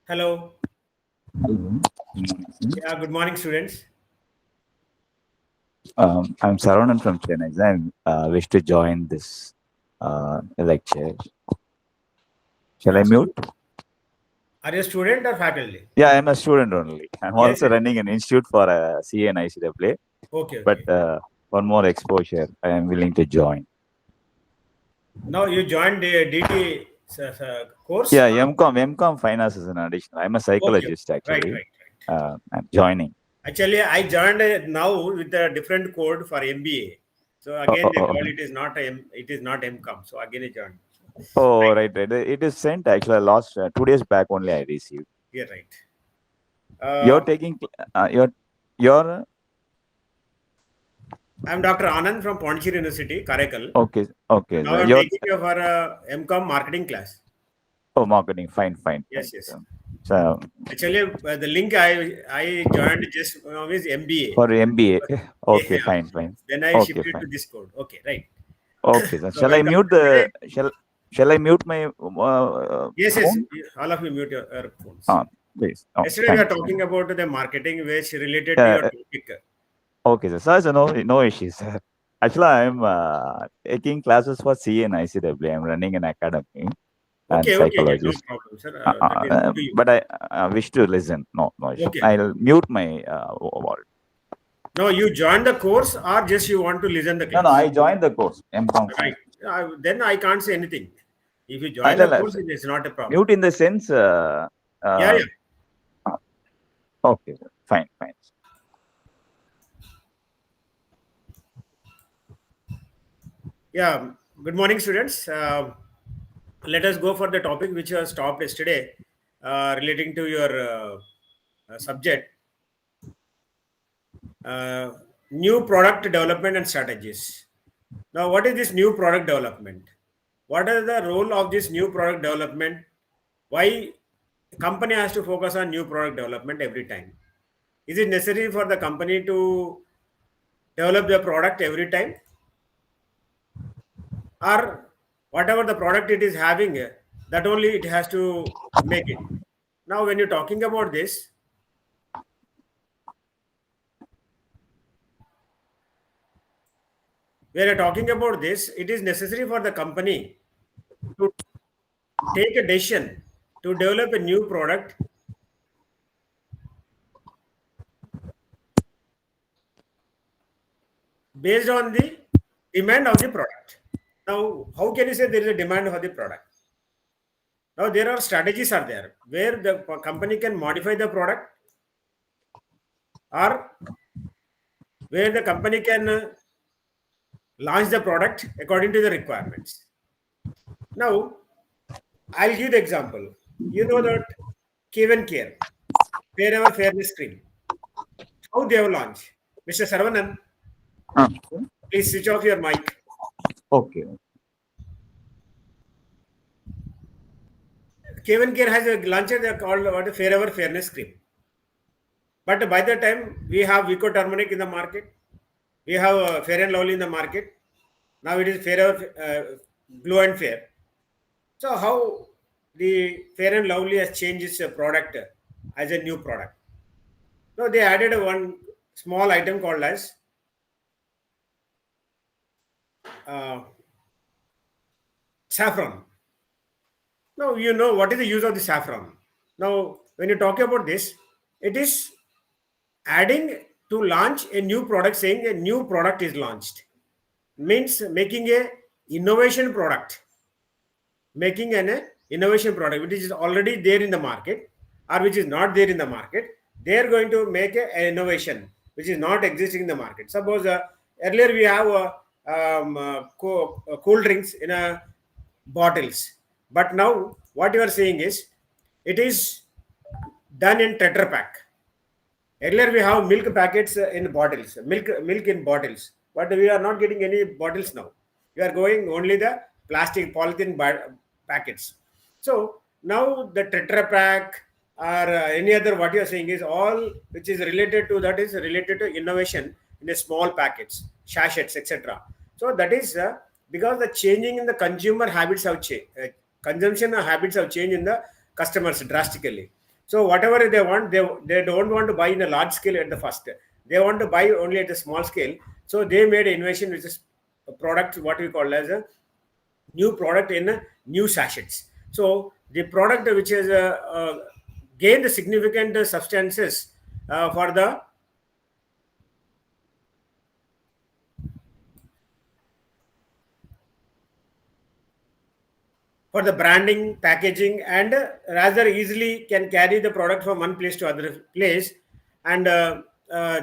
Hello. Hello. Yeah, good morning, students. I'm Saravanan from Chennai. I wish to join this lecture. Shall I So, mute? are you a student or faculty? Yeah, I'm a student only. I'm Yes, also yes. running an institute for CA and ICAA, Okay, but okay. for more exposure, I am willing to join. Now you joined the DT course? Yeah, MCom Finance is an additional. I'm a Okay, psychologist right, actually. right, right. I'm joining. Actually, I joined now with a different code for MBA. So Oh, again, oh, they oh, call it is not MCom. So again, I joined. oh, Right. right. It is sent actually. Last 2 days back only I received. Yeah, right. You're Uh, taking. You're I'm Dr. Anand from Pondicherry University, Karaikal. okay. Okay. Now I'm You're taking you for a MCom marketing class. oh marketing. Fine, fine, Yes, fine. yes. So Actually, the link I joined just now is MBA. for MBA. Okay, Yeah. fine, fine. Then I Okay, shifted to fine. this code. Okay, right. Okay, sir. So welcome. Today, Shall I mute my yes, yes. phone? All of you mute your phones. Please. Oh, Yesterday we are thanks. talking about the marketing which related to Uh, your uh, topic. okay, sir. So no issues. Sir. Actually, I'm taking classes for CA and ICAA. I'm running an academy and Okay, okay, okay. No psychologist. problem, sir. That is up to you. But I wish to listen. No issue. Okay. I'll mute my word. Now you join the course or just you want to listen the No, class? I joined the course. MCom Right. Finance. Then I can't say anything. If you join the I'll course, it is not a problem. mute in the sense. Yeah, yeah. Okay, sir. Fine, fine. Yeah. Good morning, students. Let us go for the topic which was stopped yesterday, relating to your subject, uh, new product development and strategies. Now, what is this new product development? What is the role of this new product development? Why company has to focus on new product development every time? Is it necessary for the company to develop the product every time, or whatever the product it is having, that only it has to make it? Now, when you're talking about this, when you're talking about this, it is necessary for the company to take a decision to develop a new product based on the demand of the product. Now, how can you say there is a demand for the product? Now, there are strategies are there where the company can modify the product, or where the company can launch the product according to the requirements. Now, I'll give the example. You know that Kevin Care, wherever fairness cream, how they have launched. Mr. Saravanan, Uh, please switch off your mic. okay. Kevin Care has a launcher they called what Forever Fairness Cream. But by the time we have Vico Turmeric in the market, we have Fair and Lovely in the market. Now it is Forever Glow and Fair. So how the Fair and Lovely has changed its product as a new product? So they added a one small item called as uh, saffron. Now you know what is the use of the saffron. Now when you talk about this, it is adding to launch a new product, saying a new product is launched, means making a innovation product, making an innovation product which is already there in the market or which is not there in the market. They are going to make an innovation which is not existing in the market. Suppose earlier we have cool drinks in bottles, but now what you are saying is it is done in Tetra Pak. Earlier we have milk packets in bottles, milk in bottles, but we are not getting any bottles now. We are going only the plastic polythene packets. So now the Tetra Pak or any other what you are saying is all which is related to that is related to innovation in the small packets, sachets, etc. So that is because the changing in the consumer habits have changed, consumption habits have changed in the customers drastically. So whatever they want, they don't want to buy in a large scale at the first. They want to buy only at a small scale. So they made an innovation which is a product, what we call as a new product in new sachets. So the product which has gained significant substances for the branding, packaging, and rather easily can carry the product from one place to other place, and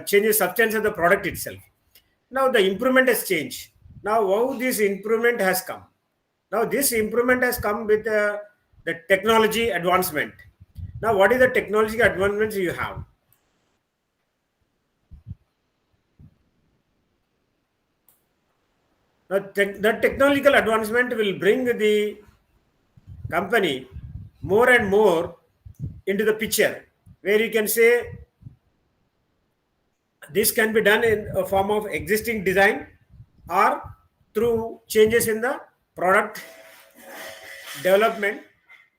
change the substance of the product itself. Now the improvement has changed. Now how this improvement has come? Now this improvement has come with the technology advancement. Now what is the technology advancements you have? Now the technological advancement will bring the company more and more into the picture, where you can say this can be done in a form of existing design or through changes in the product development.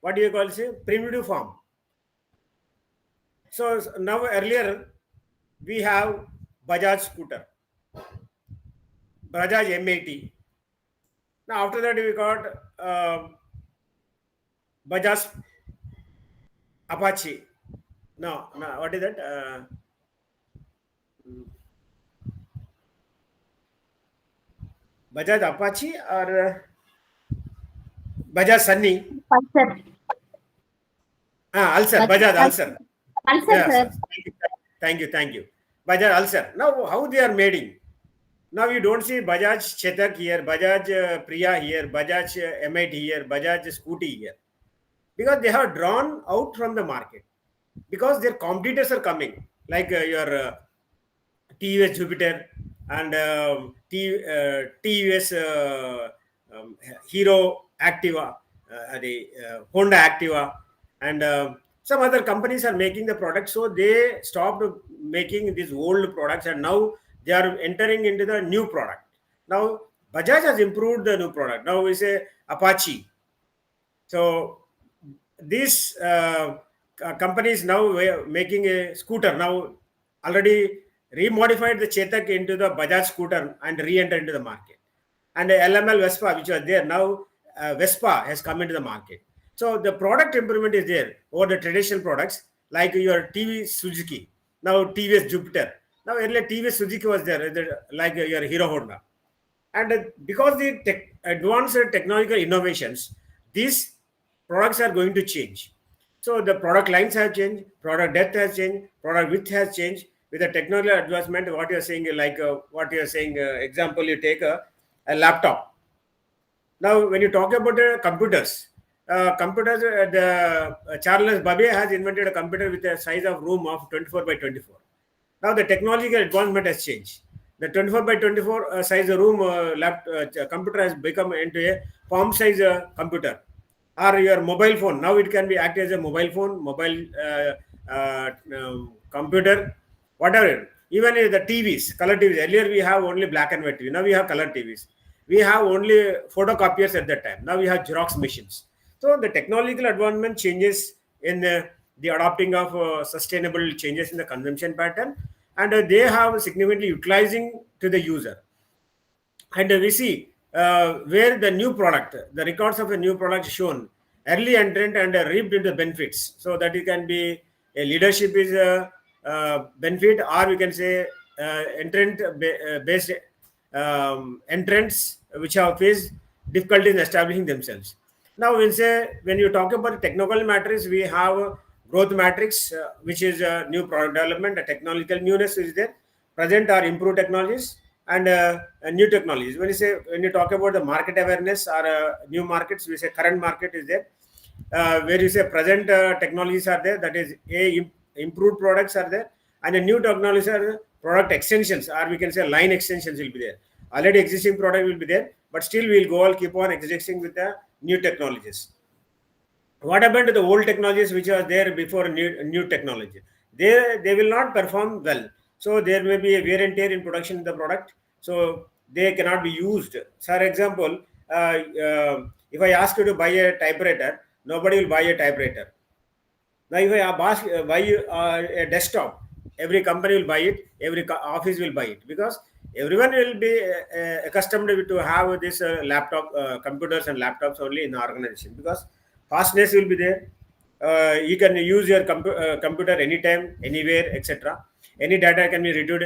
What do you call say primitive form? So now earlier we have Bajaj scooter, Bajaj M80. Now after that we got Bajaj Apache. No, no, what is that? Bajaj Apache or Bajaj Sunny? Pulsar. Ulcer, Bajaj Ulcer. Pulsar, Yes, sir. yes. Thank you, thank you. Bajaj Ulcer. Now, how they are making? Now you don't see Bajaj Chetak here, Bajaj Priya here, Bajaj M8 here, Bajaj Scooty here, because they have drawn out from the market, because their competitors are coming, like your TVS Jupiter and TVS Hero Activa, the Honda Activa, and some other companies are making the product. So they stopped making these old products, and now they are entering into the new product. Now Bajaj has improved the new product. Now we say Apache. So these companies now making a scooter, now already remodified the Chetak into the Bajaj scooter and re-entered into the market. And the LML Vespa, which was there, now Vespa has come into the market. So the product improvement is there over the traditional products, like your TV Suzuki, now TVS Jupiter. Now earlier TVS Suzuki was there, like your Hero Honda. And because the advanced technological innovations, these products are going to change. So the product lines have changed, product depth has changed, product width has changed. With the technological advancement, what you're saying, like what you're saying, example, you take a laptop. Now, when you talk about computers, the Charles Babbage has invented a computer with a size of room of 24 by 24. Now, the technological advancement has changed. The 24 by 24 size room computer has become into a palm size computer, or your mobile phone. Now it can be act as a mobile phone, mobile computer, whatever. Even the TVs, color TVs. Earlier we have only black and white TV. Now we have color TVs. We have only photocopiers at that time. Now we have Xerox machines. So the technological advancement changes in the adopting of sustainable changes in the consumption pattern, and they have significantly utilizing to the user. And we see where the new product, the records of a new product shown, early entrant and reaped into benefits. So that it can be a leadership is a benefit, or we can say entrant based entrants which have faced difficulty in establishing themselves. Now, when you talk about technical matrix, we have growth matrix, which is new product development, a technological newness is there, present or improved technologies, and new technologies. When you talk about the market awareness or new markets, we say current market is there. Where you say present technologies are there, that is improved products are there, and the new technologies are product extensions, or we can say line extensions will be there. Already existing product will be there, but still we'll go all keep on existing with the new technologies. What happened to the old technologies which are there before new technology? They will not perform well. So there may be a wear and tear in production of the product. So they cannot be used. For example, if I ask you to buy a typewriter, nobody will buy a typewriter. Now, if I buy a desktop, every company will buy it, every office will buy it, because everyone will be accustomed to have this computers and laptops only in the organization, because fastness will be there. You can use your computer anytime, anywhere, etc. Any data can be retrieved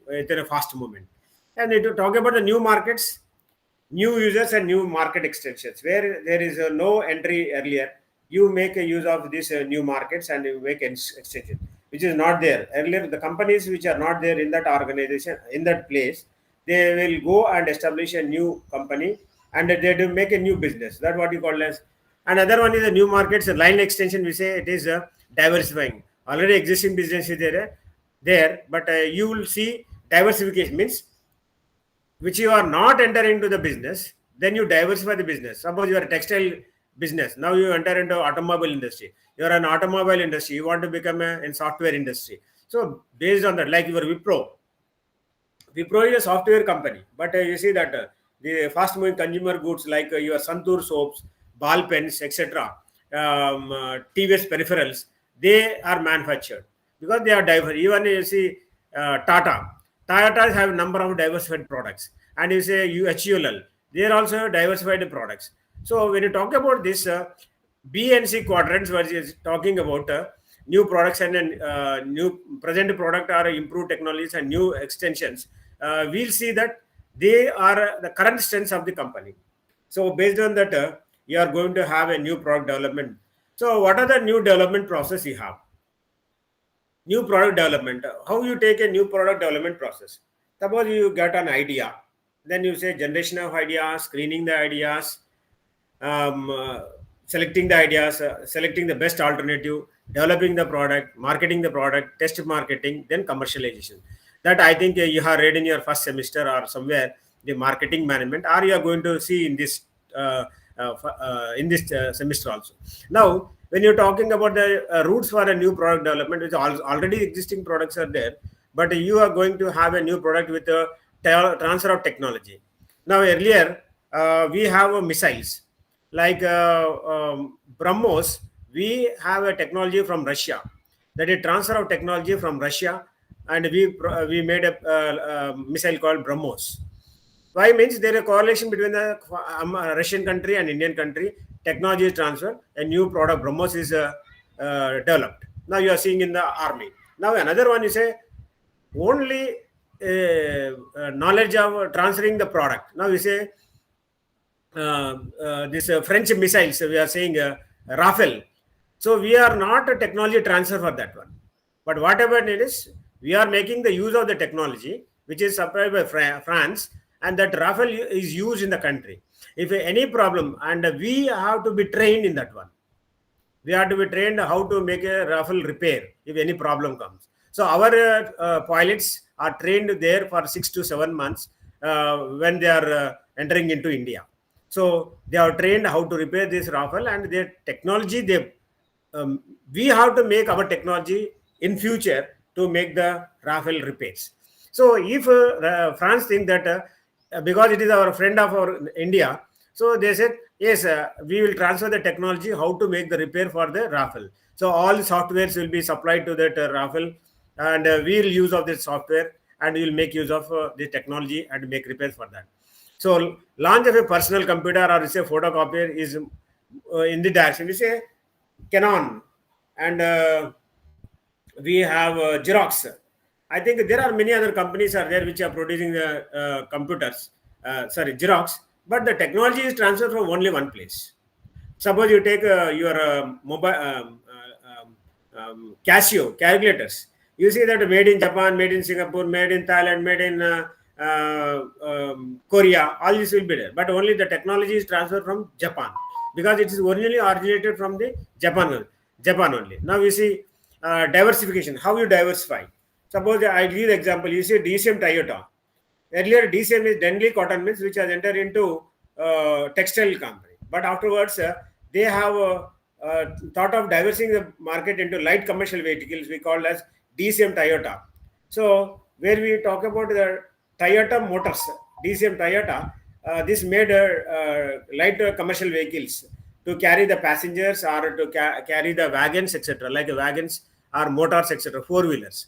within a fast movement. And to talk about the new markets, new users and new market extensions, where there is no entry earlier, you make a use of these new markets and you make extension, which is not there earlier. The companies which are not there in that organization, in that place, they will go and establish a new company, and they do make a new business. That's what you call as. Another one is a new markets, a line extension. We say it is diversifying. Already existing business is there, but you will see diversification means which you are not entering into the business, then you diversify the business. Suppose you are a textile business, now you enter into automobile industry. You are an automobile industry, you want to become in software industry. So based on that, like your Wipro is a software company, but you see that the fast-moving consumer goods like your Santur soaps, ball pens, etc., TVS peripherals, they are manufactured because they are diverse. Even you see Toyota have a number of diversified products, and you say HUL, they are also diversified products. So when you talk about this B and C quadrants, where is talking about new products and new present product or improved technologies and new extensions, we'll see that they are the current strengths of the company. So based on that, you are going to have a new product development. So what are the new development process you have? New product development. How you take a new product development process? Suppose you get an idea, then you say generation of ideas, screening the ideas, um, uh, selecting the ideas, selecting the best alternative, developing the product, marketing the product, test marketing, then commercialization. That I think you have read in your first semester or somewhere, the marketing management, or you are going to see in this semester also. Now, when you're talking about the routes for a new product development, which already existing products are there, but you are going to have a new product with a transfer of technology. Now, earlier we have missiles like BrahMos. We have a technology from Russia, that is transfer of technology from Russia, and we made a missile called BrahMos. Why means there is a correlation between the Russian country and Indian country. Technology is transferred, a new product BrahMos is developed. Now you are seeing in the army. Now another one is a only knowledge of transferring the product. Now we say this French missiles, we are saying Rafale. So we are not a technology transfer for that one. But whatever it is, we are making the use of the technology which is supplied by France, and that Rafale is used in the country. If any problem, and we have to be trained in that one. We have to be trained how to make a Rafale repair if any problem comes. So our pilots are trained there for 6 to 7 months when they are entering into India. So they are trained how to repair this Rafale, and their technology. We have to make our technology in future to make the Rafale repairs. So if France think that because it is our friend of our India, so they said yes, we will transfer the technology how to make the repair for the Rafale. So all softwares will be supplied to that Rafale, and we will use of this software, and we will make use of the technology and make repairs for that. So launch of a personal computer or say photocopier is in the direction. We say Canon, and we have Xerox. I think there are many other companies are there which are producing the computers. Sorry, Xerox, but the technology is transferred from only one place. Suppose you take your mobile Casio calculators. You see that made in Japan, made in Singapore, made in Thailand, made in Korea. All this will be there, but only the technology is transferred from Japan, because it is originally originated from the Japan only. Now you see diversification. How you diversify? Suppose I give the example. You see DCM Toyota. Earlier DCM is Denley Cotton Mills, which has entered into textile company. But afterwards they have thought of diversifying the market into light commercial vehicles. We call as DCM Toyota. So where we talk about the Toyota Motors, DCM Toyota, this made light commercial vehicles. to carry the passengers or to carry the wagons, etc., like wagons or motors, etc., four-wheelers.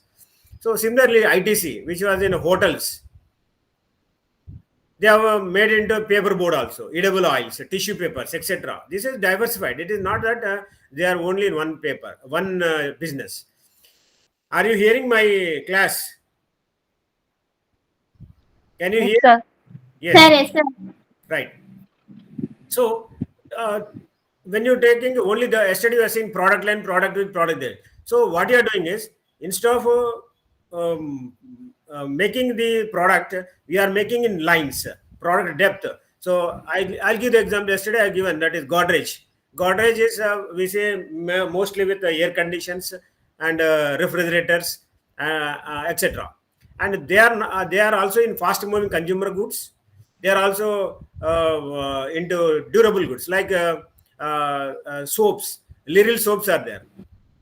So similarly, ITC, which was in hotels, they have made into paper board also, edible oils, tissue papers, etc. This is diversified. It is not that they are only in one paper, one business. Are you hearing my class? Can you Yes, hear? sir. Yes. Sir, yes, sir. Right. So uh, when you're taking only the yesterday you are saying product line, product with product there. So what you are doing is, instead of making the product, we are making in lines, product depth. So I'll give the example. Yesterday I given, that is Godrej. Godrej is we say mostly with air conditions and refrigerators, etc. And they are also in fast moving consumer goods. They are also into durable goods like soaps. Liril soaps are there.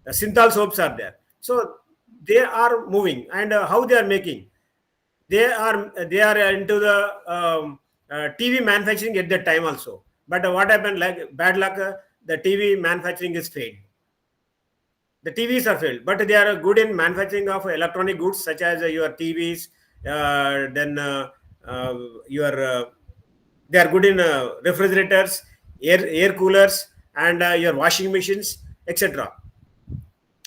Synthol soaps are there. So they are moving, and how they are making. They are into the TV manufacturing at that time also. But what happened? Like bad luck, the TV manufacturing is failed. The TVs are failed, but they are good in manufacturing of electronic goods such as your TVs. Then your they are good in refrigerators, air coolers, and your washing machines, etc.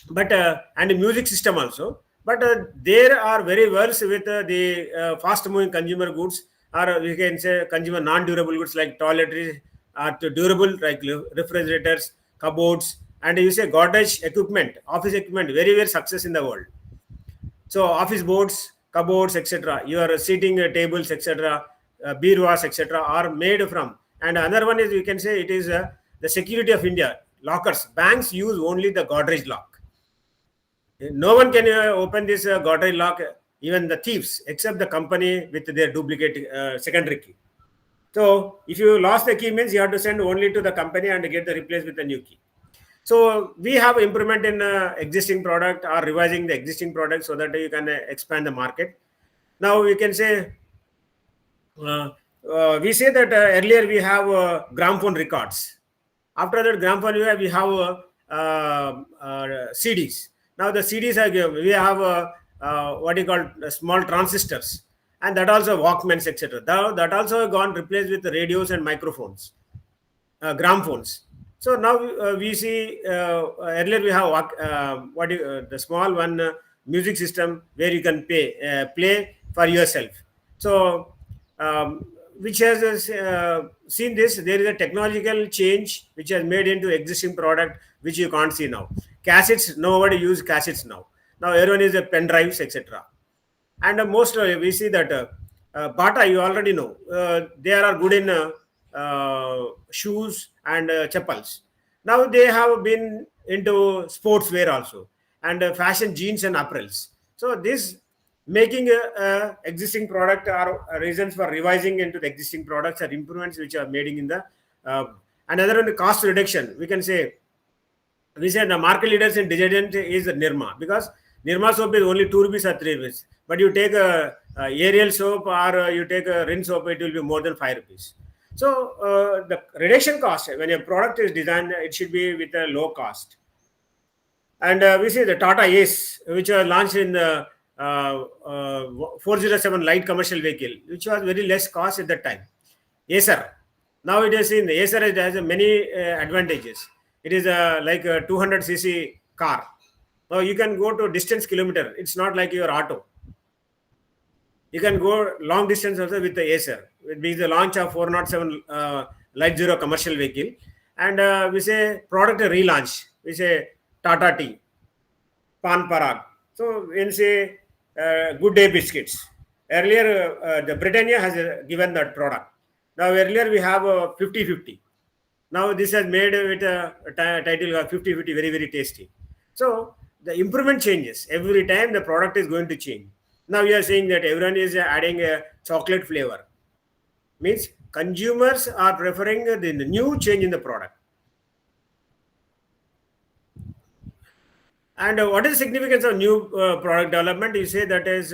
But and music system also. But they are very well with the fast moving consumer goods, or we can say consumer non durable goods like toiletries are to durable, like refrigerators, cupboards, and you say Godrej equipment, office equipment, very very success in the world. So office boards, cupboards, etc., your seating tables, etc., beerwas, etc., are made from. And another one is, you can say, it is the security of India. Lockers, banks use only the Godrej lock. No one can open this Godrej lock, even the thieves, except the company with their duplicate secondary key. So if you lost the key, means you have to send only to the company and get the replace with a new key. So we have improvement in existing product or revising the existing product so that you can expand the market. Now we can say, we say that earlier we have gramophone records. After that gramophone we have CDs. Now the CDs are given. We have what you call small transistors, and that also Walkmans, etc. That also gone replaced with radios and microphones, gramophones. So now we see earlier we have the small one music system where you can play for yourself. So which has seen this, there is a technological change which has made into existing product which you can't see now. Cassettes, nobody use cassettes now. Now everyone is a pen drives, etc. And most we see that Bata, you already know, they are good in shoes and chappals. Now they have been into sportswear also, and fashion jeans and apparels. So this making existing product are reasons for revising into the existing products or improvements which are made in the another one, cost reduction. We said the market leaders in detergent is Nirma, because Nirma soap is only 2 rupees or 3 rupees. But you take a Ariel soap or you take a Rin soap, it will be more than 5 rupees. So the reduction cost, when a product is designed, it should be with a low cost. And we see the Tata Ace, which was launched in the 407 light commercial vehicle, which was very less cost at that time. Acer. Now it is in Acer, it has many advantages. It is like a 200cc car. Now you can go to distance kilometer. It's not like your auto. You can go long distance also with the Acer. It means the launch of 407 light zero commercial vehicle. And we say product relaunch. We say Tata Tea, Pan Parag. So when say Good Day biscuits. Earlier, the Britannia has given that product. Now earlier we have 50-50. Now this has made with a title of 50-50, very very tasty. So the improvement changes every time. The product is going to change. Now we are saying that everyone is adding a chocolate flavor. Means consumers are preferring the new change in the product. And what is the significance of new product development? You say that is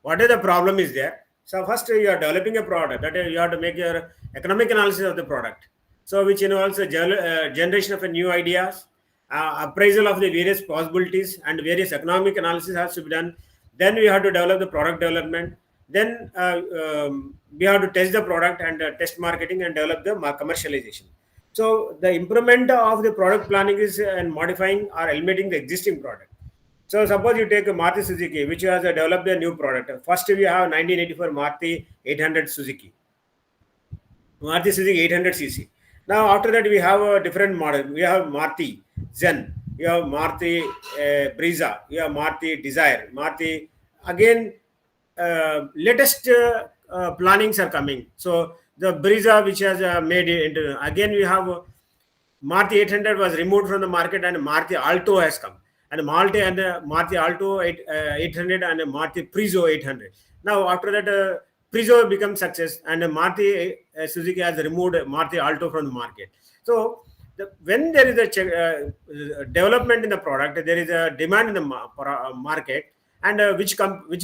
what is the problem is there. So first you are developing a product, that is, you have to make your economic analysis of the product. So which involves a generation of new ideas, appraisal of the various possibilities, and various economic analysis has to be done. Then we have to develop the product development. Then we have to test the product and test marketing and develop the commercialization. So the improvement of the product planning is and modifying or eliminating the existing product. So suppose you take a Maruti Suzuki, which has developed a new product. First we have 1984 Maruti 800 Suzuki. Maruti Suzuki 800cc. Now after that we have a different model. We have Maruti Zen. We have Maruti Brezza. We have Maruti Desire. Maruti again. Latest plannings are coming. So the Brezza, which has made it into, again we have Maruti 800 was removed from the market and Maruti Alto has come. And Maruti Alto 800 and Maruti Prezzo 800. Now after that Prezzo becomes success and Maruti Suzuki has removed Maruti Alto from the market. So when there is a development in the product, there is a demand in the market, and which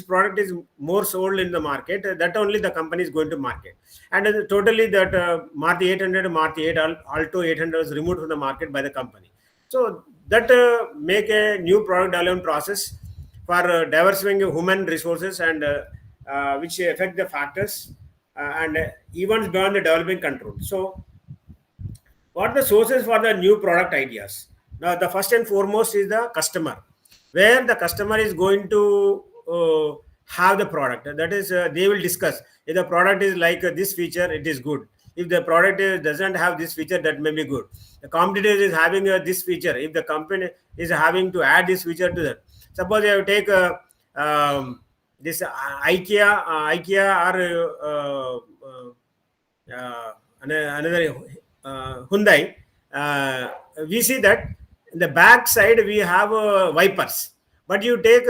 product is more sold in the market, that only the company is going to market. And totally that Maruti 800, Maruti 8 Alto 800 was removed from the market by the company. So that make a new product development process for diversifying human resources and which affect the factors and events beyond the developing control. So what are the sources for the new product ideas? Now the first and foremost is the customer, where the customer is going to have the product. That is they will discuss if the product is like this feature, it is good. If the product doesn't have this feature, that may be good. The competitor is having this feature. If the company is having to add this feature to that, suppose you take this IKEA or another Hyundai, we see that in the back side we have wipers, but you take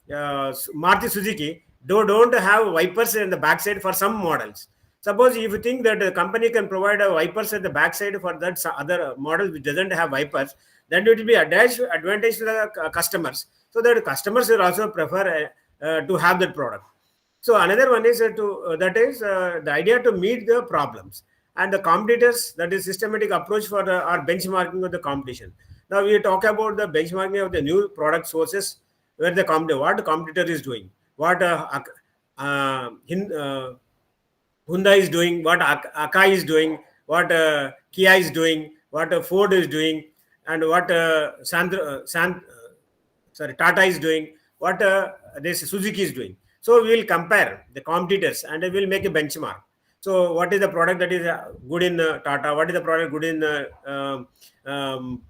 Maruti Suzuki, don't have wipers in the back side for some models. Suppose if you think that the company can provide wipers at the back side for that other model which doesn't have wipers, then it will be advantage to the customers, so that customers will also prefer to have that product. So another one is the idea to meet the problems and the competitors, that is systematic approach for our benchmarking of the competition. Now we talk about the benchmarking of the new product sources, where what the competitor is doing, what Hyundai is doing, what Akai is doing, what Kia is doing, what Ford is doing, and what Tata is doing, what this Suzuki is doing. So we will compare the competitors and we will make a benchmark. So what is the product that is good in Tata? What is the product good in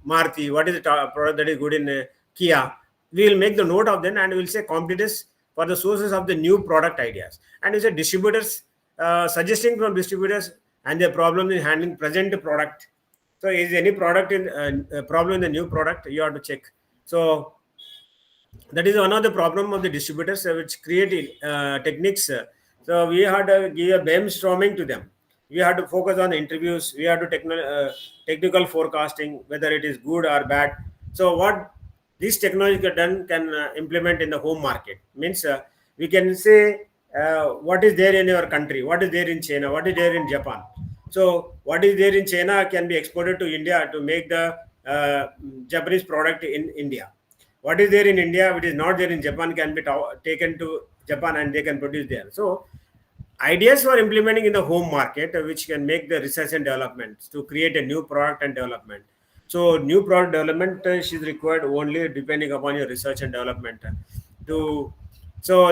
Maruti? What is the product that is good in Kia? We will make the note of them and we will say competitors for the sources of the new product ideas. And we say distributors, suggesting from distributors and their problem in handling present product. So is any product in problem in the new product? You have to check. So that is one of the problem of the distributors, which create techniques. So we had to give a brainstorming to them. We had to focus on the interviews. We had to technical forecasting, whether it is good or bad. So what this technology can implement in the home market means we can say what is there in your country, what is there in China, what is there in Japan. So what is there in China can be exported to India to make the Japanese product in India. What is there in India, which is not there in Japan, can be taken to Japan and they can produce there. So ideas for implementing in the home market, which can make the research and development to create a new product and development. So new product development is required only depending upon your research and development. So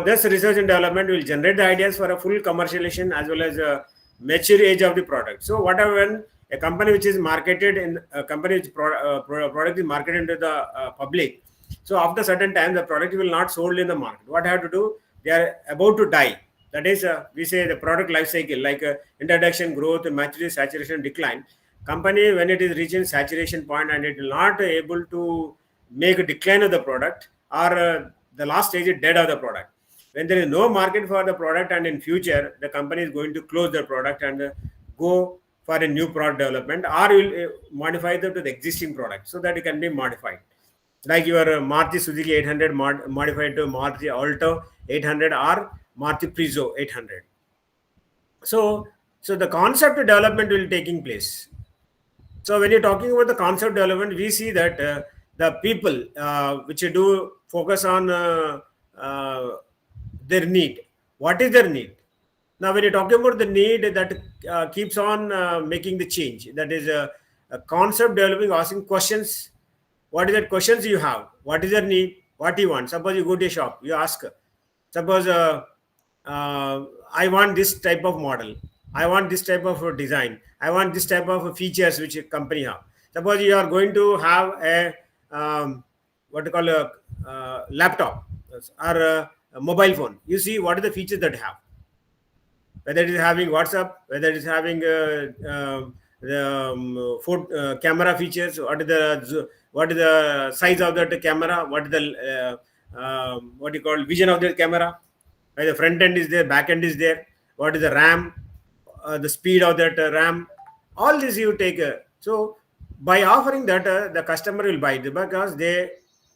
this research and development will generate the ideas for a full commercialization as well as a mature age of the product. So whatever when a company which is marketed in a company which product is marketed into the public, so after certain time the product will not sold in the market. What I have to do? They are about to die. That is, we say the product life cycle, like introduction, growth, maturity, saturation, decline. Company, when it is reaching saturation point and it will not able to make a decline of the product, or the last stage is dead of the product. When there is no market for the product and in future the company is going to close the product and go for a new product development, or will modify them to the existing product so that it can be modified. Like your Maruti Suzuki 800 modified to Maruti Alto 800 or Maruti Prezzo 800. So So the concept development will taking place. So when you're talking about the concept development, we see that the people which do focus on their need. What is their need? Now, when you're talking about the need that keeps on making the change, that is a concept developing, asking questions. What is that questions you have? What is your need? What do you want? Suppose you go to a shop, you ask. Suppose I want this type of model. I want this type of design. I want this type of features which a company have. Suppose you are going to have a what you call a laptop or a mobile phone. You see what are the features that have, whether it is having WhatsApp, whether it is having the camera features, what is the size of that camera, what is the what you call vision of the camera, whether the front end is there, back end is there, what is the RAM, the speed of that RAM, all this you take. So by offering that, the customer will buy it because they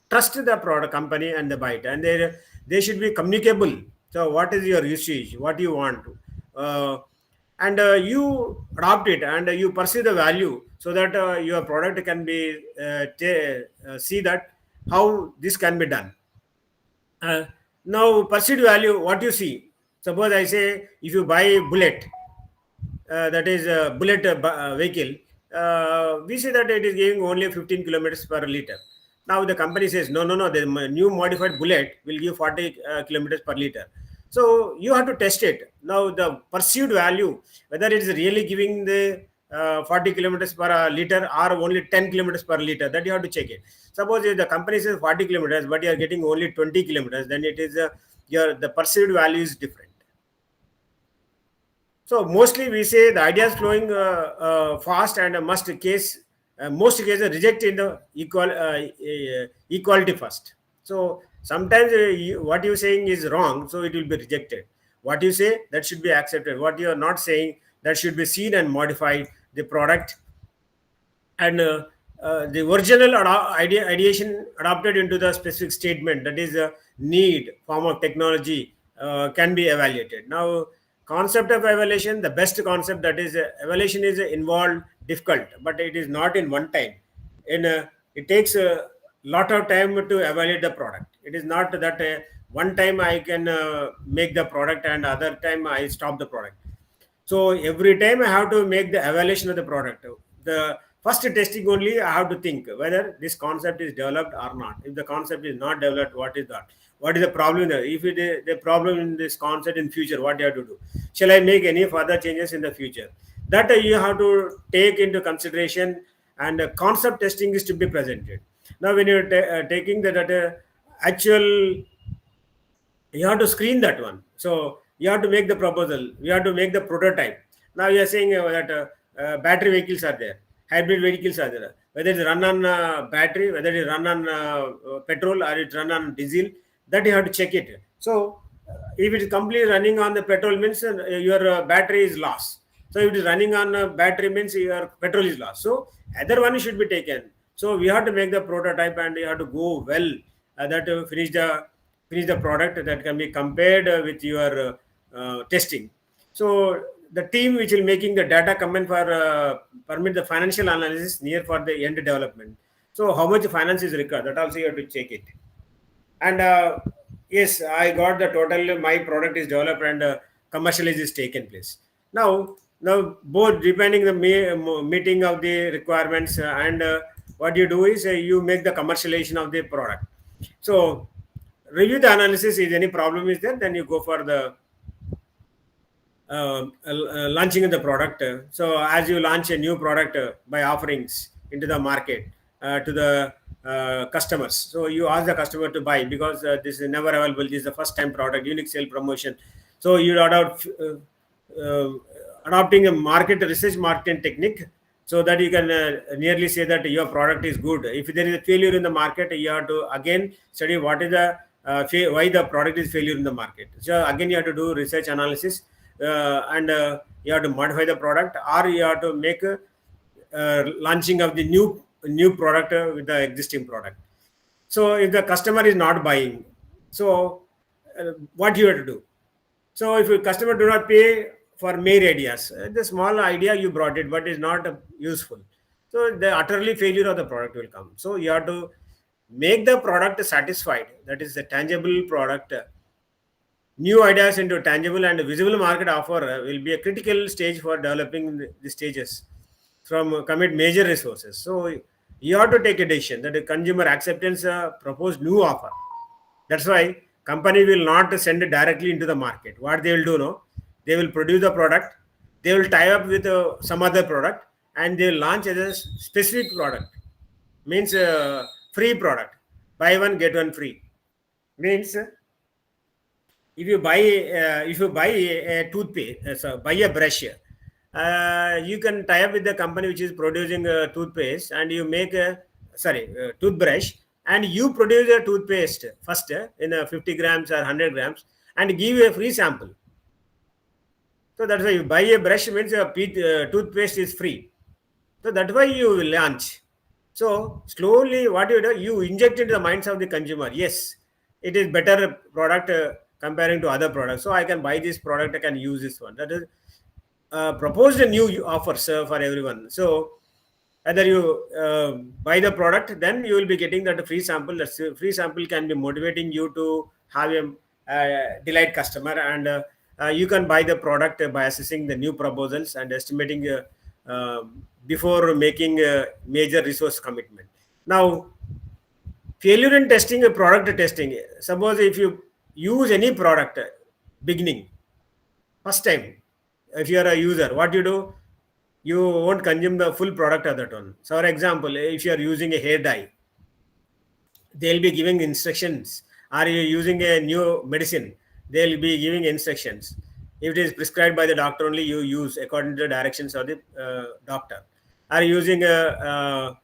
trust the product company and they buy it, and they should be communicable. So what is your usage, what you want, uh, and you adopt it and you perceive the value so that your product can be see that how this can be done. uh, Now perceived value, what you see, suppose I say if you buy bullet, that is a bullet vehicle, we see that it is giving only 15 kilometers per liter. Now the company says, no, no, no, the new modified bullet will give 40 kilometers per liter. So you have to test it. Now the perceived value, whether it is really giving the 40 kilometers per liter or only 10 kilometers per liter, that you have to check it. Suppose if the company says 40 kilometers, but you are getting only 20 kilometers, then it is the perceived value is different. So mostly we say the idea is flowing fast and most cases reject in the equality first. So sometimes what you saying is wrong, so it will be rejected. What you say, that should be accepted. What you are not saying, that should be seen and modified the product, and the original ideation adopted into the specific statement, that is a need form of technology, can be evaluated. Now concept of evaluation, the best concept, that is evaluation is involved difficult, but it is not in one time. In it takes a lot of time to evaluate the product. It is not that one time I can make the product and other time I stop the product. So every time I have to make the evaluation of the product. The first testing only I have to think whether this concept is developed or not. If the concept is not developed, what is that? What is the problem there? If it is the problem in this concept in future, what you have to do? Shall I make any further changes in the future? That you have to take into consideration, and concept testing is to be presented. Now, when you're taking the data, actual, you have to screen that one. So you have to make the proposal, you have to make the prototype. Now you are saying that battery vehicles are there, hybrid vehicles are there, whether it run on battery, whether it run on petrol or it run on diesel, that you have to check it. So if it is completely running on the petrol, means your battery is lost. So if it is running on battery, means your petrol is lost. So other one should be taken. So we have to make the prototype and you have to go well, that finish the product that can be compared with your testing. So the team which will making the data come in for permit the financial analysis near for the end development. So how much finance is required, that also you have to check it. And yes, I got the total, my product is developed and commercialization is taken place. Now both depending the meeting of the requirements, and what you do is you make the commercialization of the product. So review the analysis, is any problem is there, then you go for the launching of the product. So as you launch a new product by offerings into the market to the customers, so you ask the customer to buy because this is never available, this is the first time product, unique sale promotion. So you adopt adopting a market research marketing technique, so that you can nearly say that your product is good. If there is a failure in the market, you have to again study what is the why the product is failure in the market. So again you have to do research analysis, and you have to modify the product, or you have to make launching of the new product with the existing product. So if the customer is not buying, so what you have to do? So if a customer do not pay for mere ideas. The small idea you brought it, but is not useful. So the utterly failure of the product will come. So you have to make the product satisfied. That is the tangible product. New ideas into tangible and visible market offer will be a critical stage for developing the stages from commit major resources. So you have to take a decision that the consumer acceptance proposed new offer. That's why company will not send it directly into the market. What they will do now, they will produce the product, they will tie up with some other product, and they will launch as a specific product. Means free product, buy one get one free. Means if you buy a toothpaste, buy a brush, you can tie up with the company which is producing a toothpaste, and you make a toothbrush, and you produce a toothpaste first in 50 grams or 100 grams and give a free sample. So that's why you buy a brush means a toothpaste is free. So that's why you will launch. So slowly, what you do, you inject into the minds of the consumer. Yes, it is better product comparing to other products. So I can buy this product. I can use this one. That is proposed a new offers for everyone. So either you buy the product, then you will be getting that free sample. That free sample can be motivating you to have a delight customer, and you can buy the product by assessing the new proposals and estimating before making a major resource commitment. Now, failure in testing, a product testing. Suppose if you use any product beginning first time, if you are a user, what you do, you won't consume the full product of that one. So for example, if you are using a hair dye, they'll be giving instructions. Are you using a new medicine, they'll be giving instructions. If it is prescribed by the doctor only, you use according to the directions of the doctor. Are you using a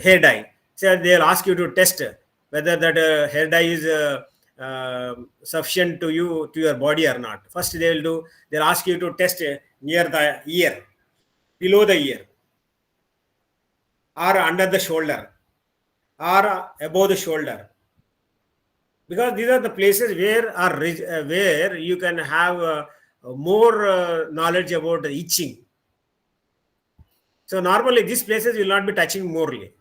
hair dye, so they'll ask you to test whether that hair dye is sufficient to you, to your body or not. First they'll ask you to test near the ear, below the ear, or under the shoulder, or above the shoulder, because these are the places where you can have more knowledge about the itching. So normally these places will not be touching morely.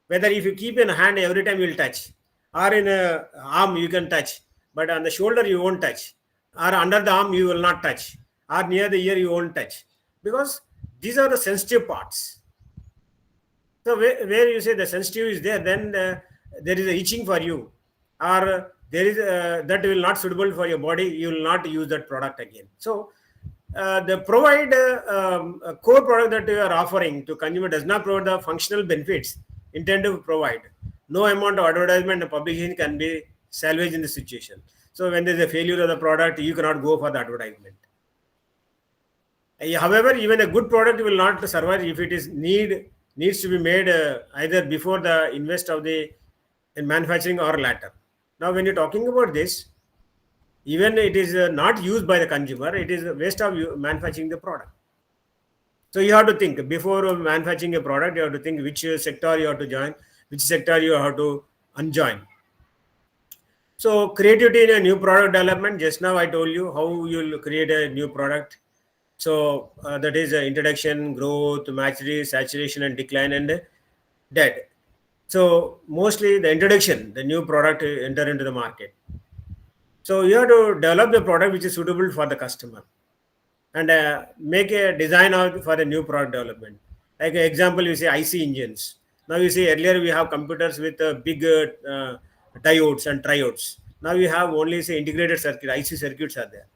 Whether if you keep in hand every time you will touch, or in a arm you can touch, but on the shoulder you won't touch, or under the arm you will not touch, or near the ear you won't touch, because these are the sensitive parts. So where you say the sensitive is there, then there is a itching for you, or there is that will not suitable for your body, you will not use that product again. So the provide a core product that you are offering to consumer does not provide the functional benefits intended to provide. No amount of advertisement and publication can be salvaged in this situation. So when there is a failure of the product, you cannot go for the advertisement. However, even a good product will not survive if it is needs to be made either before the invest of the in manufacturing or later. Now, when you're talking about this, even it is not used by the consumer, it is a waste of manufacturing the product. So you have to think before manufacturing a product, you have to think which sector you have to join, which sector you have to unjoin. So creativity in a new product development, just now I told you how you'll create a new product. So that is introduction, growth, maturity, saturation, and decline, and dead. So mostly the introduction, the new product enter into the market. So you have to develop the product which is suitable for the customer, and make a design out for a new product development. Like an example, you say IC engines. Now you see earlier we have computers with big diodes and triodes. Now you have only say integrated circuit, IC circuits are there.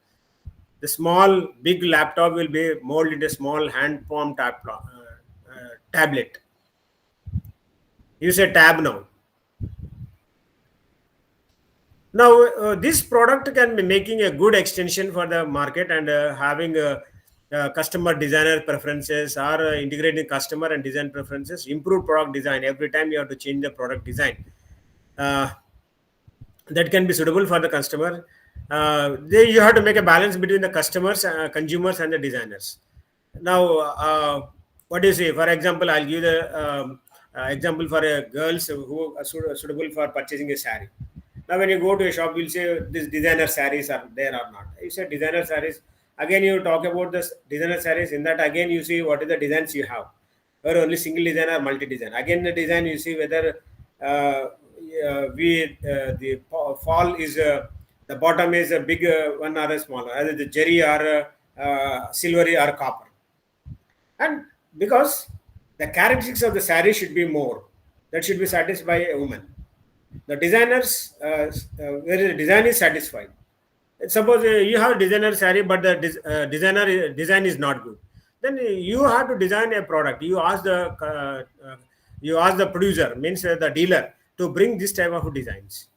The small big laptop will be molded into a small hand palm tablet. You say tab now. Now, this product can be making a good extension for the market, and having customer designer preferences, or integrating customer and design preferences, improve product design. Every time you have to change the product design that can be suitable for the customer. You have to make a balance between the customers, consumers, and the designers. Now, what do you say? For example, I'll give the example for girls who are suitable for purchasing a saree. Now, when you go to a shop, you'll say this designer sarees are there or not. You say designer sarees. Again, you talk about this designer sarees. In that, again, you see what is the designs you have. Or only single design or multi-design. Again, the design you see whether the fall is the bottom is a big one or a smaller, either the jerry or silvery or copper. And because the characteristics of the saree should be more, that should be satisfied by a woman. The designers, where the design is satisfied. Suppose you have designer saree, but the design is not good. Then you have to design a product. You ask the producer, means the dealer, to bring this type of designs.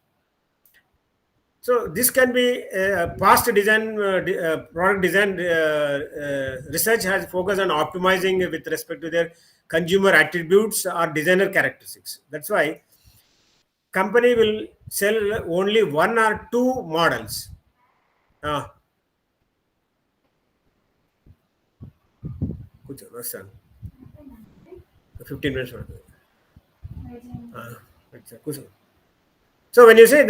So this can be past design, product design research has focused on optimizing with respect to their consumer attributes or designer characteristics. That's why company will sell only one or two models. కూర్చో వస్తాను 15 minutes పడుతుంది కూర్చో. So when you say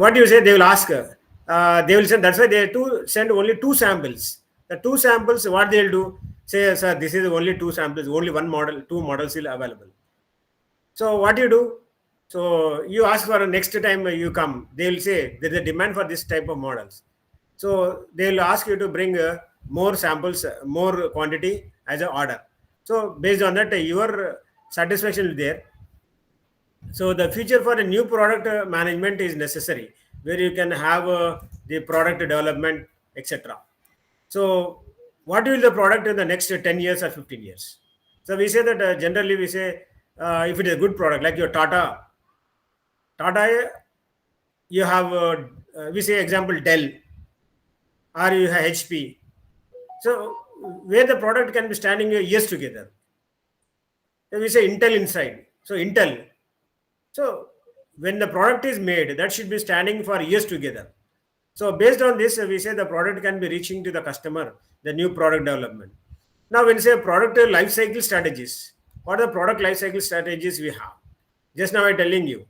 what you say, they will ask, they will send. That's why they send only two samples. The two samples, what they will do, say, sir, this is only two samples, only one model, two models will available. So what you do? So you ask for next time you come, they will say there is a demand for this type of models. So they will ask you to bring more samples, more quantity as an order. So based on that, your satisfaction is there. So the feature for a new product management is necessary, where you can have the product development, etc. So what will the product in the next 10 years or 15 years? So we say that generally we say if it is a good product, like your Tata, you have we say example Dell, or you have HP. So where the product can be standing years together. So we say Intel inside. So Intel. So when the product is made, that should be standing for years together. So based on this, we say the product can be reaching to the customer, the new product development. Now when we say product life cycle strategies, what are the product life cycle strategies we have? Just now I'm telling you,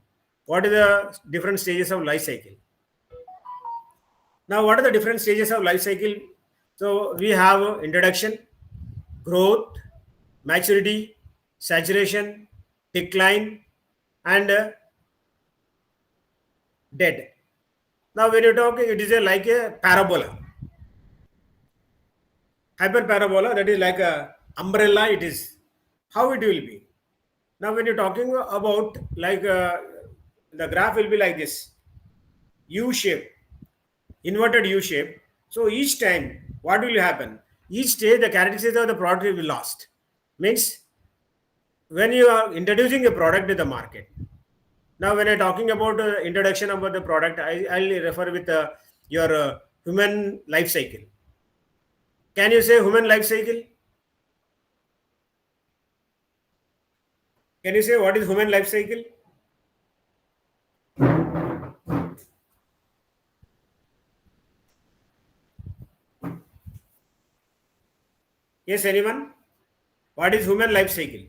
what are the different stages of life cycle? Now what are the different stages of life cycle? So we have introduction, growth, maturity, saturation, decline, and dead. Now when you talk, it is like a parabola, hyperparabola, that is like a umbrella. It is how it will be. Now when you're talking about like the graph will be like this, U shape, inverted U shape. So each time what will happen, each stage the characteristics of the product will be lost. Means when you are introducing a product to the market. Now, when I'm talking about introduction about the product, I'll refer with your human life cycle. Can you say human life cycle? Can you say what is human life cycle? Yes, anyone? What is human life cycle?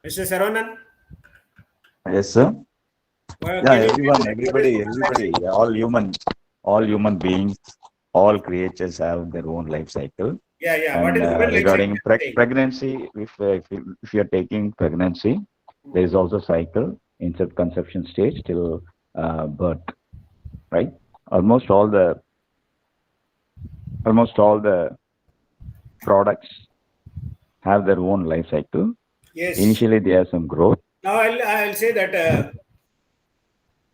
Mr. Saravanan? Yes, sir. Well, Yeah, can you everybody, all human beings, all creatures have their own life cycle. Yeah. What And is human life regarding cycle? pregnancy, if you're taking pregnancy, there is also cycle in conception stage till birth, right? Almost all the products have their own life cycle. Yes. Initially, they have some growth. Now I'll say that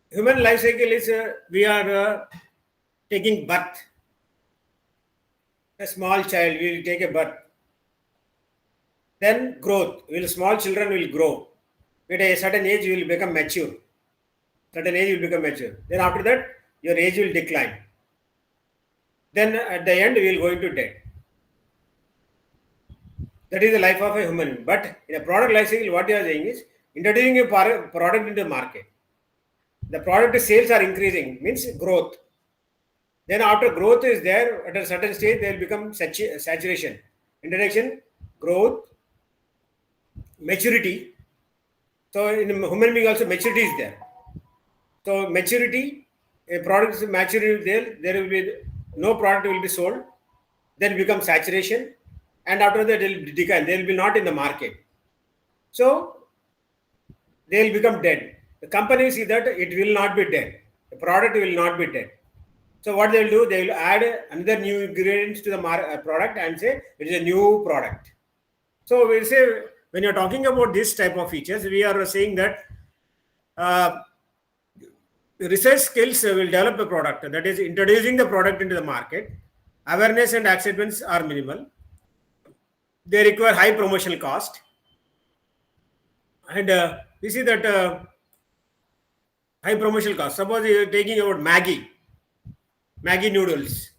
human life cycle is we are taking birth. A small child will take a birth. Then growth. Small children will grow. At a certain age, you will become mature. Certain age, you will become mature. Then after that, your age will decline. Then at the end, we will go into death. That is the life of a human being. But in a product life cycle, what you are saying is introducing a product into the market. The product sales are increasing, means growth. Then after growth is there, at a certain stage, they will become saturation. Introduction, growth, maturity, So in human being also maturity is there. So maturity, a product is maturity there will be no product will be sold, then become saturation, and after that it will decline. They will be not in the market. So they will become dead. The company see that it will not be dead. The product will not be dead. So what they will do, they will add another new ingredients to the product and say it is a new product. So we say when you're talking about this type of features, we are saying that research skills will develop a product, that is introducing the product into the market. Awareness and acceptance are minimal. They require high promotional cost. And we see that high promotional cost. Suppose you're taking about Maggie noodles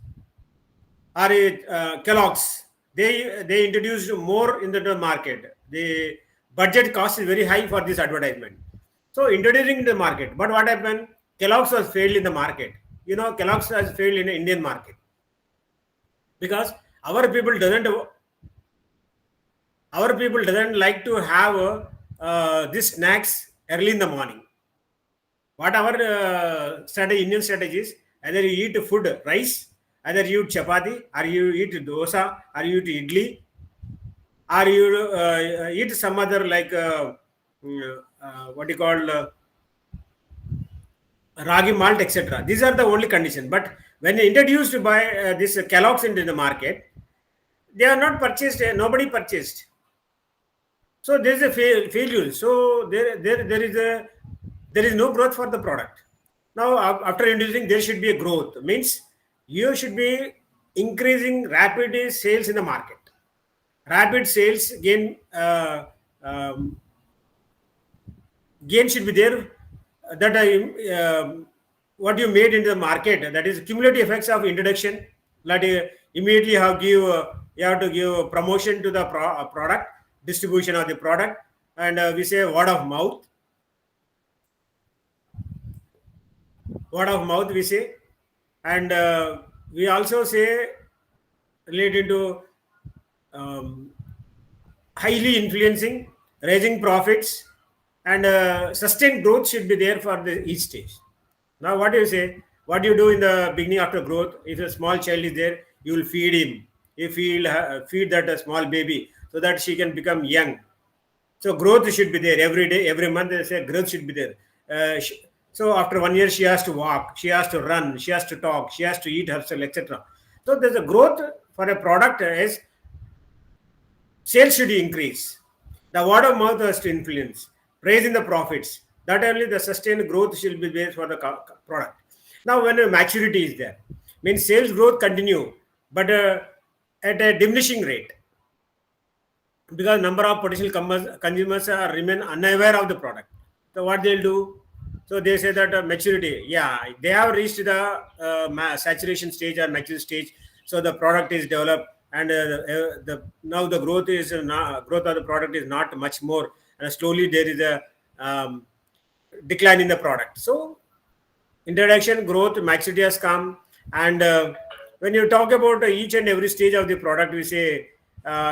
or Kellogg's. They introduced more in the market. The budget cost is very high for this advertisement. So introducing the market. But what happened? Kellogg's has failed in the market. You know, Kellogg's has failed in the Indian market because our people doesn't like to have these snacks early in the morning. What our Indian strategy is, either you eat food, rice, either you eat chapati, or you eat dosa, or you eat idli, or you eat some other like what you call ragi malt, etc. These are the only conditions. But when introduced by this Kellogg's into the market, they are not purchased. Nobody purchased. So there is a failure. So there is no growth for the product. Now after introducing, there should be a growth. Means you should be increasing rapid sales in the market. Rapid sales gain gain should be there. That what you made into the market, that is cumulative effects of introduction. That immediately you have to give promotion to the product, distribution of the product, and we say word of mouth we say, and we also say related to highly influencing, raising profits, and sustained growth should be there for each stage. Now what do you say? What do you do in the beginning after growth? If a small child is there, you will feed him. You feed that small baby so that she can become young. So growth should be there every day, every month. They say growth should be there. So after 1 year, she has to walk, she has to run, she has to talk, she has to eat herself, etc. So there's a growth for a product is sales should increase. The word of mouth has to influence, raising the profits. That only the sustained growth should be there for the product. Now when a maturity is there, means sales growth continue, but at a diminishing rate, because number of potential consumers remain unaware of the product. So what they'll do? So they say that maturity, yeah, they have reached the saturation stage or mature stage. So the product is developed, and now the growth growth of the product is not much more, and slowly there is a decline in the product. So introduction, growth, maturity has come, and when you talk about each and every stage of the product, we say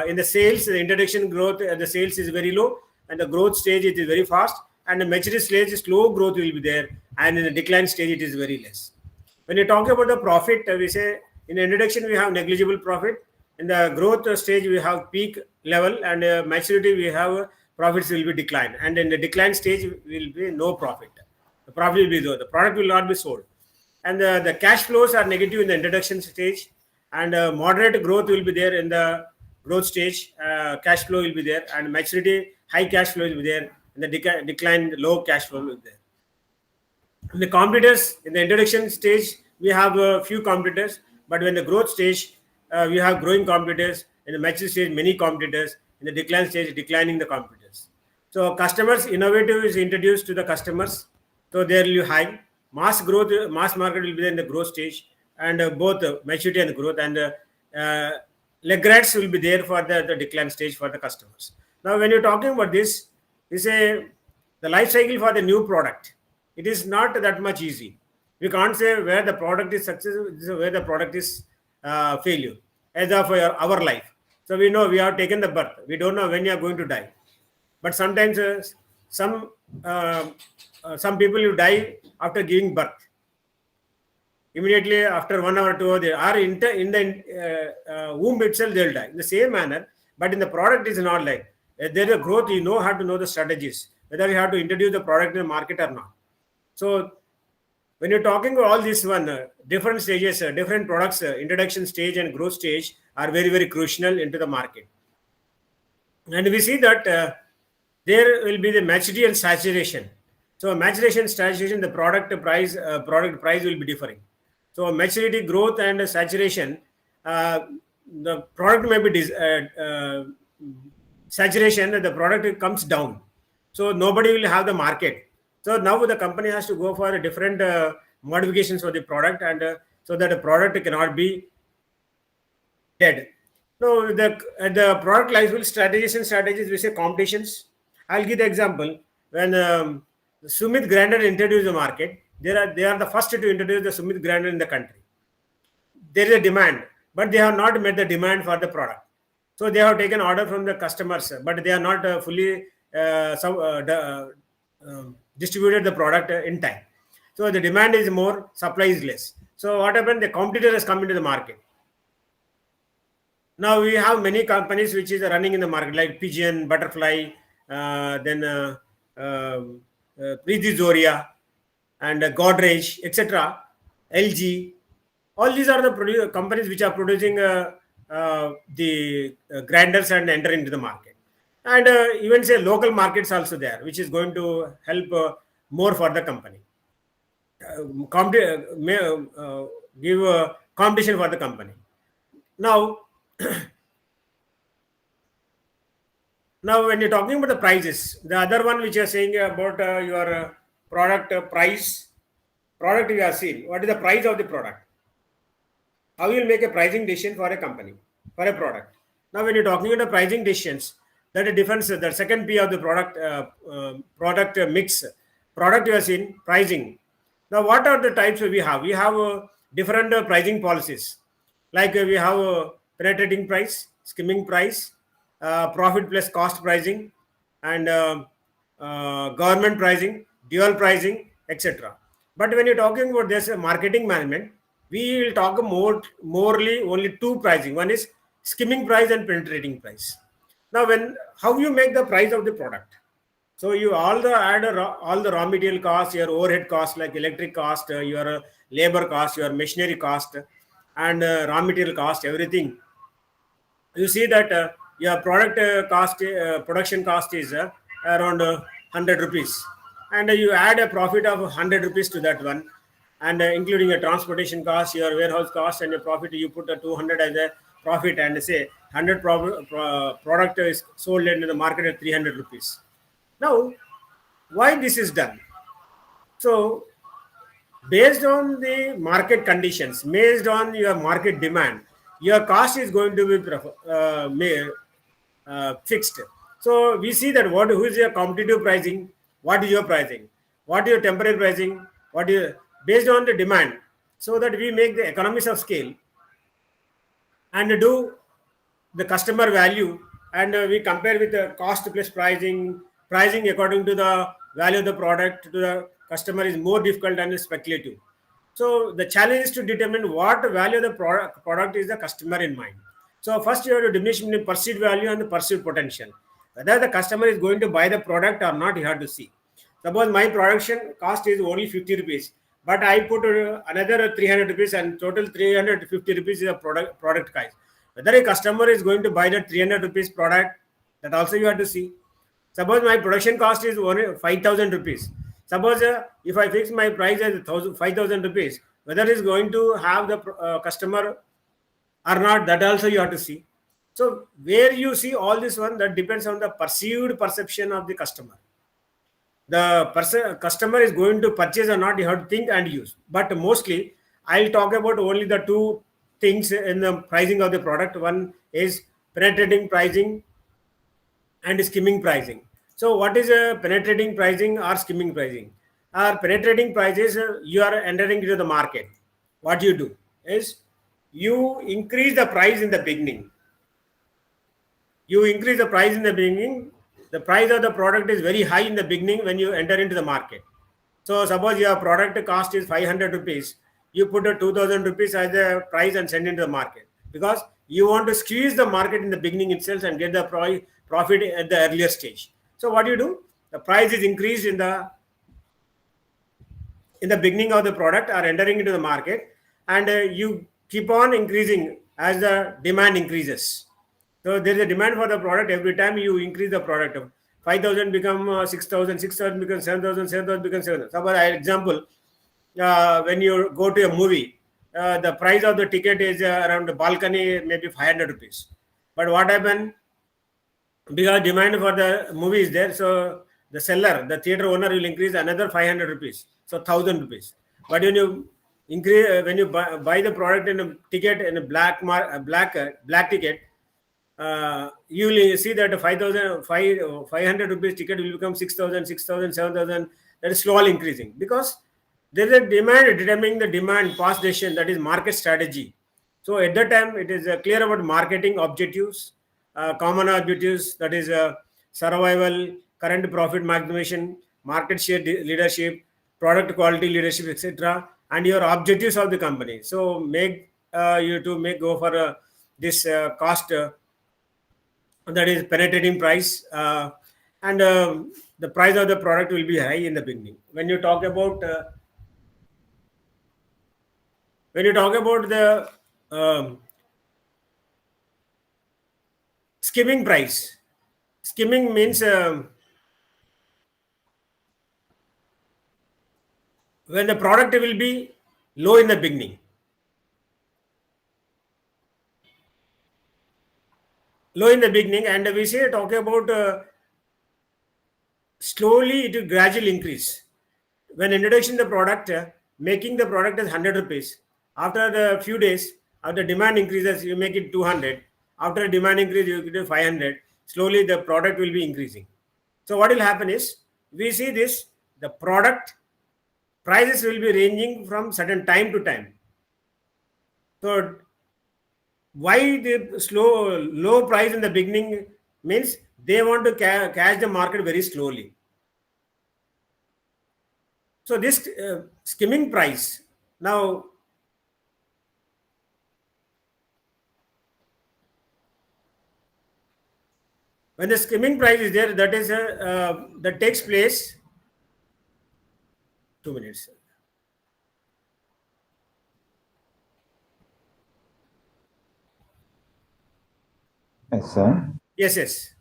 in the sales, the introduction growth, the sales is very low, and the growth stage it is very fast, and the maturity stage, slow growth will be there, and in the decline stage it is very less. When you talk about the profit, we say in the introduction we have negligible profit. In the growth stage we have peak level, and maturity we have profits will be declined, and in the decline stage will be no profit. The profit will be low. The product will not be sold, and the cash flows are negative in the introduction stage, and moderate growth will be there in the growth stage. Cash flow will be there, and maturity high cash flow will be there, and the decline low cash flow will be there. In the competitors, in the introduction stage we have a few competitors, but when the growth stage we have growing competitors. In the mature stage many competitors. In the decline stage declining the competitors. So customers, innovative is introduced to the customers, so there will be high mass growth. Mass market will be in the growth stage, and both maturity and growth, and laggards will be there for the decline stage for the customers. Now when you're talking about this, we say the life cycle for the new product, it is not that much easy. We can't say where the product is successful, where the product is failure, as of our life. So we know we have taken the birth, we don't know when you are going to die, but sometimes some people you die after giving birth. Immediately after 1 hour, 2 hours, they are in the womb itself, they'll die. In the same manner, but in the product is not like. There is a growth, you know how to know the strategies, whether you have to introduce the product in the market or not. So when you're talking about all this one, different stages, different products, introduction stage and growth stage are very, very crucial into the market. And we see that there will be the maturity and saturation. So maturation, saturation, the product price will be differing. So maturity, growth, and saturation, the product may be saturation. The product comes down, so nobody will have the market. So now the company has to go for different modifications for the product, and so that the product cannot be dead. No, the product lifecycle strategies, we say competitions. I'll give the example. When Sumit Grinder introduced the market, they are the first to introduce the Sumit Grinder in the country. There is a demand, but they have not met the demand for the product. So they have taken order from the customers, but they are not fully distributed the product in time. So the demand is more, supply is less. So what happened? The competitor has come into the market. Now we have many companies which is running in the market, like Pigeon, Butterfly, then Preeti Zoria, and Godrej, etc. LG. All these are the companies which are producing the grinders and enter into the market. And even say local markets also there, which is going to help more for the company. Give competition for the company. Now, now when you're talking about the prices, the other one which you're saying about your product price, product you are seeing, what is the price of the product? How you will make a pricing decision for a company, for a product. Now when you're talking about pricing decisions, that a difference, the second P of the product mix, product you are seeing, pricing. Now what are the types we have? We have different pricing policies. Like we have penetrating price, skimming price, profit plus cost pricing, and government pricing, dual pricing, etc. But when you're talking about this marketing management, we will talk morely only two pricing. One is skimming price and penetrating price. Now, how you make the price of the product? So you add all the raw material costs, your overhead costs like electric cost, your labor cost, your machinery cost, and raw material cost, everything. You see that your product production cost is around 100 rupees, and you add a profit of 100 rupees to that one, and including your transportation cost, your warehouse cost, and your profit, you put a 200 as a profit, and say 100 product is sold in the market at 300 rupees. Now, why this is done? So, based on the market conditions, based on your market demand, your cost is going to be fixed. So we see that who is your competitive pricing, what is your pricing, what is your temporary pricing, what is based on the demand, so that we make the economies of scale and do the customer value, and we compare with the cost plus pricing according to the value of the product to the customer is more difficult and speculative. So the challenge is to determine what value of the product is the customer in mind. So first you have to diminish between perceived value and the perceived potential. Whether the customer is going to buy the product or not, you have to see. Suppose my production cost is only 50 rupees, but I put another 300 rupees, and total 350 rupees is a product price. Whether a customer is going to buy the 300 rupees product, that also you have to see. Suppose my production cost is only 5,000 rupees. Suppose if I fix my price as 5,000 rupees, whether it is going to have the customer or not, that also you have to see. So where you see all this one, that depends on the perceived perception of the customer. The customer is going to purchase or not, you have to think and use. But mostly, I'll talk about only the two things in the pricing of the product. One is penetrating pricing and skimming pricing. So what is penetrating pricing or skimming pricing? Penetrating prices, you are entering into the market. What you do is you increase the price in the beginning. You increase the price in the beginning the price of the product is very high in the beginning when you enter into the market. So suppose your product cost is 500 rupees, you put a 2000 rupees as the price and send into the market, because you want to squeeze the market in the beginning itself and get the profit at the earlier stage. So what you do, the price is increased in the beginning of the product or entering into the market, and you keep on increasing as the demand increases. So there is a demand for the product. Every time you increase the product, 5,000 become 6,000, 6,000 becomes 7,000, 7,000 becomes 7,000. So for example, when you go to a movie, the price of the ticket is around the balcony maybe 500 rupees. But what happened? Because demand for the movie is there, so the seller, the theater owner, will increase another 500 rupees, so 1,000 rupees. But when you increase, when you buy the product in a ticket in a black ticket, you will see that 500 rupees ticket will become 6,000, 6,000, 7,000. That is slowly increasing, because there is a demand determining the demand past decision, that is market strategy. So at that time, it is clear about marketing objectives, common objectives, that is survival, current profit maximization, market share leadership, product quality leadership, etc., and your objectives of the company. So make you to make go for this cost, that is penetrating price, and the price of the product will be high in the beginning. When you talk about the skimming price. Skimming means when the product will be low in the beginning. Low in the beginning, and we say talk about slowly it will gradually increase. When introduction the product, making the product as 100 rupees. After the few days, after demand increases, you make it 200. After demand increase, you get 500. Slowly the product will be increasing. So what will happen is, we see this, the product prices will be ranging from certain time to time. So why the low price in the beginning means they want to catch the market very slowly. So this skimming price, now when the skimming price is there, that is that takes place 2 minutes. Yes, sir. Yes.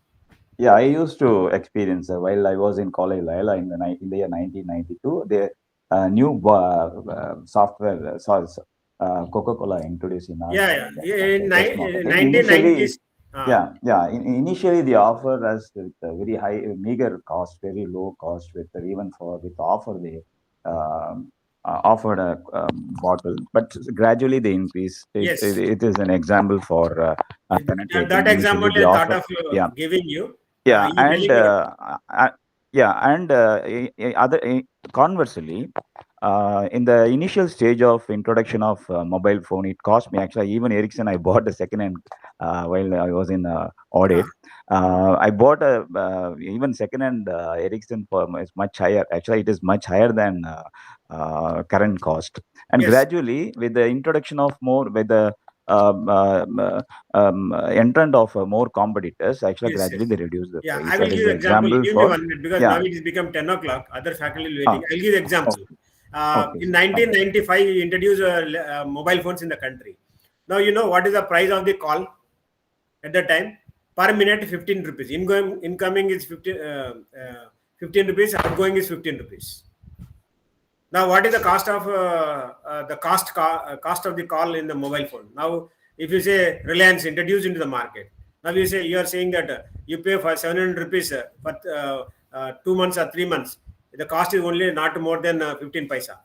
Yeah, I used to experience while I was in college, in the year 1992. The new software, Coca-Cola introduced in our In test market. 1990s. Initially they offer us with a very high, meager cost, very low cost, with offer they offered a bottle, but gradually they increase. Yes. It is an example for penetrating. That example Initially, they I thought offer, of giving you. yeah, You and conversely, in the initial stage of introduction of mobile phone, it cost me actually. Even Ericsson, I bought a second hand while I was in audit. I bought a even second hand Ericsson for is much higher. Actually, it is much higher than current cost. And Yes. gradually, with the introduction of more, with the entrant of more competitors, actually gradually they reduce the price. I will That is give the example. Give me for 1 minute, because now it has become 10 o'clock. Other faculty will waiting. Ah, I'll give example. Okay, In sir. 1995, we introduced mobile phones in the country. Now you know what is the price of the call at that time? Per minute, 15 rupees. Incoming is 15 rupees. Outgoing is 15 rupees. Now, what is the cost of cost of the call in the mobile phone? Now, if you say Reliance introduced into the market, now you are saying that you pay for 700 rupees for 2 months or 3 months. The cost is only not more than 15 paisa.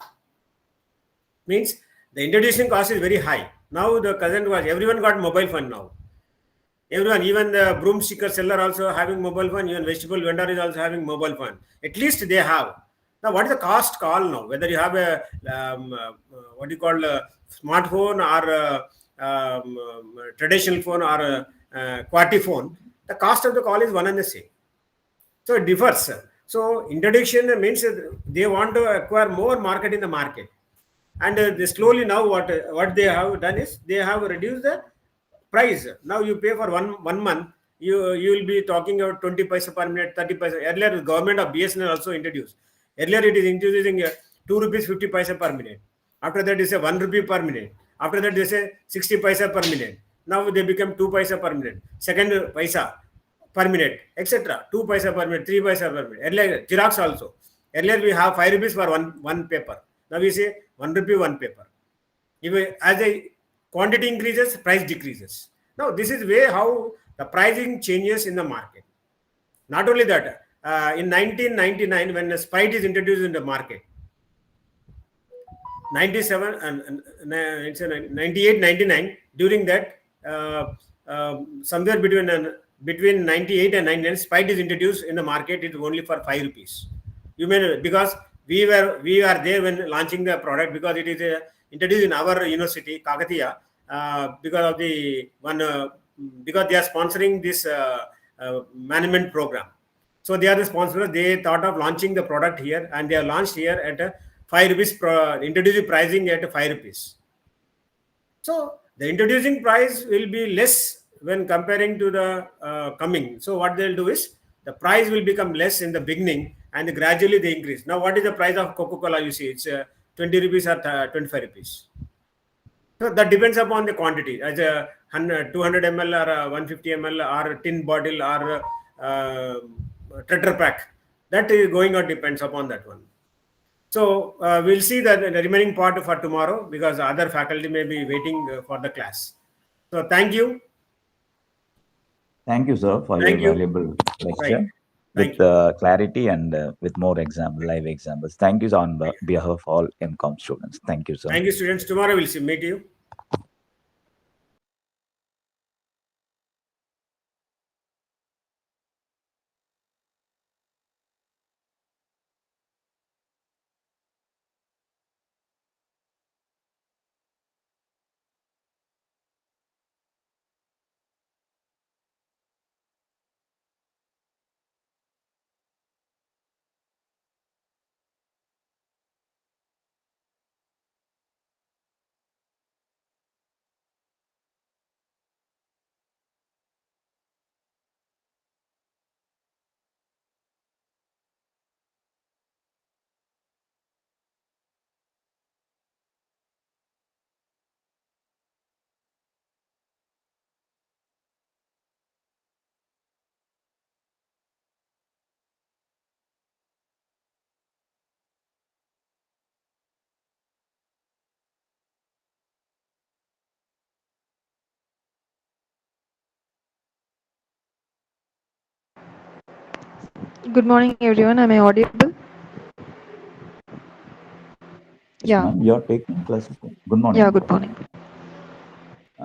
Means the introducing cost is very high. Now the current was, everyone got mobile phone now. Everyone, even the broomstick seller also having mobile phone. Even vegetable vendor is also having mobile phone. At least they have. Now, what is the cost call now? Whether you have a what do you call a smartphone or traditional phone or a QWERTY phone, the cost of the call is one and the same. So it differs. So introduction means they want to acquire more market in the market, and they slowly now what they have done is they have reduced the price. Now you pay for one month. You will be talking about 20 paisa per minute, 30 paisa. Earlier, the government of BSNL also introduced. Earlier, it is introducing 2 rupees 50 paisa per minute. After that, they say 1 rupee per minute. After that, they say 60 paisa per minute. Now they become 2 paisa per minute. Second paisa per minute, etc. 2 paisa per minute, 3 paisa per minute. Earlier, Xerox also. Earlier, we have 5 rupees for one paper. Now we say 1 rupee one paper. If as the quantity increases, price decreases. Now this is way how the pricing changes in the market. Not only that, in 1999 when the Sprite is introduced in the market, 97 it's 98 99, during that somewhere between 98 and 99, Sprite is introduced in the market. It is only for 5 rupees. You may, because we are there when launching the product, because it is introduced in our university Kakatiya, because of the one because they are sponsoring this management program. So they are the sponsor. They thought of launching the product here, and they are launched here at 5 rupees, introducing pricing at 5 rupees. So the introducing price will be less when comparing to the coming. So what they'll do is the price will become less in the beginning, and gradually they increase. Now, what is the price of Coca-Cola? You see, it's 20 rupees or 25 rupees. So that depends upon the quantity, as a 200 ml or 150 ml or tin bottle or Tetra pack. That is going on depends upon that one. So we'll see the remaining part for tomorrow, because other faculty may be waiting for the class. So thank you. Thank you, sir, for your Thank you. valuable Right. lecture Thank with you. clarity and with more live examples. Thank you on behalf of all MCom students. Thank you, sir. Thank you, students. Tomorrow we'll meet you. Good morning, everyone. Am I audible? Yes, Yeah. ma'am. You're taking classes. Good morning. Yeah, good morning.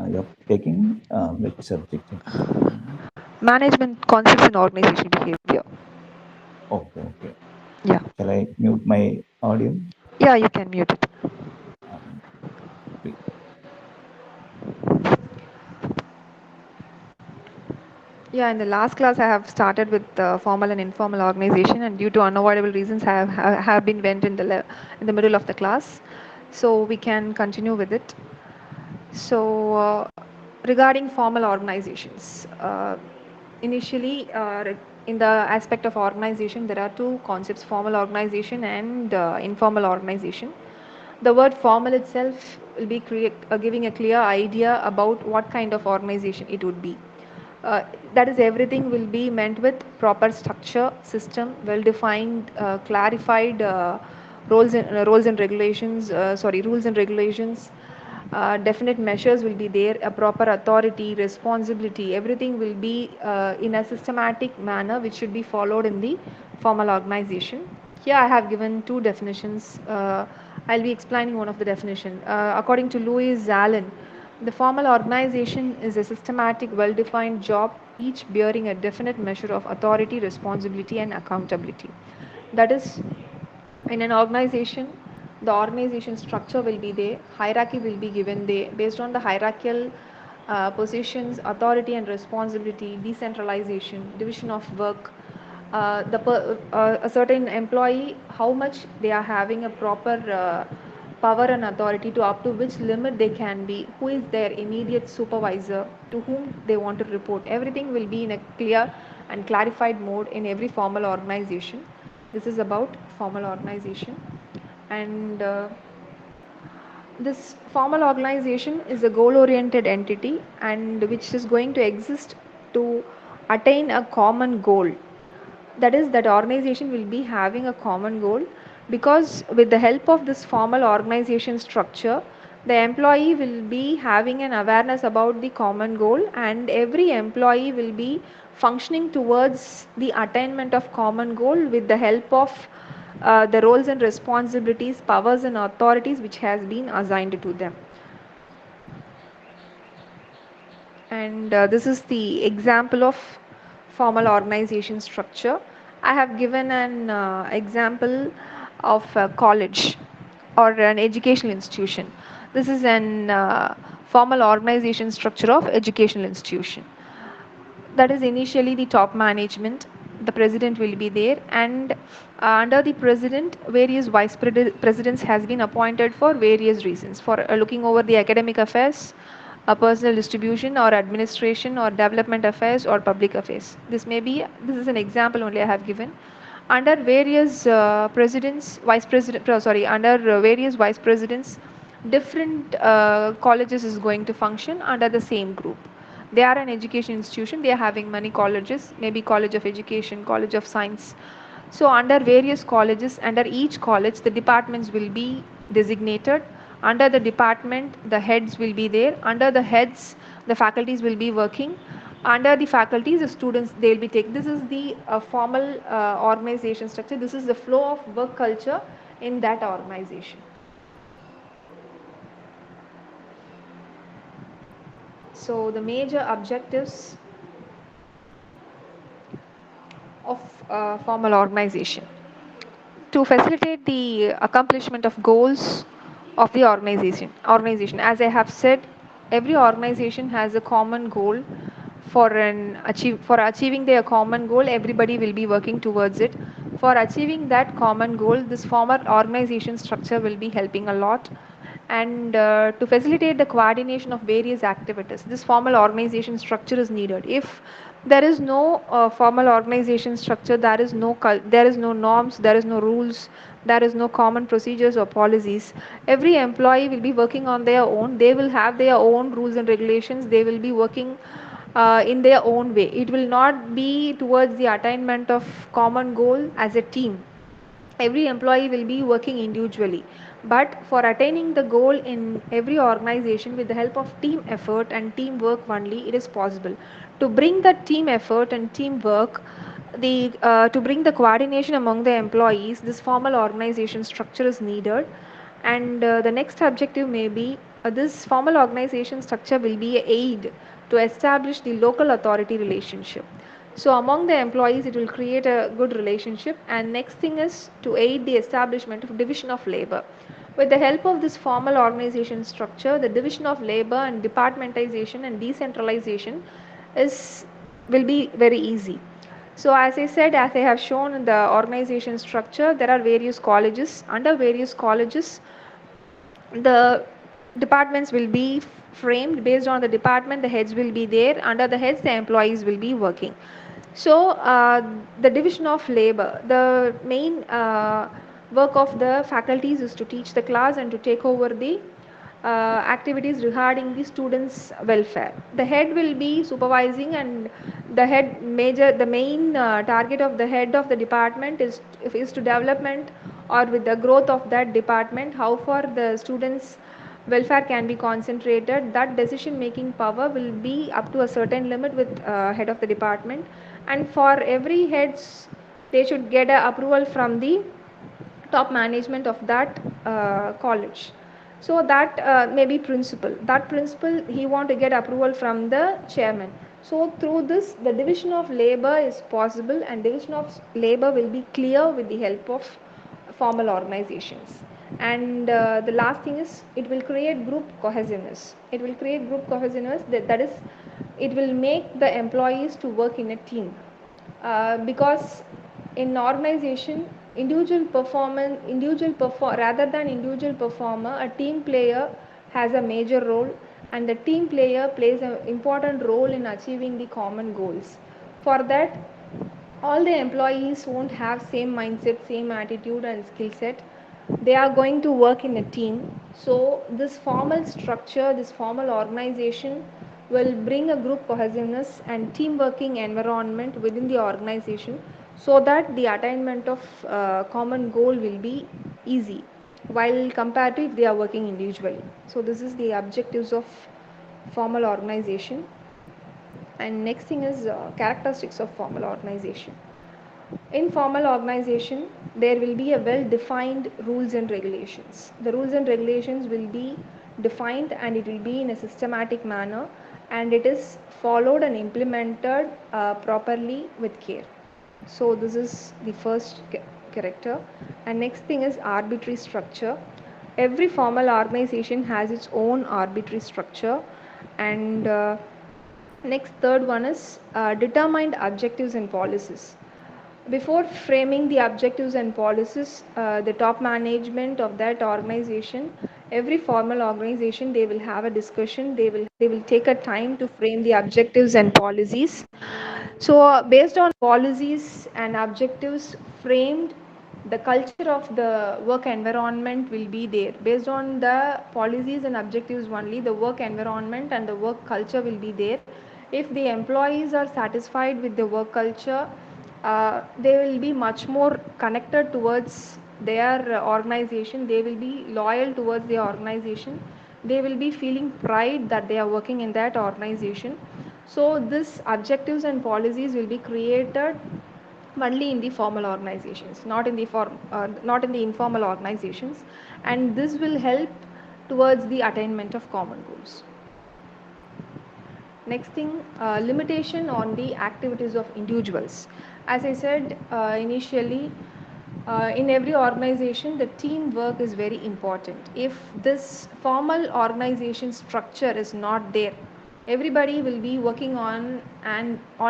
You're taking which subject exactly? Management concepts in organization behavior. Okay, okay. Yeah. Shall I mute my audio? Yeah, you can mute it. Um, please. Yeah, in the last class, I have started with formal and informal organization, and due to unavoidable reasons, I have been went in in the middle of the class. So we can continue with it. So, regarding formal organizations, initially, in the aspect of organization, there are two concepts: formal organization and informal organization. The word formal itself will be giving a clear idea about what kind of organization it would be. That is, everything will be meant with proper structure, system, well defined, clarified roles and regulations. Rules and regulations. Definite measures will be there, a proper authority, responsibility, everything will be in a systematic manner which should be followed in the formal organization. Here I have given two definitions. I'll be explaining one of the definition. According to Louis Zallen, the formal organization is a systematic, well-defined job, each bearing a definite measure of authority, responsibility, and accountability. That is, in an organization, the organization structure will be there, hierarchy will be given there. Based on the hierarchical positions, authority and responsibility, decentralization, division of work, a certain employee, how much they are having a proper power and authority, to up to which limit they can be, who is their immediate supervisor, to whom they want to report. Everything will be in a clear and clarified mode in every formal organization. This is about formal organization. And this formal organization is a goal oriented entity and which is going to exist to attain a common goal. That is, that organization will be having a common goal, because with the help of this formal organization structure, the employee will be having an awareness about the common goal, and every employee will be functioning towards the attainment of common goal with the help of the roles and responsibilities, powers and authorities which has been assigned to them. And this is the example of formal organization structure. I have given an example of a college or an educational institution. This is an formal organization structure of educational institution. That is initially the top management. The president will be there, and under the president, various presidents has been appointed for various reasons, for looking over the academic affairs, personal distribution or administration or development affairs or public affairs. This is an example only I have given. Under various presidents, vice president, sorry, under various vice presidents, different colleges is going to function under the same group. They are an education institution, they are having many colleges, maybe college of education, college of science. So under various colleges, under each college, the departments will be designated. Under the department, the heads will be there. Under the heads, the faculties will be working. Under the faculties, the students, they will be taking. This is the formal organization structure. This is the flow of work culture in that organization. So the major objectives of formal organization: to facilitate the accomplishment of goals of the organization. As I have said, every organization has a common goal. For achieving their common goal, everybody will be working towards it. For achieving that common goal, this formal organization structure will be helping a lot. And to facilitate the coordination of various activities, this formal organization structure is needed. If there is no formal organization structure, there is no norms, there is no rules, there is no common procedures or policies. Every employee will be working on their own. They will have their own rules and regulations. They will be working in their own way. It will not be towards the attainment of common goal as a team. Every employee will be working individually, but for attaining the goal in every organization, with the help of team effort and teamwork only, it is possible to bring the team effort and teamwork, the to bring the coordination among the employees. This formal organization structure is needed. And the next objective may be, this formal organization structure will be a aid to establish the local authority relationship. So among the employees, it will create a good relationship. And next thing is to aid the establishment of division of labor. With the help of this formal organization structure, the division of labor and departmentization and decentralization is will be very easy. So as I said, as I have shown in the organization structure, there are various colleges. Under various colleges, the departments will be framed. Based on the department, the heads will be there. Under the heads, the employees will be working. So the division of labor, the main work of the faculties is to teach the class and to take over the activities regarding the students welfare. The head will be supervising, and the main target of the head of the department is to development or with the growth of that department, how far the students welfare can be concentrated. That decision making power will be up to a certain limit with head of the department. And for every heads, they should get a approval from the top management of that college. So that may be principal. That principal, he want to get approval from the chairman. So through this, the division of labor is possible, and division of labor will be clear with the help of formal organizations. And the last thing is, it will create group cohesiveness. It will create group cohesiveness, that is, it will make the employees to work in a team. Because In organization, rather than individual performer, a team player has a major role, and the team player plays an important role in achieving the common goals. For that, all the employees won't have same mindset, same attitude and skill set. They are going to work in a team. So this formal structure, this formal organization will bring a group cohesiveness and team working environment within the organization, so that the attainment of common goal will be easy, while compared to if they are working individually. So this is the objectives of formal organization. And next thing is characteristics of formal organization. In formal organization, there will be a well defined rules and regulations. The rules and regulations will be defined, and it will be in a systematic manner, and it is followed and implemented properly with care. So this is the first character. And next thing is arbitrary structure. Every formal organization has its own arbitrary structure. And next, third one is determined objectives and policies. Before framing the objectives and policies, the top management of that organization, every formal organization, they will have a discussion. They will take a time to frame the objectives and policies. So based on policies and objectives framed, the culture of the work environment will be there. Based on the policies and objectives only, the work environment and the work culture will be there. If the employees are satisfied with the work culture, they will be much more connected towards their organization. They will be loyal towards the organization. They will be feeling pride that they are working in that organization. So this objectives and policies will be created only in the formal organizations, not in the informal organizations, and this will help towards the attainment of common goals. Next thing, limitation on the activities of individuals. As I said initially, in every organization, the teamwork is very important. If this formal organization structure is not there, everybody will be working on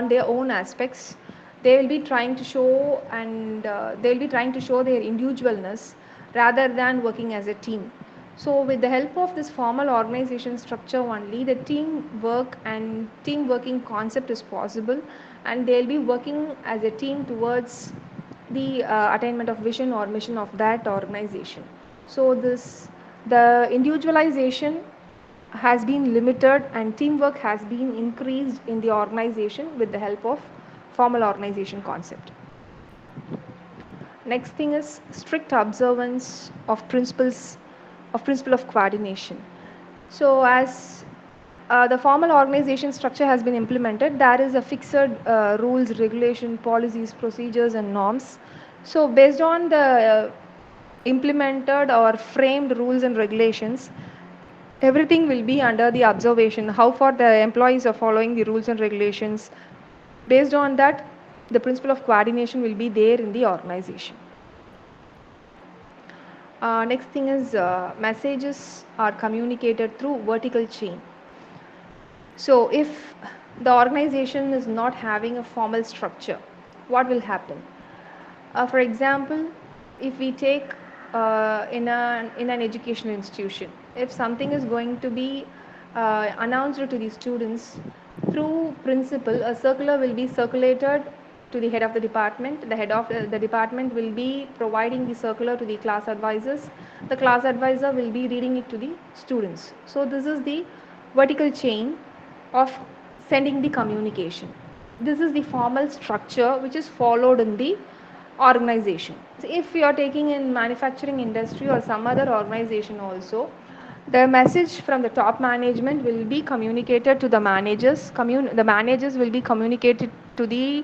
their own aspects. They will be trying to show and they will be trying to show their individualness rather than working as a team. So with the help of this formal organization structure only, the teamwork and team working concept is possible, and they'll be working as a team towards the attainment of vision or mission of that organization. So the individualization has been limited and teamwork has been increased in the organization with the help of formal organization concept. Next thing is strict observance of principle of coordination. So as the formal organization structure has been implemented, there is a fixed rules, regulation, policies, procedures, and norms. So based on the implemented or framed rules and regulations, everything will be under the observation. How far the employees are following the rules and regulations. Based on that, the principle of coordination will be there in the organization. Next thing is messages are communicated through vertical chain. So if the organization is not having a formal structure, what will happen? For example, if we take in an educational institution, if something is going to be announced to the students through principal, a circular will be circulated to the head of the department. The head of the department will be providing the circular to the class advisors. The class advisor will be reading it to the students. So this is the vertical chain of sending the communication. This is the formal structure which is followed in the organization. So if you are taking in manufacturing industry or some other organization also, the message from the top management will be communicated to the managers. The managers will be communicated to the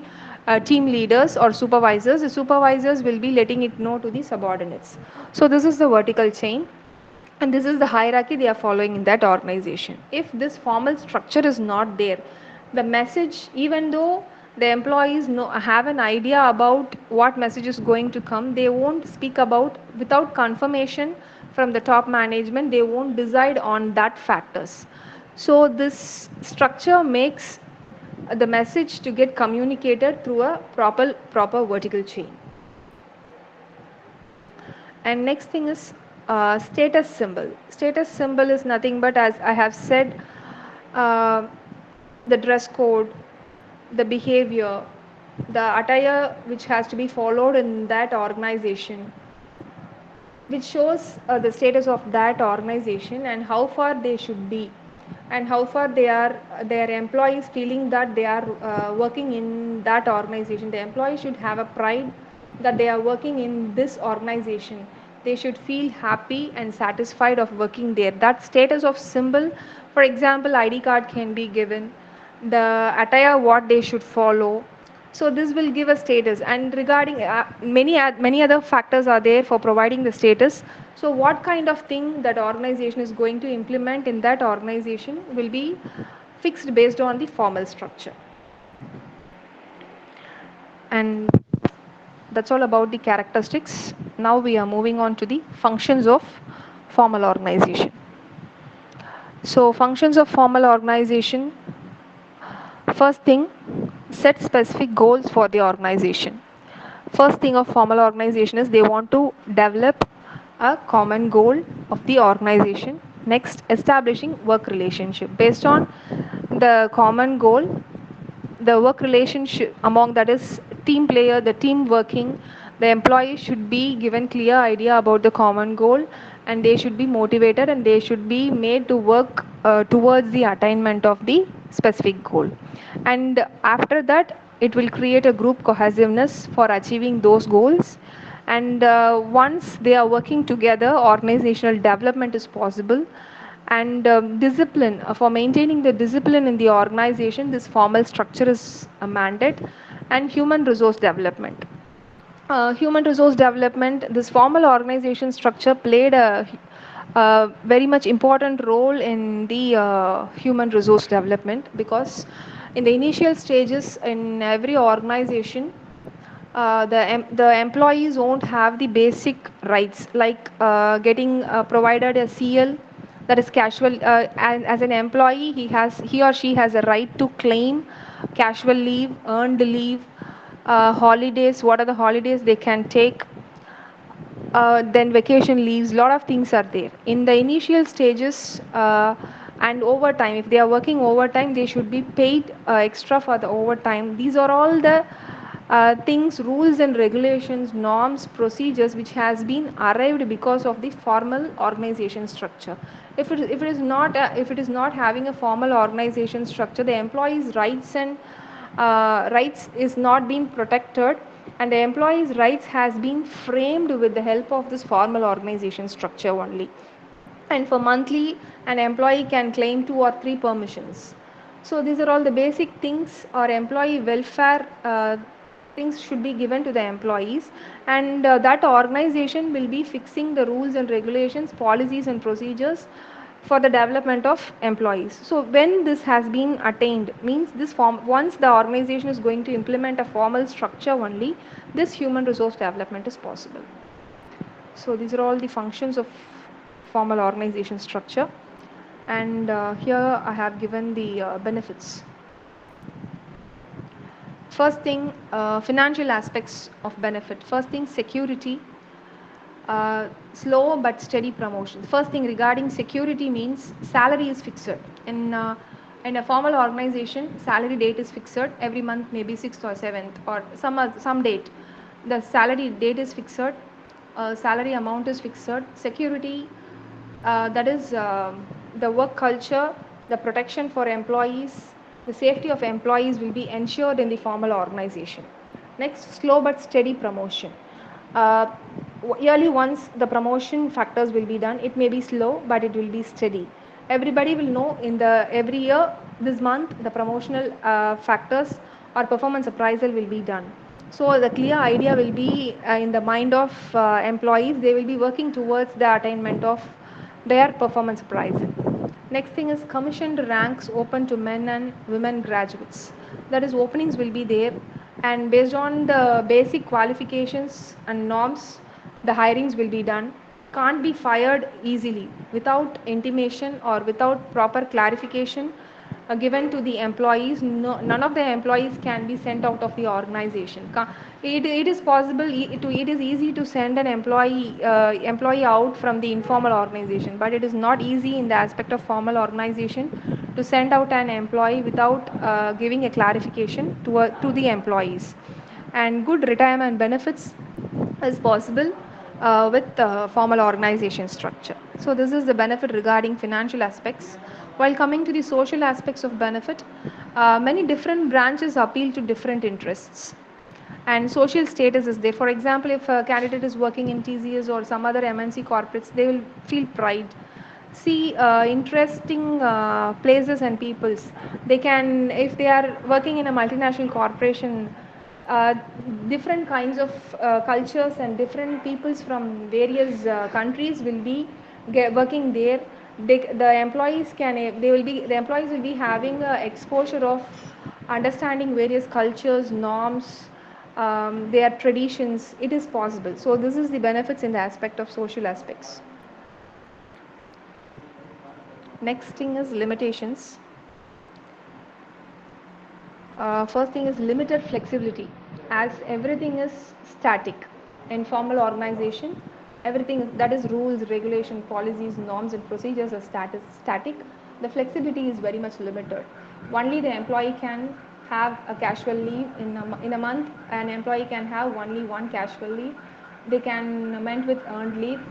team leaders or supervisors. The supervisors will be letting it know to the subordinates. So this is the vertical chain, and this is the hierarchy they are following in that organization. If this formal structure is not there, the message, even though the employees have an idea about what message is going to come, they won't speak about without confirmation from the top management. They won't decide on that factors. So this structure makes the message to get communicated through a proper vertical chain. And next thing is status symbol. Status symbol is nothing but, as I have said, uh, the dress code, the behavior, the attire which has to be followed in that organization, which shows the status of that organization and how far they should be, and how far they are, their employees feeling that they are working in that organization. The employees should have a pride that they are working in this organization. They should feel happy and satisfied of working there. That status of symbol, for example, ID card can be given, the attire what they should follow. So this will give a status. And regarding many other factors are there for providing the status. So what kind of thing that organization is going to implement in that organization will be fixed based on the formal structure. And that's all about the characteristics. Now we are moving on to the functions of formal organization. So functions of formal organization: first thing, set specific goals for the organization. First thing of formal organization is they want to develop a common goal of the organization. Next, establishing work relationship. Based on the common goal, the work relationship among, that is team player, the team working, the employees should be given clear idea about the common goal, and they should be motivated and they should be made to work towards the attainment of the specific goal. And after that, it will create a group cohesiveness for achieving those goals. And once they are working together, organizational development is possible. And discipline, for maintaining the discipline in the organization, this formal structure is a mandate. And human resource development. Human resource development, this formal organization structure played a very much important role in the human resource development, because in the initial stages in every organization, the employees won't have the basic rights like getting provided a CL, that is casual. As an employee, he or she has a right to claim casual leave, earned leave, holidays. What are the holidays they can take? Then vacation leaves, lot of things are there in the initial stages. And overtime, if they are working overtime, they should be paid extra for the overtime. These are all the things, rules and regulations, norms, procedures which has been arrived because of the formal organization structure. If it is not having a formal organization structure, the employees rights and rights is not being protected, and the employees rights has been framed with the help of this formal organization structure only. And for monthly, an employee can claim 2 or 3 permissions. So these are all the basic things, or employee welfare things should be given to the employees. And that organization will be fixing the rules and regulations, policies and procedures for the development of employees. So when this has been attained, means this form, once the organization is going to implement a formal structure only, this human resource development is possible. So these are all the functions of formal organization structure. And here I have given the benefits. First thing, financial aspects of benefit. First thing, security. Slow but steady promotion. First thing regarding security means salary is fixed. In a formal organization, salary date is fixed every month, maybe 6th or 7th or some date. The salary date is fixed, salary amount is fixed. Security, that is the work culture, the protection for employees, the safety of employees will be ensured in the formal organization. Next, slow but steady promotion. Uh, Yearly once the promotion factors will be done. It may be slow, but it will be steady. Everybody will know in the every year, this month the promotional factors or performance appraisal will be done. So the clear idea will be in the mind of employees. They will be working towards the attainment of their performance appraisal. Next thing is commissioned ranks open to men and women graduates. That is, openings will be there, and based on the basic qualifications and norms, the hirings will be done. Can't be fired easily without intimation or without proper clarification. given to the employees. No, none of the employees can be sent out of the organization. It is possible, it is easy to send an employee out from the informal organization, but it is not easy in the aspect of formal organization to send out an employee without giving a clarification to the employees. And good retirement benefits is possible with formal organization structure. So this is the benefit regarding financial aspects. While coming to the social aspects of benefit, many different branches appeal to different interests and social status is there. For example, if a candidate is working in TCS or some other MNC corporates, they will feel pride. See interesting places and peoples. They can, if they are working in a multinational corporation, uh, different kinds of cultures and different peoples from various countries will be working there. The employees can, they will be, the employees will be having exposure of understanding various cultures, norms, their traditions. It is possible. So this is the benefits in the aspect of social aspects. Next thing is limitations. First thing is limited flexibility, as everything is static. In formal organization, everything that is rules, regulation, policies, norms, and procedures are static. The flexibility is very much limited. Only the employee can have a casual leave in a month. An employee can have only one casual leave. They can amend with earned leave.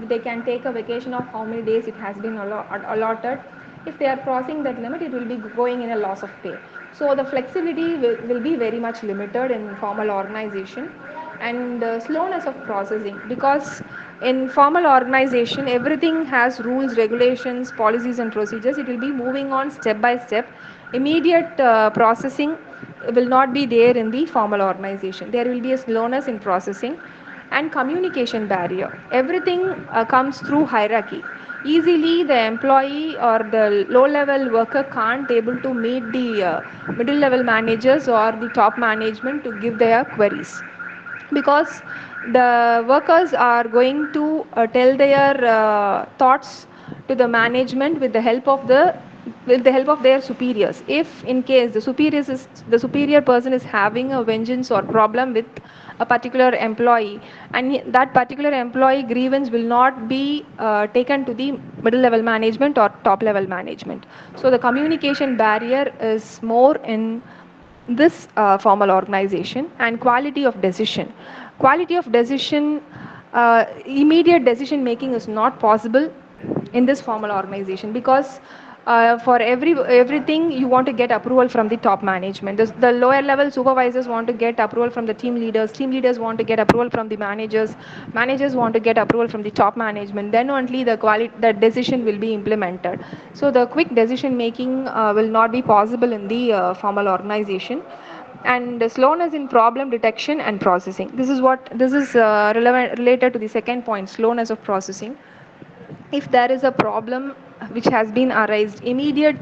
They can take a vacation of how many days it has been allotted. If they are crossing that limit, it will be going in a loss of pay. So the flexibility will be very much limited in formal organization. And slowness of processing, because in formal organization everything has rules, regulations, policies and procedures. It will be moving on step by step. Immediate processing will not be there in the formal organization. There will be a slowness in processing. And communication barrier, everything comes through hierarchy. Easily the employee or the low level worker can't able to meet the middle level managers or the top management to give their queries, because the workers are going to tell their thoughts to the management with the help of their superiors. If in case the superior person is having a vengeance or problem with a particular employee, and that particular employee grievance will not be taken to the middle level management or top level management. So the communication barrier is more in this formal organization. And quality of decision, immediate decision making is not possible in this formal organization, because for everything you want to get approval from the top management. The lower level supervisors want to get approval from the team leaders want to get approval from the managers want to get approval from the top management. Then only the decision will be implemented. So the quick decision making will not be possible in the formal organization. And the slowness in problem detection and processing, this is relevant related to the second point, slowness of processing. If there is a problem which has been arised, immediately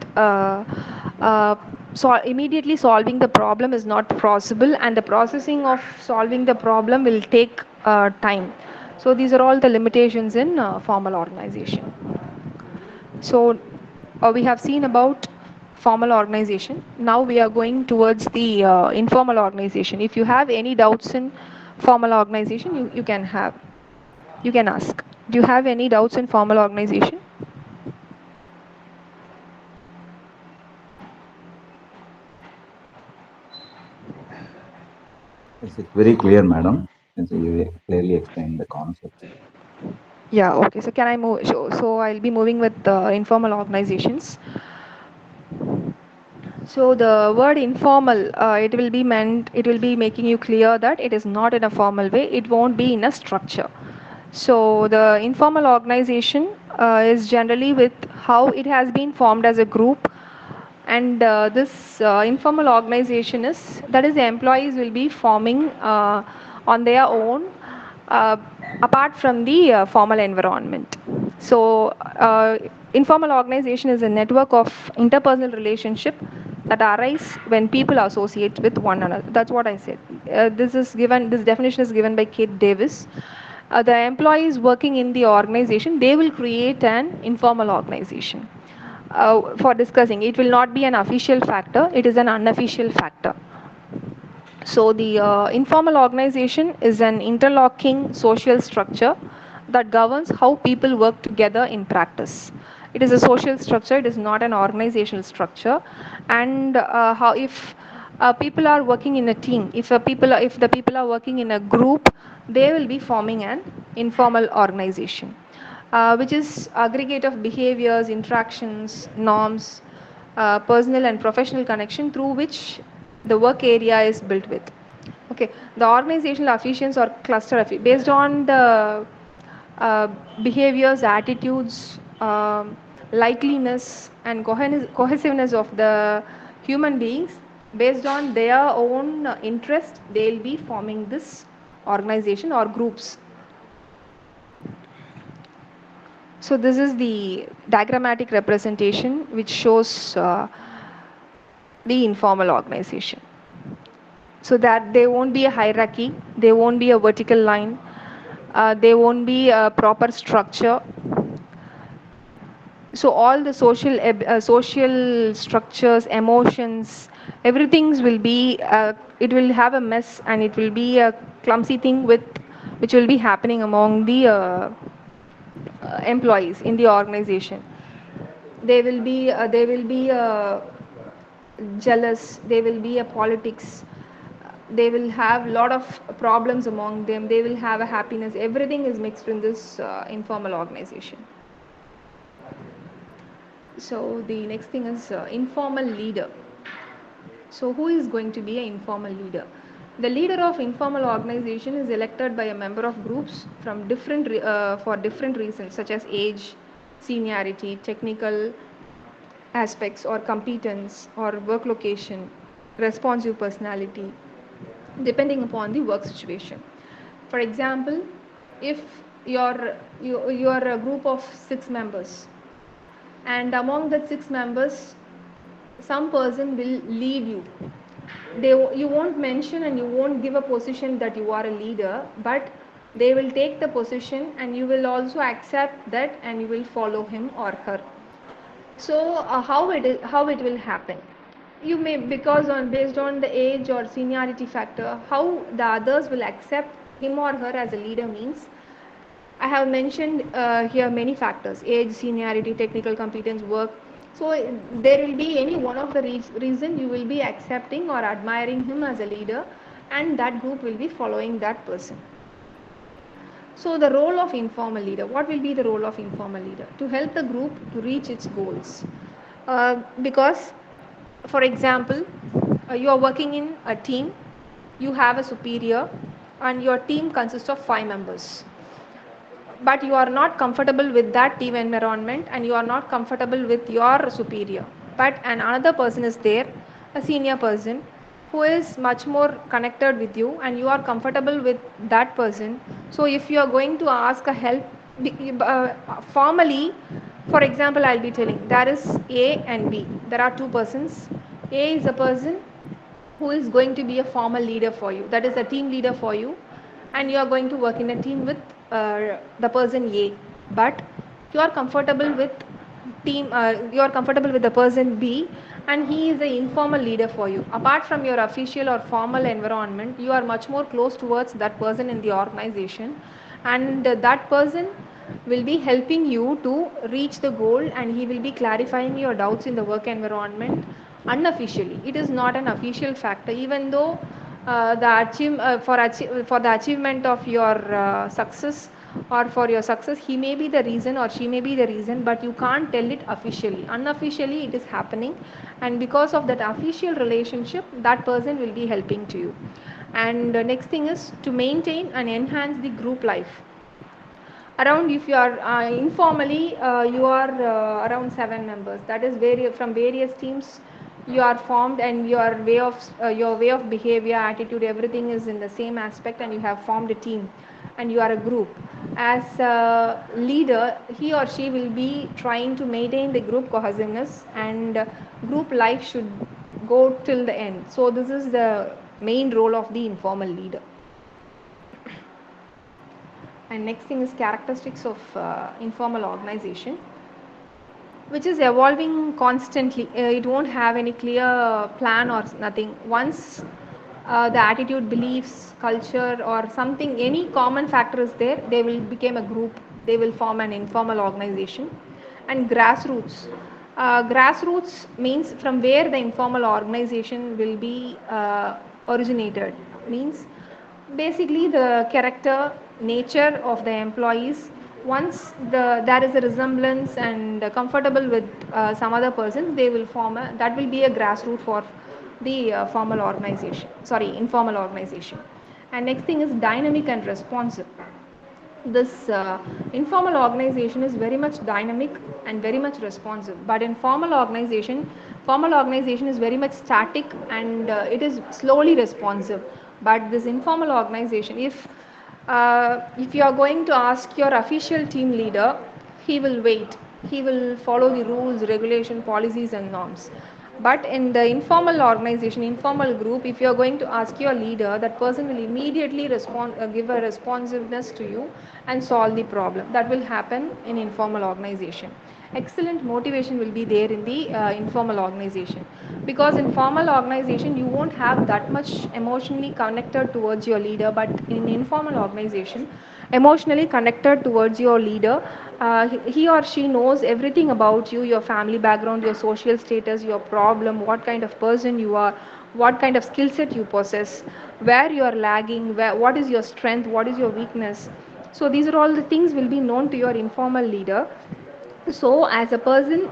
solving the problem is not possible, and the processing of solving the problem will take time. So these are all the limitations in formal organization. So we have seen about formal organization. Now we are going towards the informal organization. If you have any doubts in formal organization, you can ask. Do you have any doubts in formal organization? It's very clear, madam. And so you clearly explained the concept. Yeah, okay. So can I move? So I'll be moving with the informal organizations. So the word informal, it will be making you clear that it is not in a formal way. It won't be in a structure. So the informal organization is generally with how it has been formed as a group. And this informal organization is, that is, the employees will be forming on their own, uh, apart from the formal environment. So informal organization is a network of interpersonal relationship that arise when people associate with one another. That's what I said. This definition is given by Kate Davis. The employees working in the organization, they will create an informal organization. for discussing. It will not be an official factor, it is an unofficial factor. So the informal organization is an interlocking social structure that governs how people work together in practice. It is a social structure, it is not an organizational structure. And how if people are working in a team, if the people are working in a group, they will be forming an informal organization, which is aggregate of behaviors, interactions, norms, personal and professional connection through which the work area is built with. Okay, the organizational efficiency or based on the uh, behaviors, attitudes, likeliness, and cohesiveness of the human beings. Based on their own interest, they'll be forming this organization or groups. So this is the diagrammatic representation which shows the informal organization. So that there won't be a hierarchy, there won't be a vertical line, there won't be a proper structure. So all the social structures, emotions, everything will be it will have a mess, and it will be a clumsy thing which will be happening among the employees in the organization. They will be jealous, they will be a politics, they will have a lot of problems among them, they will have a happiness, everything is mixed in this informal organization. So the next thing is informal leader. So who is going to be an informal leader? The leader of informal organization is elected by a member of groups from for different reasons, such as age, seniority, technical aspects or competence or work location, responsive personality, depending upon the work situation. For example, if you are a group of 6 members, and among the 6 members, some person will lead you. You won't mention and you won't give a position that you are a leader, but they will take the position and you will also accept that and you will follow him or her. So how it will happen? You may, because on based on the age or seniority factor, how the others will accept him or her as a leader means, I have mentioned here many factors: age, seniority, technical competence, work. So there will be any one of the reason you will be accepting or admiring him as a leader, and that group will be following that person. So the role of informal leader, what will be the role of informal leader? To help the group to reach its goals. Because, for example, you are working in a team, you have a superior, and your team consists of 5 members. But you are not comfortable with that team environment, and you are not comfortable with your superior. But another person is there, a senior person, who is much more connected with you, and you are comfortable with that person. So if you are going to ask a help, formally, for example, I'll be telling there is A and B. There are 2 persons. A is a person who is going to be a formal leader for you, that is a team leader for you, and you are going to work in a team with the person A. But you are comfortable with you are comfortable with the person B, and he is the informal leader for you. Apart from your official or formal environment, you are much more close towards that person in the organization, and that person will be helping you to reach the goal, and he will be clarifying your doubts in the work environment unofficially. It is not an official factor, even though for the achievement of your success, or for your success, he may be the reason or she may be the reason, but you can't tell it officially. Unofficially it is happening, and because of that official relationship, that person will be helping to you. And the next thing is to maintain and enhance the group life around. If you are informally, you are around 7 members, that is from various teams you are formed, and your way of behavior, attitude, everything is in the same aspect, and you have formed a team and you are a group. As a leader, he or she will be trying to maintain the group cohesiveness, and group life should go till the end. So this is the main role of the informal leader. And next thing is characteristics of informal organization. which is evolving constantly. It won't have any clear plan or nothing. Once the attitude, beliefs, culture, or something, any common factor is there, they will become a group. They will form an informal organization. And grassroots. Grassroots means from where the informal organization will be originated. Means basically the character, nature of the employees. Once there is a resemblance and comfortable with some other person, they will form a, that will be a grassroots for the formal organization, sorry, informal organization. And next thing is dynamic and responsive. This informal organization is very much dynamic and very much responsive, but in formal organization is very much static, and it is slowly responsive. But this informal organization, if you are going to ask your official team leader, he will wait, he will follow the rules, regulation, policies and norms. But in the informal organization, informal group, if you are going to ask your leader, that person will immediately respond, give a responsiveness to you and solve the problem. That will happen in informal organization. Excellent motivation will be there in the informal organization, because in formal organization you won't have that much emotionally connected towards your leader, but in informal organization, emotionally connected towards your leader. He or she knows everything about you, your family background, your social status, your problem, what kind of person you are, what kind of skill set you possess, where you are lagging, what is your strength, what is your weakness. So these are all the things will be known to your informal leader. So as a person,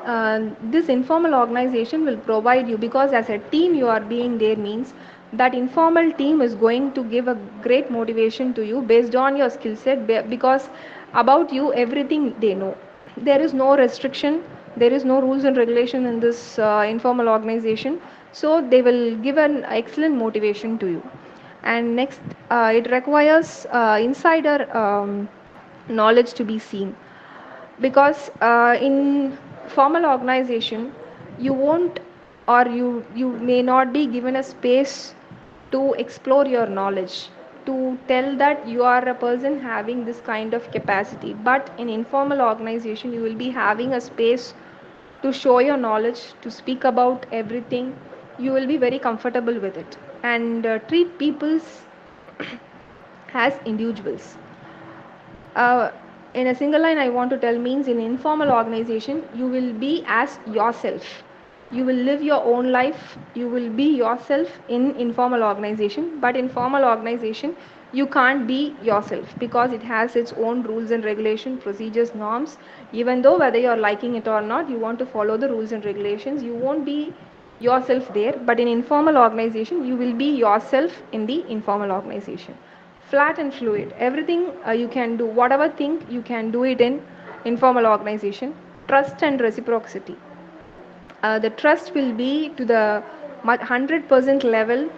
this informal organization will provide you, because as a team you are being there, means that informal team is going to give a great motivation to you based on your skill set, because about you everything they know. There is no restriction, there is no rules and regulation in this informal organization, so they will give an excellent motivation to you. And next, it requires insider knowledge to be seen, because in formal organization you won't, or you may not be given a space to explore your knowledge, to tell that you are a person having this kind of capacity. But in informal organization you will be having a space to show your knowledge, to speak about everything. You will be very comfortable with it, and treat peoples as individuals. uh, in a single line I want to tell, means in informal organization you will be as yourself, you will live your own life, you will be yourself in informal organization. But in formal organization you can't be yourself, because it has its own rules and regulation, procedures, norms. Even though whether you're liking it or not, you want to follow the rules and regulations, you won't be yourself there. But in informal organization you will be yourself in the informal organization. Flat and fluid, everything you can do, whatever thing you can do it in informal organization. Trust and reciprocity, the trust will be to the 100% level.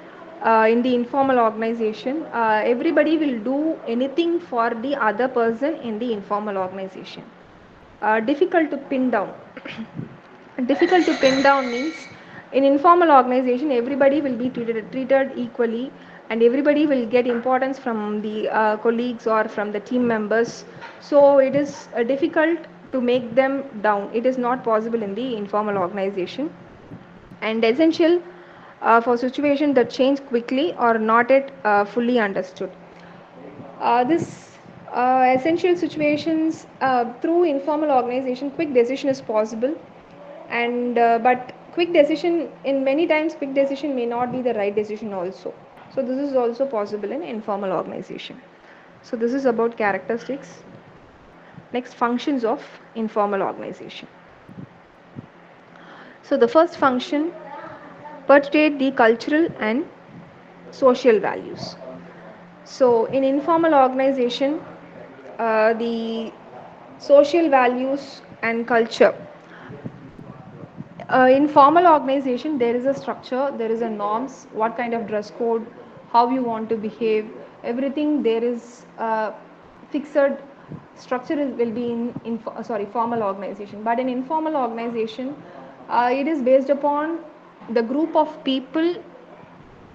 In the informal organization everybody will do anything for the other person in the informal organization. Difficult to pin down. Difficult to pin down means in informal organization everybody will be treated equally, and everybody will get importance from the colleagues or from the team members. So it is difficult to make them down, it is not possible in the informal organization. And essential for situation that change quickly or not yet fully understood. This essential situations, through informal organization quick decision is possible, and but quick decision, in many times quick decision may not be the right decision also. So this is also possible in informal organization. So this is about characteristics. Next, functions of informal organization. So the first function, portray the cultural and social values. So in informal organization, the social values and culture. In formal organization, there is a structure, there is a norms, what kind of dress code, how you want to behave, everything there is fixed structure will be in formal organization. But in informal organization, it is based upon the group of people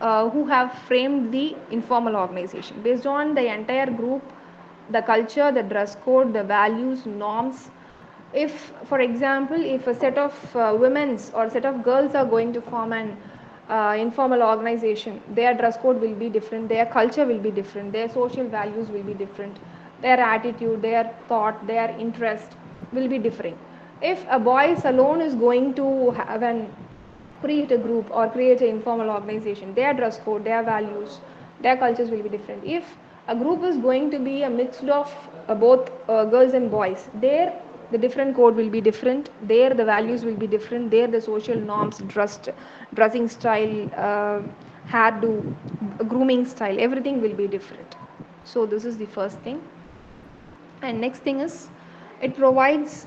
who have framed the informal organization. Based on the entire group, the culture, the dress code, the values, norms, If, for example, if a set of women's or set of girls are going to form an informal organization, their dress code will be different, their culture will be different, their social values will be different, their attitude, their thought, their interest will be different. If a boys alone is going to have an create a group or create an informal organization, their dress code, their values, their cultures will be different. If a group is going to be a mix of both girls and boys, there the different code will be different, there the values will be different, there the social norms, dressing style, hairdo, grooming style, everything will be different. So this is the first thing. And next thing is, it provides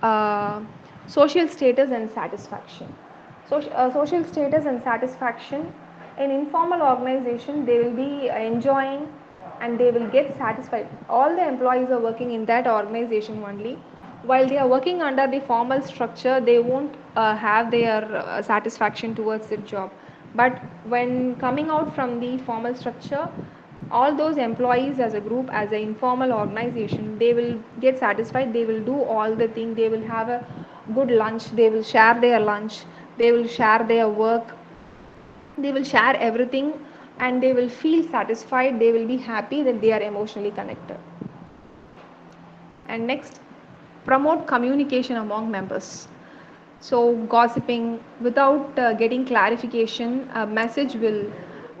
uh, social status and satisfaction. Social status and satisfaction in informal organization, they will be enjoying and they will get satisfied. All the employees are working in that organization only. While they are working under the formal structure, they won't have their satisfaction towards their job. But when coming out from the formal structure, all those employees as a group, as an informal organization, they will get satisfied, they will do all the thing, they will have a good lunch, they will share their lunch, they will share their work, they will share everything, and they will feel satisfied, they will be happy that they are emotionally connected. And next, promote communication among members. So gossiping without getting clarification, a message will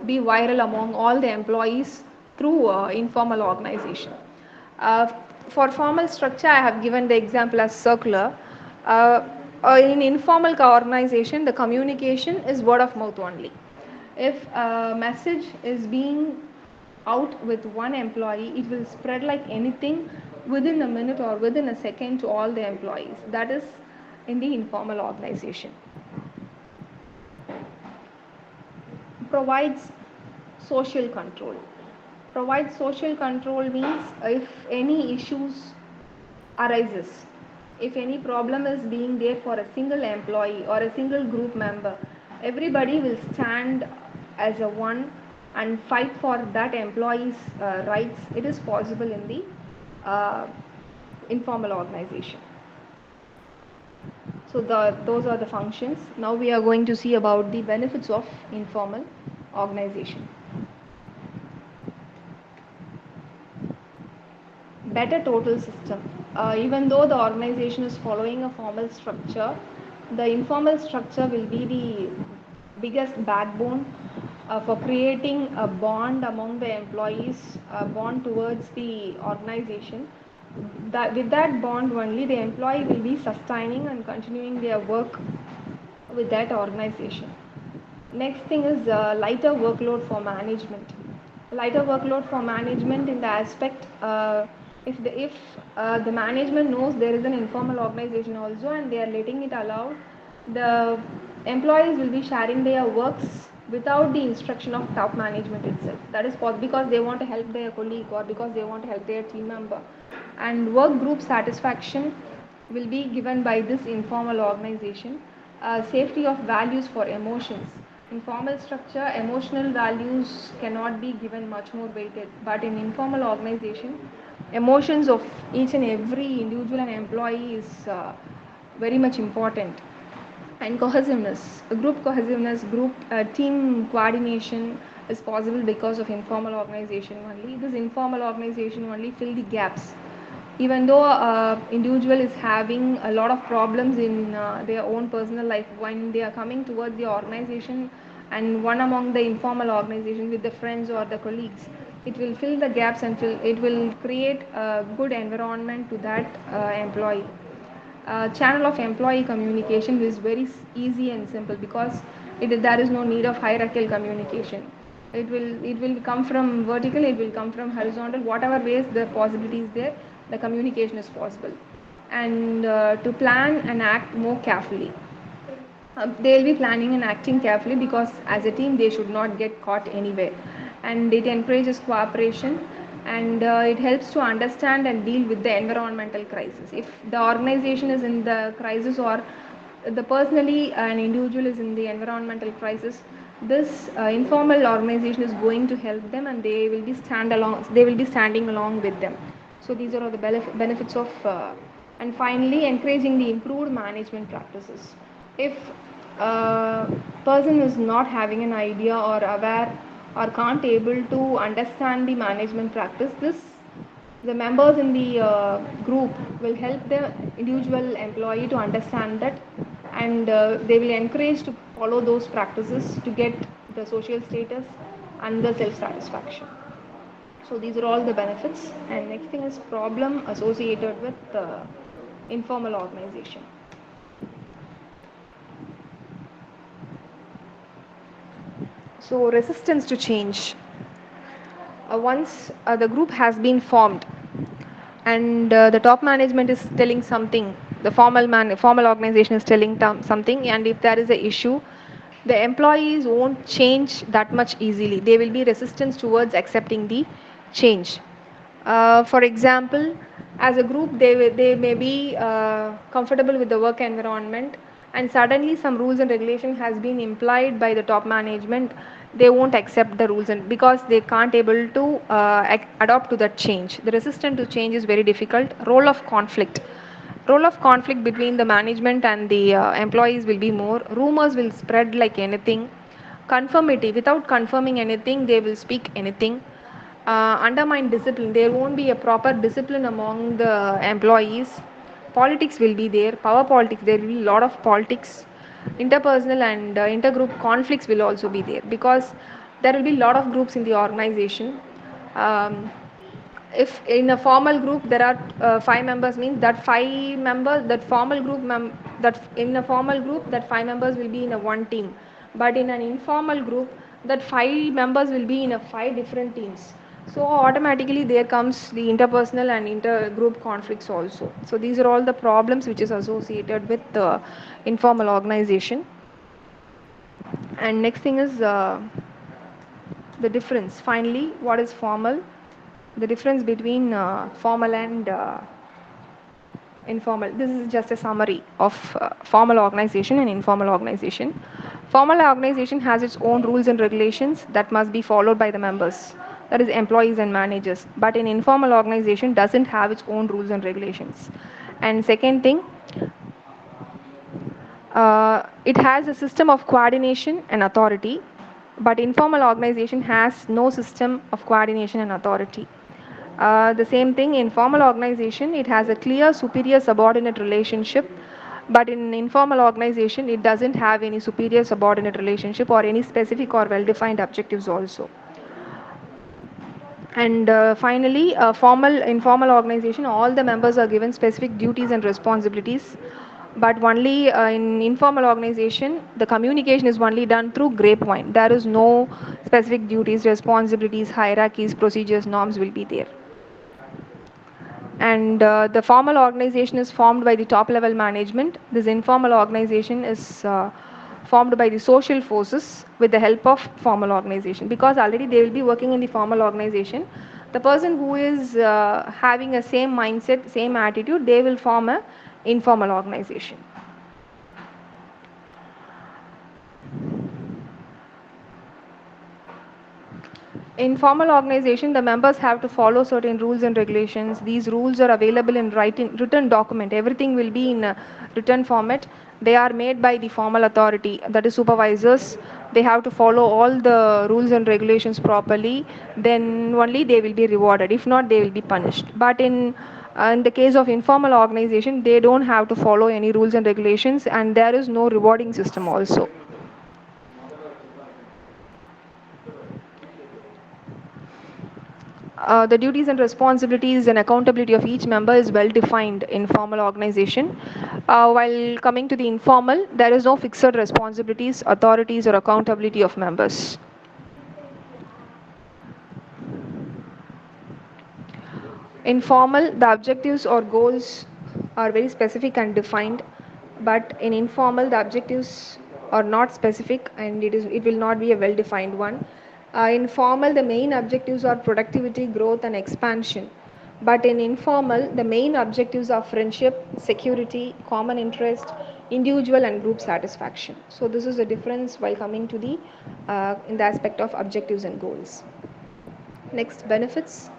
be viral among all the employees through informal organization. Uh, for formal structure, I have given the example as circular. Uh, in informal organization, the communication is word of mouth only. If a message is being out with one employee, it will spread like anything within a minute or within a second to all the employees. That is in the informal organization. Provides social control. Provides social control means if any issues arises, if any problem is being there for a single employee or a single group member, everybody will stand as a one and fight for that employee's rights. It is possible in the informal organization. So those are the functions. Now we are going to see about the benefits of informal organization. Better total system. Even though the organization is following a formal structure, the informal structure will be the biggest backbone for creating a bond among the employees, a bond towards the organization. That with that bond only, the employee will be sustaining and continuing their work with that organization. Next thing is lighter workload for management. Lighter workload for management in the aspect, if the management knows there is an informal organization also and they are letting it allow, the employees will be sharing their works without the instruction of top management itself. That is because they want to help their colleague or because they want to help their team member. And work group satisfaction will be given by this informal organization. Safety of values for emotions. In formal structure, emotional values cannot be given much more weighted, but in informal organization, emotions of each and every individual and employee is very much important. And cohesiveness, group team coordination is possible because of informal organization only. This informal organization only fill the gaps. Even though individual is having a lot of problems in their own personal life, when they are coming towards the organization and one among the informal organization with the friends or the colleagues, it will fill the gaps and it will create a good environment to that employee. Channel of employee communication is very easy and simple because there is no need of hierarchical communication. It will come from vertical, it will come from horizontal, whatever ways the possibility is there, the communication is possible. And to plan and act more carefully. They will be planning and acting carefully because as a team they should not get caught anywhere, and it encourages cooperation, and it helps to understand and deal with the environmental crisis. If the organization is in the crisis or the personally an individual is in the environmental crisis, this informal organization is going to help them and they will be standing along with them. So these are all the benefits of And finally, encouraging the improved management practices. If a person is not having an idea or aware or can't able to understand the management practice, this the members in the group will help the individual employee to understand that, and they will encourage to follow those practices to get the social status and the self satisfaction. So these are all the benefits. And next thing is problem associated with informal organization. So resistance to change. Once the group has been formed and the top management is telling something, the formal organization is telling something, and if there is a issue, the employees won't change that much easily. They will be resistance towards accepting the change. For example, as a group, they may be comfortable with the work environment, and suddenly some rules and regulation has been implied by the top management. They won't accept the rules, and because they can't able to adopt to that change. The resistance to change is very difficult. Role of conflict between the management and the employees will be more. Rumors will spread like anything. Conformity, without confirming anything, they will speak anything. Undermine discipline, there won't be a proper discipline among the employees. Politics will be there, power politics, there will be a lot of politics. Interpersonal and intergroup conflicts will also be there, because there will be a lot of groups in the organization. um, if in a formal group there are 5 members, means that 5 members, that formal group that in a formal group, that 5 members will be in a one team. But in an informal group, that 5 members will be in a 5 different teams. So automatically there comes the interpersonal and intergroup conflicts also. So these are all the problems which is associated with the informal organization. And next thing is the difference. Finally, what is formal? The difference between formal and informal. This is just a summary of formal organization and informal organization. Formal organization has its own rules and regulations that must be followed by the members, that is employees and managers. But in informal organization doesn't have its own rules and regulations. And second thing, it has a system of coordination and authority, but informal organization has no system of coordination and authority. The same thing in formal organization, it has a clear superior subordinate relationship, but in informal organization, it doesn't have any superior subordinate relationship or any specific or well defined objectives also. And finally, informal organization, all the members are given specific duties and responsibilities. But only in informal organization, the communication is only done through grapevine. There is no specific duties, responsibilities, hierarchies, procedures, norms will be there. And the formal organization is formed by the top level management. This informal organization is formed by the social forces with the help of formal organization, because already they will be working in the formal organization. The person who is having a same mindset, same attitude, they will form a informal organization. In formal organization, the members have to follow certain rules and regulations. These rules are available in written document. Everything will be in a written format. They are made by the formal authority, that is supervisors. They have to follow all the rules and regulations properly. Then only they will be rewarded. If not, they will be punished. But in the case of informal organization, they don't have to follow any rules and regulations, and there is no rewarding system also. The duties and responsibilities and accountability of each member is well defined in formal organization. While coming to the informal, there is no fixed responsibilities, authorities, or accountability of members. In formal, the objectives or goals are very specific and defined, but in informal, the objectives are not specific, and it will not be a well defined one. In formal, the main objectives are productivity, growth, and expansion. But in informal, the main objectives are friendship, security, common interest, individual and group satisfaction. So this is the difference while coming to the in the aspect of objectives and goals. Next, benefits.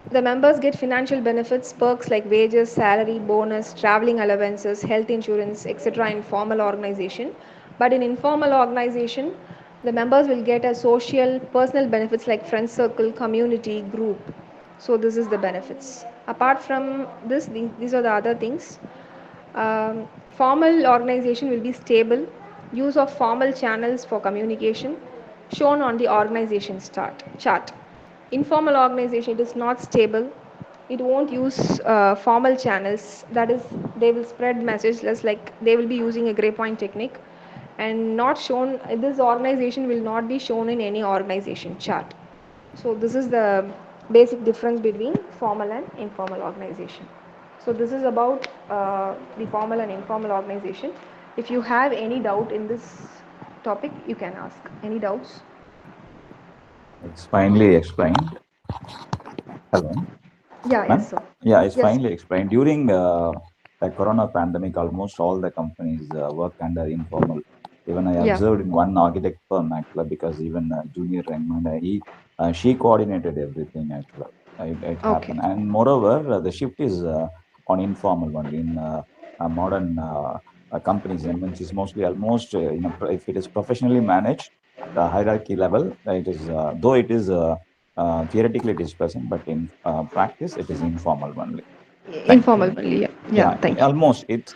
The members get financial benefits, perks like wages, salary, bonus, traveling allowances, health insurance, etc. in formal organization. But in informal organization, the members will get a social, personal benefits like friend circle, community, group. So this is the benefits. Apart from this, these are the other things. Formal organization will be stable. Use of formal channels for communication shown on the organization chart. Informal organization, it is not stable. It won't use formal channels. That is, they will spread messages like they will be using a gray point technique and not shown. This organization will not be shown in any organization chart. So this is the basic difference between formal and informal organization. So this is about the formal and informal organization. If you have any doubt in this topic, you can ask. Any doubts? It's finally explained. Hello. Yeah, Ma'am? yes, sir. Yeah, it's Yes. finally explained. During the corona pandemic, almost all the companies work under informal. Even I Yeah. observed in one architect firm actually, because even Junior Rangman, she coordinated everything actually. It Okay. happened, and moreover, the shift is on informal one in modern companies. MNCs mostly almost if it is professionally managed, the hierarchy level, it is though it is. Theoretically it is present, but in practice it is informal only. Thank you. Informal only. Yeah. Yeah. Yeah, Thank you. almost it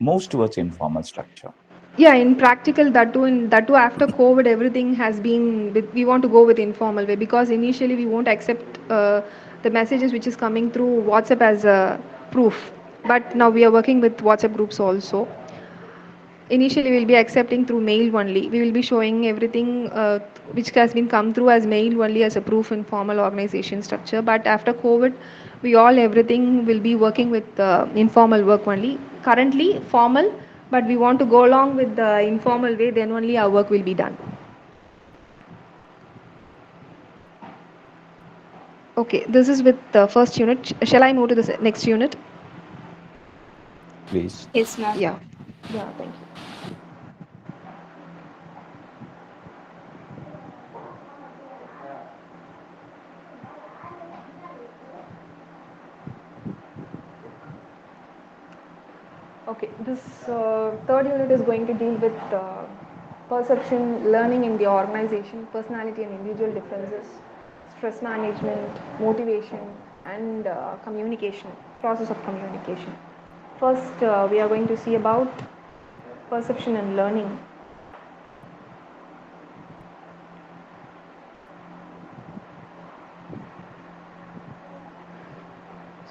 moves towards informal structure. Yeah, in practical, that too after COVID, everything has been. We want to go with informal way because initially we won't accept the messages which is coming through WhatsApp as a proof. But now we are working with WhatsApp groups also. Initially, we'll be accepting through mail only. We will be showing everything which has been come through as mail only as a proof in formal organization structure. But after COVID, we all everything will be working with informal work only. Currently, formal, but we want to go along with the informal way. Then only our work will be done. Okay, this is with the first unit. Shall I move to the next unit? Please. Yes, ma'am. Yeah. Yeah. Thank you. Okay, this third unit is going to deal with perception, learning in the organization, personality and individual differences, stress management, motivation, and communication, process of communication. First, we are going to see about perception and learning.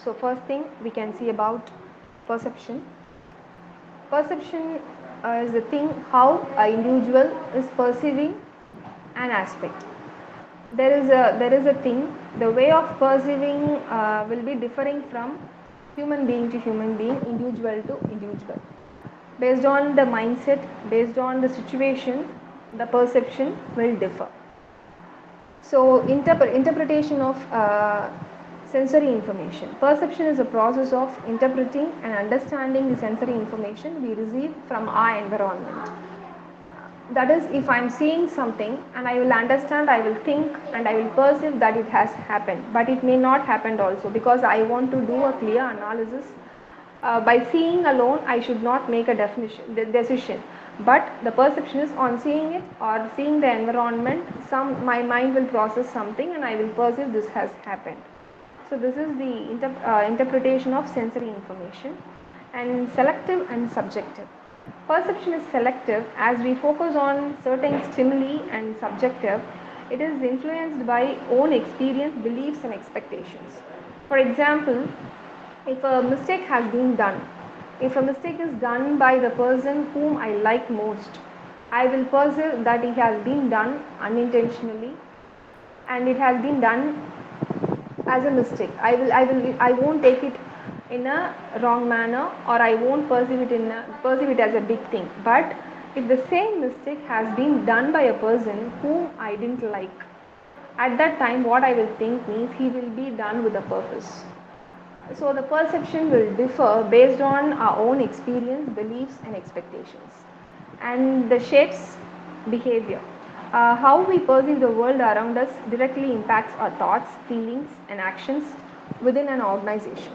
So, first thing we can see about perception. Perception is the thing how an individual is perceiving an aspect. There is a thing, the way of perceiving will be differing from human being to human being, individual to individual. Based on the mindset, based on the situation, the perception will differ. So, interpretation of sensory information. Perception is a process of interpreting and understanding the sensory information we receive from our environment. That is, if I am seeing something and I will understand, I will think and I will perceive that it has happened, but it may not happen also because I want to do a clear analysis. By seeing alone, I should not make a decision, but the perception is on seeing it or seeing the environment. My mind will process something and I will perceive this has happened. So this is the interpretation of sensory information. And selective and subjective. Perception is selective as we focus on certain stimuli, and subjective, it is influenced by own experience, beliefs and expectations. For example, if a mistake has been done, if a mistake is done by the person whom I like most, I will perceive that it has been done unintentionally and it has been done as a mistake. I won't take it in a wrong manner, or I won't perceive it as a big thing. But if the same mistake has been done by a person whom I didn't like, at that time what I will think means he will be done with a purpose. So the perception will differ based on our own experience, beliefs and expectations. And the shapes behavior. How we perceive the world around us directly impacts our thoughts, feelings and actions. within an organization.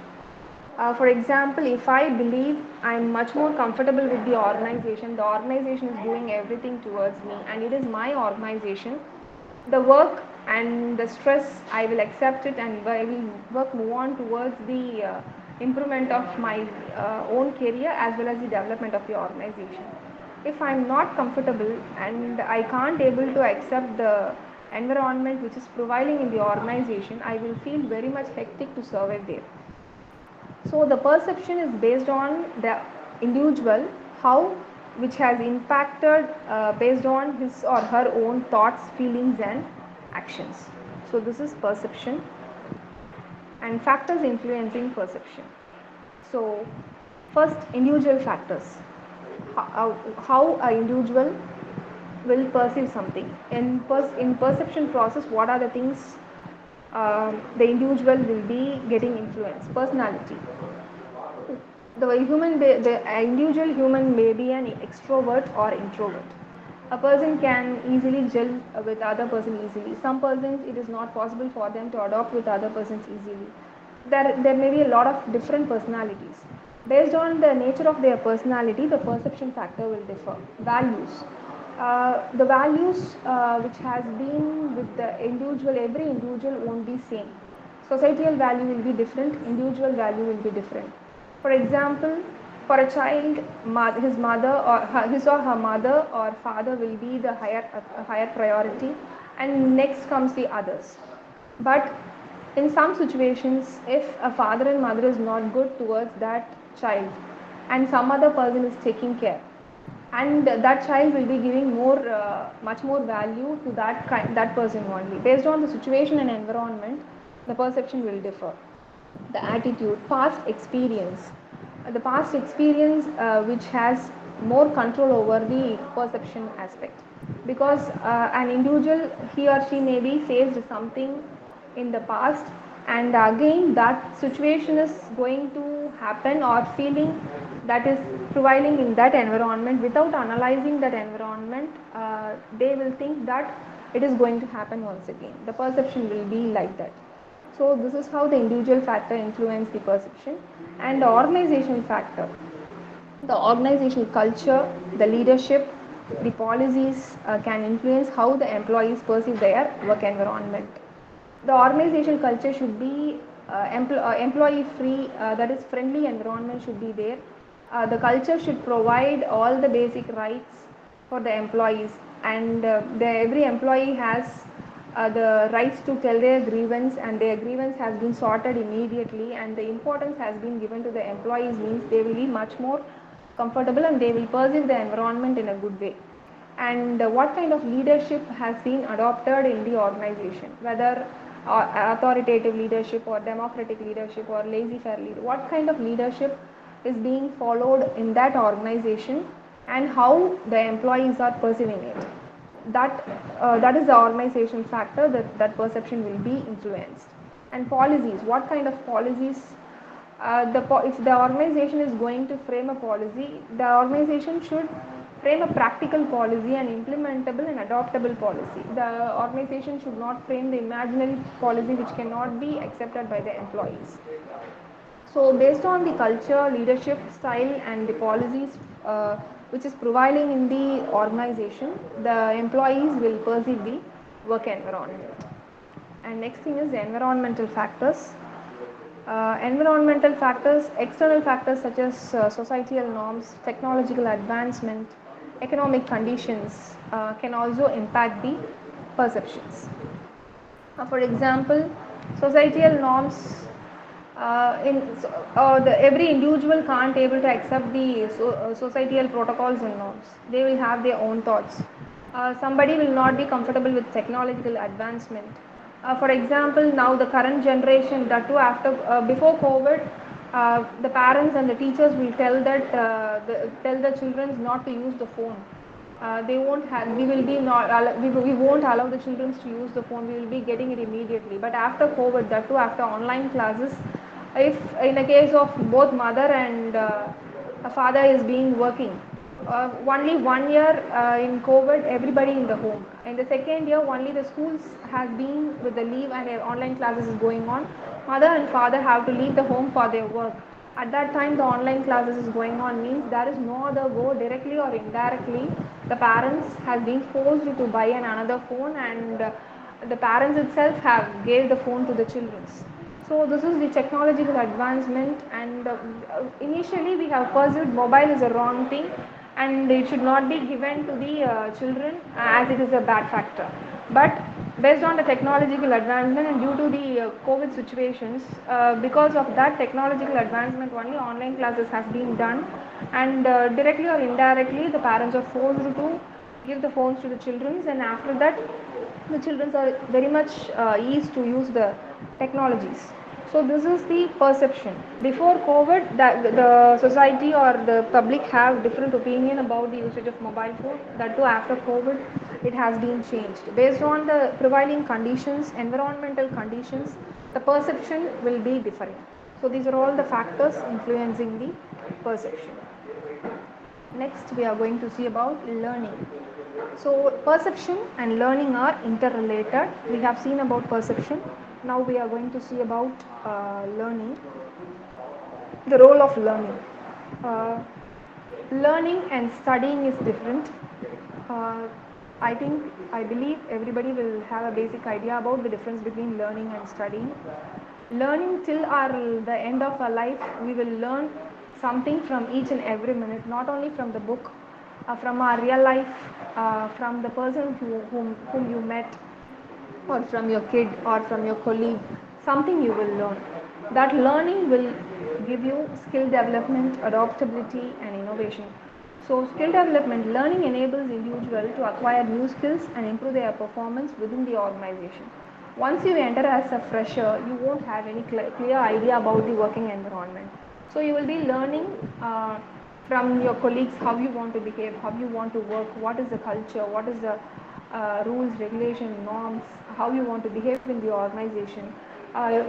For example, if I believe I'm much more comfortable with the organization is doing everything towards me, and it is my organization, the work and the stress, I will accept it and I will move on towards the improvement of my own career as well as the development of the organization. If I'm not comfortable and I can't able to accept the environment which is prevailing in the organization, I will feel very much hectic to survive there. So the perception is based on the individual, how which has impacted based on his or her own thoughts, feelings and actions. So this is perception and factors influencing perception. So first, individual factors. How an individual will perceive something. In perception process, what are the things the individual will be getting influenced? Personality. The individual human may be an extrovert or introvert. A person can easily gel with other person easily. Some persons it is not possible for them to adopt with other persons easily. There may be a lot of different personalities. Based on the nature of their personality, the perception factor will differ. Values. The values which has been with the individual, every individual won't be same. Societal value will be different, individual value will be different. For example, for a child, his mother or his or her mother or father will be the higher priority, and next comes the others. But in some situations, if a father and mother is not good towards that child, and some other person is taking care, and that child will be giving much more value to that person only. Based on the situation and environment, the perception will differ. The attitude, past experience, the past experience which has more control over the perception aspect, because an individual, he or she may be faced something in the past, and again that situation is going to happen or feeling that is prevailing in that environment. Without analyzing that environment, they will think that it is going to happen once again. The perception will be like that. So this is how the individual factor influence the perception. And the organizational factor, the organizational culture, the leadership, the policies can influence how the employees perceive their work environment. The organizational culture should be employee free, that is friendly environment should be there. The culture should provide all the basic rights for the employees, and every employee has the rights to tell their grievance, and their grievance has been sorted immediately, and the importance has been given to the employees, means they will be much more comfortable and they will perceive the environment in a good way. And what kind of leadership has been adopted in the organization, whether authoritative leadership or democratic leadership or laissez-faire leadership, what kind of leadership is being followed in that organization, and how the employees are perceiving it. That is the organization factor, that perception will be influenced. And policies, what kind of policies, if the organization is going to frame a policy, the organization should frame a practical policy, and implementable and adoptable policy. The organization should not frame the imaginary policy which cannot be accepted by the employees. So based on the culture, leadership style and the policies which is prevailing in the organization, the employees will perceive the work environment. And next thing is the environmental factors. Environmental factors, external factors such as societal norms, technological advancement, economic conditions can also impact the perceptions. For example, societal norms, every individual can't able to accept the societal protocols and norms. They will have their own thoughts. Somebody will not be comfortable with technological advancement. For example, now the current generation, that too after before COVID, the parents and the teachers will tell tell the children not to use the phone. They won't have, we will be not we won't allow the children to use the phone. We will be getting it immediately. But after COVID, that too after online classes, if in a case of both mother and a father is being working, only 1 year in COVID, everybody in the home. In the second year, only the schools has been with the leave and online classes is going on. Mother and father have to leave the home for their work. At that time, the online classes is going on means there is no other go directly or indirectly. The parents has been forced to buy another phone, and the parents itself have gave the phone to the children. So this is the technological advancement, and initially we have pursued mobile is a wrong thing, and it should not be given to the children as it is a bad factor. But based on the technological advancement and due to the COVID situations, because of that technological advancement, only online classes has been done, and directly or indirectly the parents are forced to give the phones to the children, and after that the children are very much eased to use the technologies. So this is the perception. Before COVID, the society or the public have different opinion about the usage of mobile phone. That too after COVID, it has been changed. Based on the prevailing conditions, environmental conditions, the perception will be different. So these are all the factors influencing the perception. Next, we are going to see about learning. So perception and learning are interrelated. We have seen about perception. Now we are going to see about learning, the role of learning. Uh, Learning and studying is different. Uh, I believe everybody will have a basic idea about the difference between learning and studying. Learning till the end of our life, we will learn something from each and every minute, not only from the book, from our real life, from the person whom you met, or from your kid or from your colleague, something you will learn. That learning will give you skill development, adaptability and innovation. So skill development learning enables individual to acquire new skills and improve their performance within the organization. Once you enter as a fresher, you won't have any clear idea about the working environment. So you will be learning from your colleagues how you want to behave, how you want to work, what is the culture, what is the rules, regulation, norms, how you want to behave in the organization.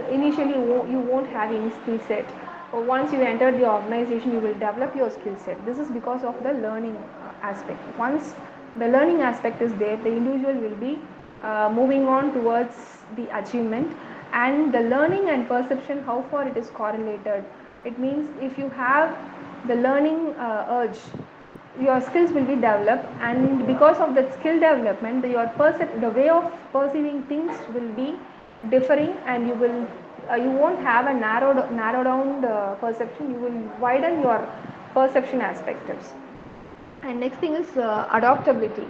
Initially, you won't have any skill set. Once you enter the organization, you will develop your skill set. This is because of the learning aspect. Once the learning aspect is there, the individual will be moving on towards the achievement. And the learning and perception, how far it is correlated. It means if you have the learning urge, your skills will be developed, and because of that skill development, the way of perceiving things will be differing, and you won't have a narrow down the perception. You will widen your perception aspects. And next thing is adaptability.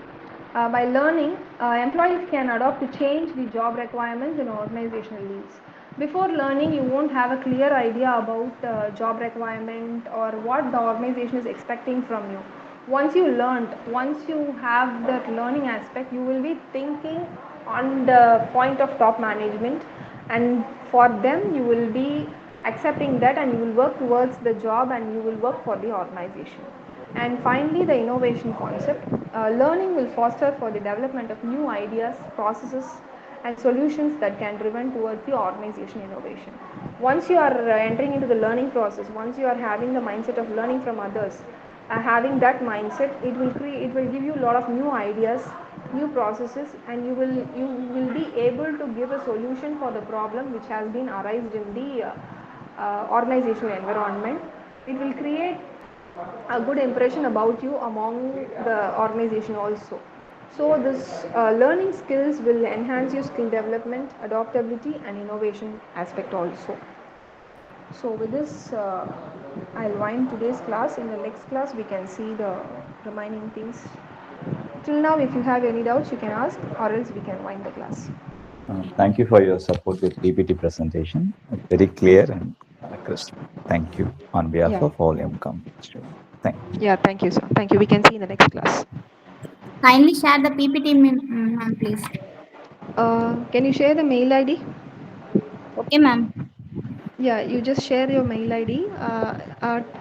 By learning, employees can adapt to change the job requirements and organizational needs. Before learning, you won't have a clear idea about job requirement or what the organization is expecting from you. Once you have that learning aspect, you will be thinking on the point of top management, and for them you will be accepting that, and you will work towards the job, and you will work for the organization. And finally, the innovation concept. Learning will foster for the development of new ideas, processes, and solutions that can driven towards the organization innovation. Once you are entering into the learning process, once you are having the mindset of learning from others, having that mindset, it will give you a lot of new ideas, new processes, and you will be able to give a solution for the problem which has been arised in the organizational environment. It will create a good impression about you among the organization also. So this learning skills will enhance your skill development, adaptability and innovation aspect also. So with this, I'll wind today's class. In the next class, we can see the remaining things. Till now, if you have any doubts, you can ask, or else we can wind the class. Thank you for your support with PPT presentation. It's very clear and crisp. Thank you on behalf Yeah. of all MCom students. Thank you. Yeah, thank you, sir. Thank you. We can see in the next class. Kindly share the PPT, ma'am, please. Can you share the mail ID? Okay, ma'am. Yeah, you just share your mail ID.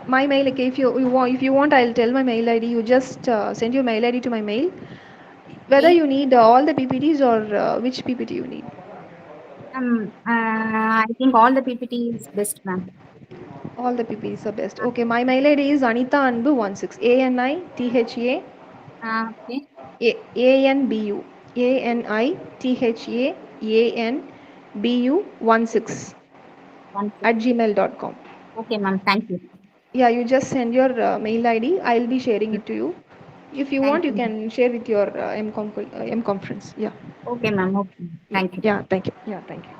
My mail. Okay, if you want, I'll tell my mail ID. You just send your mail ID to my mail. Whether Okay. you need all the PPTs or which PPT you need. I think all the PPT is best, ma'am. All the PPTs are best. Okay, my mail ID is Anita Anbu16. ANITHA Okay. ANBU. ANITHA 1 6. at gmail.com. Okay, ma'am. Thank you. Yeah, you just send your mail ID. I'll be sharing it to you. If you want, Thank you you, ma'am. can share with your M conference. Yeah. Okay, ma'am. Okay. Yeah. Thank you. Yeah. Thank you. Yeah. Thank you.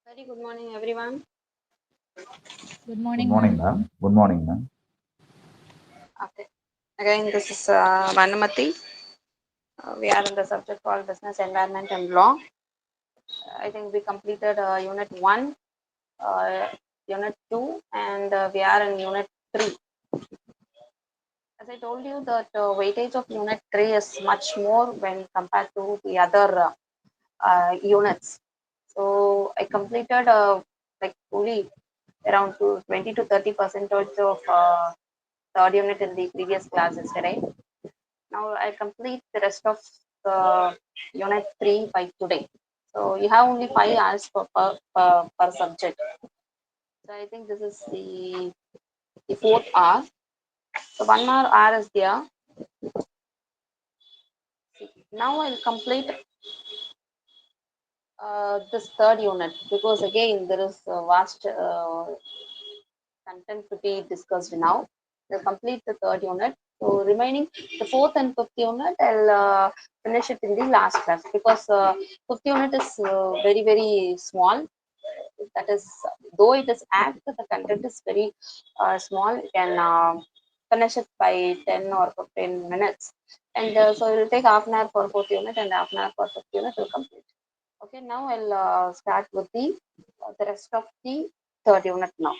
Very good morning, everyone. Good morning, Good morning, ma'am. ma'am. Good morning, ma'am. Okay. Again, this is Vanamati. We are in the subject called Business Environment and Law. I think we completed Unit 1, uh, Unit 2, and we are in Unit 3. As I told you, that weightage of Unit 3 is much more when compared to the other units. So I completed like only around 20 to 30% of third unit in the previous class yesterday. Now I complete the rest of unit 3 by today. So you have only 5 hours per subject. So I think this is the fourth hour. So 1 hour is there. Now I'll complete this third unit, because again there is a vast content to be discussed now. We'll complete the third unit. So remaining the fourth and fifth unit, I'll finish it in the last class, because fifth unit is very small. That is, though it is act, the content is very small. You can finish it by 10 or 15 minutes. And so it will take half an hour for fourth unit and half an hour for fifth unit to complete. Okay, now I'll start with the rest of the third unit now.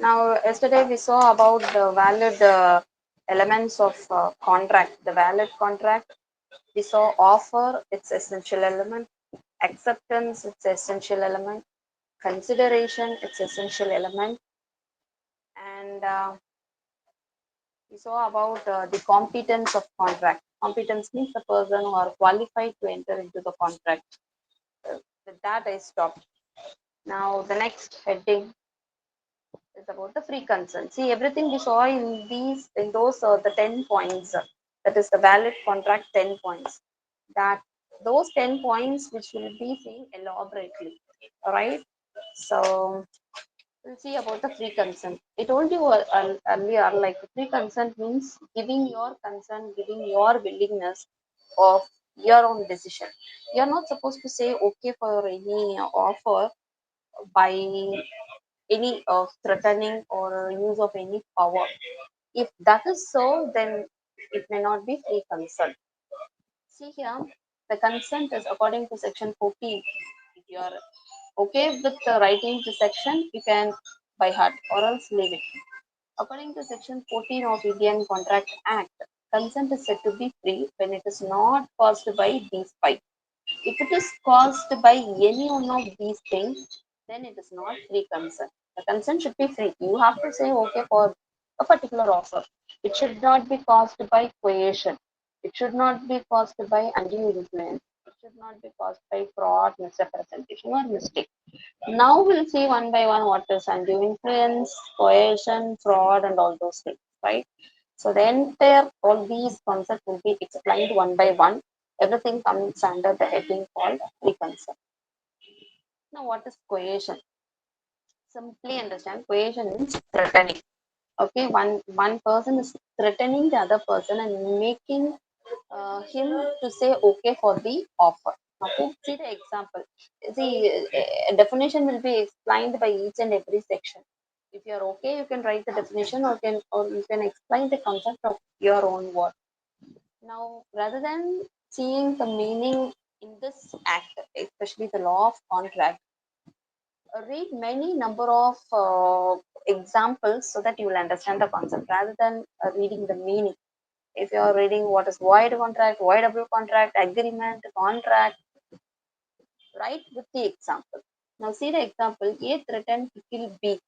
Now, yesterday we saw about the valid elements of contract. The valid contract, we saw offer, its essential element, acceptance, its essential element, consideration, its essential element, and we saw about the competence of contract. Competence means the person who are qualified to enter into the contract. With that, I stopped. Now, the next heading is about the free consent. See, everything we saw in those the 10 points. That is the valid contract 10 points. That those 10 points which will be seen elaborately. All right. So we'll see about the free consent. I told you earlier, like free consent means giving your consent, giving your willingness of your own decision. You're not supposed to say okay for any offer by any threatening or use of any power. If that is so, then it may not be free consent. See here, the consent is according to section 14. If you are okay with writing the section, you can by heart, or else leave it. According to section 14 of Indian Contract Act, consent is said to be free when it is not caused by these five. If it is caused by any one of these things, then it is not free consent. The consent should be free. You have to say okay for a particular offer. It should not be caused by coercion. It should not be caused by undue influence. It should not be caused by fraud, misrepresentation, or mistake. Now we'll see one by one what is undue influence, coercion, fraud, and all those things, right? So the entire all these concepts will be explained one by one. Everything comes under the heading called free consent. Now, what is coercion? Simply understand, coercion means threatening. Okay, one person is threatening the other person and making him to say okay for the offer. Okay, see the example. See, a definition will be explained by each and every section. If you are okay, you can write the definition, or you can explain the concept of your own word. Now, rather than seeing the meaning in this act, especially the law of contract, read many number of examples so that you will understand the concept rather than reading the meaning. If you are reading what is void contract, voidable contract, agreement, contract, write with the example. Now see the example. A threatened to kill B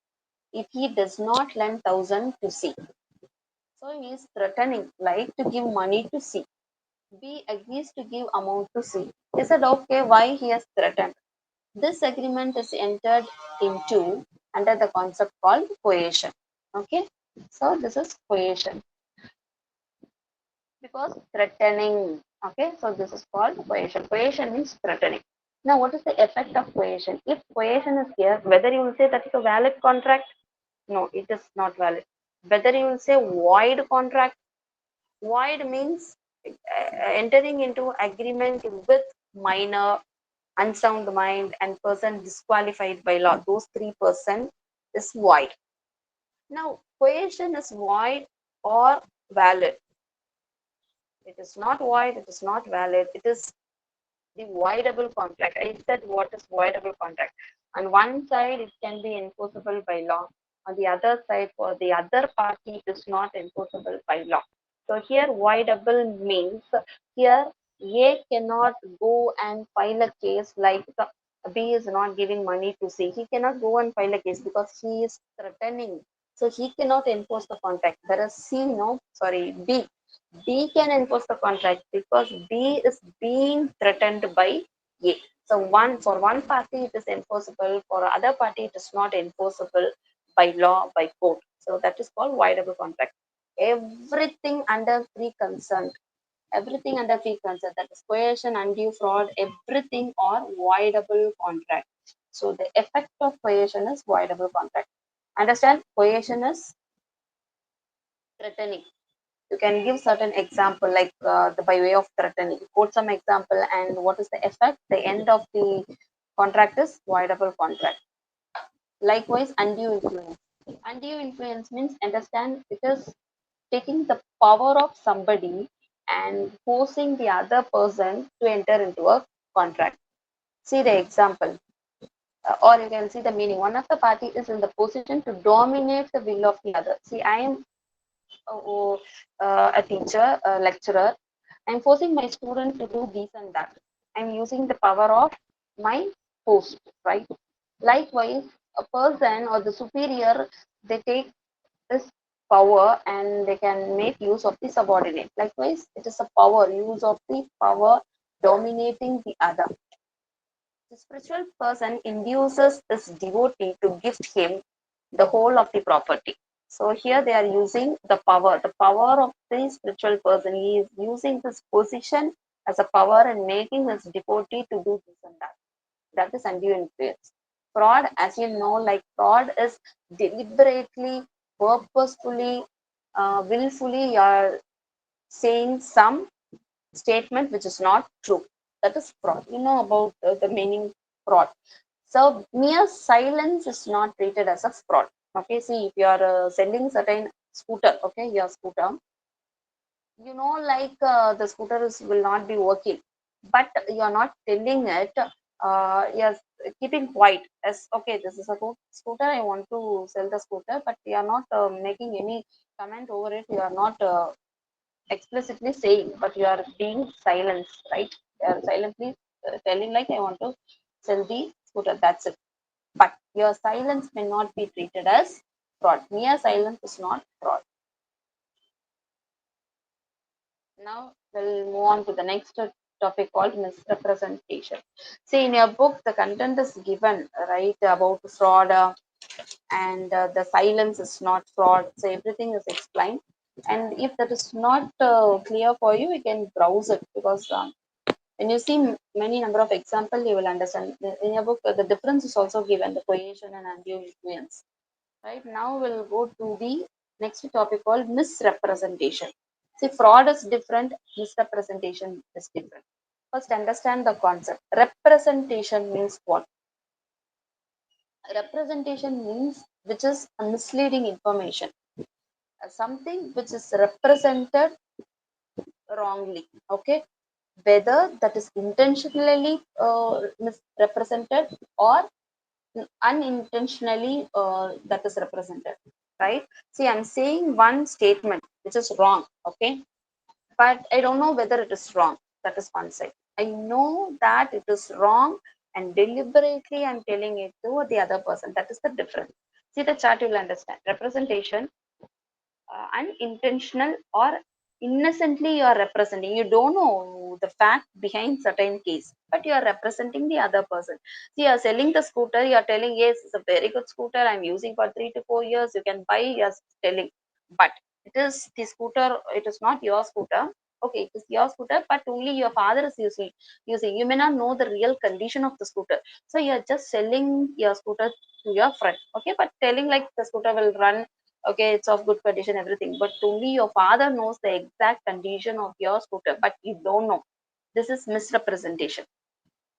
if he does not lend 1,000 to C. So he is threatening, like to give money to C. B agrees to give amount to C. He said, okay, why he has threatened? This agreement is entered into under the concept called coercion. Okay, so this is coercion. because threatening. Okay, so this is called coercion. Coercion means threatening. Now what is the effect of coercion? If coercion is here, whether you will say that is a valid contract, no, it is not valid. Whether you will say void contract, void means entering into agreement with minor, unsound mind, and person disqualified by law. Those 3% is void. Now coercion is void or valid. It is not void, it is not valid, it is the voidable contract. I said what is voidable contract. On one side, it can be enforceable by law. On the other side, for the other party, it is not enforceable by law. So here, voidable means here A cannot go and file a case like B is not giving money to C. He cannot go and file a case because he is threatening. So he cannot enforce the contract. Whereas C, no, sorry, B can enforce the contract because B is being threatened by A. So for one party it is enforceable, for other party it is not enforceable by law, by court. So that is called voidable contract. Everything under free consent, everything under free consent, that is coercion, undue fraud, everything are voidable contract. So the effect of coercion is voidable contract. Understand? Coercion is threatening. You can give certain example like by way of threatening. Quote some example and what is the effect? The end of the contract is voidable contract. Likewise, undue influence. Undue influence means, understand, it is taking the power of somebody and forcing the other person to enter into a contract. See the example, or you can see the meaning. One of the party is in the position to dominate the will of the other. See, I am a teacher, a lecturer. I'm forcing my student to do this and that. I'm using the power of my post, right? Likewise, a person or the superior, they take this power and they can make use of the subordinate. Likewise, it is a power, use of the power dominating the other. The spiritual person induces this devotee to gift him the whole of the property. So here they are using the power of the spiritual person. He is using this position as a power and making his devotee to do this and that. That is undue influence. Fraud, as you know, like fraud is deliberately, purposefully, willfully, you are saying some statement which is not true. That is fraud. You know about the meaning fraud. So mere silence is not treated as a fraud. Okay, see, if you are selling certain scooter, okay, your scooter, you know, like the scooters will not be working, but you are not telling it. You're keeping quiet as okay, this is a good scooter. I want to sell the scooter, but you are not making any comment over it. You are not explicitly saying, but you are being silenced, right? You are silently telling like I want to sell the scooter. That's it. But your silence may not be treated as fraud. Mere silence is not fraud. Now we'll move on to the next topic called misrepresentation. See, in your book, the content is given, right, about fraud and the silence is not fraud. So everything is explained. And if that is not clear for you, you can browse it because when you see many number of examples, you will understand. In your book, the difference is also given, the coercion and undue influence. Right now, we'll go to the next topic called misrepresentation. See, fraud is different, misrepresentation is different. First, understand the concept. Representation means what? Representation means which is a misleading information. Something which is represented wrongly. Okay, whether that is intentionally misrepresented or unintentionally that is represented, right? See, I'm saying one statement which is wrong, okay, but I don't know whether it is wrong. That is one side. I know that it is wrong and deliberately I'm telling it to the other person. That is the difference. See the chart, you will understand. Representation, unintentional or innocently you are representing. You don't know the fact behind certain case, but you are representing the other person. See, you are selling the scooter, you are telling, yes, it's a very good scooter, I'm using for 3 to 4 years, you can buy, you are telling. But it is the scooter, it is not your scooter. Okay, it is your scooter, but only your father is using. You may not know the real condition of the scooter, so you're just selling your scooter to your friend. Okay, but telling like the scooter will run, okay, it's of good condition, everything, but only your father knows the exact condition of your scooter, but you don't know. This is misrepresentation.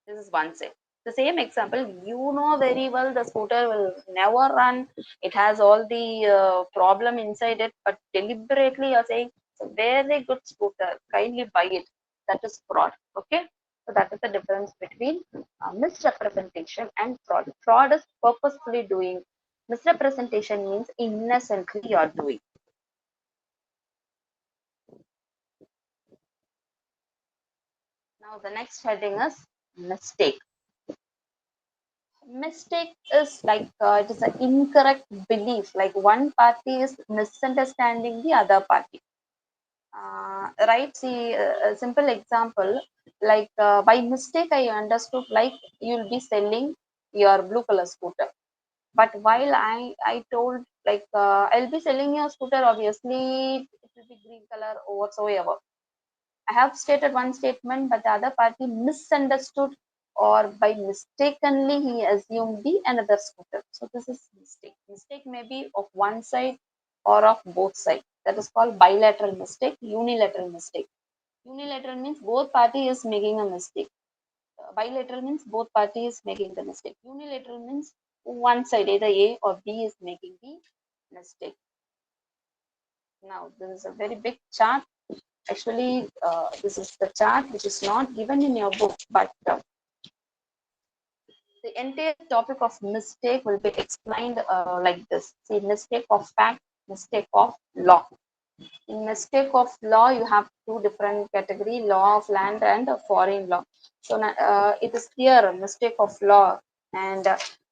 This is one side. The same example, you know very well the scooter will never run. It has all the problem inside it, but deliberately you're saying it's a very good scooter. Kindly buy it. That is fraud. Okay. So that is the difference between misrepresentation and fraud. Fraud is purposefully doing. Misrepresentation means innocently you're doing. Now the next heading is mistake. Mistake is like it is an incorrect belief, like one party is misunderstanding the other party. Right, see a simple example, like by mistake I understood like you'll be selling your blue color scooter, but while I told like I'll be selling your scooter, obviously it will be green color or whatsoever. I have stated one statement, but the other party misunderstood, or by mistakenly he assumed the another scooter. So this is mistake. Mistake may be of one side or of both sides. That is called bilateral mistake, unilateral mistake. Unilateral means both party is making a mistake. Bilateral means both parties making the mistake. Unilateral means one side, either A or B is making the mistake. Now this is a very big chart. Actually, this is the chart which is not given in your book, but the entire topic of mistake will be explained like this. See, mistake of fact, mistake of law. In mistake of law, you have two different category: law of land and foreign law. So it is here mistake of law and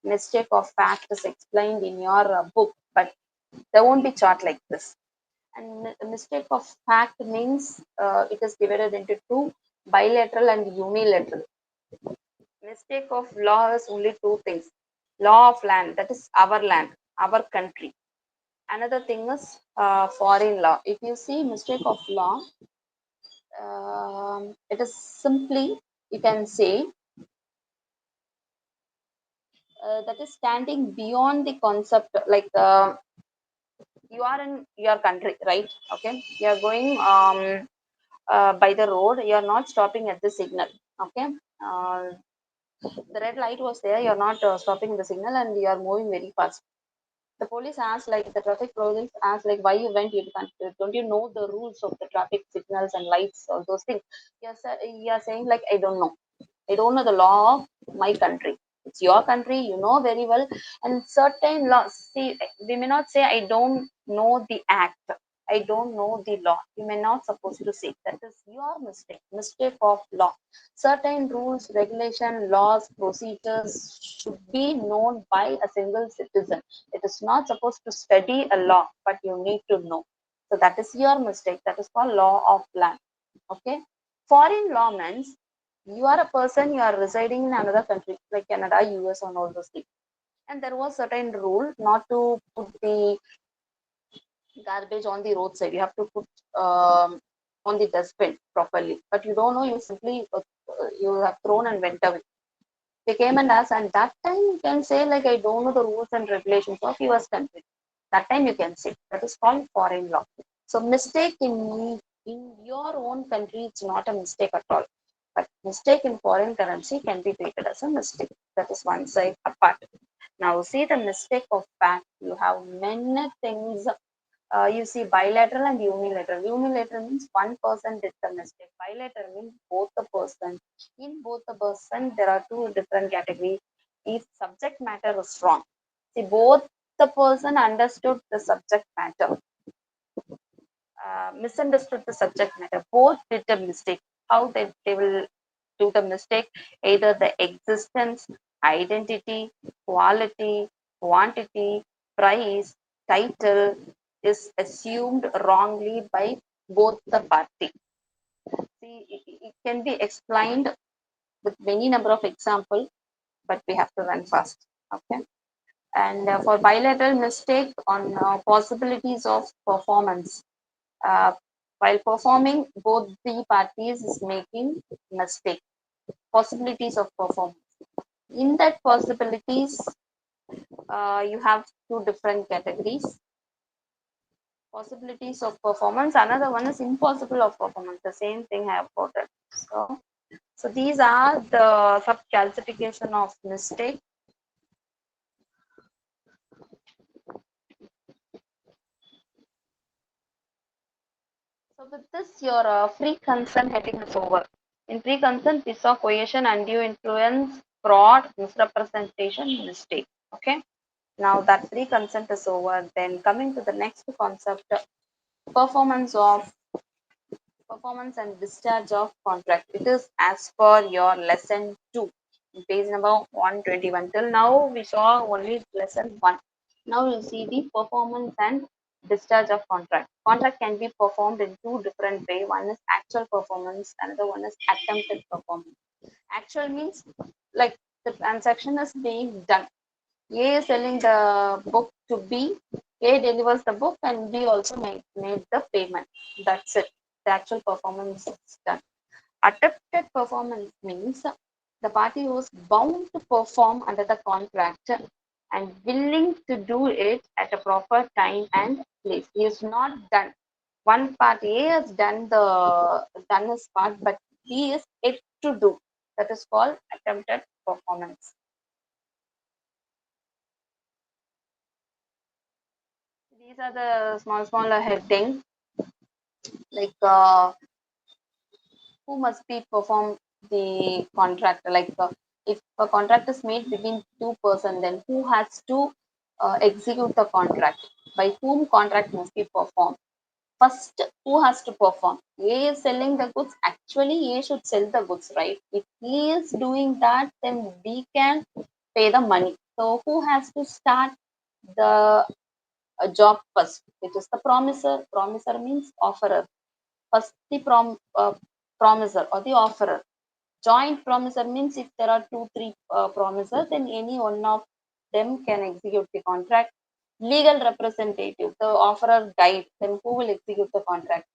mistake of fact is explained in your book, but there won't be chart like this. And mistake of fact means it is divided into two: bilateral and unilateral. Mistake of law is only two things: law of land, that is our land, our country. Another thing is foreign law. If you see mistake of law, it is simply, you can say, that is standing beyond the concept, like you are in your country, right? Okay, you are going by the road, you are not stopping at the signal. Okay, uh, the red light was there, you are not stopping the signal and you are moving very fast. The police asked, like the traffic police asked, like why you went, you can't, don't you know the rules of the traffic signals and lights, all those things? You are saying like I don't know. I don't know the law of my country. It's your country, you know very well. And certain laws, see, we may not say I don't know the act. I don't know the law. You may not supposed to say. That is your mistake. Mistake of law. Certain rules, regulation, laws, procedures should be known by a single citizen. It is not supposed to study a law, but you need to know. So that is your mistake. That is called law of land. Okay. Foreign law means you are a person, you are residing in another country like Canada, US, and all those things, and there was certain rule not to put the garbage on the roadside. You have to put on the dustbin properly, but you don't know, you simply you have thrown and went away. They came and asked, and that time you can say like I don't know the rules and regulations of US country. That time you can say. That is called foreign law. So mistake in your own country, it's not a mistake at all, but mistake in foreign currency can be treated as a mistake. That is one side apart. Now see the mistake of fact. You have many things. You see bilateral and unilateral. Unilateral means one person did the mistake. Bilateral means both the person. In both the person, there are two different categories. If subject matter is wrong, see both the person understood the subject matter, misunderstood the subject matter. Both did a mistake. How they will do the mistake? Either the existence, identity, quality, quantity, price, title is assumed wrongly by both the party. See, it can be explained with many number of examples, but we have to run fast. Okay. And for bilateral mistake on possibilities of performance, uh, While performing, both the parties is making mistake. Possibilities of performance. In that possibilities, you have two different categories. Possibilities of performance. Another one is impossible of performance. The same thing I have quoted. So these are the sub classification of mistake. So with this, your free consent heading is over. In free consent, we saw coercion, undue influence, fraud, misrepresentation, mistake. Okay. Now that free consent is over, then coming to the next concept, performance and discharge of contract. It is as per your lesson 2, page number 121. Till now, we saw only lesson 1. Now you'll see the performance and discharge of contract. Contract can be performed in two different ways. One is actual performance, another one is attempted performance. Actual means like the transaction is being done. A is selling the book to B. A delivers the book and B also made the payment. That's it. The actual performance is done. Attempted performance means the party was bound to perform under the contract and willing to do it at a proper time and place. He is not done. One part A has done his part, but B is yet to do. That is called attempted performance. These are the smaller headings, like who must be perform the contract. Like if a contract is made between two person, then who has to execute the contract? By whom contract must be performed? First, who has to perform? A is selling the goods. Actually, A should sell the goods, right? If he is doing that, then B can pay the money. So who has to start the job first, which is the promiser. Promiser means offerer. First, the promiser or the offerer. Joint promiser means if there are 2, 3 promisers, then any one of them can execute the contract. Legal representative, the offerer guide, then who will execute the contract?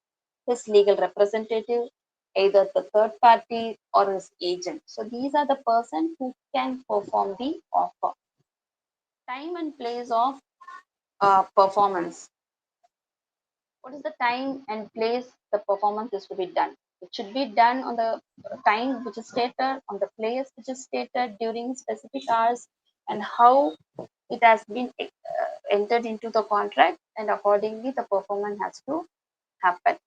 His legal representative, either the third party or his agent. So these are the person who can perform the offer. Time and place of performance. What is the time and place the performance is to be done? It should be done on the time which is stated, on the place which is stated, during specific hours, and how it has been entered into the contract, and accordingly the performance has to happen.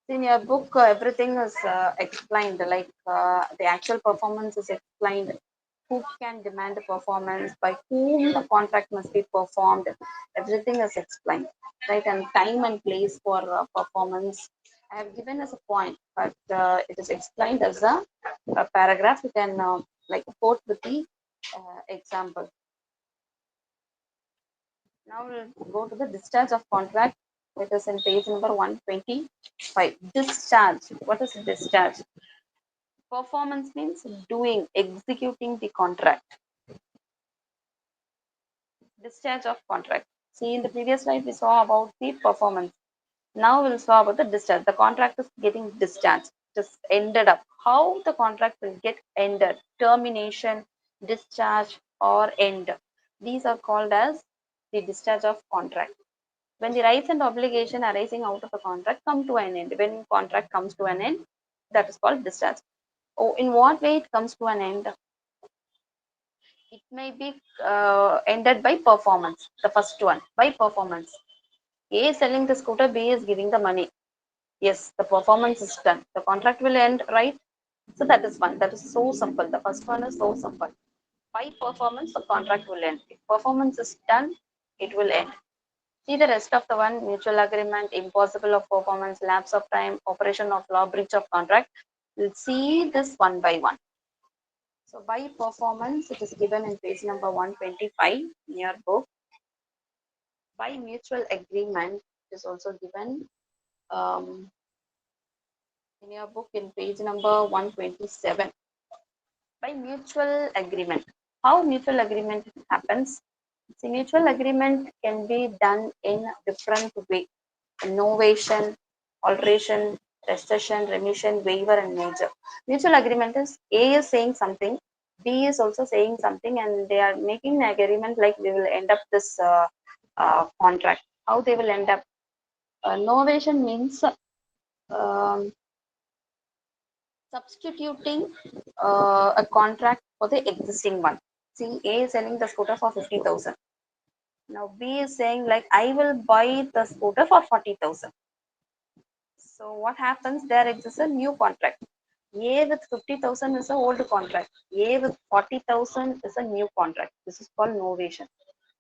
In your book, everything is explained, like the actual performance is explained. Who can demand the performance, by whom the contract must be performed, everything is explained, right? And time and place for performance I have given as a point, but it is explained as a paragraph. You can like quote with the example. Now we'll go to the discharge of contract. It is in page number 125. Discharge. What is discharge? Performance means doing, executing the contract. Discharge of contract. See, in the previous slide, we saw about the performance. Now we'll saw about the discharge. The contract is getting discharged, just ended up. How the contract will get ended? Termination, discharge, or end. These are called as the discharge of contract. When the rights and obligation arising out of the contract come to an end, when contract comes to an end, that is called discharge. Oh, in what way it comes to an end? It may be ended by performance. The first one, by performance. A is selling the scooter, B is giving the money. Yes, the performance is done. The contract will end, right? So that is one. That is so simple. The first one is so simple. By performance, the contract will end. If performance is done, it will end. See the rest of the one: mutual agreement, impossible of performance, lapse of time, operation of law, breach of contract. We'll see this one by one. So by performance, it is given in page number 125 in your book. By mutual agreement, it is also given in your book in page number 127. By mutual agreement. How mutual agreement happens? See, mutual agreement can be done in different way. Novation, alteration, recession, remission, waiver, and major. Mutual agreement is A is saying something, B is also saying something, and they are making an agreement like we will end up this contract. How they will end up? Novation means um, substituting a contract for the existing one. See, A is selling the scooter for 50,000. Now B is saying like I will buy the scooter for 40,000. So what happens? There exists a new contract. A with 50,000 is an old contract. A with 40,000 is a new contract. This is called novation.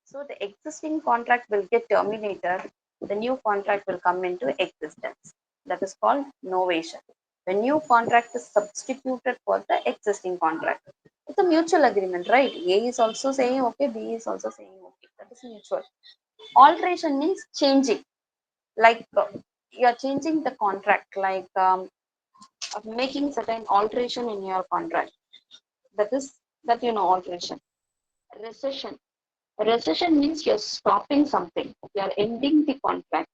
So the existing contract will get terminated. The new contract will come into existence. That is called novation. The new contract is substituted for the existing contract. It's a mutual agreement, right? A is also saying okay, B is also saying okay. That is mutual. Alteration means changing. Like you are changing the contract, like making certain alteration in your contract. That is that alteration. Recession. Recession means you're stopping something. You're ending the contract.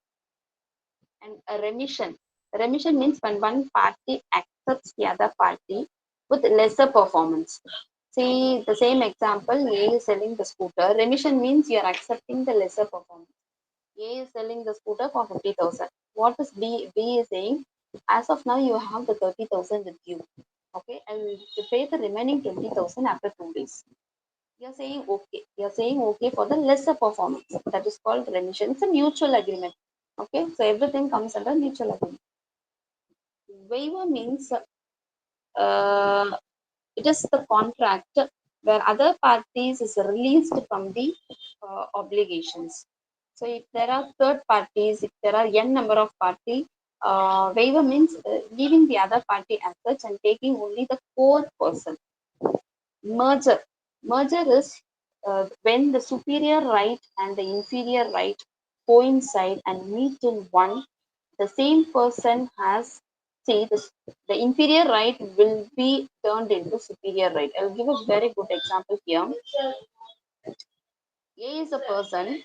And a remission. Remission means when one party accepts the other party with lesser performance. See the same example, A is selling the scooter. Remission means you're accepting the lesser performance. A is selling the scooter for 50,000. What is B? B is saying, as of now, you have the 30,000 with you. Okay, I will pay the remaining 20,000 after 2 days. You're saying okay. You're saying okay for the lesser performance. That is called remission. It's a mutual agreement. Okay, so everything comes under mutual agreement. Waiver means it is the contract where other parties is released from the obligations. So if there are third parties, if there are n number of party, waiver means leaving the other party as such and taking only the core person. Merger. Merger is when the superior right and the inferior right coincide and meet in one. The same person has, see, the inferior right will be turned into superior right. I'll give a very good example here. A is a person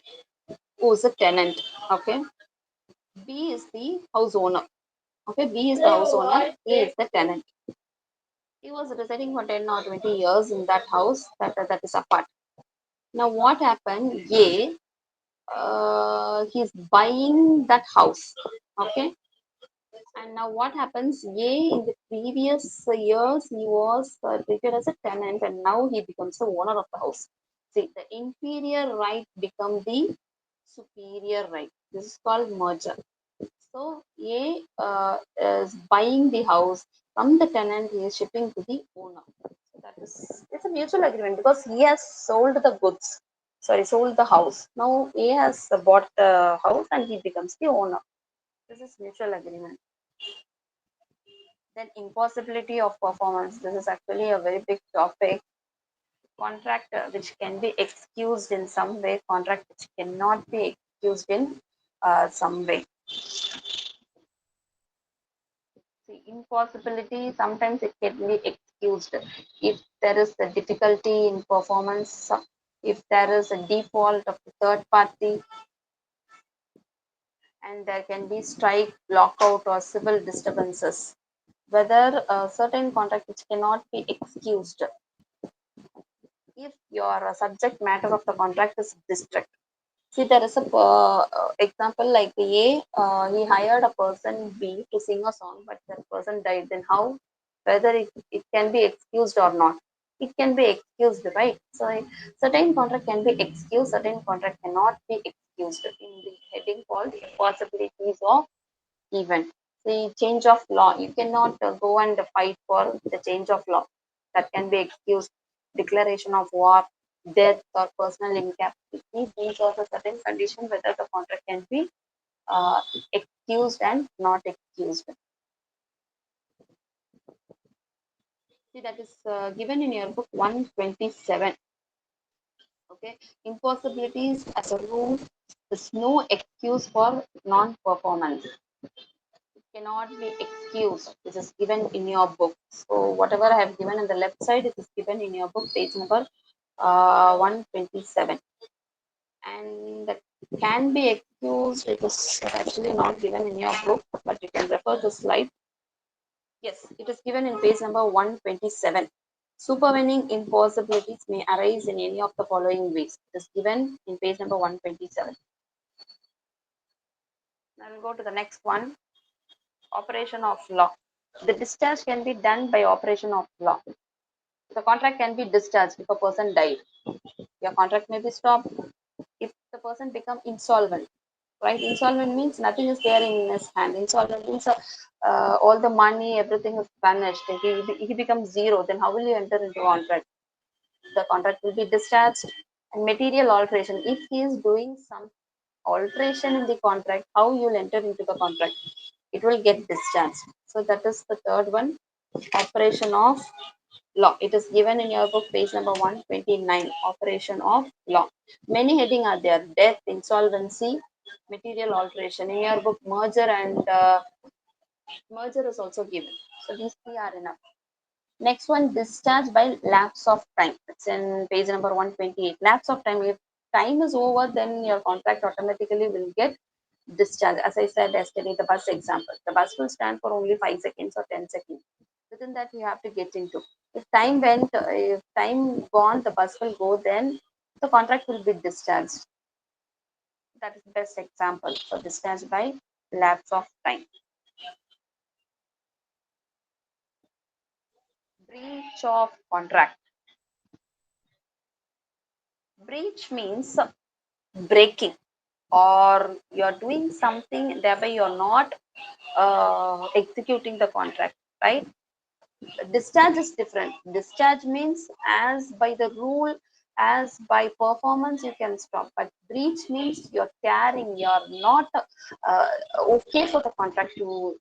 who is a tenant. Okay. B is the house owner. Okay. B is the house owner. A is the tenant. He was residing for 10 or 20 years in that house that is apart. Now what happened? A he's buying that house. Okay. And now what happens? A in the previous years he was treated as a tenant, and now he becomes the owner of the house. See, the inferior right become the superior right. This is called merger. So A is buying the house from the tenant. He is shipping to the owner. So that is, it's a mutual agreement because he has sold the goods. Sorry, sold the house. Now A has bought the house and he becomes the owner. This is mutual agreement. Then impossibility of performance. This is actually a very big topic. Contract which can be excused in some way. Contract which cannot be excused in some way. See, impossibility, sometimes it can be excused if there is a difficulty in performance, if there is a default of the third party, and there can be strike, lockout, or civil disturbances. Whether a certain contract which cannot be excused if your subject matter of the contract is district. See, there is a example like A, he hired a person B to sing a song, but that person died. Then how? Whether it can be excused or not? It can be excused, right? So, certain contract can be excused, certain contract cannot be excused in the heading called possibilities of event. The change of law, you cannot go and fight for the change of law. That can be excused. Declaration of war, death, or personal incapacity. These are the certain conditions whether the contract can be uh, excused and not excused. See, that is given in your book 127. Okay, impossibilities as a rule, there's no excuse for non-performance. Cannot be excused. This is given in your book. So whatever I have given on the left side, it is given in your book, page number 127. And the can be accused. It is actually not given in your book, but you can refer the slide. Yes, it is given in page number 127. Supervening impossibilities may arise in any of the following ways. It is given in page number 127. I will go to the next one. Operation of law. The discharge can be done by operation of law. The contract can be discharged if a person died. Your contract may be stopped if the person become insolvent. Right? Insolvent means nothing is there in his hand. Insolvent means all the money, everything is vanished. He becomes zero. Then how will you enter into contract? The contract will be discharged. And material alteration. If he is doing some alteration in the contract, how you will enter into the contract? It will get discharged. So that is the third one. Operation of law. It is given in your book, page number 129. Operation of law. Many heading are there: death, insolvency, material alteration. In your book, merger and merger is also given. So these three are enough. Next one, discharge by lapse of time. It's in page number 128. Lapse of time. If time is over, then your contract automatically will get discharged. As I said yesterday, the bus example. The bus will stand for only 5 seconds or 10 seconds. Within that, you have to get into. If time gone, the bus will go, then the contract will be discharged. That is the best example for discharge by lapse of time. Breach of contract. Breach means breaking, or you're doing something, thereby you're not executing the contract, right? Discharge is different. Discharge means as by the rule, as by performance, you can stop. But breach means you're carrying, you're not okay for the contract to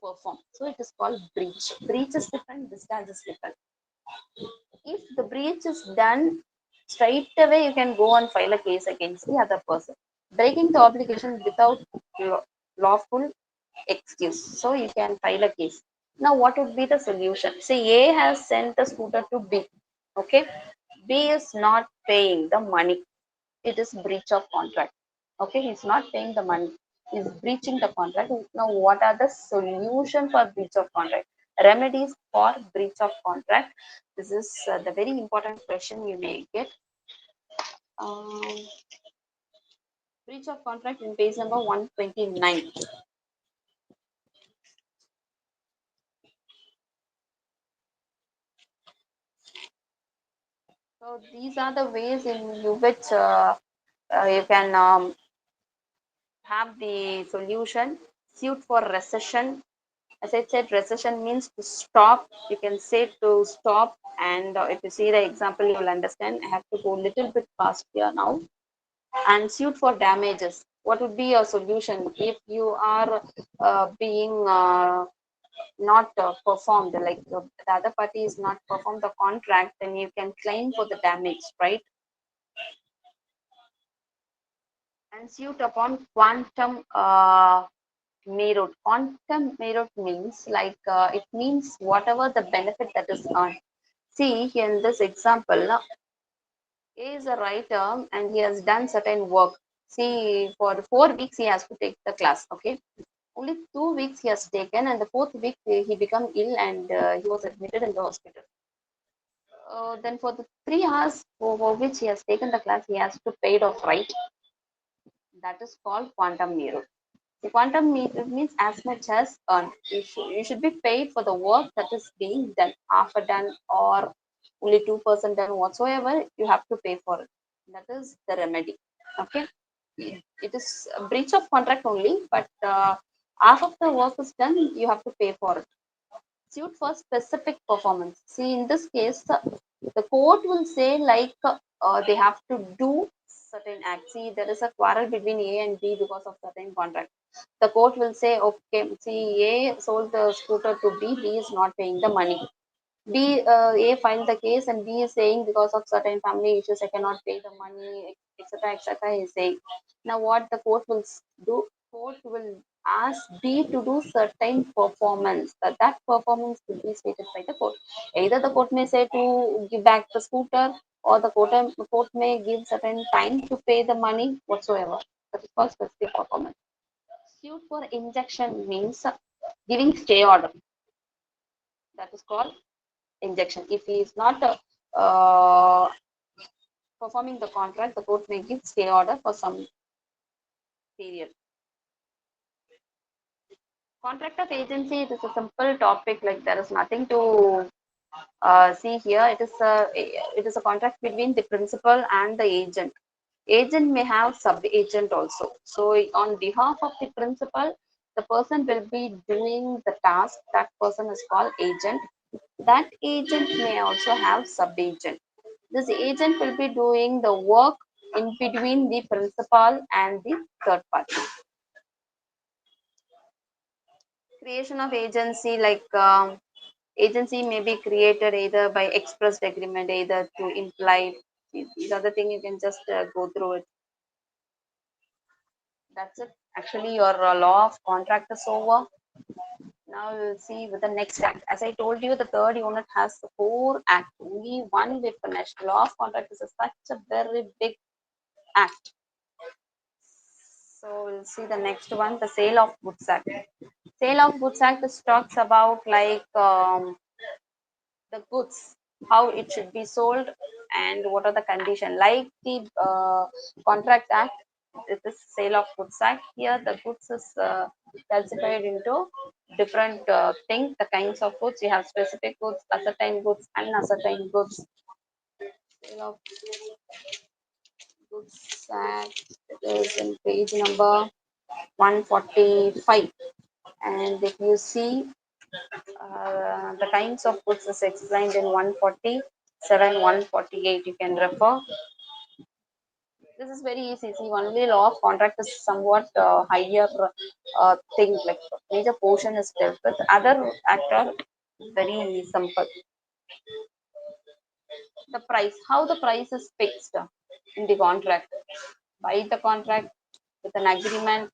perform. So it is called breach. Breach is different, discharge is different. If the breach is done, straight away you can go and file a case against the other person. Breaking the obligation without lawful excuse. So you can file a case. Now, what would be the solution? Say A has sent the scooter to B. Okay. B is not paying the money. It is breach of contract. Okay. He's not paying the money. He's breaching the contract. Now, what are the solution for breach of contract? Remedies for breach of contract. This is the very important question you may get. Um, breach of contract in page number 129. So these are the ways in which you can have the solution. Suit for recession. As I said, recession means to stop. You can say to stop. And if you see the example, you will understand. I have to go a little bit fast here now. And suit for damages. What would be your solution if you are being not performed, like the other party is not performed the contract, then you can claim for the damage, right? And suit upon quantum merit. Quantum merit means like it means whatever the benefit that is earned. See here in this example, A is a writer and he has done certain work. See, for 4 weeks he has to take the class. Okay, only 2 weeks he has taken, and the fourth week he become ill and he was admitted in the hospital. Then for the 3 hours for which he has taken the class, he has to pay it off, right? That is called quantum merit. The quantum means as much as earned. You should be paid for the work that is being done, half a done or only 2% done, whatsoever, you have to pay for it. That is the remedy. Okay. It is a breach of contract only, but half of the work is done, you have to pay for it. Suit for specific performance. See, in this case, the court will say like they have to do certain acts. See, there is a quarrel between A and B because of certain contract. The court will say, okay, see, A sold the scooter to B, B is not paying the money. A filed the case and B is saying because of certain family issues, I cannot pay the money, etc., etc. He's saying. Now, what the court will do? court will ask B to do certain performance. That performance will be stated by the court. Either the court may say to give back the scooter, or the court may give certain time to pay the money whatsoever. That is called specific performance. Suit for injunction means giving stay order. That is called injunction. If he is not performing the contract, the court may give stay order for some period. Contract of agency, it is a simple topic, like there is nothing to see here. It is a contract between the principal and the agent. Agent may have sub-agent also. So on behalf of the principal, the person will be doing the task. That person is called agent. That agent may also have sub-agent. This agent will be doing the work in between the principal and the third party. Creation of agency, like agency may be created either by expressed agreement, either to imply. These are the things you can just go through it. That's it. Actually, your law of contract is over. Now we'll see with the next act. As I told you, the third unit has 4 acts. Only one we finished. Law of contract is such a very big act. So we'll see the next one, the Sale of Goods Act. Sale of Goods Act talks about like the goods, how it should be sold, and what are the conditions. Like the Contract Act, it is Sale of Goods Act. Here the goods is classified into different things, the kinds of goods. You have specific goods, ascertained goods, unascertained goods. Sale of Goods Act is in page number 145. And if you see the kinds of goods is explained in 147, 148, you can refer. This is very easy. See, only law of contract is somewhat higher thing, like major portion is dealt with. Other act are very simple. The price, how the price is fixed in the contract. By the contract with an agreement,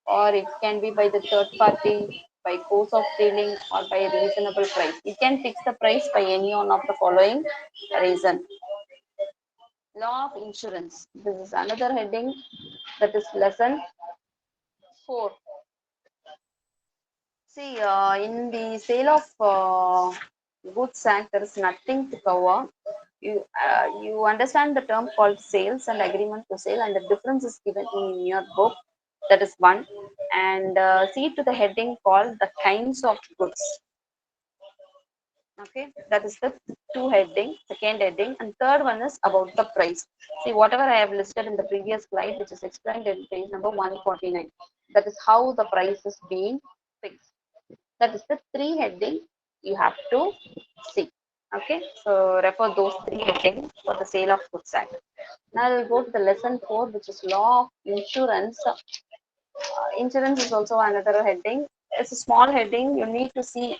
or it can be by the third party, by course of dealing, or by a reasonable price. You can fix the price by any one of the following reason. Law of insurance. This is another heading, that is lesson 4. See, in the Sale of Goods Act, there is nothing to cover. You understand the term called sales and agreement to sale, and the difference is given in your book. That is one. And see to the heading called the kinds of goods. Okay, that is the second heading, and third one is about the price. See, whatever I have listed in the previous slide, which is explained in page number 149, that is how the price is being fixed. That is the 3 heading you have to see. Okay, so refer those 3 headings for the Sale of Goods Act. Now I will go to the lesson 4, which is law of insurance. Insurance is also another heading. It's a small heading. You need to see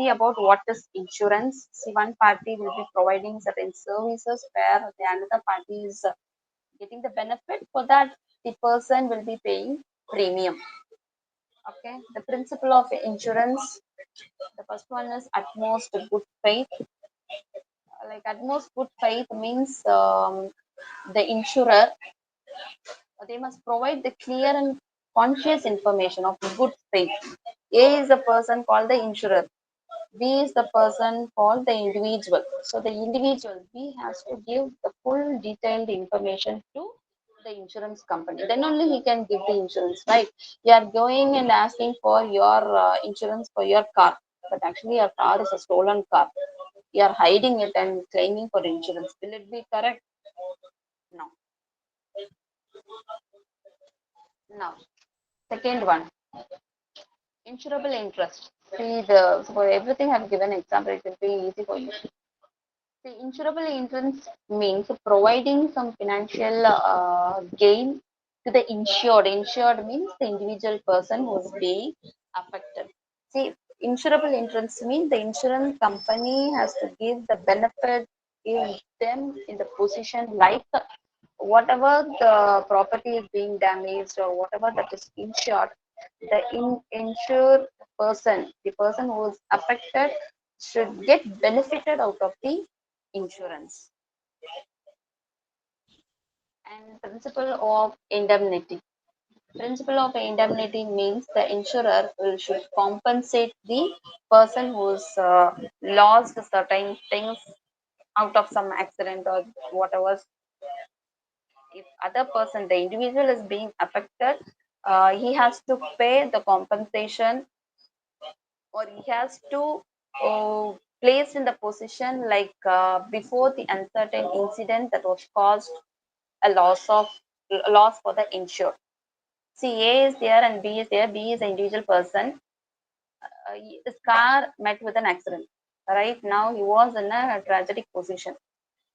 about what is insurance. See, one party will be providing certain services where the another party is getting the benefit. For that, the person will be paying premium. Okay, the principle of insurance. The first one is utmost good faith. Like utmost good faith means the insurer, they must provide the clear and conscious information of good faith. A is the person called the insurer. B is the person called the individual. So the individual B has to give the full detailed information to the insurance company. Then only he can give the insurance, right? You are going and asking for your insurance for your car, but actually your car is a stolen car. You are hiding it and claiming for insurance. Will it be correct? No. Now, second one, insurable interest. See, for everything I've given example, it will be easy for you. The insurable interest means providing some financial gain to the insured. Insured means the individual person who is being affected. See, insurable interest means the insurance company has to give the benefit, give them in the position like whatever the property is being damaged or whatever that is insured, the insured person, the person who is affected, should get benefited out of the insurance. And principle of indemnity. Principle of indemnity means the insurer should compensate the person who's lost certain things out of some accident or whatever. If other person, the individual is being affected, he has to pay the compensation, or he has to place in the position like before the uncertain incident that was caused a loss for the insured. See, A is there and B is there. B is an individual person. His car met with an accident. Right now, he was in a tragic position.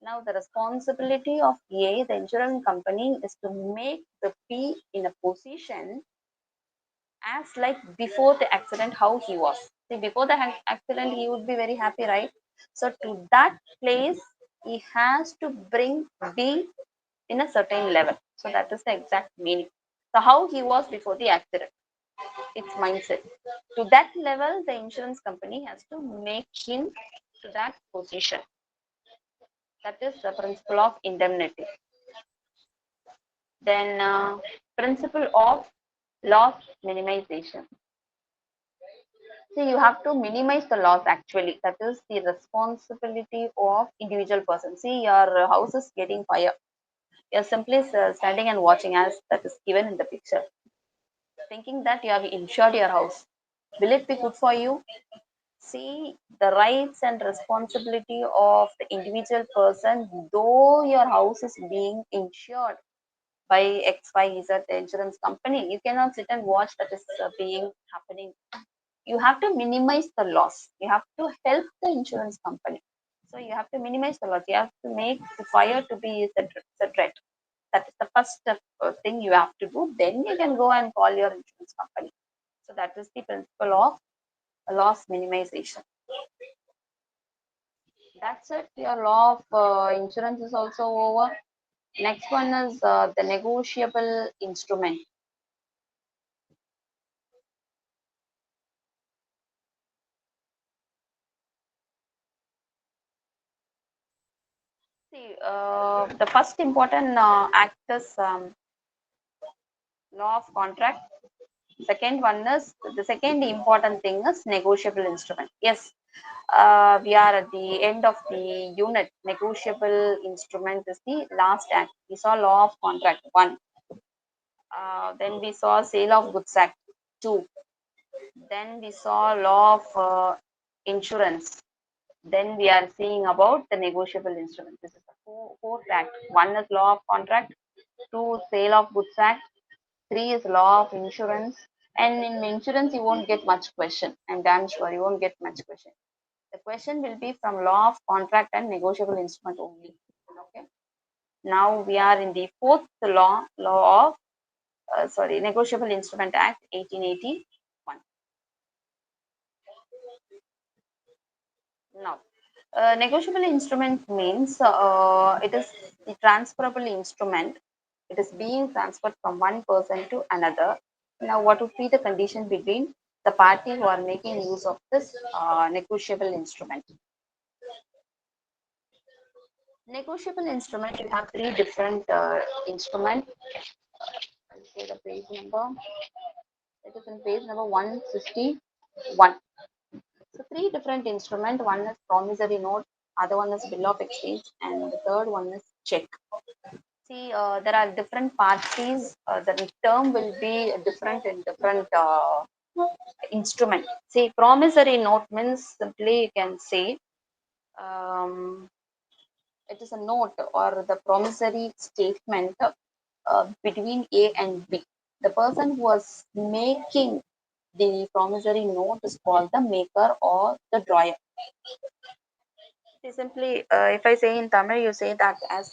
Now, the responsibility of A, the insurance company, is to make the B in a position as like before the accident, how he was. See, before the accident, he would be very happy, right? So, to that place, he has to bring B in a certain level. So, that is the exact meaning. So, how he was before the accident, its mindset. To that level, the insurance company has to make him to that position. That is the principle of indemnity. Then principle of loss minimization. See, you have to minimize the loss actually. That is the responsibility of individual person. See, your house is getting fire. You're simply standing and watching as that is given in the picture. Thinking that you have insured your house. Will it be good for you? See, the rights and responsibility of the individual person, though your house is being insured by XYZ insurance company, you cannot sit and watch that is being happening. You have to minimize the loss. You have to help the insurance company. So you have to minimize the loss. You have to make the fire to be the threat. That is the first thing you have to do. Then you can go and call your insurance company. So that is the principle of loss minimization. That's it. Your law of insurance is also over. Next one is the negotiable instrument. See, the first important act is law of contract. Second one is the second important thing is negotiable instrument. Yes, we are at the end of the unit. Negotiable instrument is the last act. We saw law of contract 1. Then we saw sale of goods act 2. Then we saw law of insurance. Then we are seeing about the negotiable instrument. This is the fourth act. 1 is law of contract, 2 is sale of goods act, 3 is law of insurance. And in insurance, you won't get much question. I'm damn sure you won't get much question. The question will be from law of contract and negotiable instrument only. Okay. Now we are in the fourth law of Negotiable Instrument Act 1881. Now, negotiable instrument means it is the transferable instrument. It is being transferred from one person to another. Now, what would be the condition between the party who are making use of this negotiable instrument? Negotiable instrument, you have 3 different instruments. I'll say the page number. It is in page number 161. So 3 different instruments. One is promissory note, other one is bill of exchange, and the third one is check. See, there are different parties. The term will be different in different instrument. See, promissory note means simply you can say it is a note or the promissory statement between A and B. The person who was making the promissory note is called the maker or the drawer. See, simply, if I say in Tamil, you say that as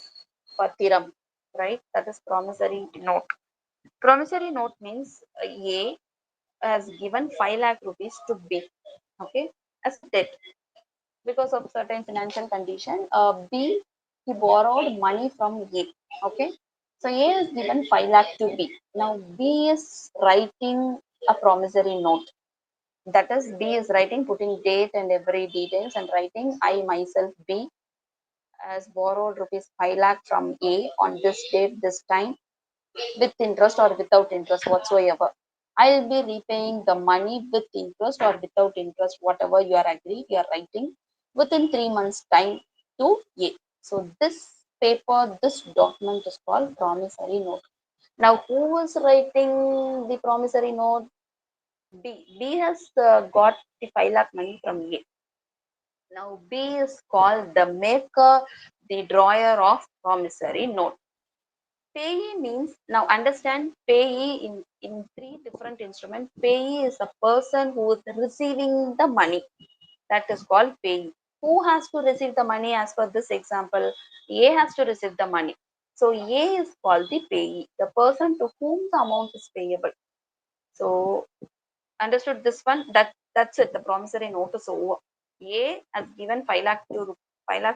Patiram, right? That is promissory note. Promissory note means A has given 5 lakh rupees to B, okay, as debt because of certain financial condition. B he borrowed money from A. Okay. So A is given 5 lakh to B. Now B is writing a promissory note. That is, B is writing, putting date and every details and writing, I myself B has borrowed rupees 5 lakh from A on this date, this time, with interest or without interest whatsoever. I will be repaying the money with interest or without interest, whatever you are agreed, you are writing within 3 months' time to A. So this paper, this document is called promissory note. Now, who is writing the promissory note? B. B has got the 5 lakh money from A. Now, B is called the maker, the drawer of promissory note. Payee means, now understand, payee in three different instruments. Payee is a person who is receiving the money. That is called payee. Who has to receive the money? As per this example, A has to receive the money. So A is called the payee, the person to whom the amount is payable. So understood this one? That's it. The promissory note is over. A has given 5 lakh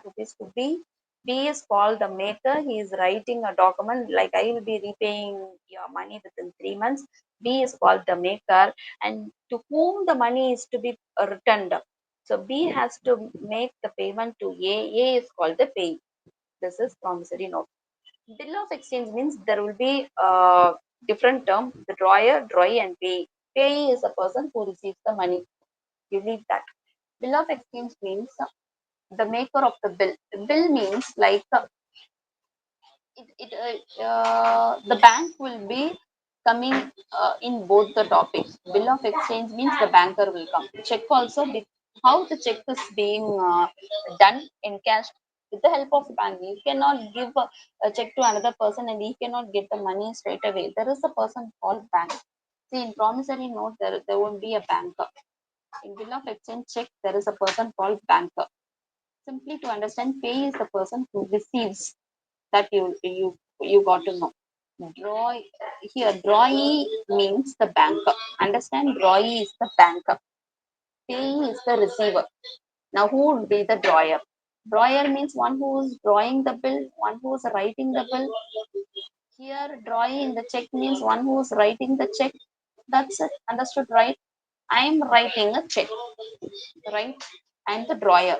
rupees to B. B is called the maker. He is writing a document like, I will be repaying your money within 3 months. B is called the maker, and to whom the money is to be returned. So B has to make the payment to A. A is called the payee. This is promissory note. Bill of exchange means there will be different term, the drawer, drawee, and payee. Payee is a person who receives the money. You leave that. Bill of exchange means the maker of the bill. Bill means like the bank will be coming in both the topics. Bill of exchange means the banker will come. Check also, how the check is being done in cash with the help of bank. You cannot give a check to another person and he cannot get the money straight away. There is a person called bank. See, in promissory note, there won't be a banker. In bill of exchange check, there is a person called banker. Simply to understand, pay is the person who receives, that you got to know. Draw here, drawee means the banker. Understand, drawee is the banker. Payee is the receiver. Now, who would be the drawer? Drawer means one who is drawing the bill, one who is writing the bill. Here, drawee in the check means one who is writing the check. That's it. Understood, right? I am writing a check, right? I am the drawer.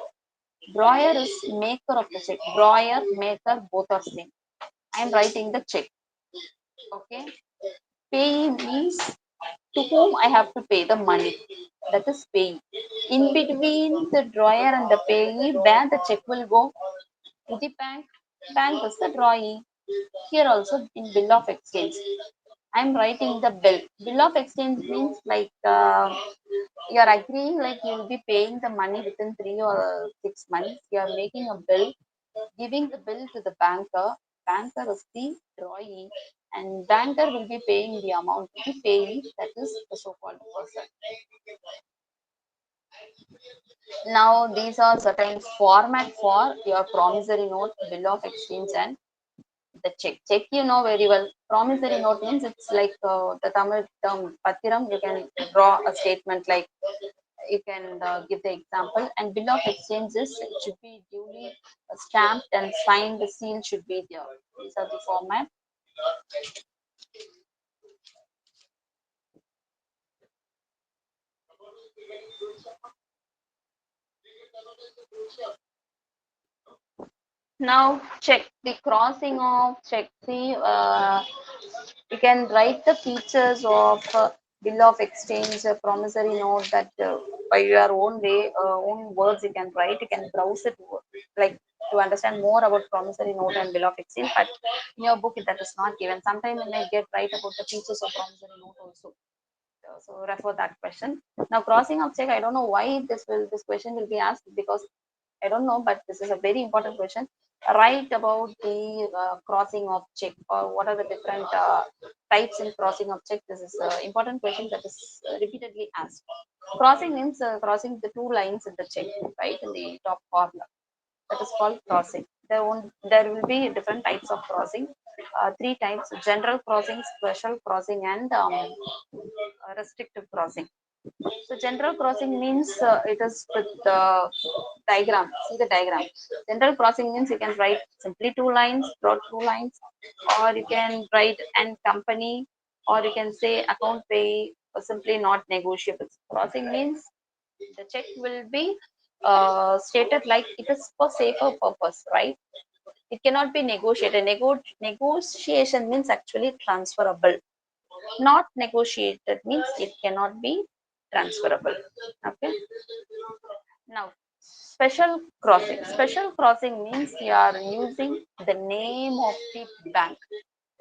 Drawer is maker of the check. Drawer, maker, both are same. I am writing the check. Okay. Pay means to whom I have to pay the money. That is pay. In between the drawer and the payee, where the check will go to the bank. Bank is the drawee. Here also in bill of exchange, I am writing the bill. Bill of exchange means like you are agreeing like you will be paying the money within 3 or 6 months. You are making a bill, giving the bill to the banker. Banker is the drawee, and banker will be paying the amount to the payee, that is the so-called person. Now these are certain format for your promissory note, bill of exchange, and the check. Check you know very well. Promissory note means it's like the Tamil term patiram. You can draw a statement like, you can give the example. And bill of exchanges, it should be duly stamped and signed. The seal should be there. These are the format. Now check the crossing of check. See, you can write the features of bill of exchange, promissory note, that by your own way, own words you can write. You can browse it like to understand more about promissory note and bill of exchange. But in your book that is not given. Sometimes you may get right about the features of promissory note also. So refer that question. Now crossing of check, I don't know why this question will be asked, because I don't know, but this is a very important question. Write about the crossing of check, or what are the different types in crossing of check. This is an important question that is repeatedly asked. Crossing means crossing the two lines in the check, right, in the top corner. That is called crossing. There will be different types of crossing. Three types: general crossing, special crossing, and restrictive crossing. So general crossing means it is with the diagram. See the diagram. General crossing means you can write simply two lines, draw two lines, or you can write and company, or you can say account pay, or simply not negotiable. Crossing means the check will be stated like it is for safer purpose, right? It cannot be negotiated. Negotiation means actually transferable. Not negotiated means it cannot be transferable. Okay. Now, special crossing. Special crossing means you are using the name of the bank.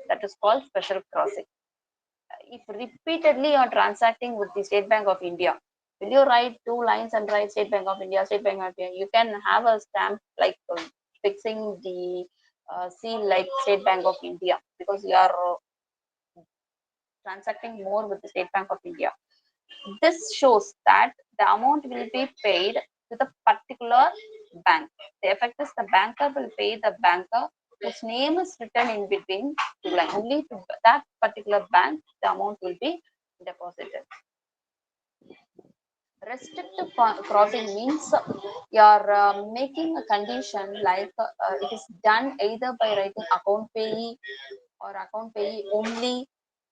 That is called special crossing. If repeatedly you are transacting with the State Bank of India, will you write two lines and write State Bank of India, State Bank of India? You can have a stamp like fixing the seal like State Bank of India because you are transacting more with the State Bank of India. This shows that the amount will be paid to the particular bank. The effect is the banker will pay the banker whose name is written in between two lines. Only to that particular bank, the amount will be deposited. Restrictive crossing means you are making a condition like it is done either by writing account payee or account payee only.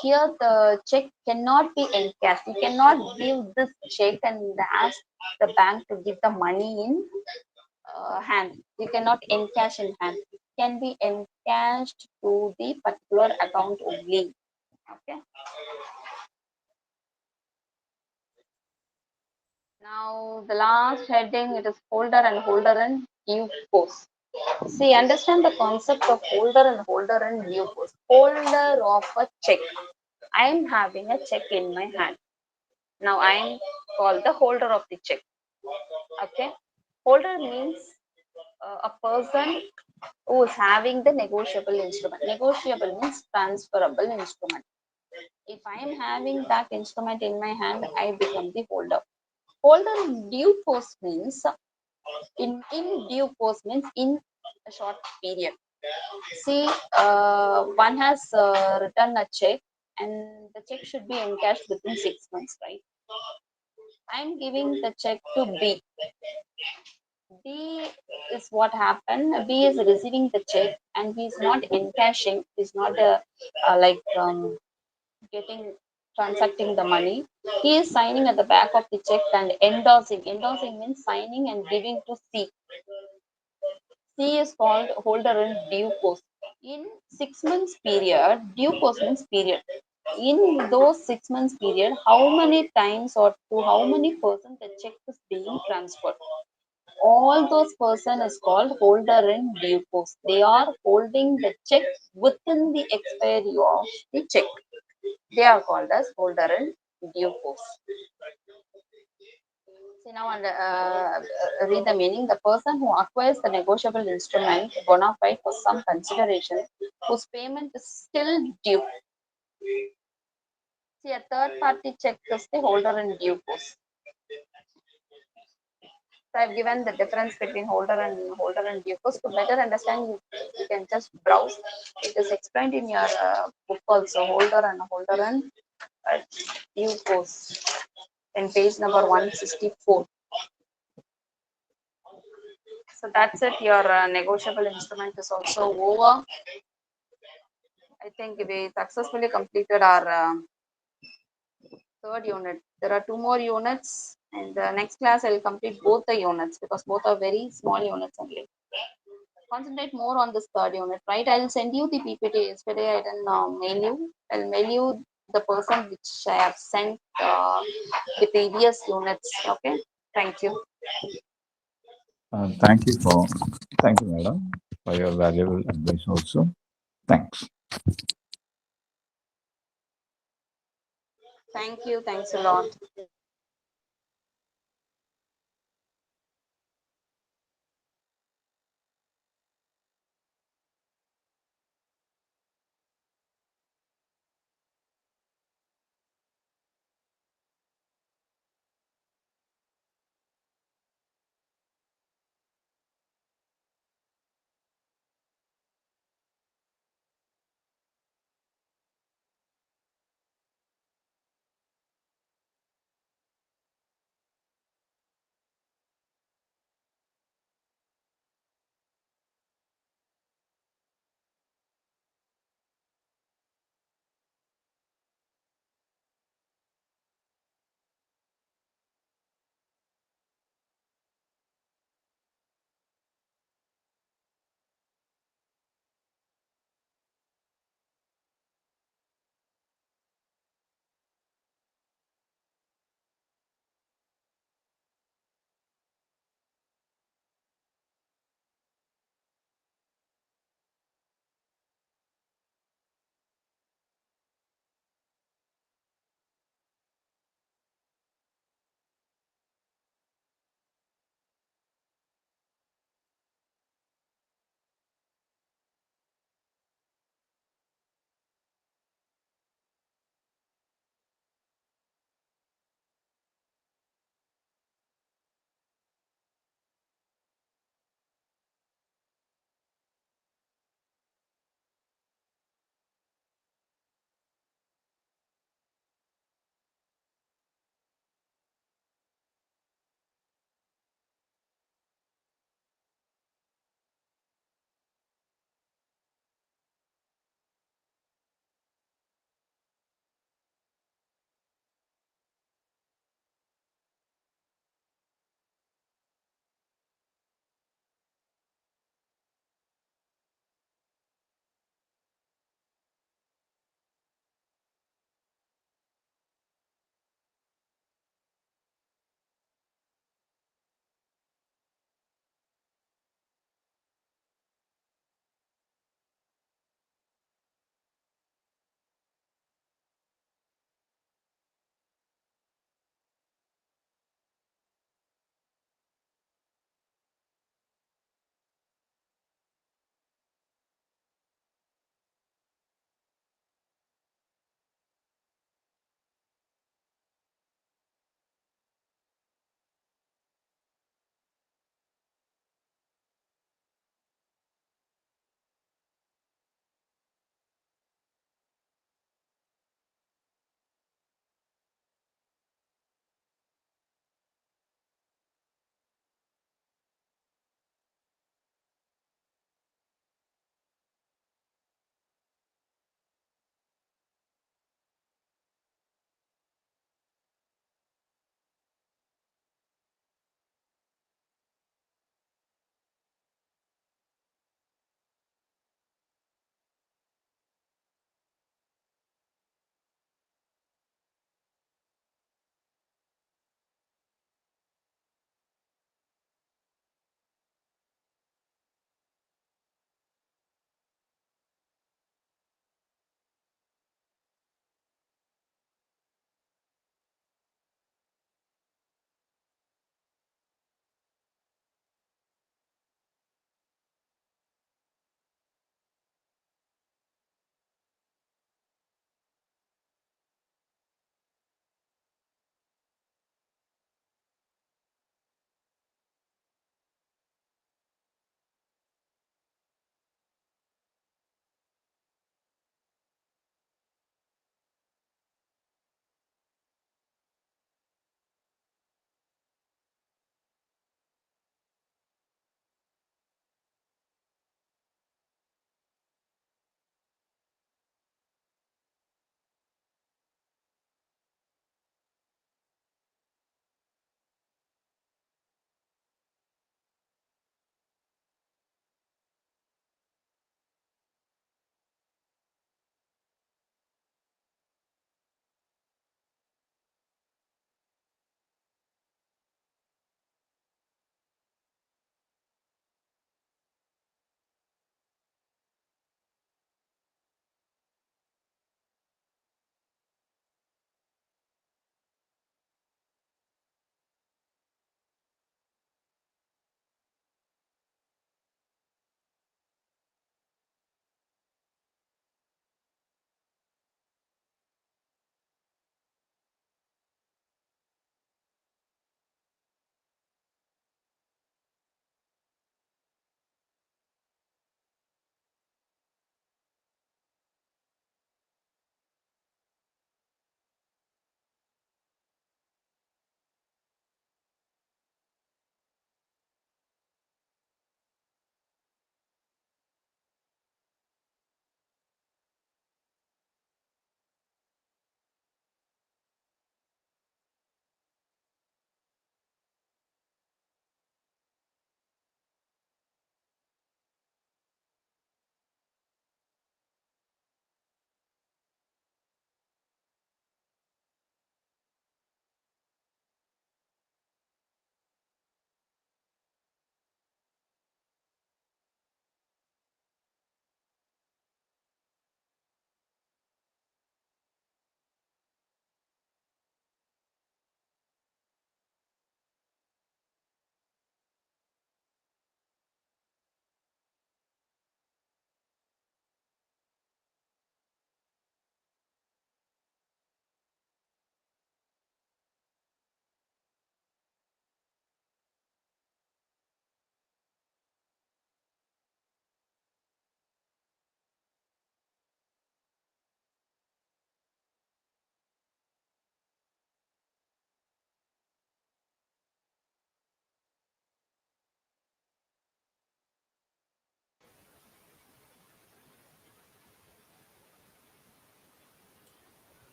Here the check cannot be encashed. You cannot give this check and ask the bank to give the money in hand. You cannot encash in hand. It can be encashed to the particular account only. Okay. Now the last heading it is holder and due post. See, understand the concept of holder and due post. Holder of a check. I am having a check in my hand. Now I am called the holder of the check. Okay. Holder means a person who is having the negotiable instrument. Negotiable means transferable instrument. If I am having that instrument in my hand, I become the holder. Holder in due post means in due post means in a short period. See, one has written a check and the check should be encashed within 6 months, right? I'm giving the check to B. B is what happened. B is receiving the check and he is not encashing. He's not like getting transacting the money. He is signing at the back of the check and endorsing. Endorsing means signing and giving to C. C is called holder in due post. In 6 months period, due post means period. In those 6 months period, how many times or to how many person the check is being transferred? All those person is called holder in due post. They are holding the check within the expiry of the check. They are called as holder in due post. See now and read the meaning. The person who acquires the negotiable instrument bona fide for some consideration whose payment is still due. See, a third party check is the holder in due post. So I've given the difference between holder and due post. To better understand, you can just browse. It is explained in your book also. Holder and due post in page number 164. So that's it. Your negotiable instrument is also over. I think we successfully completed our third unit. There are two more units. In the next class, I will complete both the units because both are very small units only. Concentrate more on this third unit, right? I will send you the PPT. Yesterday, I didn't mail you. I'll mail you the person which I have sent the previous units. Okay. Thank you. Thank you thank you, madam, for your valuable advice also. Thanks. Thank you. Thanks a lot.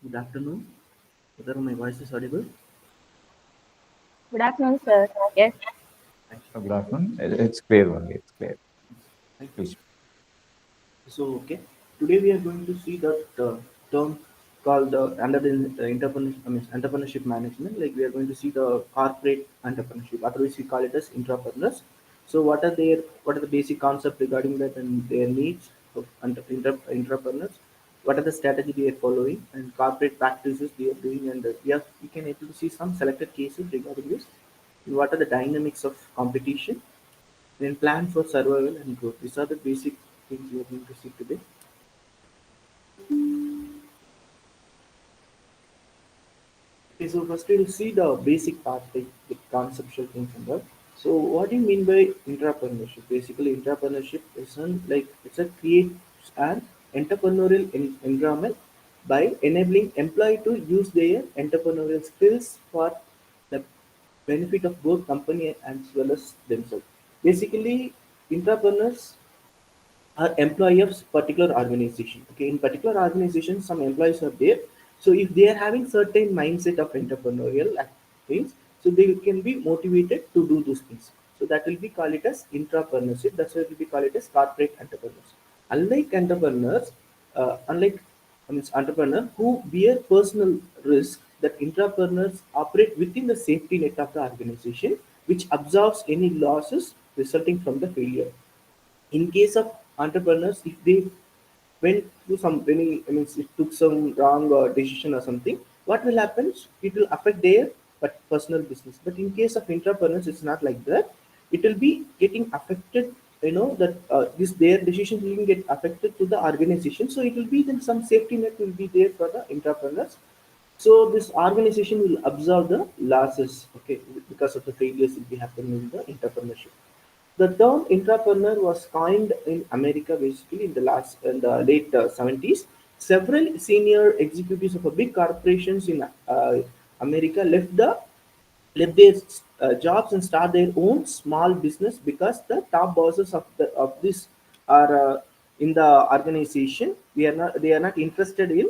Good afternoon. Whether my voice is audible? Good afternoon, sir. Yes. Thank you. Good afternoon. It's clear only. It's clear. Thank you. Please. So, okay. Today we are going to see that term called under the entrepreneurship, entrepreneurship management. Like we are going to see the corporate entrepreneurship. Otherwise, we call it as intrapreneurs. So, what are the basic concept regarding that and their needs of entrepreneurs? What are the strategy they are following and corporate practices they are doing? And we can able to see some selected cases regarding this. What are the dynamics of competition? Then plan for survival and growth. These are the basic things we are going to see today. Okay, so first we'll see the basic part, like the conceptual things and all. So what do you mean by entrepreneurship? Basically, entrepreneurship is it's a create an entrepreneurial environment by enabling employee to use their entrepreneurial skills for the benefit of both company as well as themselves. Basically, entrepreneurs are employee of particular organization. Okay, in particular organization, some employees are there. So if they are having certain mindset of entrepreneurial things, so they can be motivated to do those things. So that will be called it as intrapreneurship. That's why it will be called it as corporate entrepreneurs. Unlike entrepreneurs, unlike entrepreneur who bear personal risk, that intrapreneurs operate within the safety net of the organization, which absorbs any losses resulting from the failure. In case of entrepreneurs, if they went through some any I mean it took some wrong decision or something, what will happen? It will affect their but personal business. But in case of entrepreneurs, it's not like that. It will be getting affected, that this their decisions will get affected to the organization. So it will be then some safety net will be there for the entrepreneurs. So this organization will absorb the losses, okay, because of the failures will be happening in the entrepreneurship. The term entrepreneur was coined in America basically in the late 70s. Several senior executives of a big corporations in America left their jobs and start their own small business because the top bosses of this are in the organization. They are not interested in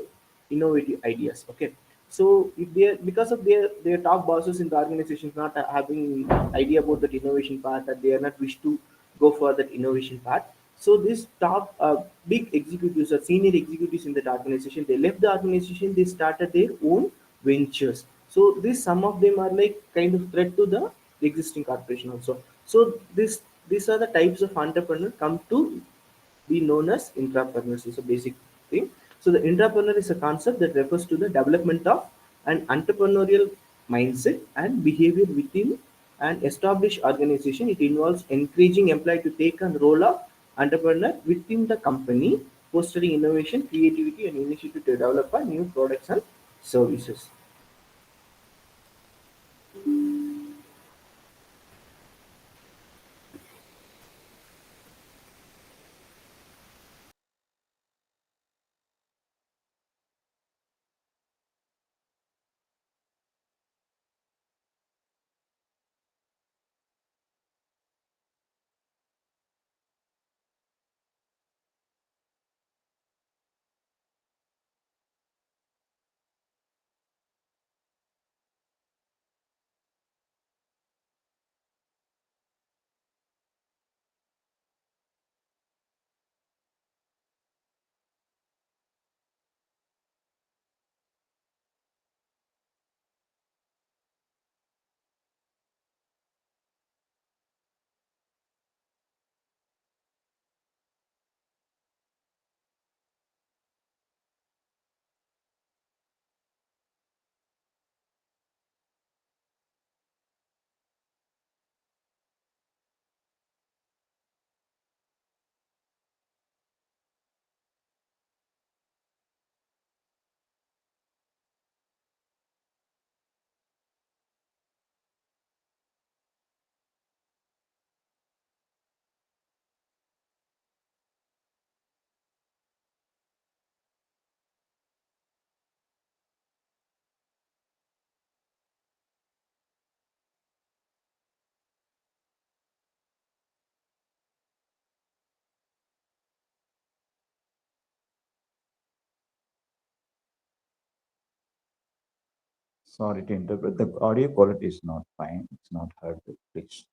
innovative ideas. Okay, so if they are, because of their top bosses in the organization not having idea about that innovation part, that they are not wish to go for that innovation part. So this top big executives or senior executives in that organization, they left the organization, they started their own ventures. So this some of them are like kind of threat to the existing corporation also. So these are the types of entrepreneur come to be known as intrapreneurs is a basic thing. So the intrapreneur is a concept that refers to the development of an entrepreneurial mindset and behavior within an established organization. It involves encouraging employee to take a role of entrepreneur within the company, fostering innovation, creativity, and initiative to develop a new products and services. Sorry to interrupt. The audio quality is not fine. It's not heard. Please.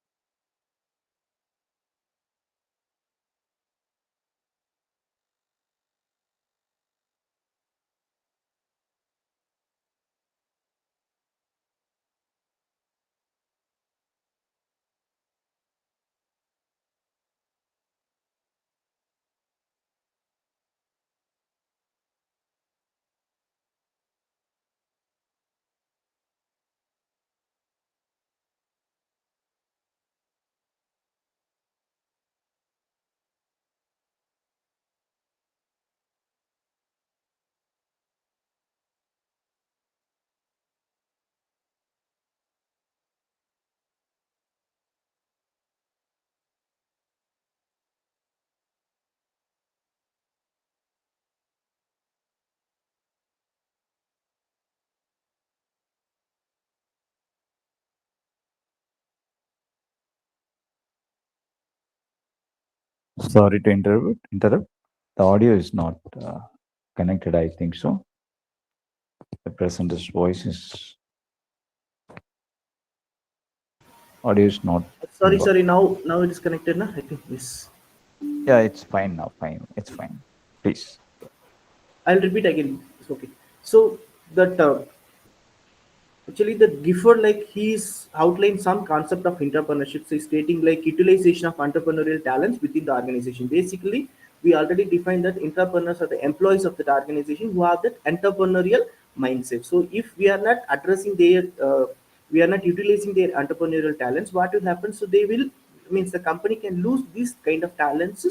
Sorry to interrupt. The audio is not connected. I think so. The presenter's voice is audio is not Sorry, involved. sorry. Now it is connected. Na? I think yes. Yeah, it's fine now. Fine. It's fine. Please. I'll repeat again. It's okay. So that actually the Gifford like he's outlined some concept of entrepreneurship, so he's stating like utilization of entrepreneurial talents within the organization. Basically, we already defined that entrepreneurs are the employees of that organization who have that entrepreneurial mindset. So if we are not addressing their we are not utilizing their entrepreneurial talents, what will happen? So they will means the company can lose these kind of talents,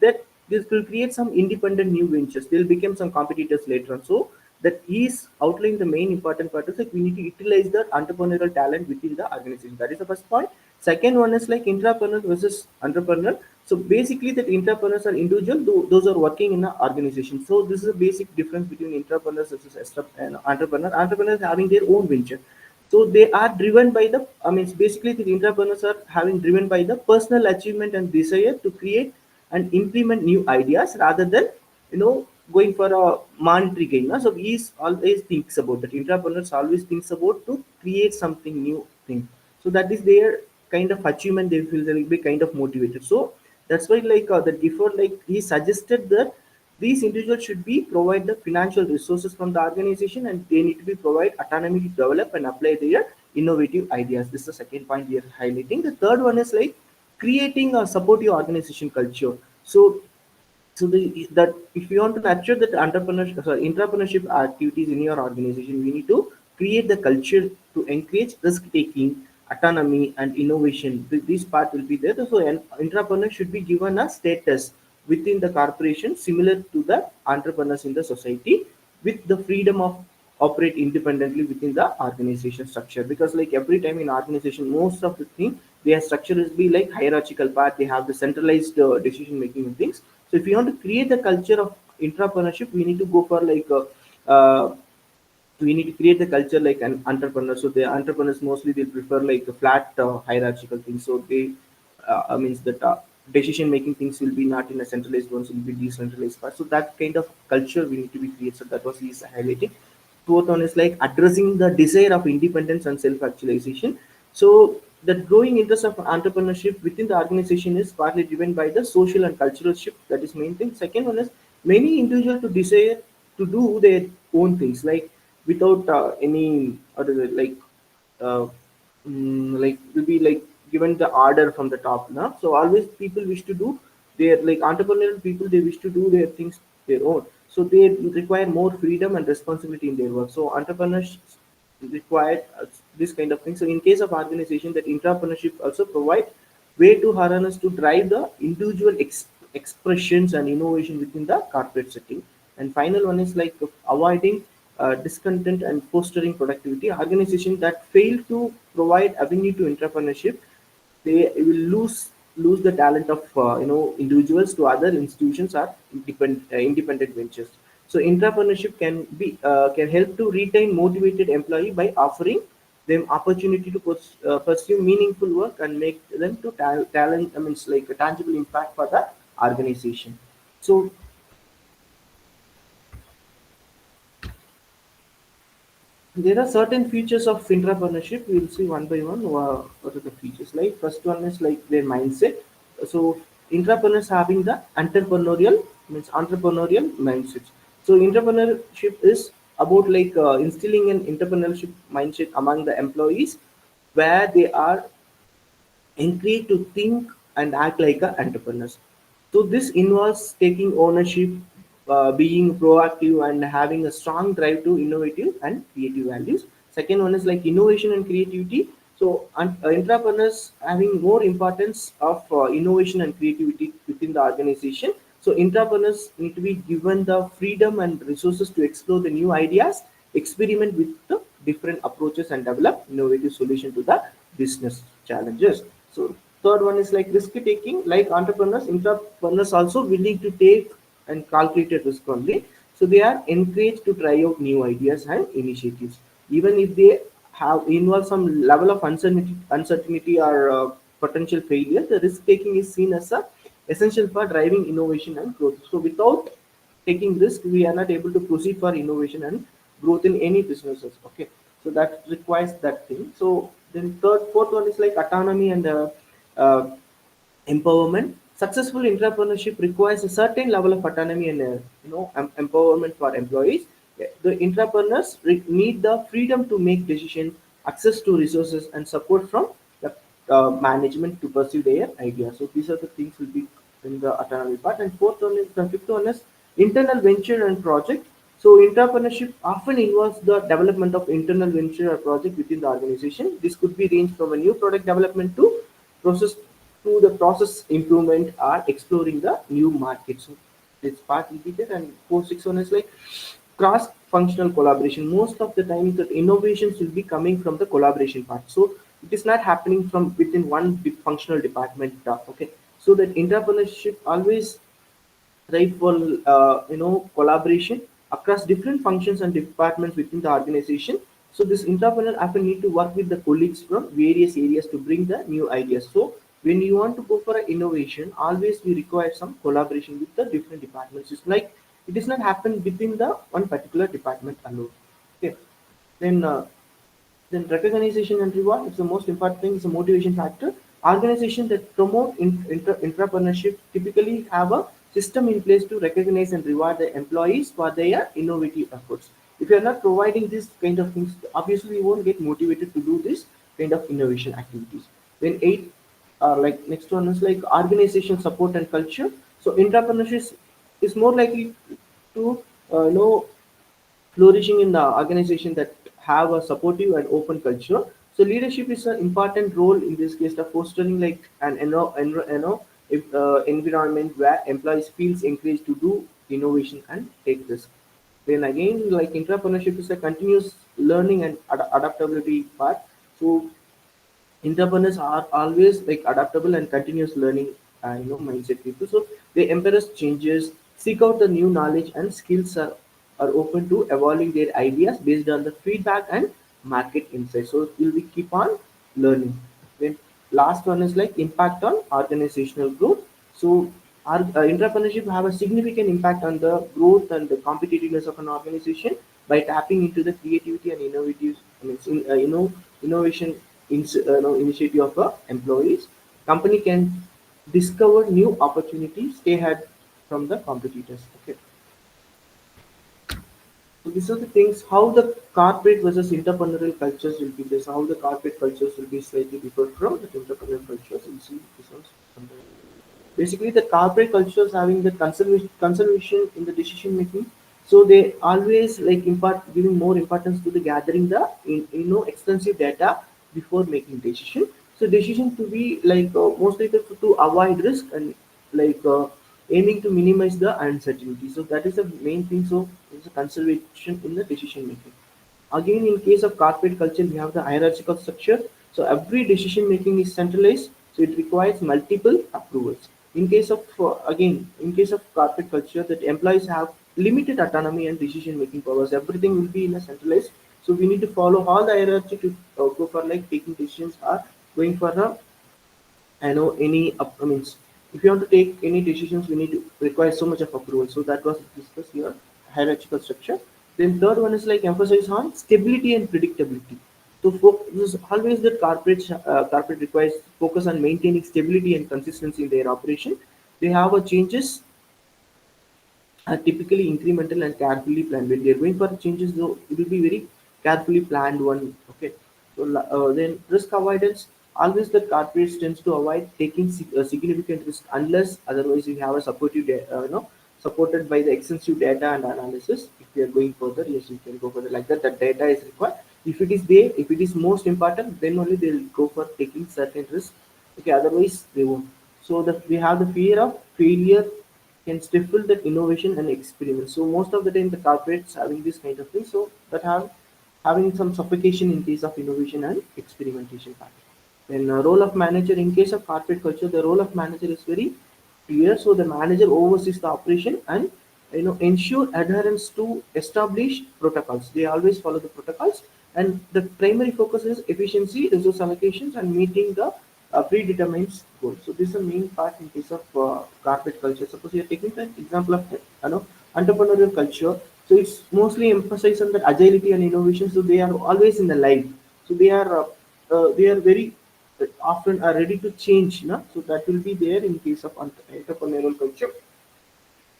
that this will create some independent new ventures. They'll become some competitors later on. So that is outlining the main important part is like we need to utilize the entrepreneurial talent within the organization. That is the first point. Second one is like entrepreneur versus entrepreneur. So basically that entrepreneurs are individual, those are working in an organization. So this is a basic difference between entrepreneurs versus and entrepreneur. Entrepreneurs having their own venture. So they are driven by the, I mean, basically the entrepreneurs are having driven by the personal achievement and desire to create and implement new ideas rather than, going for a monetary gain. No? So he always thinks about that. Entrepreneurs always thinks about to create something new thing. So that is their kind of achievement. They feel they'll be kind of motivated. So that's why like the before like he suggested that these individuals should be provide the financial resources from the organization, and they need to be provide autonomy to develop and apply their innovative ideas. This is the second point we are highlighting. The third one is like creating a supportive organization culture. So that if you want to nurture that entrepreneurship activities in your organization, we need to create the culture to encourage risk taking, autonomy, and innovation. This part will be there. So an entrepreneur should be given a status within the corporation similar to the entrepreneurs in the society, with the freedom of operate independently within the organization structure. Because like every time in organization, most of the thing their structure is be like hierarchical part. They have the centralized decision making things. So if you want to create the culture of entrepreneurship, we need to go for like we need to create the culture like an entrepreneur. So the entrepreneurs mostly they prefer like a flat hierarchical things. So they means that decision making things will be not in a centralized ones, will be decentralized part. So that kind of culture we need to be created. So that was he's highlighting. Fourth one is like addressing the desire of independence and self actualization. So the growing interest of entrepreneurship within the organization is partly driven by the social and cultural shift. That is main thing. Second one is many individuals to desire to do their own things, like without any other uh, like will be like given the order from the top now. So always people wish to do their like entrepreneurial people, they wish to do their things their own. So they require more freedom and responsibility in their work. So entrepreneurs require this kind of thing. So in case of organization, that entrepreneurship also provide way to harness to drive the individual expressions and innovation within the corporate setting. And final one is like avoiding discontent and fostering productivity. Organization that fail to provide avenue to entrepreneurship, they will lose the talent of individuals to other institutions or independent ventures. So entrepreneurship can help to retain motivated employee by offering them opportunity to pursue meaningful work and make them to talent. I mean, it's like a tangible impact for the organization. So there are certain features of entrepreneurship. We'll see one by one what are the features. Like first one is like their mindset. So entrepreneurs having the entrepreneurial mindset. So entrepreneurship is about like instilling an entrepreneurship mindset among the employees, where they are encouraged to think and act like a entrepreneurs. So this involves taking ownership, being proactive, and having a strong drive to innovative and creative values. Second one is like innovation and creativity. So entrepreneurs having more importance of innovation and creativity within the organization. So entrepreneurs need to be given the freedom and resources to explore the new ideas, experiment with the different approaches, and develop innovative solution to the business challenges. So third one is like risk taking. Like entrepreneurs also willing to take and calculated risk only. So they are encouraged to try out new ideas and initiatives, even if they have involve some level of uncertainty or potential failure. The risk taking is seen as a essential for driving innovation and growth. So without taking risk, we are not able to proceed for innovation and growth in any businesses. Okay, so that requires that thing. So then fourth one is like autonomy and uh, empowerment. Successful entrepreneurship requires a certain level of autonomy and empowerment for employees. The entrepreneurs need the freedom to make decisions, access to resources, and support from the management to pursue their ideas. So these are the things will be in the autonomy part. And the fifth one is internal venture and project. So entrepreneurship often involves the development of internal venture or project within the organization. This could be ranged from a new product development process to the process improvement or exploring the new markets. So this part will be there. And 461 is like cross functional collaboration. Most of the time the innovations will be coming from the collaboration part. So it is not happening from within one functional department. Okay, so that entrepreneurship always right for collaboration across different functions and departments within the organization. So this entrepreneur often need to work with the colleagues from various areas to bring the new ideas. So when you want to go for an innovation, always we require some collaboration with the different departments. It's like it does not happen within the one particular department alone. Okay, then recognition and reward is the most important thing. It's a motivation factor. Organizations that promote entrepreneurship typically have a system in place to recognize and reward the employees for their innovative efforts. If you are not providing this kind of things, obviously you won't get motivated to do this kind of innovation activities. Then eight, like next one is like organization support and culture. So entrepreneurship is more likely to know flourishing in the organization that have a supportive and open culture. So leadership is an important role in this case of fostering like an environment where employees feels encouraged to do innovation and take risk. Then again, like entrepreneurship is a continuous learning and adaptability part. So entrepreneurs are always like adaptable and continuous learning mindset people. So they embrace changes, seek out the new knowledge and skills, are open to evolving their ideas based on the feedback and market insight. So will we keep on learning. Then last one is like impact on organizational growth. So our entrepreneurship have a significant impact on the growth and the competitiveness of an organization by tapping into the creativity and innovative, innovation initiative of employees. Company can discover new opportunities, stay ahead from the competitors. Okay, so these are the things how the corporate versus entrepreneurial cultures will be this. How the corporate cultures will be slightly different from the entrepreneurial cultures. We'll see this one sometime. Basically the corporate cultures having the conservation in the decision making. So they always like giving more importance to the gathering the extensive data before making decision. So decision to be like mostly to avoid risk and like aiming to minimize the uncertainty. So that is the main thing. So it's a conservation in the decision making. Again, in case of corporate culture, we have the hierarchical structure. So every decision making is centralized, so it requires multiple approvals. In case of in case of corporate culture, that employees have limited autonomy and decision making powers. Everything will be in a centralized. So we need to follow all the hierarchy to go for like taking decisions or going for a any I mean, if you want to take any decisions, we need to require so much of approval. So that was discussed here, hierarchical structure. Then third one is like emphasize on stability and predictability. So this is always that corporate requires focus on maintaining stability and consistency in their operation. They have a changes are typically incremental and carefully planned. When they're going for changes, though, it will be very carefully planned one. Okay, so then risk avoidance. Always the corporates tends to avoid taking significant risk unless otherwise you have a supported by the extensive data and analysis. If you are going further, yes, you can go further like that. That data is required. If it is there, if it is most important, then only they will go for taking certain risk. Okay, otherwise they won't. So that we have the fear of failure can stifle that innovation and experiment. So most of the time the corporates having this kind of thing, so that have having some suffocation in case of innovation and experimentation part. Then role of manager in case of corporate culture, the role of manager is very clear. So the manager oversees the operation and ensure adherence to established protocols. They always follow the protocols, and the primary focus is efficiency, resource allocations, and meeting the predetermined goals. So this is the main part in case of corporate culture. Suppose you are taking an example of entrepreneurial culture. So it's mostly emphasized on that agility and innovation. So they are always in the light. So they are very often are ready to change. No? So that will be there in case of entrepreneurial culture.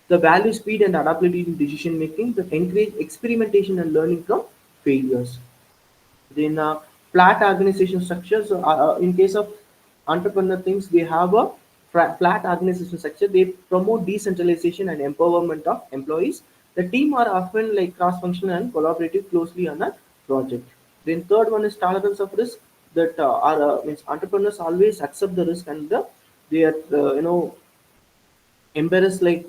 The value, speed, and adaptability in decision making that encourage experimentation and learning from failures. Then flat organization structure. So in case of entrepreneur things, they have a flat organization structure. They promote decentralization and empowerment of employees. The team are often like cross-functional and collaborative closely on a project. Then third one is tolerance of risk. That are means entrepreneurs always accept the risk and they are embarrass like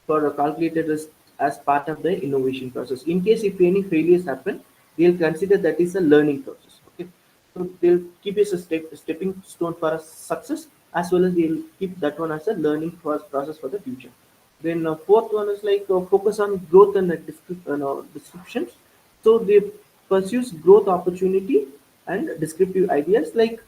for a calculated risk as part of the innovation process. In case if any failures happen, they'll consider that is a learning process. Okay, so they'll keep it as a stepping stone for a success, as well as they'll keep that one as a learning process for the future. Then fourth one is like focus on growth and descriptions. So they pursues growth opportunity and descriptive ideas like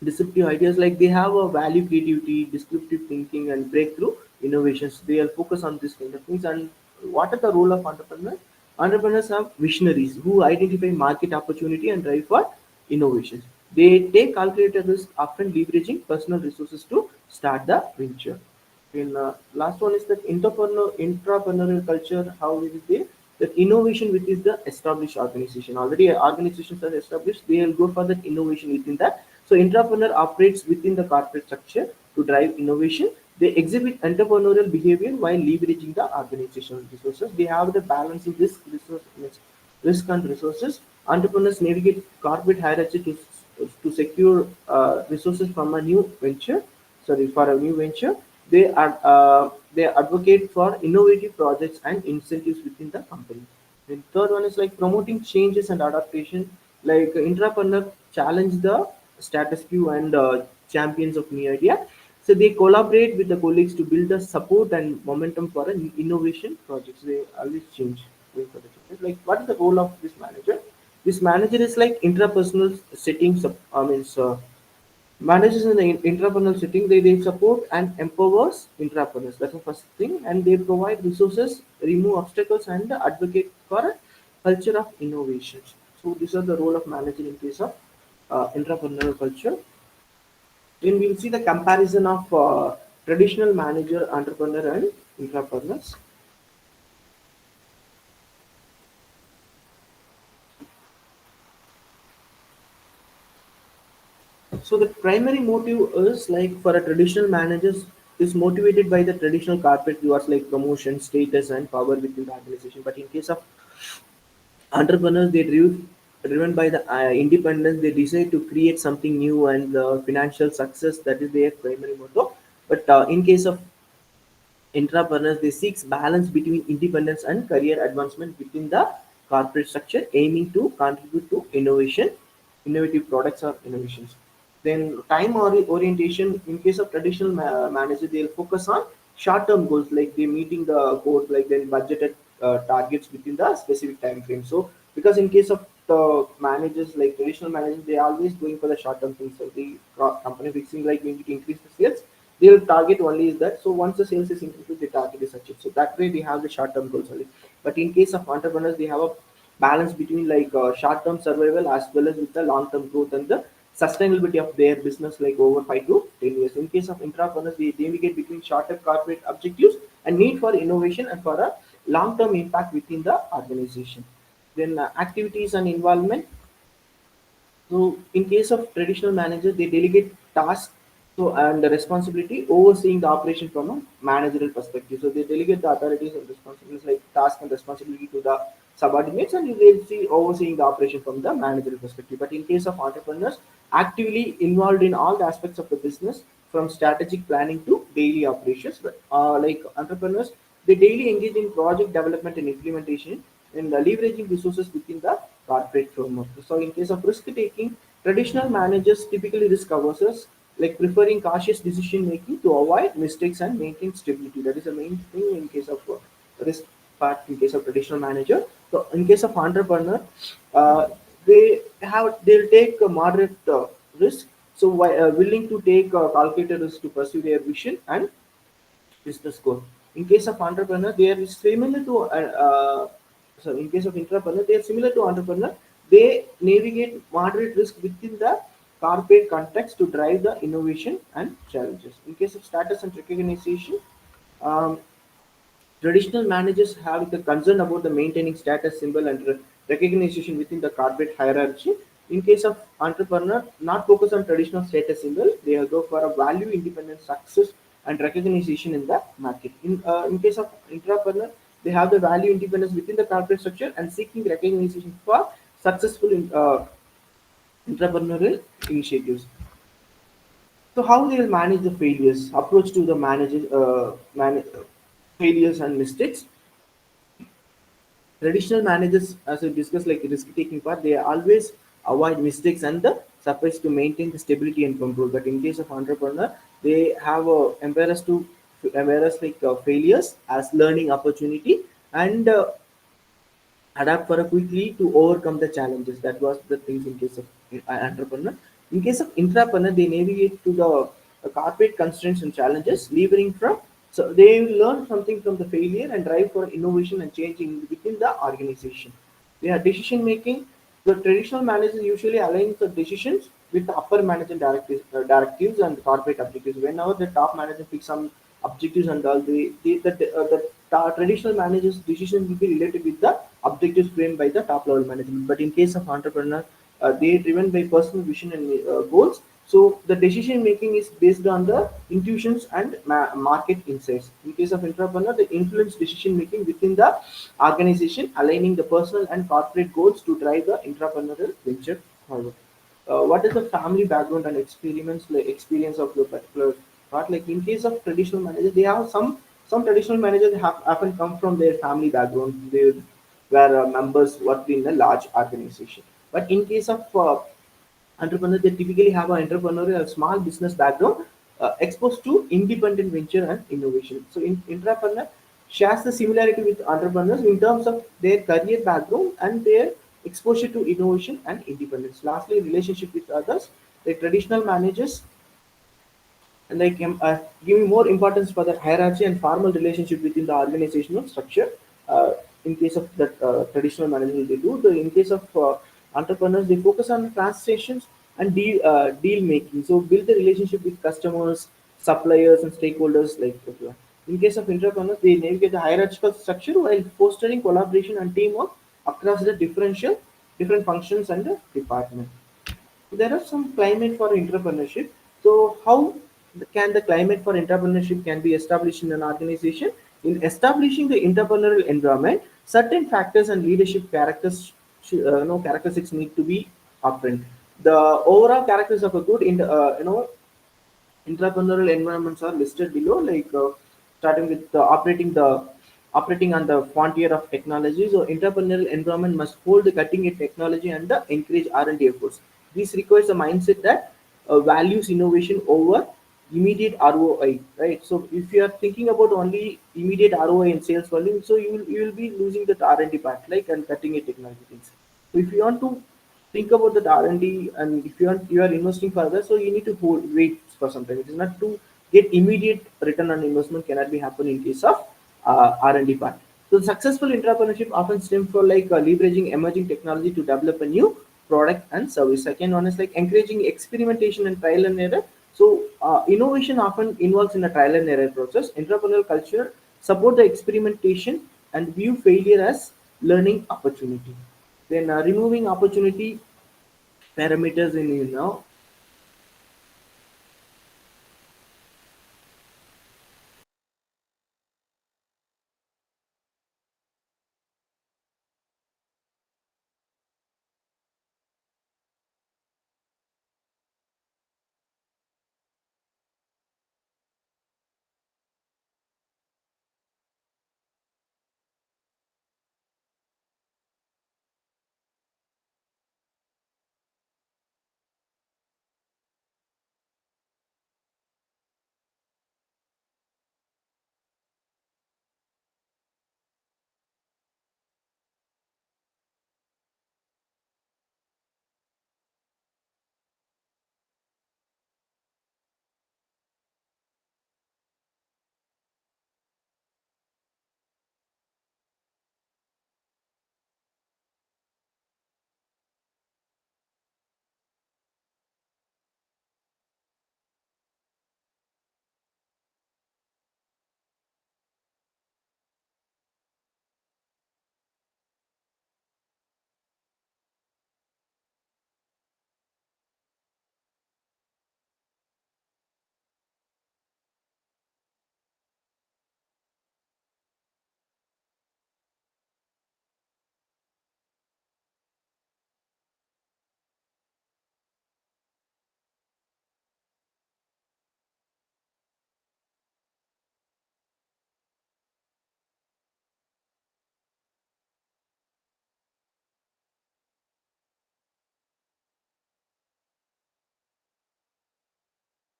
disruptive ideas like they have a value creativity, descriptive thinking, and breakthrough innovations. They are focused on this kind of things. And what are the role of entrepreneurs? Entrepreneurs have visionaries who identify market opportunity and drive for innovations. They take calculated risk, often leveraging personal resources to start the venture. In last one is that intrapreneurial culture. How is it there? That innovation within the established organization. Already organizations are established. They will go for that innovation within that. So entrepreneur operates within the corporate structure to drive innovation. They exhibit entrepreneurial behavior while leveraging the organizational resources. They have the balancing risk and resources. Entrepreneurs navigate corporate hierarchy to secure resources from a new venture. Sorry, for a new venture. They advocate for innovative projects and incentives within the company. And third one is like promoting changes and adaptation. Like entrepreneur challenge the status quo and champions of new idea. So they collaborate with the colleagues to build the support and momentum for an innovation projects. They always change. Going for the changes. Like what is the role of this manager? This manager is like intrapersonal settings. I mean, managers in the intrapreneurial setting, they support and empowers intrapreneurs. That's the first thing. And they provide resources, remove obstacles, and advocate for a culture of innovations. So these are the role of manager in case of entrepreneurial culture. Then we'll see the comparison of traditional manager, entrepreneur, and intrapreneurs. So the primary motive is like for a traditional managers is motivated by the traditional corporate rewards like promotion, status, and power within the organization. But in case of entrepreneurs, driven by the independence. They decide to create something new and financial success. That is their primary motto. But in case of entrepreneurs, they seek balance between independence and career advancement within the corporate structure, aiming to contribute to innovative products or innovations. Then time orientation. In case of traditional manager, they'll focus on short-term goals, like they meeting the goals, like then budgeted targets within the specific time frame. So because in case of managers, like traditional managers, they are always going for the short-term things. So the company fixing like we need to increase the sales, they will target only is that. So once the sales is increased, the target is achieved. So that way they have the short-term goals only. But in case of entrepreneurs, they have a balance between like short-term survival as well as with the long-term growth and the sustainability of their business like over 5 to 10 years. In case of entrepreneurs, they navigate between short-term corporate objectives and need for innovation and for a long-term impact within the organization. Then activities and involvement. So in case of traditional manager, they delegate tasks so and the responsibility overseeing the operation from a managerial perspective. So they delegate the authorities and responsibilities like task and responsibility to the subordinates, and they see overseeing the operation from the managerial perspective. But in case of entrepreneurs, actively involved in all the aspects of the business from strategic planning to daily operations. But like entrepreneurs, they daily engage in project development and implementation and leveraging resources within the corporate framework. So, in case of risk taking, traditional managers typically risk averse, like preferring cautious decision making to avoid mistakes and maintain stability. That is the main thing in case of risk part. In case of traditional manager, so in case of entrepreneur, uh, they'll take a moderate risk. So, willing to take calculated risk to pursue their vision and business goal. In case of entrepreneur, they are similar to so in case of entrepreneur, they are similar to entrepreneur. They navigate moderate risk within the corporate context to drive the innovation and challenges. In case of status and recognition, um, traditional managers have the concern about the maintaining status symbol and recognition within the corporate hierarchy. In case of entrepreneur, not focus on traditional status symbol, they will go for a value independent success and recognition in the market. In case of entrepreneur, they have the value independence within the corporate structure and seeking recognition for successful entrepreneurial initiatives. So how they will manage the failures? Approach to the failures and mistakes. Traditional managers, as we discussed, like risk taking part, they always avoid mistakes and the surprise to maintain the stability and control. But in case of entrepreneur, they have embarrass like failures as learning opportunity and adapt for a quickly to overcome the challenges. That was the things in case of entrepreneur. In case of intrapreneur, they navigate to the corporate constraints and challenges, leveraging from so they will learn something from the failure and drive for innovation and changing within the organization. They are decision making. The traditional managers usually align the decisions with the upper management directives and corporate objectives. Whenever the top manager picks some objectives and all, the traditional managers' decisions will be related with the objectives framed by the top level management. But in case of entrepreneur, they are driven by personal vision and goals. So the decision making is based on the intuitions and market insights. In case of entrepreneur, they influence decision making within the organization, aligning the personal and corporate goals to drive the entrepreneurial venture forward. What is the family background and experience of the particular part? Like in case of traditional managers, they have some traditional managers have often come from their family background. They were members worked in a large organization. But in case of entrepreneurs, they typically have an entrepreneurial small business background, exposed to independent venture and innovation. So, entrepreneur shares the similarity with entrepreneurs in terms of their career background and their exposure to innovation and independence. Lastly, relationship with others. The traditional managers and like giving more importance for the hierarchy and formal relationship within the organizational structure. In case of the traditional management, they do. In case of entrepreneurs, they focus on transactions and deal making. So build the relationship with customers, suppliers, and stakeholders. Like in case of entrepreneurs, they navigate the hierarchical structure while fostering collaboration and teamwork across the different functions and the department. There are some climate for entrepreneurship. So how can the climate for entrepreneurship can be established in an organization? In establishing the entrepreneurial environment, certain factors and leadership characteristics need to be upfront. The overall characteristics of a good entrepreneurial environments are listed below, like starting with operating on the frontier of technology. So entrepreneurial environment must hold the cutting edge technology and encourage R&D efforts. This requires a mindset that values innovation over immediate ROI, right? So if you are thinking about only immediate ROI and sales volume, so you will be losing that R&D part, like and cutting edge technology things. So if you want to think about the R&D and if you are investing further, so you need to wait for some time. It is not to get immediate return on investment cannot be happen in case of R&D part. So successful entrepreneurship often stems for like leveraging emerging technology to develop a new product and service. Second one is like encouraging experimentation and trial and error. So innovation often involves in a trial and error process. Entrepreneurial culture support the experimentation and view failure as learning opportunity. Then removing opportunity parameters in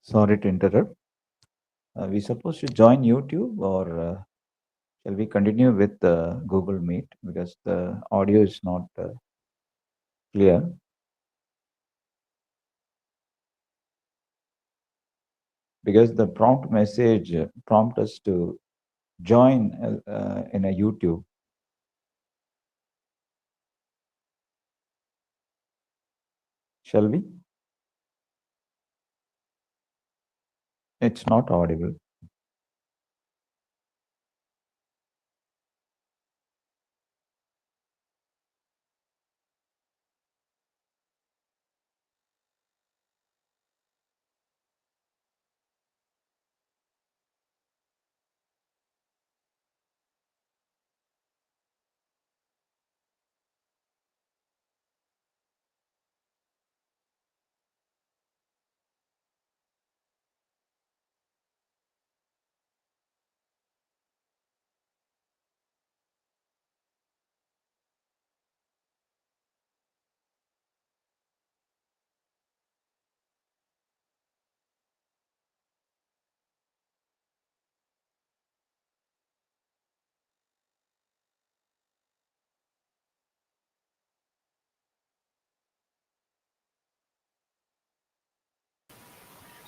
Sorry to interrupt. We supposed to join YouTube, or shall we continue with Google Meet, because the audio is not clear? Because the prompt message prompt us to join in a YouTube. Shall we? It's not audible.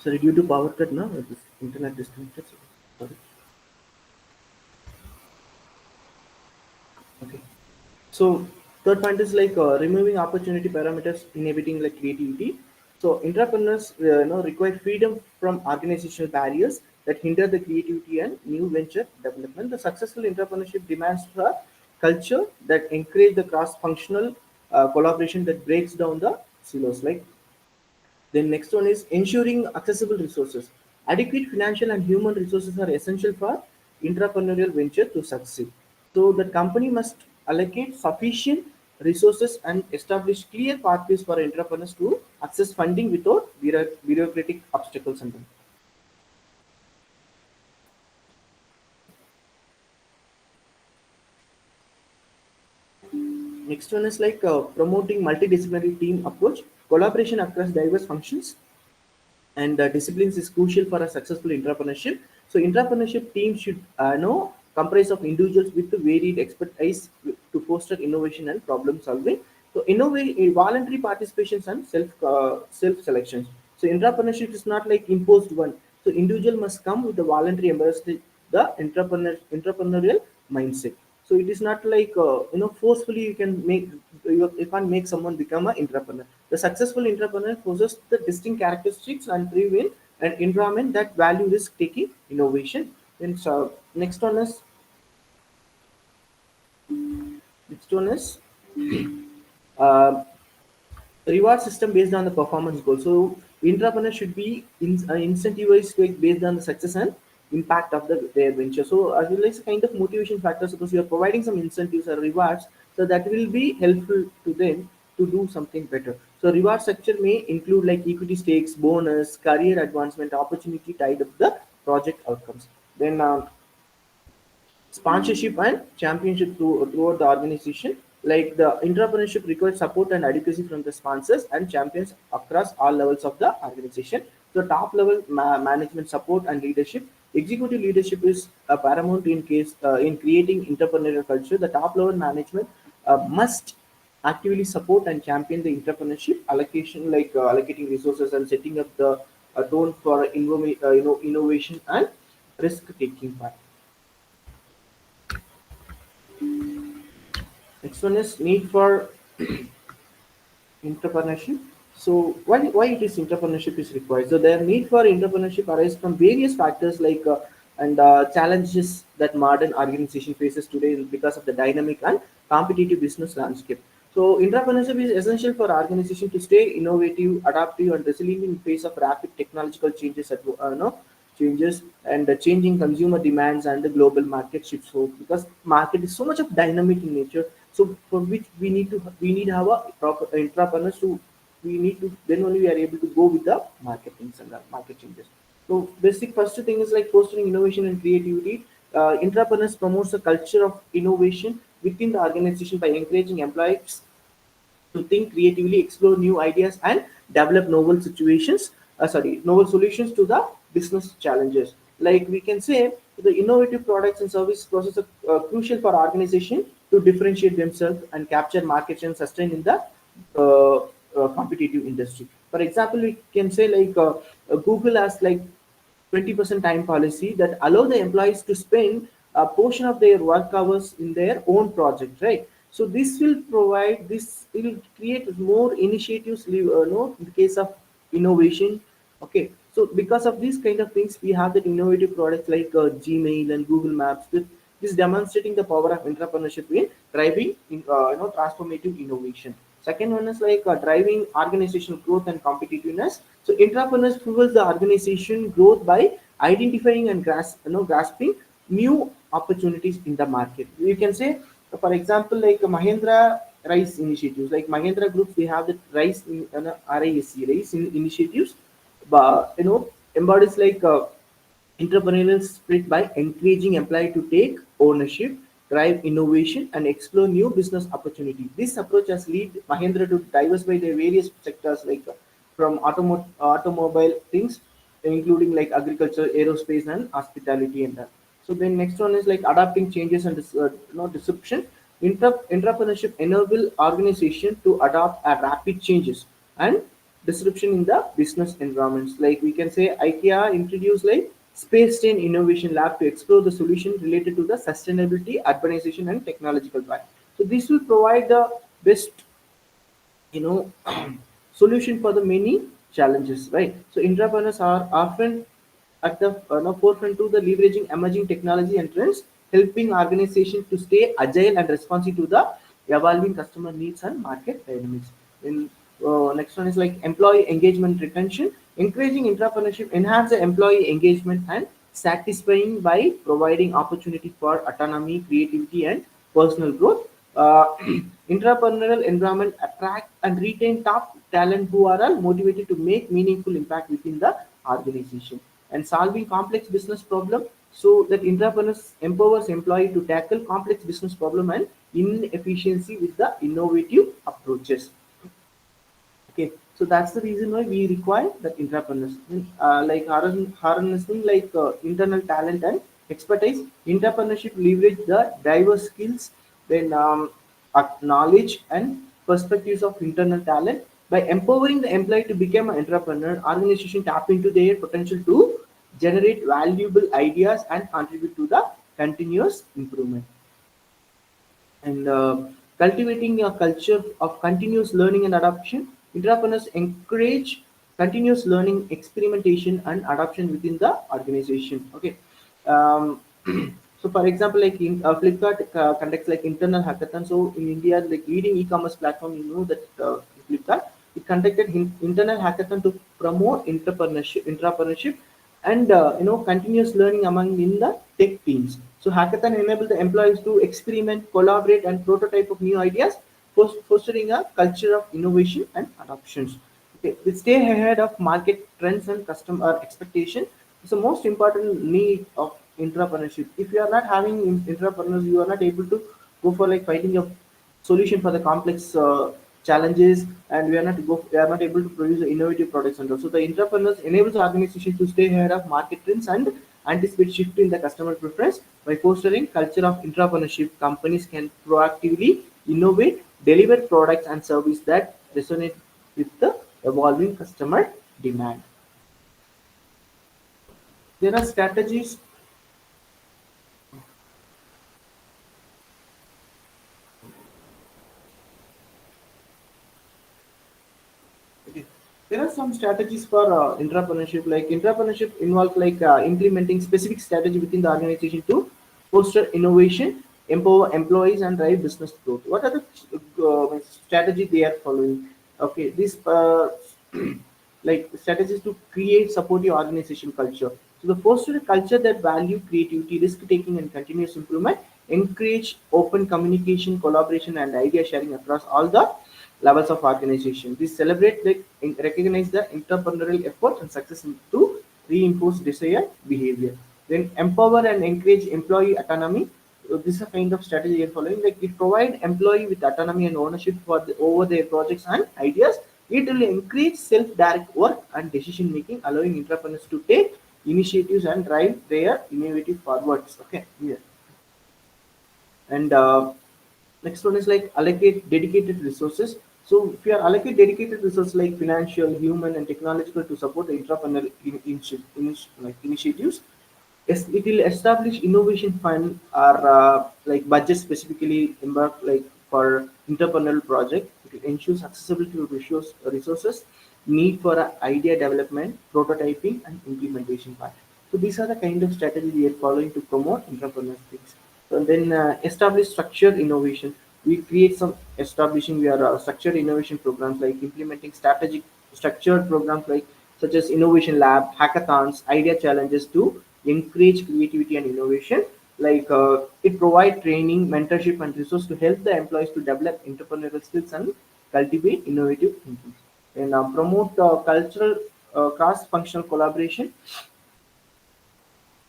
sorry, due to power cut now, this internet disconnected. Sorry. Okay. So third point is like removing opportunity parameters, inhibiting like creativity. So entrepreneurs require freedom from organizational barriers that hinder the creativity and new venture development. The successful entrepreneurship demands a culture that encourage the cross-functional collaboration that breaks down the silos. Like then next one is ensuring accessible resources. Adequate financial and human resources are essential for entrepreneurial venture to succeed. So the company must allocate sufficient resources and establish clear pathways for entrepreneurs to access funding without bureaucratic obstacles and all. Next one is like promoting multidisciplinary team approach, collaboration across diverse functions and disciplines is crucial for a successful entrepreneurship. So entrepreneurship teams should know comprise of individuals with varied expertise to foster innovation and problem solving. So innovate voluntary participations and self selections. So entrepreneurship is not like imposed one. So individual must come with the voluntary embrace the entrepreneurial mindset. So it is not like forcefully you can make, you can't make someone become an entrepreneur. The successful entrepreneur possesses the distinct characteristics and thrive in an environment that value risk taking innovation. Then so next one is uh, reward system based on the performance goal. So entrepreneurs should be incentivized based on the success and impact of their venture. So as well as kind of motivation factors, because you are providing some incentives or rewards, so that will be helpful to them to do something better. So reward structure may include like equity stakes, bonus, career advancement, opportunity tied up the project outcomes. Then sponsorship and championship throughout the organization. Like the entrepreneurship requires support and advocacy from the sponsors and champions across all levels of the organization. So top level management support and leadership. Executive leadership is paramount in creating entrepreneurial culture. The top level management must actively support and champion the entrepreneurship allocation, like allocating resources and setting up the tone for innovation and risk taking part. Next one is need for entrepreneurship. So why it is entrepreneurship is required? So their need for entrepreneurship arises from various factors like and challenges that modern organization faces today because of the dynamic and competitive business landscape. So entrepreneurship is essential for organization to stay innovative, adaptive, and resilient in face of rapid technological changes changes and the changing consumer demands and the global market shifts. So because market is so much of dynamic in nature, so for which we need to have a proper entrepreneurs to, we need to, then only we are able to go with the market things and the market changes. So basic first thing is like fostering innovation and creativity. Entrepreneurs promotes a culture of innovation within the organization by encouraging employees to think creatively, explore new ideas, and develop novel solutions to the business challenges. Like we can say, the innovative products and service process are crucial for organization to differentiate themselves and capture market share and sustain in the competitive industry. For example, we can say like Google has like 20% time policy that allow the employees to spend a portion of their work hours in their own project, right? So this will create more initiatives, no, in the case of innovation. Okay, so because of these kind of things, we have that innovative products like Gmail and Google Maps. This demonstrating the power of entrepreneurship in driving transformative innovation. Second one is like driving organizational growth and competitiveness. So entrepreneurs fuels the organization growth by identifying and grasping new opportunities in the market. You can say, for example, like Mahindra Rice initiatives, like Mahindra groups, they have the Rice Rice initiatives, but embodies like entrepreneurial spirit by encouraging employee to take ownership, drive innovation, and explore new business opportunities. This approach has led Mahindra to diversify their various sectors, like from automobile things, including like agriculture, aerospace, and hospitality, and that. So then next one is like adapting changes and disruption. Entrepreneurship enable organization to adapt a rapid changes and disruption in the business environments. Like we can say IKEA introduced like Space Chain Innovation Lab to explore the solution related to the sustainability, urbanization, and technological part. So this will provide the best you know solution for the many challenges, right? So entrepreneurs are often at the forefront to the leveraging emerging technology and trends, helping organizations to stay agile and responsive to the evolving customer needs and market dynamics. In next one is like employee engagement retention, encouraging entrepreneurship, enhance the employee engagement and satisfying by providing opportunity for autonomy, creativity, and personal growth. Entrepreneurial environment attract and retain top talent who are all motivated to make meaningful impact within the organization and solving complex business problem, so that entrepreneurs empowers employee to tackle complex business problem and inefficiency with the innovative approaches. Okay, so that's the reason why we require that entrepreneurs, like harnessing like internal talent and expertise. Entrepreneurship leverage the diverse skills, then knowledge and perspectives of internal talent by empowering the employee to become an entrepreneur. Organization tap into their potential to generate valuable ideas and contribute to the continuous improvement. and cultivating a culture of continuous learning and adoption. Entrepreneurs encourage continuous learning, experimentation, and adoption within the organization. Okay. Um, so, for example, like in Flipkart conducts like internal hackathon. So, in India, like leading e-commerce platform, you know that Flipkart it conducted internal hackathon to promote entrepreneurship and continuous learning among in the tech teams. So hackathon enable the employees to experiment, collaborate, and prototype of new ideas, fostering a culture of innovation and adoptions. Okay, we stay ahead of market trends and customer expectation. It's the most important need of entrepreneurship. If you are not having entrepreneurs, you are not able to go for like finding a solution for the complex challenges, and we are not able to produce innovative products. And also the entrepreneurs enables organizations to stay ahead of market trends and anticipate shift in the customer preference. By fostering culture of entrepreneurship, companies can proactively innovate, deliver products and services that resonate with the evolving customer demand. There are strategies. Okay. There are some strategies for entrepreneurship. Like entrepreneurship involves like implementing specific strategy within the organization to foster innovation, empower employees, and drive business growth. What are the strategy they are following? Okay, this like strategies to create supportive organization culture. So the foster a culture that value creativity, risk taking, and continuous improvement. Encourage open communication, collaboration, and idea sharing across all the levels of organization. We celebrate the recognize the entrepreneurial effort and success to reinforce desired behavior. Then empower and encourage employee autonomy. This is a kind of strategy you're following. Like it provide employee with autonomy and ownership over their projects and ideas. It will encourage self-direct work and decision making, allowing entrepreneurs to take initiatives and drive their innovative forwards. Okay, yeah. And next one is like allocate dedicated resources. So if you are allocate dedicated resources like financial, human, and technological to support the entrepreneurial initiatives, yes, it will establish innovation fund or like budget specifically embark like for entrepreneurial project. It will ensure accessibility to resources, need for idea development, prototyping, and implementation part. So these are the kind of strategies we are following to promote entrepreneurship. So then establish structured innovation. We create some establishing we are structured innovation programs like implementing strategic structured programs like such as innovation lab, hackathons, idea challenges to encourage creativity and innovation. Like it provide training, mentorship, and resource to help the employees to develop entrepreneurial skills and cultivate innovative thinking. And promote cultural cross-functional collaboration.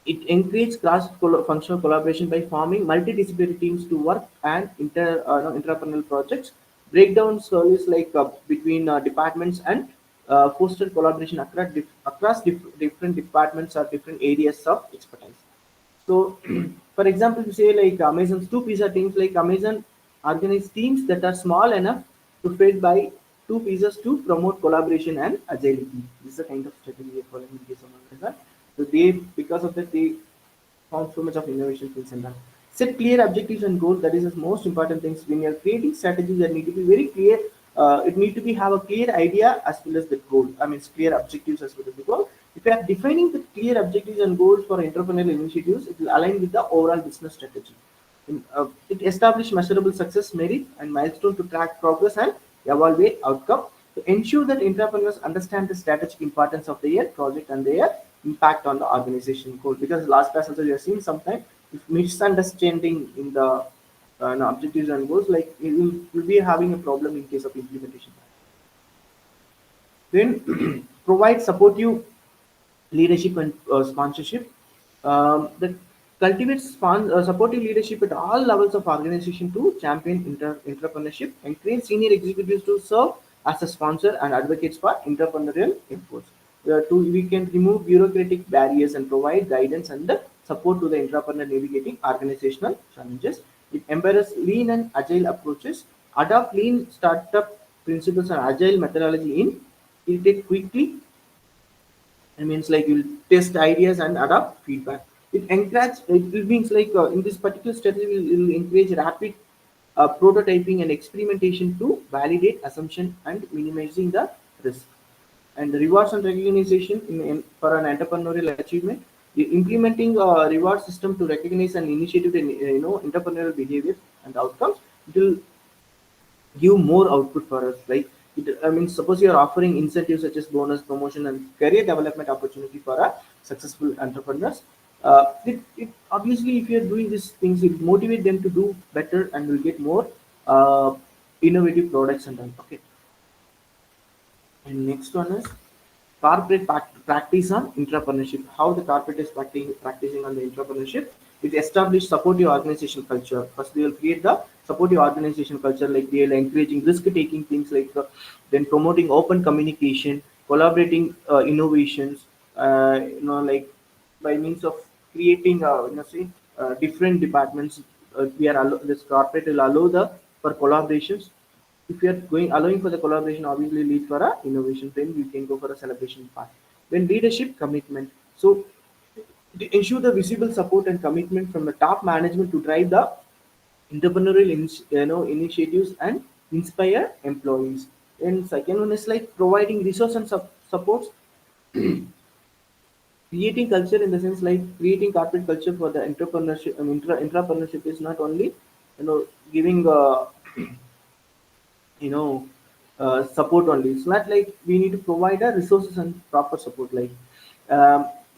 It encourages cross-functional collaboration by forming multidisciplinary teams to work and entrepreneurial projects. Breakdown service like between departments and foster collaboration across different departments or different areas of expertise. So, for example, you say like Amazon's two pizza teams, like Amazon organize teams that are small enough to fed by two pizzas to promote collaboration and agility. This is the kind of strategy we are following in case of Amazon. So they, because of that, they found so much of innovation things and that. Set clear objectives and goals. That is the most important things when you are creating strategies. That need to be very clear. It need to be have a clear idea as well as the goal. I mean, clear objectives as well as the goal. If you are defining the clear objectives and goals for entrepreneurial initiatives, it will align with the overall business strategy. It establishes measurable success, merit, and milestone to track progress and evaluate outcome to ensure that entrepreneurs understand the strategic importance of their project and their impact on the organization goal. Because last class also we have seen sometimes if misunderstanding in the objectives and goals, like will be having a problem in case of implementation. Then provide supportive leadership and sponsorship that cultivates supportive leadership at all levels of organization to champion entrepreneurship and train senior executives to serve as a sponsor and advocates for entrepreneurial efforts. We can remove bureaucratic barriers and provide guidance and support to the entrepreneur navigating organizational challenges. It embraces lean and agile approaches, adopt lean startup principles and agile methodology in iterate quickly. It means like you'll test ideas and adopt feedback. It means like in this particular strategy will encourage rapid prototyping and experimentation to validate assumption and minimizing the risk. And the rewards and recognition for an entrepreneurial achievement, the implementing a reward system to recognize an initiative in entrepreneurial behavior and outcomes, it will give more output for us. Like I mean, suppose you are offering incentives such as bonus, promotion, and career development opportunity for a successful entrepreneurs. It obviously, if you are doing these things, it motivate them to do better and will get more innovative products and all. Okay. And next one is corporate practice on entrepreneurship. How the corporate is practicing on the entrepreneurship. It establish supportive organization culture. First, they will create the supportive organization culture, like they are encouraging risk taking things, like then promoting open communication, collaborating innovations. Like by means of creating say different departments. This corporate will allow the for collaborations. If you are going allowing for the collaboration, obviously lead for a innovation, then we can go for a celebration part. Then leadership commitment, so ensure the visible support and commitment from the top management to drive the entrepreneurial initiatives and inspire employees. And second one is like providing resource and supports, creating culture in the sense like creating corporate culture for the entrepreneurship. And entrepreneurship is not only giving support only. It's not like we need to provide a resources and proper support. Like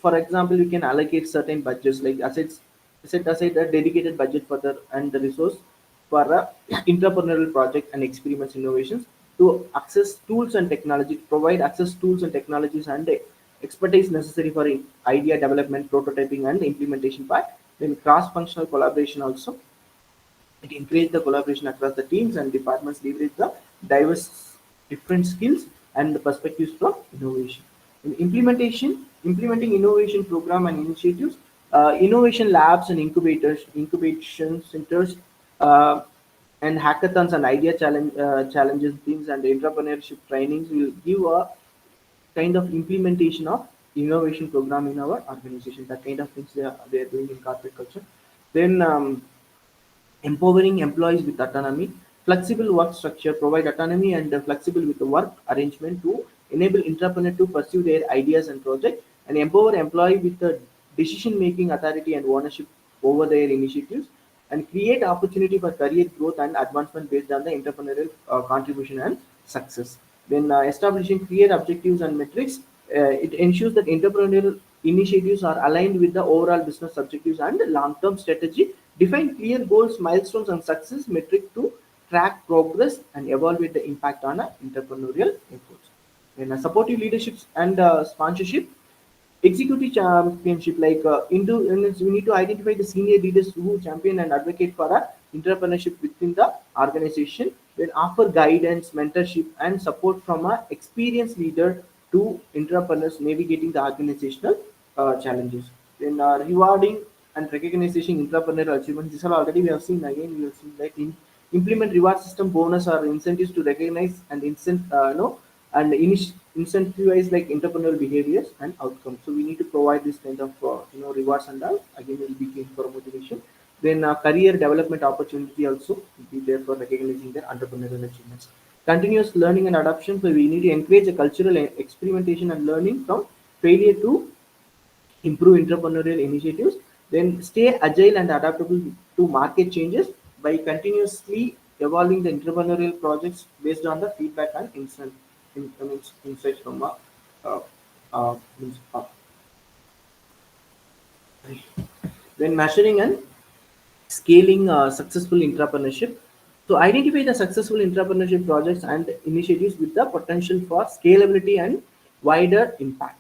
for example, we can allocate certain budgets, like assets, set aside a dedicated budget for the and the resource for a entrepreneurial project and experiments innovations to access tools and technology, provide access tools and technologies and expertise necessary for idea development, prototyping, and implementation part. Then cross-functional collaboration also, it encourages the collaboration across the teams and departments, leverage the diverse different skills and the perspectives from innovation. In implementing innovation program and initiatives, innovation labs and incubation centers, uh, and hackathons and idea challenges things and entrepreneurship trainings will give a kind of implementation of innovation program in our organization. That kind of things they are doing in corporate culture. Then empowering employees with autonomy, flexible work structure, provide autonomy and flexible with the work arrangement to enable entrepreneur to pursue their ideas and project, and empower employee with the decision making authority and ownership over their initiatives, and create opportunity for career growth and advancement based on the entrepreneurial contribution and success. Then establishing clear objectives and metrics, it ensures that entrepreneurial initiatives are aligned with the overall business objectives and long-term strategy. Define clear goals, milestones, and success metric to track progress and evaluate the impact on entrepreneurial efforts. Then supportive leaderships and sponsorship, executive championship, like we need to identify the senior leaders who champion and advocate for entrepreneurship within the organization. Then offer guidance, mentorship, and support from a experienced leader to entrepreneurs navigating the organizational challenges. Then rewarding and recognition entrepreneurial achievements, these are already we have seen. Again, we have seen that implement reward system, bonus or incentives to recognize and and incentivize like entrepreneurial behaviors and outcomes. So we need to provide this kind of rewards and all. Again, will be key for motivation. Then career development opportunity also will be there for recognizing their entrepreneurial achievements. Continuous learning and adoption. So we need to encourage a cultural experimentation and learning from failure to improve entrepreneurial initiatives. Then stay agile and adaptable to market changes by continuously evolving the entrepreneurial projects based on the feedback and insights from uh, means, then measuring and scaling successful entrepreneurship. So identify the successful entrepreneurship projects and initiatives with the potential for scalability and wider impact.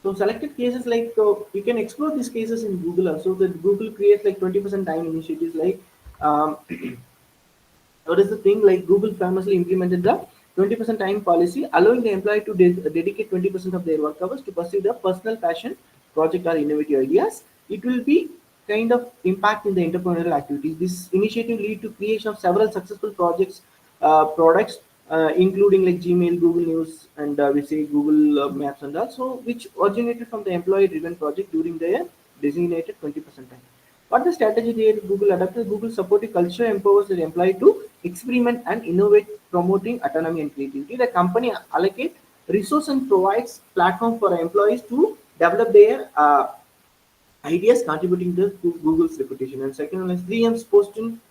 So selected cases, like you can explore these cases in Google also. That Google creates like 20% time initiatives, like um, what is the thing, like Google famously implemented the 20% time policy, allowing the employee to dedicate 20% of their work hours to pursue their personal passion, project, or innovative ideas. It will be kind of impact in the entrepreneurial activities. This initiative lead to creation of several successful projects, products, including like Gmail, Google News, and we say Google Maps and also, which originated from the employee-driven project during their designated 20% time. What the strategy there Google adopted? Google supportive culture empowers the employee to experiment and innovate, promoting autonomy and creativity. The company allocate resource and provides platform for employees to develop their ideas, contributing to Google's reputation. And second one is 3M's posting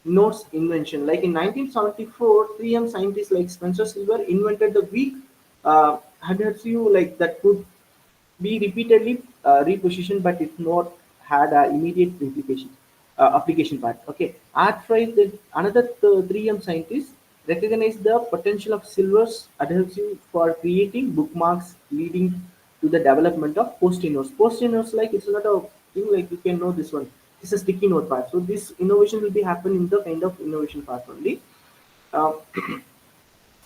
notes invention. Like in 1974, 3M scientists like Spencer Silver invented the weak adhesive like that could be repeatedly repositioned, but it not had immediate implication application part. Okay, after another 3M scientists recognized the potential of silver's adhesive for creating bookmarks, leading to the development of post-it notes. Post-it notes, like it's not a thing like you can know this one. It's a sticky note part. So this innovation will be happen in the kind of innovation part only. Uh,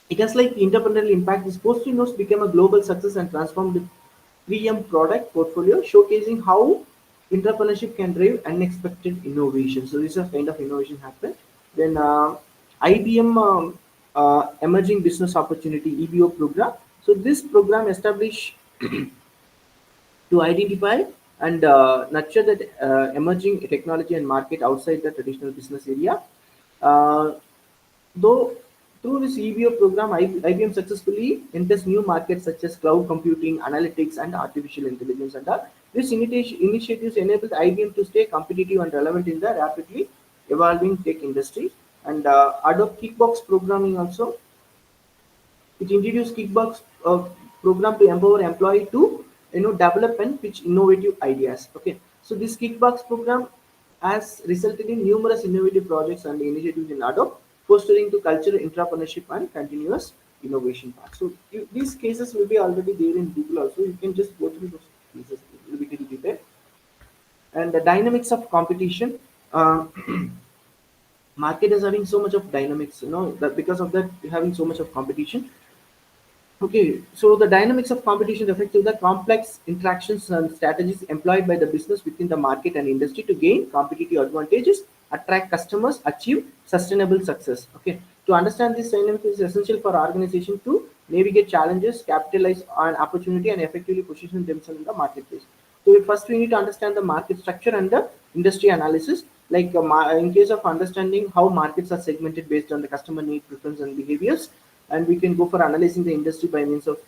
it has like entrepreneurial impact. This post-it notes became a global success and transformed the 3M product portfolio, showcasing how entrepreneurship can drive unexpected innovation. So this is a kind of innovation happened. Then IBM Emerging Business Opportunity EBO program. So this program established to identify and nurture the emerging technology and market outside the traditional business area. Uh, Though through this EBO program, IBM successfully enters new markets such as cloud computing, analytics, and artificial intelligence. And these initiatives enabled IBM to stay competitive and relevant in the rapidly evolving tech industry. And Adobe Kickbox programming also, it introduced Kickbox program to empower employee to develop and pitch innovative ideas. Okay, so this Kickbox program has resulted in numerous innovative projects and initiatives in Adobe, fostering to culture, entrepreneurship, and continuous innovation part. So these cases will be already there in Google also. You can just go through those cases a little bit in detail. And the dynamics of competition. Market is having so much of dynamics, that because of that having so much of competition. Okay, so the dynamics of competition reflect the complex interactions and strategies employed by the business within the market and industry to gain competitive advantages, attract customers, achieve sustainable success. Okay, to understand this dynamic is essential for organization to navigate challenges, capitalize on opportunity, and effectively position themselves in the marketplace. So first we need to understand the market structure and the industry analysis. Like in case of understanding how markets are segmented based on the customer need, preference, and behaviors, and we can go for analyzing the industry by means of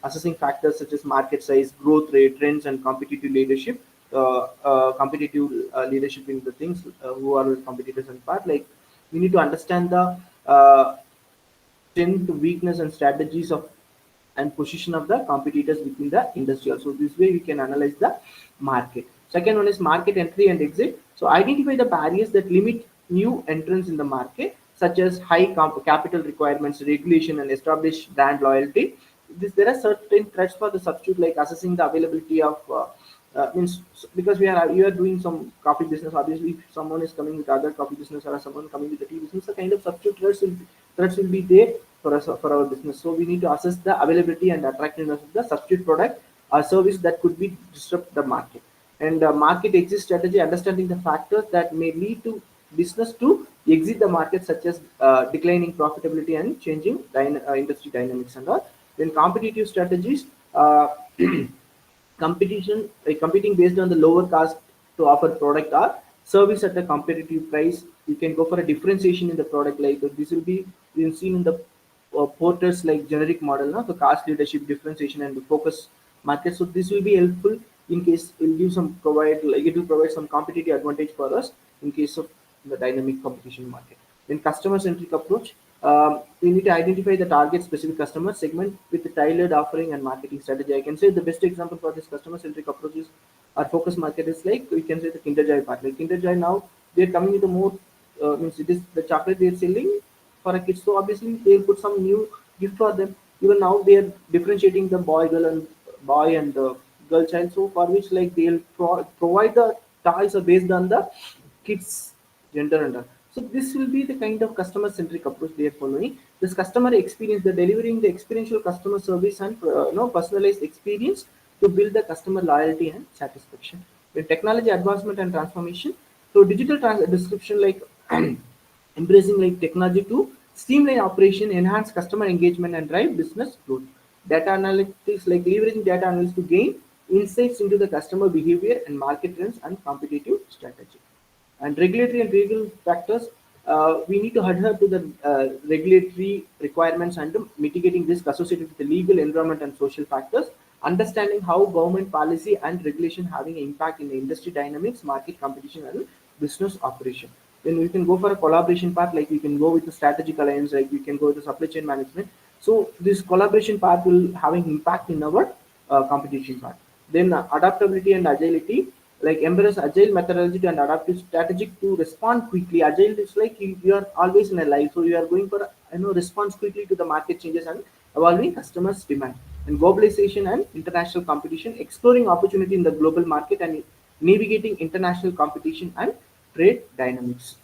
assessing factors such as market size, growth rate, trends, and competitive leadership. Competitive leadership in the things who are competitors and part. Like we need to understand the strength, weakness, and strategies of and position of the competitors within the industry. Also, this way we can analyze the market. Second one is market entry and exit. So identify the barriers that limit new entrants in the market, such as high capital requirements, regulation, and established brand loyalty. There are certain threats for the substitute, like assessing the availability of means because we are doing some coffee business. Obviously, if someone is coming with other coffee business or someone coming with the tea business, the kind of substitute threats will be there for us for our business. So we need to assess the availability and attractiveness of the substitute product or service that could be disrupt the market. And market exit strategy, understanding the factors that may lead to business to exit the market, such as declining profitability and changing industry dynamics and all. Then competitive strategies. Competing based on the lower cost to offer product or service at a competitive price. You can go for a differentiation in the product, like this will be seen in the porters like generic model, no? So cost leadership, differentiation, and the focus market. So this will be helpful in case it will give some provide like it will provide some competitive advantage for us in case of the dynamic competition market. Then customer centric approach. We need to identify the target specific customer segment with the tailored offering and marketing strategy. I can say the best example for this customer centric approach is our focus market is like we can say the Kinder Joy part. Like Kinder Joy now they're coming with a more means it is the chocolate they're selling for a kid. So obviously they'll put some new gift for them. Even now they're differentiating the boy and girl child. So for which like they'll provide the toys are based on the kids gender and all. So this will be the kind of customer centric approach they are following. This customer experience, they're delivering the experiential customer service and personalized experience to build the customer loyalty and satisfaction. With technology advancement and transformation, so digital description like embracing like technology to streamline operation, enhance customer engagement, and drive business growth. Data analytics like leveraging data analytics to gain insights into the customer behavior and market trends and competitive strategy. And regulatory and legal factors, we need to adhere to the regulatory requirements and mitigating risk associated with the legal, environment, and social factors. Understanding how government policy and regulation having an impact in the industry dynamics, market competition, and business operation. Then we can go for a collaboration path, like we can go with the strategic alliance, like we can go with the supply chain management. So this collaboration path will having impact in our competition part. Then adaptability and agility, like embrace agile methodology and adaptive strategic to respond quickly. Agile is like you are always in a life, so you are going for response quickly to the market changes and evolving customers' demand. And globalization and international competition, exploring opportunity in the global market and navigating international competition and trade dynamics.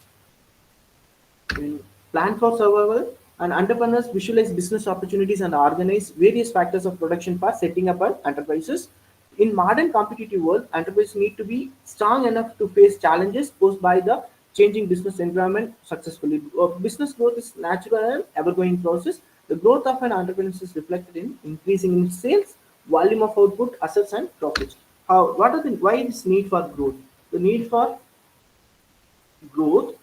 In plan for survival, and entrepreneurs visualize business opportunities and organize various factors of production for setting up an enterprises. In modern competitive world, enterprises need to be strong enough to face challenges posed by the changing business environment successfully. Business growth is natural and ever-going process. The growth of an entrepreneur is reflected in increasing in sales, volume of output, assets, and profits. Why this need for growth? The need for growth.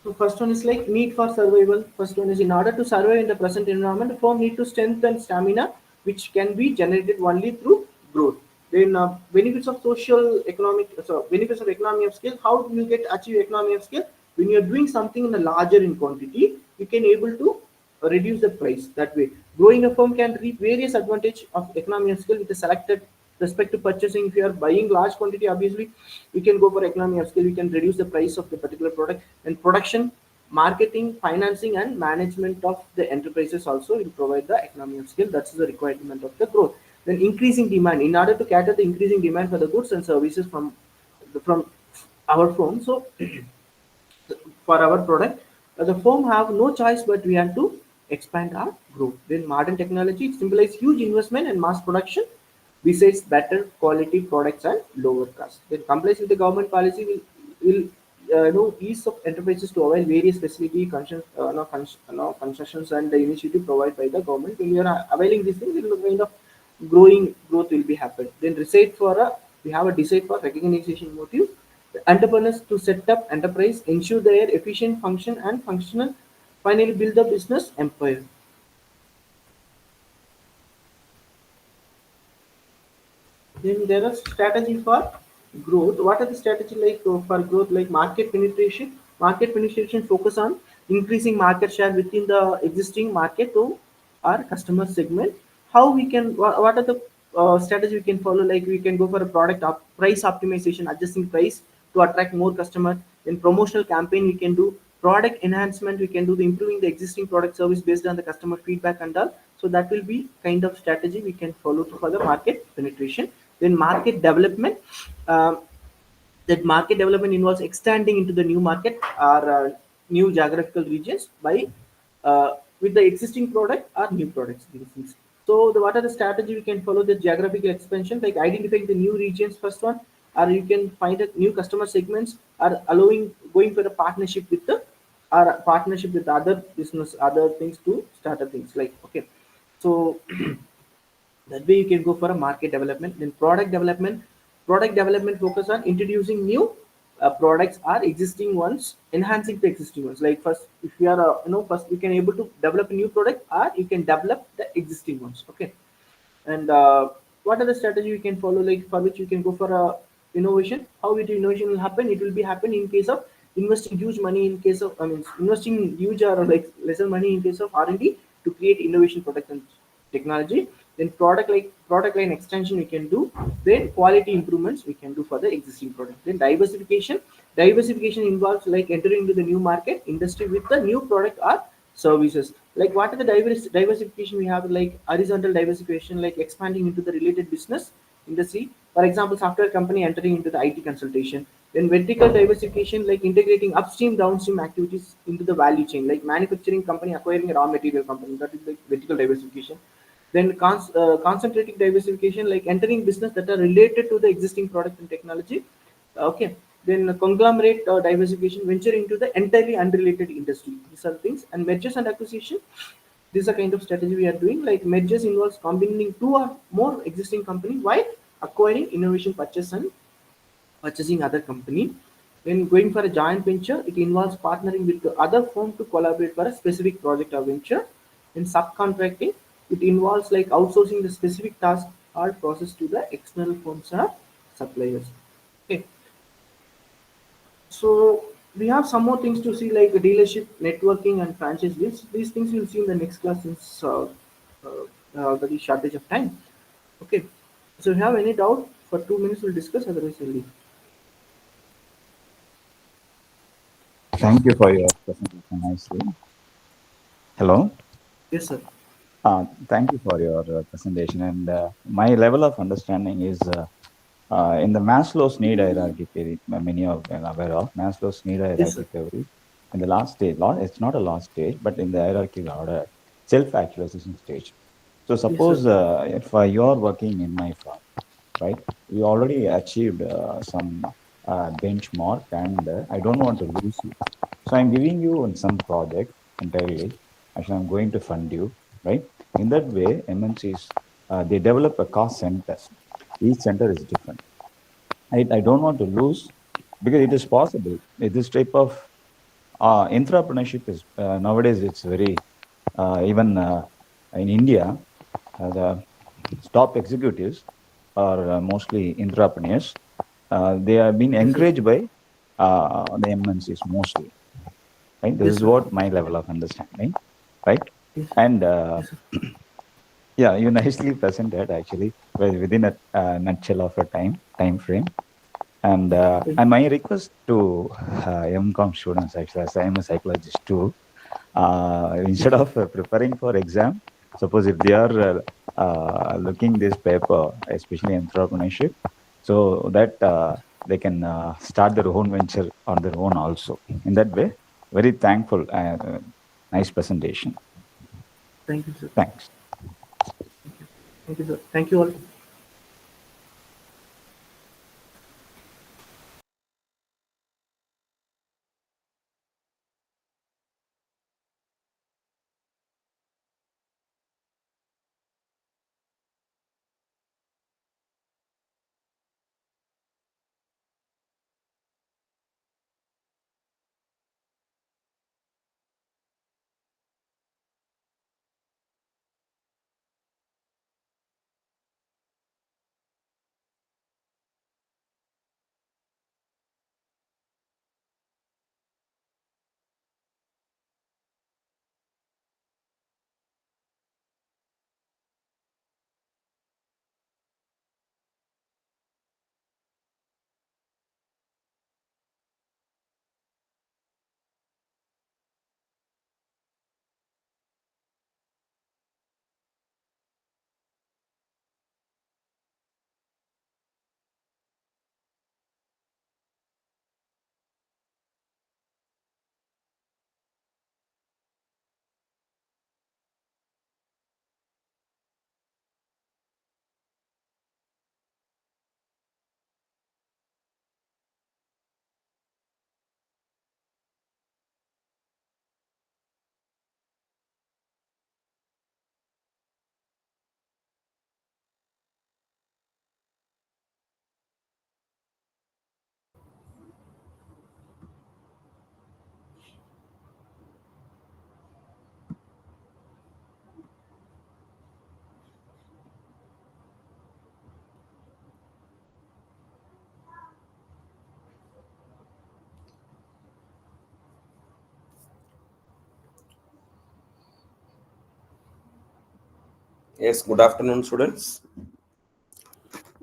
So first one is like need for survival. First one is in order to survive in the present environment, the firm need to strengthen stamina, which can be generated only through growth. Then benefits of social economic, so benefits of economy of scale. How do you get achieve economy of scale? When you are doing something in a larger in quantity, you can able to reduce the price that way. Growing a firm can reap various advantage of economy of scale with a selected respect to purchasing. If you are buying large quantity, obviously we can go for economy of scale. We can reduce the price of the particular product. And production, marketing, financing, and management of the enterprises also will provide the economy of scale. That's the requirement of the growth. Then increasing demand. In order to cater the increasing demand for the goods and services from our firm, so for our product, the firm have no choice but we have to expand our growth. Then modern technology, it symbolizes huge investment and mass production, besides better quality products and lower cost. Then compliance with the government policy will ease of enterprises to avail various facility concessions and the initiative provided by the government. When you are availing these things, it will kind of growing growth will be happen. Then receipt for a we have a decide for recognition motive. The entrepreneurs to set up enterprise, ensure their efficient function and functional, finally build the business empire. Then there are strategy for growth. What are the strategy like for growth? Like market penetration. Market penetration focus on increasing market share within the existing market to our customer segment. How we can? What are the strategy we can follow? Like we can go for a price optimization, adjusting price to attract more customer. Then promotional campaign we can do. Product enhancement we can do. The improving the existing product service based on the customer feedback and all. So that will be kind of strategy we can follow for the market penetration. Then market development. That market development involves extending into the new market or new geographical regions by with the existing product or new products. These things. So what are the strategy we can follow? The geographical expansion, like identifying the new regions first one, or you can find a new customer segments, or allowing going for a partnership with the or partnership with other business, other things to start a things like okay. So that way you can go for a market development. Then product development focus on introducing new products or existing ones, enhancing the existing ones. Like first if you are first you can able to develop a new product or you can develop the existing ones. Okay. And what are the strategy you can follow, like for which you can go for a innovation? How it innovation will happen? It will be happen in case of investing huge money, in case of investing huge or like lesser money in case of R&D to create innovation product and technology. Then product line extension we can do. Then quality improvements we can do for the existing product. Then diversification involves like entering into the new market industry with the new product or services. Like what are the diversification we have? Like horizontal diversification, like expanding into the related business industry. For example, software company entering into the IT consultation. Then vertical diversification, like integrating upstream downstream activities into the value chain, like manufacturing company acquiring a raw material company. That is like vertical diversification. Then concentrating diversification, like entering business that are related to the existing product and technology. Okay. Then conglomerate diversification, venture into the entirely unrelated industry. These are things. And mergers and acquisition, This is the kind of strategy we are doing. Like mergers involves combining two or more existing company while acquiring innovation purchase and purchasing other company. When going for a joint venture, it involves partnering with the other firm to collaborate for a specific project or venture. In subcontracting, it involves like outsourcing the specific task or process to the external firms or suppliers. Okay, so we have some more things to see like dealership, networking, and franchise deals. These things you'll see in the next class since very shortage of time. Okay, so if you have any doubt, for 2 minutes we'll discuss. Otherwise, we'll leave. Thank you for your presentation nicely. Hello. Yes, sir. Thank you for your presentation. And my level of understanding is in the Maslow's need hierarchy theory, many of you are aware of Maslow's need Yes, sir. hierarchy theory. In the last stage, it's not a last stage, but in the hierarchy order, self-actualization stage. So Yes, sir. suppose if you're working in my firm, right? You already achieved some benchmark, and I don't want to lose you. So I'm giving you in some project entirely. Actually, I'm going to fund you, right? In that way, MNCs they develop a cost centers. Each center is different. I don't want to lose because it is possible. This type of entrepreneurship is nowadays it's very even in India, the top executives are mostly entrepreneurs. They are being Yes, sir. encouraged by the MNCs mostly. Right? This Yes, is sir. what my level of understanding. Right? Yes. And Yes, sir. yeah, you nicely presented actually within a nutshell of a time frame. And my request to MCom students, actually, as I am a psychologist too, instead of preparing for exam, suppose if they are looking this paper, especially entrepreneurship, so that they can start their own venture on their own also. In that way, very thankful. Nice presentation. Thank you, sir. Thanks. Thank you, sir. Thank you all. Yes, good afternoon, students.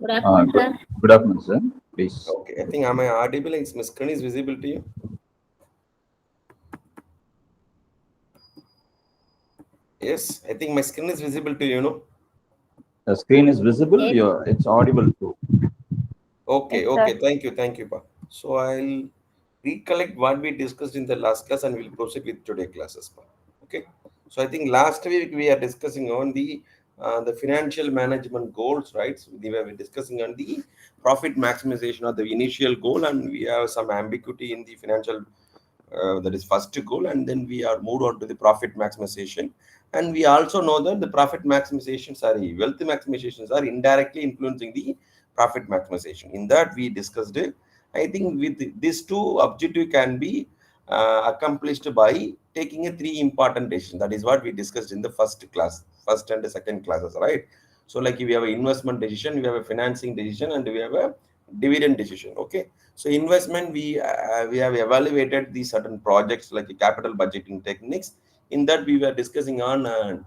Good afternoon, Good, sir. good afternoon, sir. Please. Okay, I think am I audible? Is my screen is visible to you? Yes, I think my screen is visible to you, no? The screen is visible. Yes, It's audible too. Okay, yes, okay, sir. thank you, Pa. So I'll recollect what we discussed in the last class and we'll proceed with today classes, Pa. Okay. So I think last week we are discussing on the financial management goals, right? So we were discussing on the profit maximization of the initial goal, and we have some ambiguity in the financial that is first goal, and then we are moved on to the profit maximization. And we also know that the profit maximization, sorry, wealth maximizations are indirectly influencing the profit maximization. In that we discussed it. I think with these two objective can be accomplished by taking a three important decisions. That is what we discussed in the first class, first and the second classes, right? So like we have an investment decision, we have a financing decision, and we have a dividend decision. Okay, so investment, we have evaluated the certain projects like capital budgeting techniques. In that we were discussing on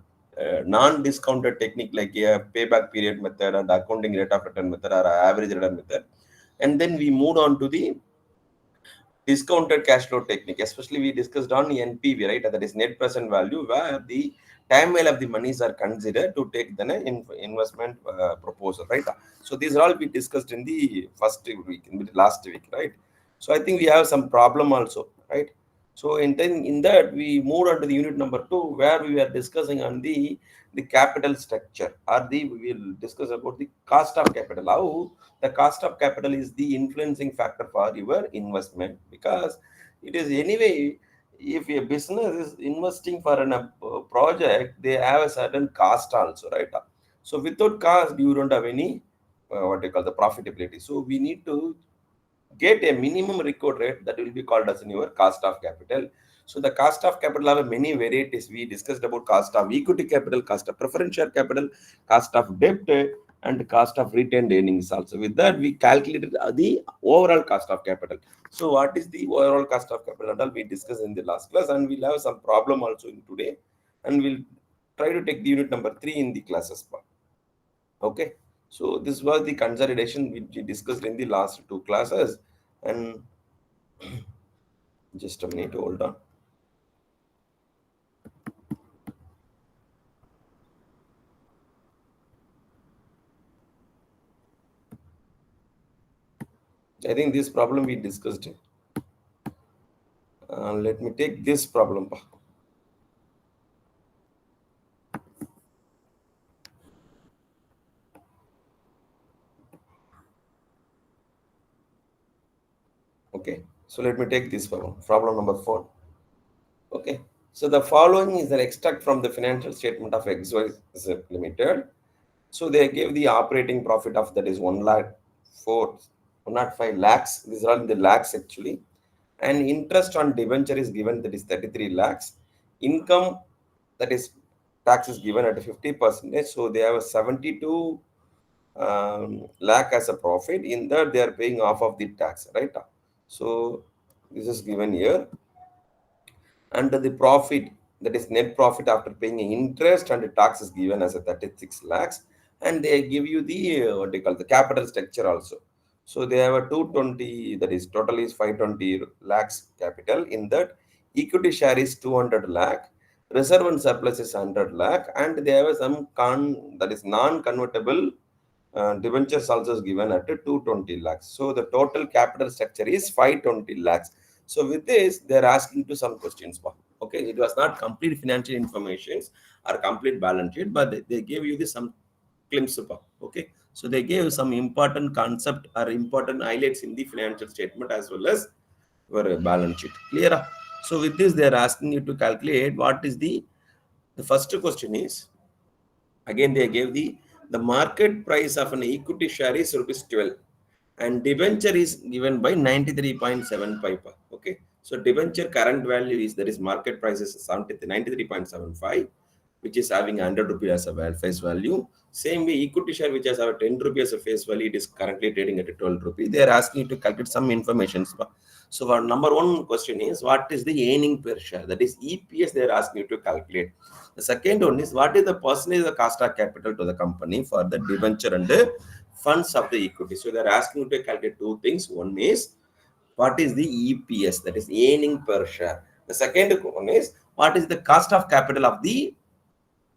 non-discounted technique like a payback period method and accounting rate of return method or average return method. And then we moved on to the discounted cash flow technique. Especially we discussed on NPV, right? That is net present value, where the time value of the monies are considered to take the investment proposal, right? So these are all we discussed in the first week, in the last week, right? So I think we have some problem also, right? So in that we moved on to the unit number 2, where we were discussing on the capital structure, or we will discuss about the cost of capital. How the cost of capital is the influencing factor for your investment, because it is anyway, if a business is investing for a project, they have a certain cost also, right? So without cost you don't have any what you call the profitability. So we need to get a minimum record rate, that will be called as in your cost of capital. So the cost of capital have many varieties. We discussed about cost of equity capital, cost of preferential capital, cost of debt, and cost of retained earnings also. With that we calculated the overall cost of capital. So what is the overall cost of capital, we discussed in the last class, and we'll have some problem also in today, and we'll try to take the unit number 3 in the classes part. Okay, so this was the consolidation which we discussed in the last 2 classes. And just a minute, hold on. I think this problem we discussed. Let me take this problem. Okay, so let me take this problem number 4. Okay, so the following is an extract from the financial statement of XYZ Limited. So they gave the operating profit of, that is 105 lakhs. These are all in the lakhs actually. And interest on debenture is given, that is 33 lakhs. Income, that is tax, is given at 50%. So they have a 72 lakh as a profit. In that they are paying off of the tax, right? So this is given here. And the profit, that is net profit after paying interest and the tax, is given as a 36 lakhs. And they give you the what they call the capital structure also. So they have a 220, that is total is 520 lakhs capital. In that equity share is 200 lakh, reserve and surplus is 100 lakh, and they have some that is non-convertible debentures also is given at 220 lakhs. So the total capital structure is 520 lakhs. So with this, they're asking to some questions. Okay, it was not complete financial information or complete balance sheet, but they gave you some glimpse. Okay, so they gave some important concept or important highlights in the financial statement as well as your balance sheet. Clear? So with this, they are asking you to calculate what is the first question is, again they gave the market price of an equity share is rupees 12, and debenture is given by 93.75. Okay, so debenture current value is, that is market price is 93.75, which is having 100 rupees as a face value. Same way equity share, which has our 10 rupees as a face value, it is currently trading at 12 rupees. They are asking you to calculate some information. So our number 1 question is, what is the earning per share, that is EPS, they are asking you to calculate. The second one is, what is the percentage of cost of capital to the company for the debenture and the funds of the equity. So they're asking you to calculate 2 things. One is, what is the EPS, that is earning per share. The second one is, what is the cost of capital of the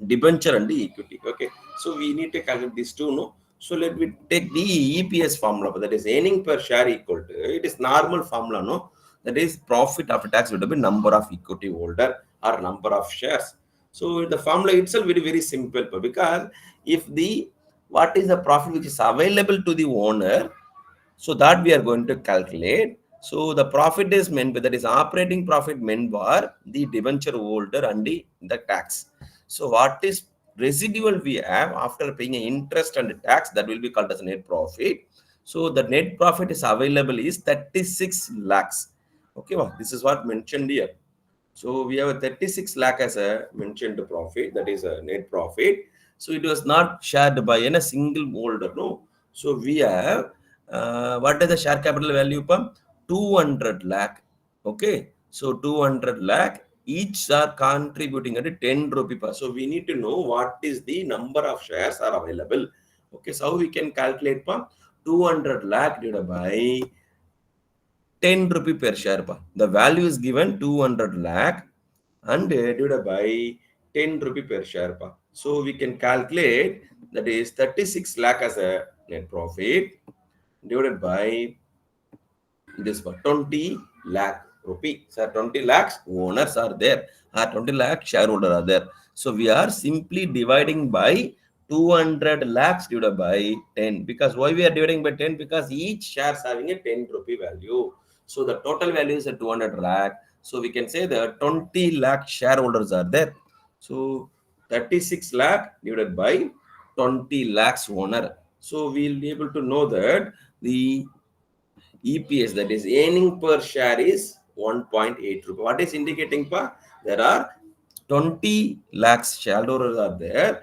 debenture and the equity. Okay, so we need to calculate these two, no? So let me take the EPS formula, that is earning per share equal to, it is normal formula, no? That is profit after tax will be number of equity holder or number of shares. So the formula itself very, very simple, because if the, what is the profit which is available to the owner, so that we are going to calculate. So the profit is meant, that is operating profit meant for the debenture holder and the tax. So what is residual we have after paying interest and tax, that will be called as net profit. So the net profit is available is 36 lakhs. Okay, well, this is what mentioned here. So we have a 36 lakh as a mentioned profit, that is a net profit. So it was not shared by any single holder, no. So we have, what is the share capital value, Pam? 200 lakh. Okay. So 200 lakh, each are contributing at 10 rupee per. So we need to know what is the number of shares are available. Okay. So we can calculate, Pam, 200 lakh divided by 10 rupee per share. The value is given 200 lakh and divided by 10 rupee per share. So we can calculate, that is 36 lakh as a net profit divided by this 20 lakh rupee. So 20 lakhs owners are there, 20 lakh shareholder are there. So we are simply dividing by 200 lakhs divided by 10. Because why we are dividing by 10? Because each share is having a 10 rupee value. So the total value is a 200 lakh. So we can say the 20 lakh shareholders are there. So 36 lakh divided by 20 lakhs owner. So we'll be able to know that the EPS, that is earning per share, is 1.8 rupee. What is indicating? There are 20 lakhs shareholders are there.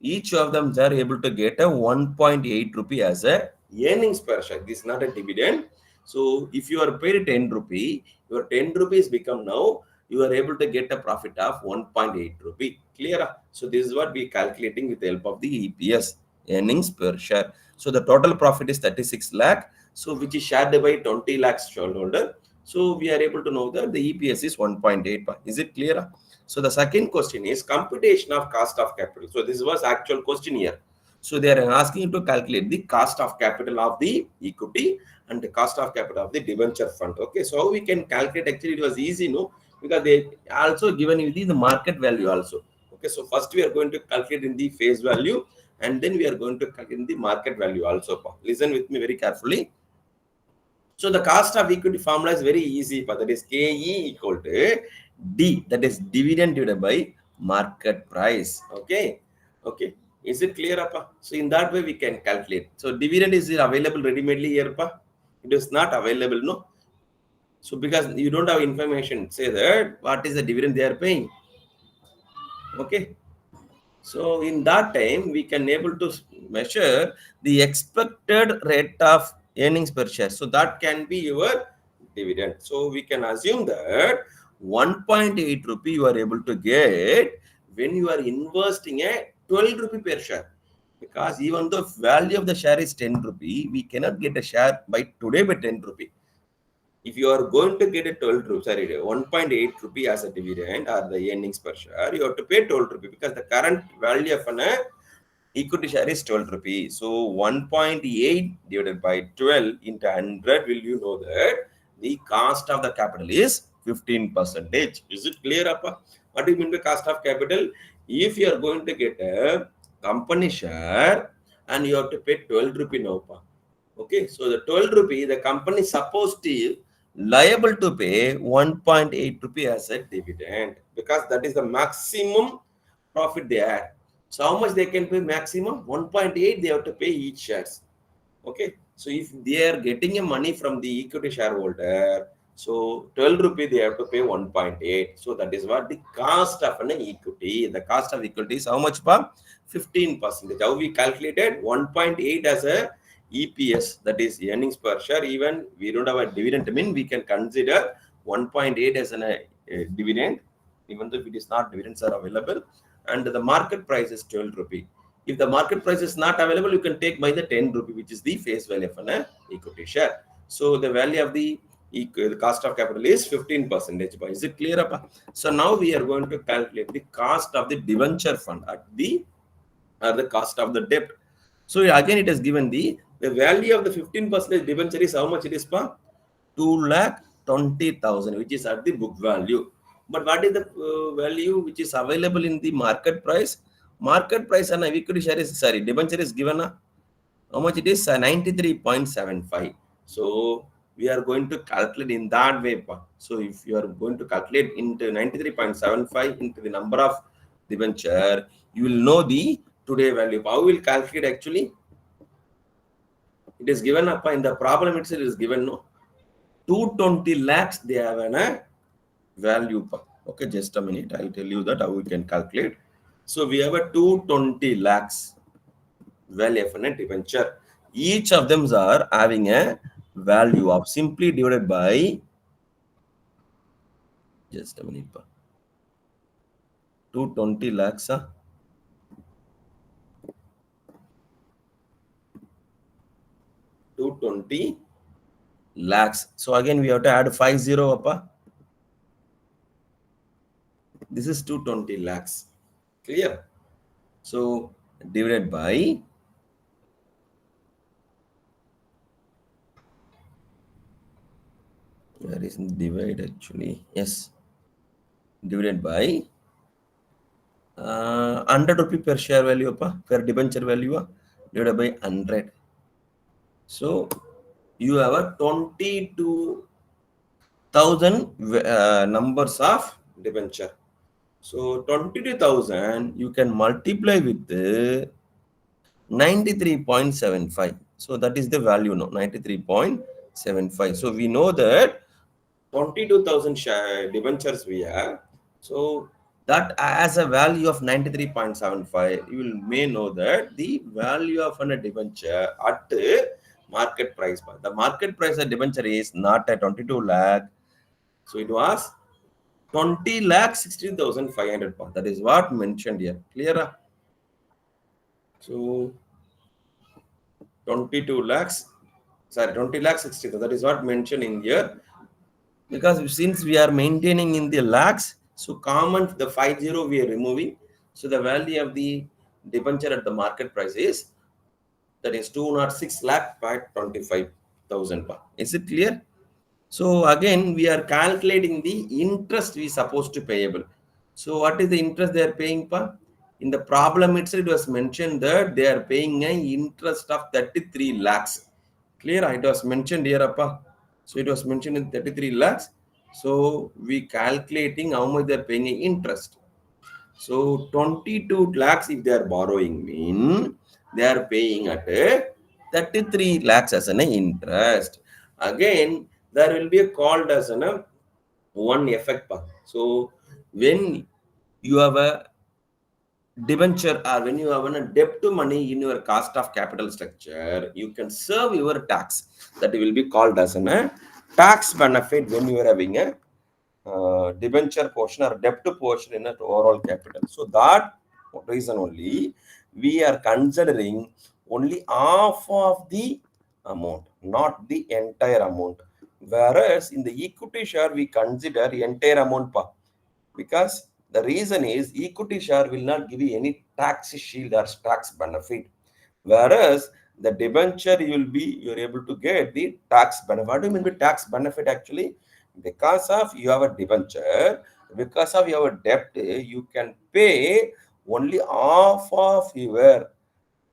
Each of them are able to get a 1.8 rupee as a earnings per share. This is not a dividend. So if you are paid 10 rupee, your 10 rupees become now, you are able to get a profit of 1.8 rupee. Clear? So this is what we are calculating with the help of the EPS, earnings per share. So the total profit is 36 lakh. So which is shared by 20 lakhs shareholder. So we are able to know that the EPS is 1.8. Is it clear? So the second question is computation of cost of capital. So this was actual question here. So they are asking you to calculate the cost of capital of the equity and the cost of capital of the debenture fund. Okay, so we can calculate, actually it was easy, no, because they also given you the market value also. Okay, so first we are going to calculate in the face value and then we are going to calculate in the market value also. Listen with me very carefully. So the cost of equity formula is very easy, but that is KE equal to D, that is dividend divided by market price. Okay. Okay. Is it clear, Appa? So in that way we can calculate. So dividend is available ready-madely here, Appa? It is not available, no? So because you don't have information, say that what is the dividend they are paying. Okay. So in that time, we can able to measure the expected rate of earnings per share. So that can be your dividend. So we can assume that 1.8 rupee you are able to get when you are investing a 12 rupee per share. Because even though value of the share is 10 rupee, we cannot get a share by today by 10 rupee. If you are going to get a 12 rupee, sorry, 1.8 rupee as a dividend or the earnings per share, you have to pay 12 rupee because the current value of an equity share is 12 rupee. So 1.8 divided by 12 into 100, will you know that the cost of the capital is 15%. Is it clear, Appa? What do you mean by cost of capital? If you are going to get a company share and you have to pay 12 rupee now, Appa. Okay, so the 12 rupee, the company is supposed to liable to pay 1.8 rupee as a dividend because that is the maximum profit they had. So how much they can pay maximum? 1.8 they have to pay each shares. Okay, so if they are getting a money from the equity shareholder, so 12 rupee they have to pay 1.8. So that is what the cost of an equity. The cost of equity is how much? 15%. How we calculated 1.8 as a EPS, that is earnings per share. Even we don't have a dividend, I mean we can consider 1.8 as a dividend, even though if it is not, dividends are available, and the market price is 12 rupee. If the market price is not available, you can take by the 10 rupee, which is the face value of an equity share. So the value of the cost of capital is 15%. Is it clear, Appa? So now we are going to calculate the cost of the debenture fund at the cost of the debt. So again, it is given the value of the 15% debenture is how much it is, pa? 2,20,000, which is at the book value. But what is the value which is available in the market price? Market price and equity share is, debenture is given how much it is? 93.75. So we are going to calculate in that way. So if you are going to calculate into 93.75 into the number of debenture, you will know the today value. How will calculate actually? It is given up in the problem itself. Is given no 220 lakhs. They have a value. Okay, just a minute. I'll tell you that how we can calculate. So we have a 220 lakhs value of a debenture. Each of them are having a value of simply divided by just a minute. 220 lakhs. 220 lakhs. So again we have to add 50 up. This is 220 lakhs. Clear? So divided by where is divide actually? Yes. Divided by 100 rupee per share value per debenture value divided by 100. So you have a 22,000 numbers of debenture. So 22,000 you can multiply with 93.75. So that is the value now, 93.75. So we know that 22,000 debentures we have. So that as a value of 93.75, you will may know that the value of a debenture at market price. The market price of debenture is not at 22 lakh. So it was 20 lakh 16,500. That is what mentioned here. Clear? So 22 lakhs, sorry, 20 lakh 60. That is what mentioned in here. Because since we are maintaining in the lakhs, so common the 50 we are removing. So the value of the debenture at the market price is that is 206 lakh 25,000. Is it clear? So again we are calculating the interest we supposed to payable. So what is the interest they are paying? In the problem itself it was mentioned that they are paying an interest of 33 lakhs. Clear? It was mentioned here. So it was mentioned in 33 lakhs. So we calculating how much they are paying in interest. So 22 lakhs if they are borrowing mean they are paying at 33 lakhs as an interest. Again there will be a called as an one effect. So when you have a debenture or when you have a debt to money in your cost of capital structure, you can serve your tax. That will be called as a tax benefit when you are having a debenture portion or debt portion in an overall capital. So that reason only we are considering only half of the amount, not the entire amount. Whereas in the equity share we consider entire amount, because the reason is equity share will not give you any tax shield or tax benefit, whereas the debenture you're able to get the tax benefit. What do you mean by tax benefit actually? Because of you have a debenture, because of your debt, you can pay only half of your,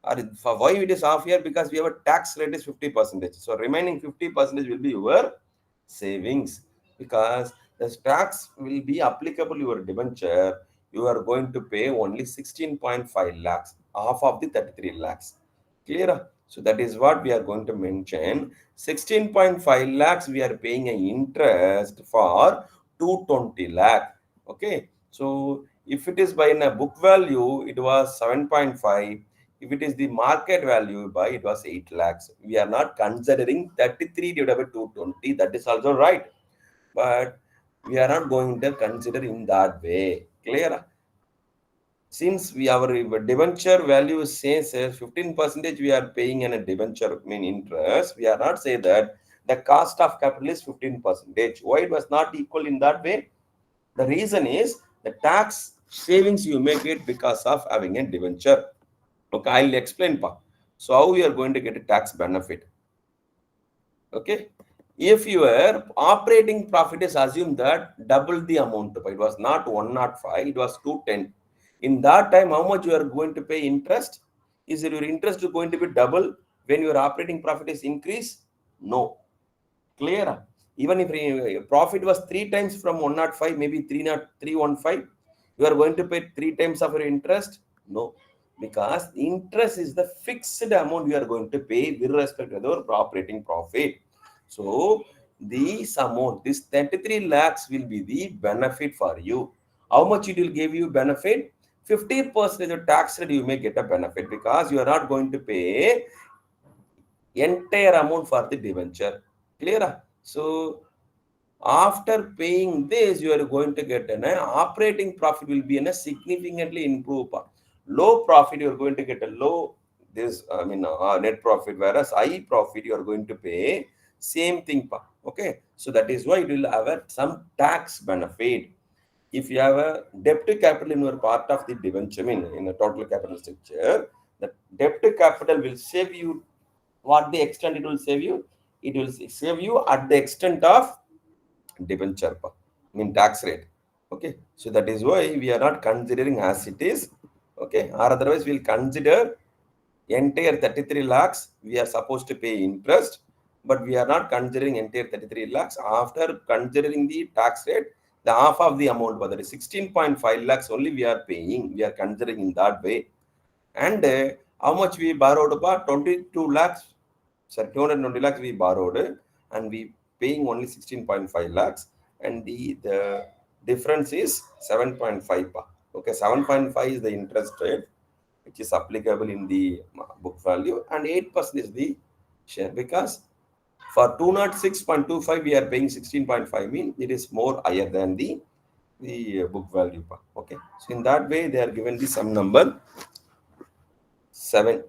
or for why it is half year? Because we have a tax rate is 50%. So remaining 50% will be your savings, because the tax will be applicable your debenture. You are going to pay only 16.5 lakhs, half of the 33 lakhs. Clear? So that is what we are going to mention. 16.5 lakhs we are paying an interest for 220 lakh. Okay. So if it is by in a book value, it was 7.5. If it is the market value by, it was 8 lakhs. We are not considering 33 divided by 220. That is also right. But we are not going to consider in that way. Clear? Since we our debenture value says 15% we are paying in a debenture mean interest, we are not say that the cost of capital is 15%. Why it was not equal in that way? The reason is the tax savings you make it because of having a debenture. Okay, I'll explain. So how we are going to get a tax benefit? Okay, if your operating profit is assumed that double the amount, it was not 105, it was 210. In that time, how much you are going to pay interest? Is your interest going to be double when your operating profit is increased? No. Clear? Even if profit was 3 times from 105, maybe 315, you are going to pay 3 times of your interest? No, because interest is the fixed amount you are going to pay irrespective of your operating profit. So this amount, this 33 lakhs will be the benefit for you. How much it will give you benefit? 50% of tax rate you may get a benefit because you are not going to pay entire amount for the debenture. Clear? So after paying this, you are going to get an operating profit will be in a significantly improved. Low profit, you are going to get a low net profit, whereas high profit you are going to pay same thing. Okay, so that is why it will have some tax benefit. If you have a debt to capital in your part of the debenture, in a total capital structure, the debt to capital will save you. What the extent it will save you? It will save you at the extent of debenture, tax rate. Okay, so that is why we are not considering as it is. Okay, or otherwise we'll consider entire 33 lakhs we are supposed to pay interest, but we are not considering entire 33 lakhs. After considering the tax rate, the half of the amount, whether it is 16.5 lakhs only we are paying, we are considering in that way. And how much we borrowed about 22 lakhs, sorry, 220 lakhs we borrowed, and we paying only 16.5 lakhs, and the difference is 7.5. Okay, 7.5 is the interest rate which is applicable in the book value, and 8% is the share, because for 206.25 we are paying 16.5, mean it is more higher than the book value. Okay, so in that way they are given the sum number 7.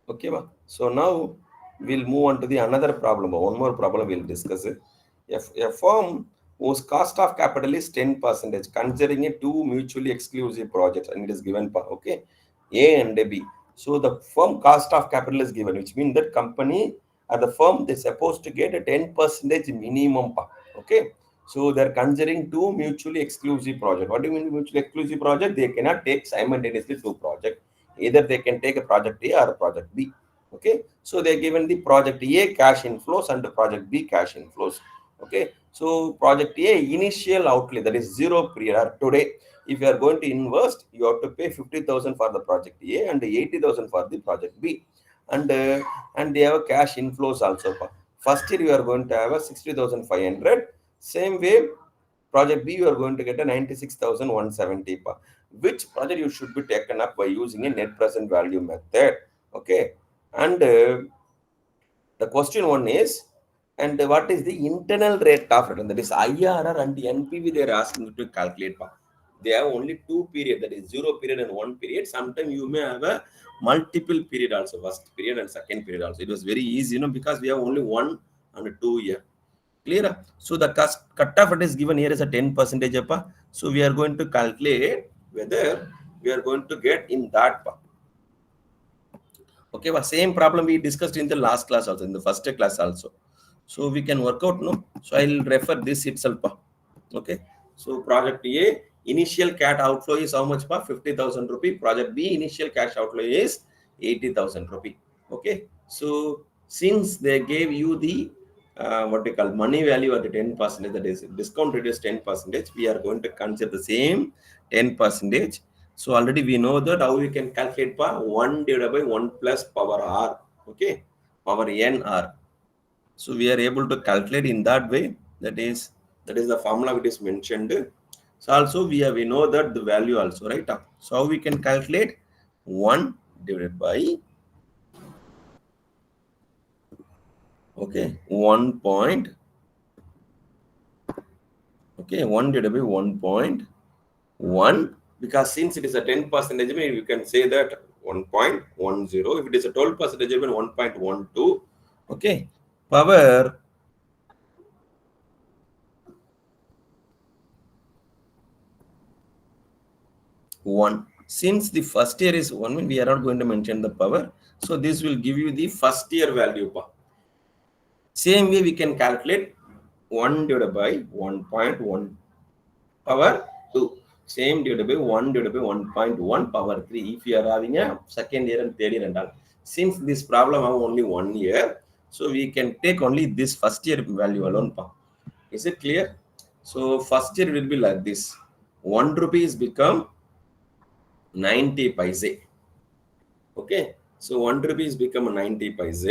Okay, so now we'll move on to the another problem. One more problem we'll discuss it. If a firm whose cost of capital is 10%, considering it two mutually exclusive projects, and it is given, okay, A and B. So the firm cost of capital is given, which means that company or the firm is supposed to get a 10% minimum. Okay, so they're considering two mutually exclusive projects. What do you mean mutually exclusive project? They cannot take simultaneously two projects. Either they can take a project A or a project B. Okay, so they're given the project A cash inflows and the project B cash inflows. Okay, so project A initial outlay, that is 0 period. Today, if you are going to invest, you have to pay 50,000 for the project A and 80,000 for the project B, and they have cash inflows also. First year you are going to have a 60,500. Same way, project B you are going to get a 96,170. Which project you should be taken up by using a net present value method. Okay, and the question one is, and what is the internal rate of return? That is IRR and the NPV they are asking you to calculate. They have only two periods, that is 0 period and 1 period. Sometimes you may have a multiple period also, first period and second period also. It was very easy, because we have only 1 and 2 year. Clear? So the cutoff rate is given here is a 10%. So we are going to calculate whether we are going to get in that. Okay, but same problem we discussed in the last class also, in the first class also. So we can work out, no? So I'll refer this itself. Okay, so project A initial cash outflow is how much? 50,000 rupee. Project B initial cash outflow is 80,000 rupee. Okay, so since they gave you the what we call money value at the 10%, that is discount rate is 10%, we are going to consider the same 10%. So already we know that how we can calculate 1 divided by 1 plus power r. Okay, power n r. So we are able to calculate in that way. That is the formula which is mentioned. So also we know that the value also, right? So how we can calculate 1 divided by 1 point. Okay, 1 divided by 1.1, because since it is a 10%, you can say that 1.10. If it is a 12%, 1.12. Okay, power 1. Since the first year is 1, we are not going to mention the power. So this will give you the first year value. Same way we can calculate 1 divided by 1.1 power 2. Same divided by 1 divided by 1.1 power 3. If you are having a second year and third year and all. Since this problem have only 1 year, So we can take only this first year value alone. Pa. Is it clear? So first year will be like this. 1 rupees become 90 paise. Okay. So 1 rupees become 90 paise.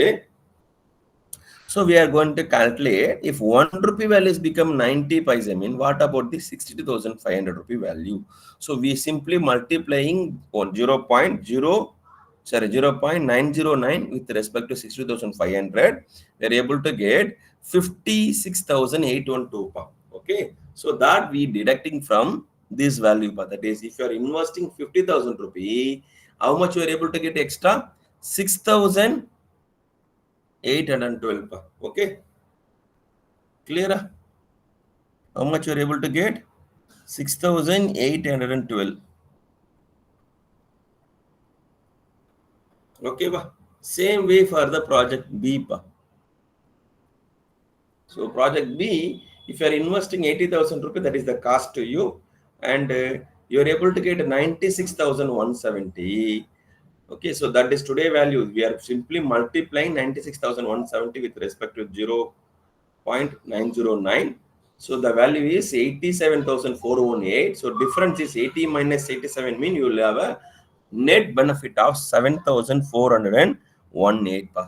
So we are going to calculate if 1 rupee value is become 90 paise, mean what about the 62,500 rupee value? So we simply multiplying on 0.909 with respect to 60,500, we are able to get 56,812. Okay. So that we deducting from this value. That is, if you are investing 50,000 rupee, how much you are able to get extra? 6,812. Okay. Clear? How much you are able to get? 6,812. Okay. Same way for the project B. So project B, if you are investing 80,000 rupees, that is the cost to you, and you are able to get 96,170. Okay, so that is today value. We are simply multiplying 96,170 with respect to 0.909. So the value is 87,418. So difference is 80 minus 87 mean you will have a net benefit of 7,418.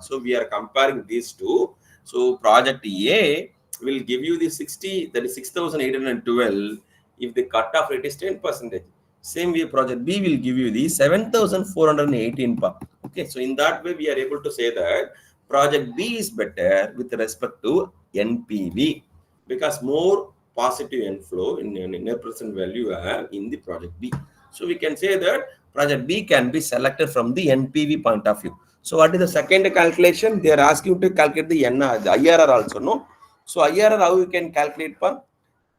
So we are comparing these two. So project A will give you the 60, that is 6,812 if the cutoff rate is 10%. Same way project B will give you the 7,418. Okay, so in that way we are able to say that project B is better with respect to NPV because more positive inflow in net present value in the project B. So we can say that project B can be selected from the NPV point of view. So what is the second calculation? They are asking you to calculate the IRR also, no? So IRR, how you can calculate?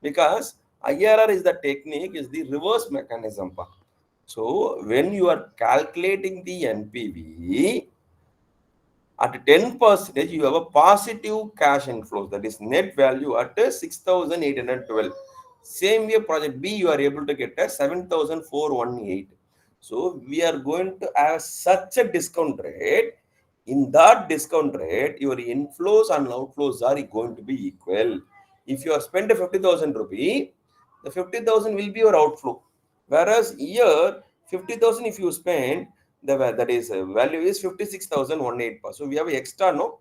Because IRR is the technique, is the reverse mechanism. So when you are calculating the NPV, at 10%, you have a positive cash inflows, that is net value at 6,812. Same way project B, you are able to get a 7,418. So we are going to have such a discount rate. In that discount rate, your inflows and outflows are going to be equal. If you have spent 50,000 rupee, the 50,000 will be your outflow. Whereas here, 50,000 if you spend, that is value is 56,108. So we have extra, no?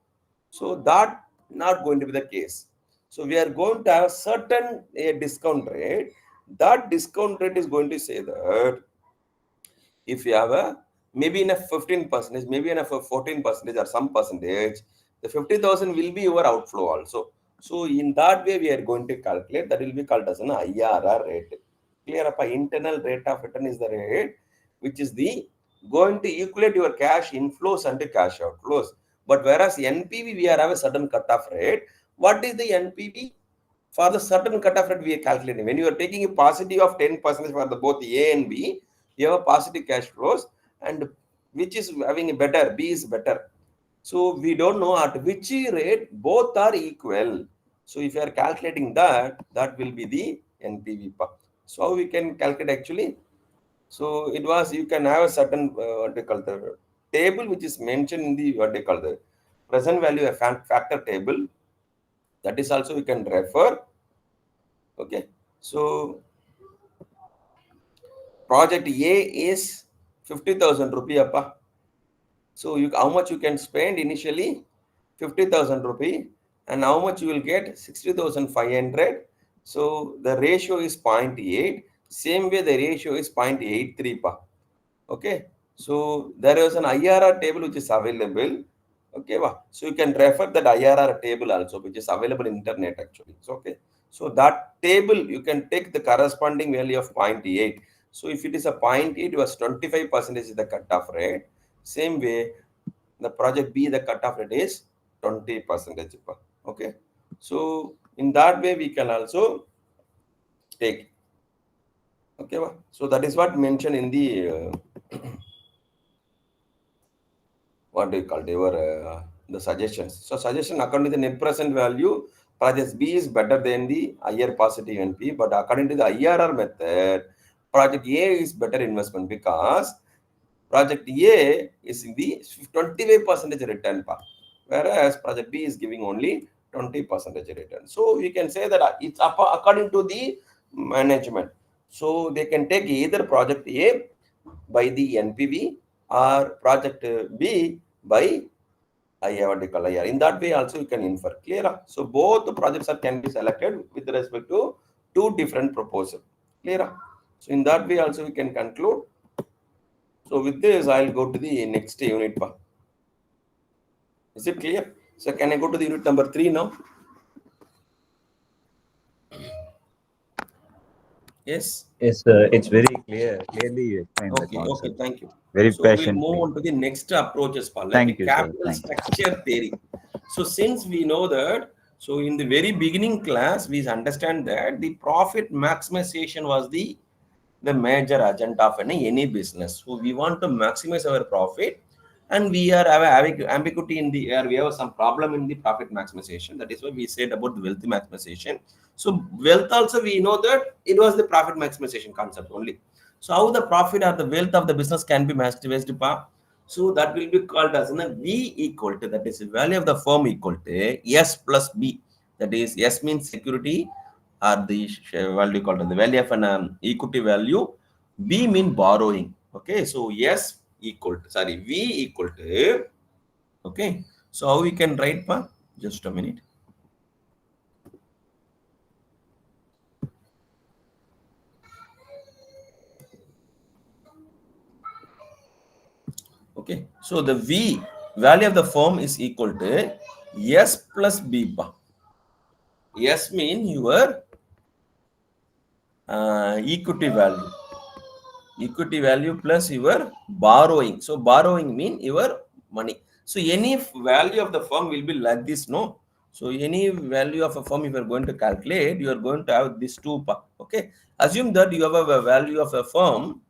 So that not going to be the case. So we are going to have certain discount rate. That discount rate is going to say that if you have a maybe in a 15%, maybe in a 14% or some percentage, the 50,000 will be your outflow also. So in that way we are going to calculate, that will be called as an IRR rate. Clear up? Internal rate of return is the rate which is the going to equate your cash inflows and cash outflows. But whereas NPV we are have a certain cutoff rate. What is the NPV? For the certain cutoff rate we are calculating. When you are taking a positive of 10% for the both A and B, you have a positive cash flows, and which is having a better, B is better. So we don't know at which rate both are equal. So if you are calculating that, that will be the NPV. So how we can calculate actually? So it was, you can have a certain what they call the table which is mentioned in the what they call the present value factor table. That is also we can refer. Okay. So project A is 50,000 rupee. So how much you can spend initially? 50,000 rupee, and how much you will get? 60,500. So the ratio is 0.8. Same way the ratio is 0.83. Okay. So there is an IRR table which is available. Okay. So you can refer that IRR table also, which is available in internet actually. So, okay. So that table you can take the corresponding value of 0.8. So if it is a 0.8, it was 25% is the cutoff rate. Same way, the project B, the cutoff rate is 20%. Okay. So in that way, we can also take. Okay. So that is what mentioned in the what do you call the suggestions. So suggestion according to the net present value, project B is better than the higher positive NP, but according to the IRR method, project A is better investment because project A is in the 25% return. whereas project B is giving only 20% return. So we can say that it's according to the management. So they can take either project A by the NPV or project B by IR. In that way also you can infer. Clear? So both the projects can be selected with respect to two different proposals. Clear? So in that way also we can conclude. So with this, I'll go to the next unit. Is it clear? So can I go to the unit number 3 now? Yes. Yes, it's very clearly you explained the Okay. concept Thank you. very So we'll move patiently. on to the next approaches, like Thank a you, sir. capital Thank you. structure theory. So since we know that, so in the very beginning class, we understand that the profit maximization was the major agenda of any business. So we want to maximize our profit, and we are having ambiguity in the air. We have some problem in the profit maximization. That is why we said about the wealth maximization. So wealth also we know that it was the profit maximization concept only. So how the profit or the wealth of the business can be maximized? So that will be called as V equal to, that is the value of the firm equal to S plus B. That is S means security, or the value called the value of an equity value. B mean borrowing. Okay, so S equal to, sorry, V equal to, okay, so how we can write? Just a minute. Okay, so the V value of the firm is equal to S plus B. S mean your equity value plus your borrowing. So borrowing mean your money. So any value of the firm will be like this, no? So any value of a firm, if you are going to calculate, you are going to have this two. Okay, assume that you have a value of a firm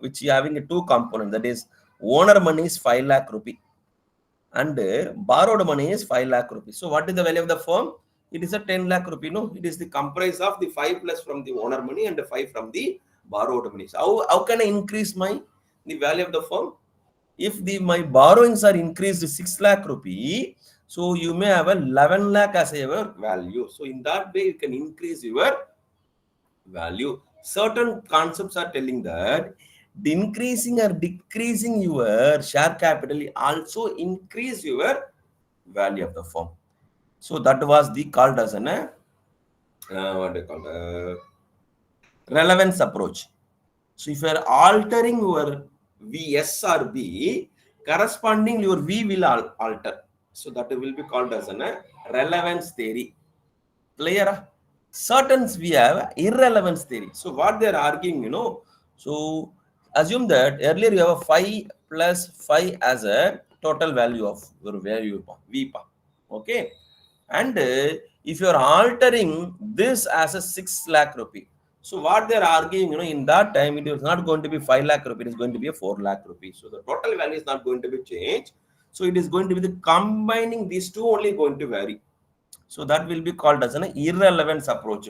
which you having a two component, that is owner money is 5 lakh rupee and borrowed money is 5 lakh rupees. So what is the value of the firm? It is a 10 lakh rupee. No, it is the comprise of the 5 plus from the owner money and the 5 from the borrowed money. So how can I increase the value of the firm? If my borrowings are increased to 6 lakh rupee, so you may have a 11 lakh as your value. So in that way, you can increase your value. Certain concepts are telling that increasing or decreasing your share capital also increase your value of the firm. So that was the called as an what they call relevance approach. So if you are altering your VS or B, corresponding your V will alter. So that will be called as an relevance theory. Clear? Certain we have irrelevance theory. So what they are arguing, so assume that earlier you have a 5 plus 5 as a total value of your value V. Okay, and if you are altering this as a 6 lakh rupee, so what they are arguing, in that time it is not going to be 5 lakh rupee, it is going to be a 4 lakh rupee. So the total value is not going to be changed. So it is going to be the combining these two only going to vary. So that will be called as an irrelevance approach.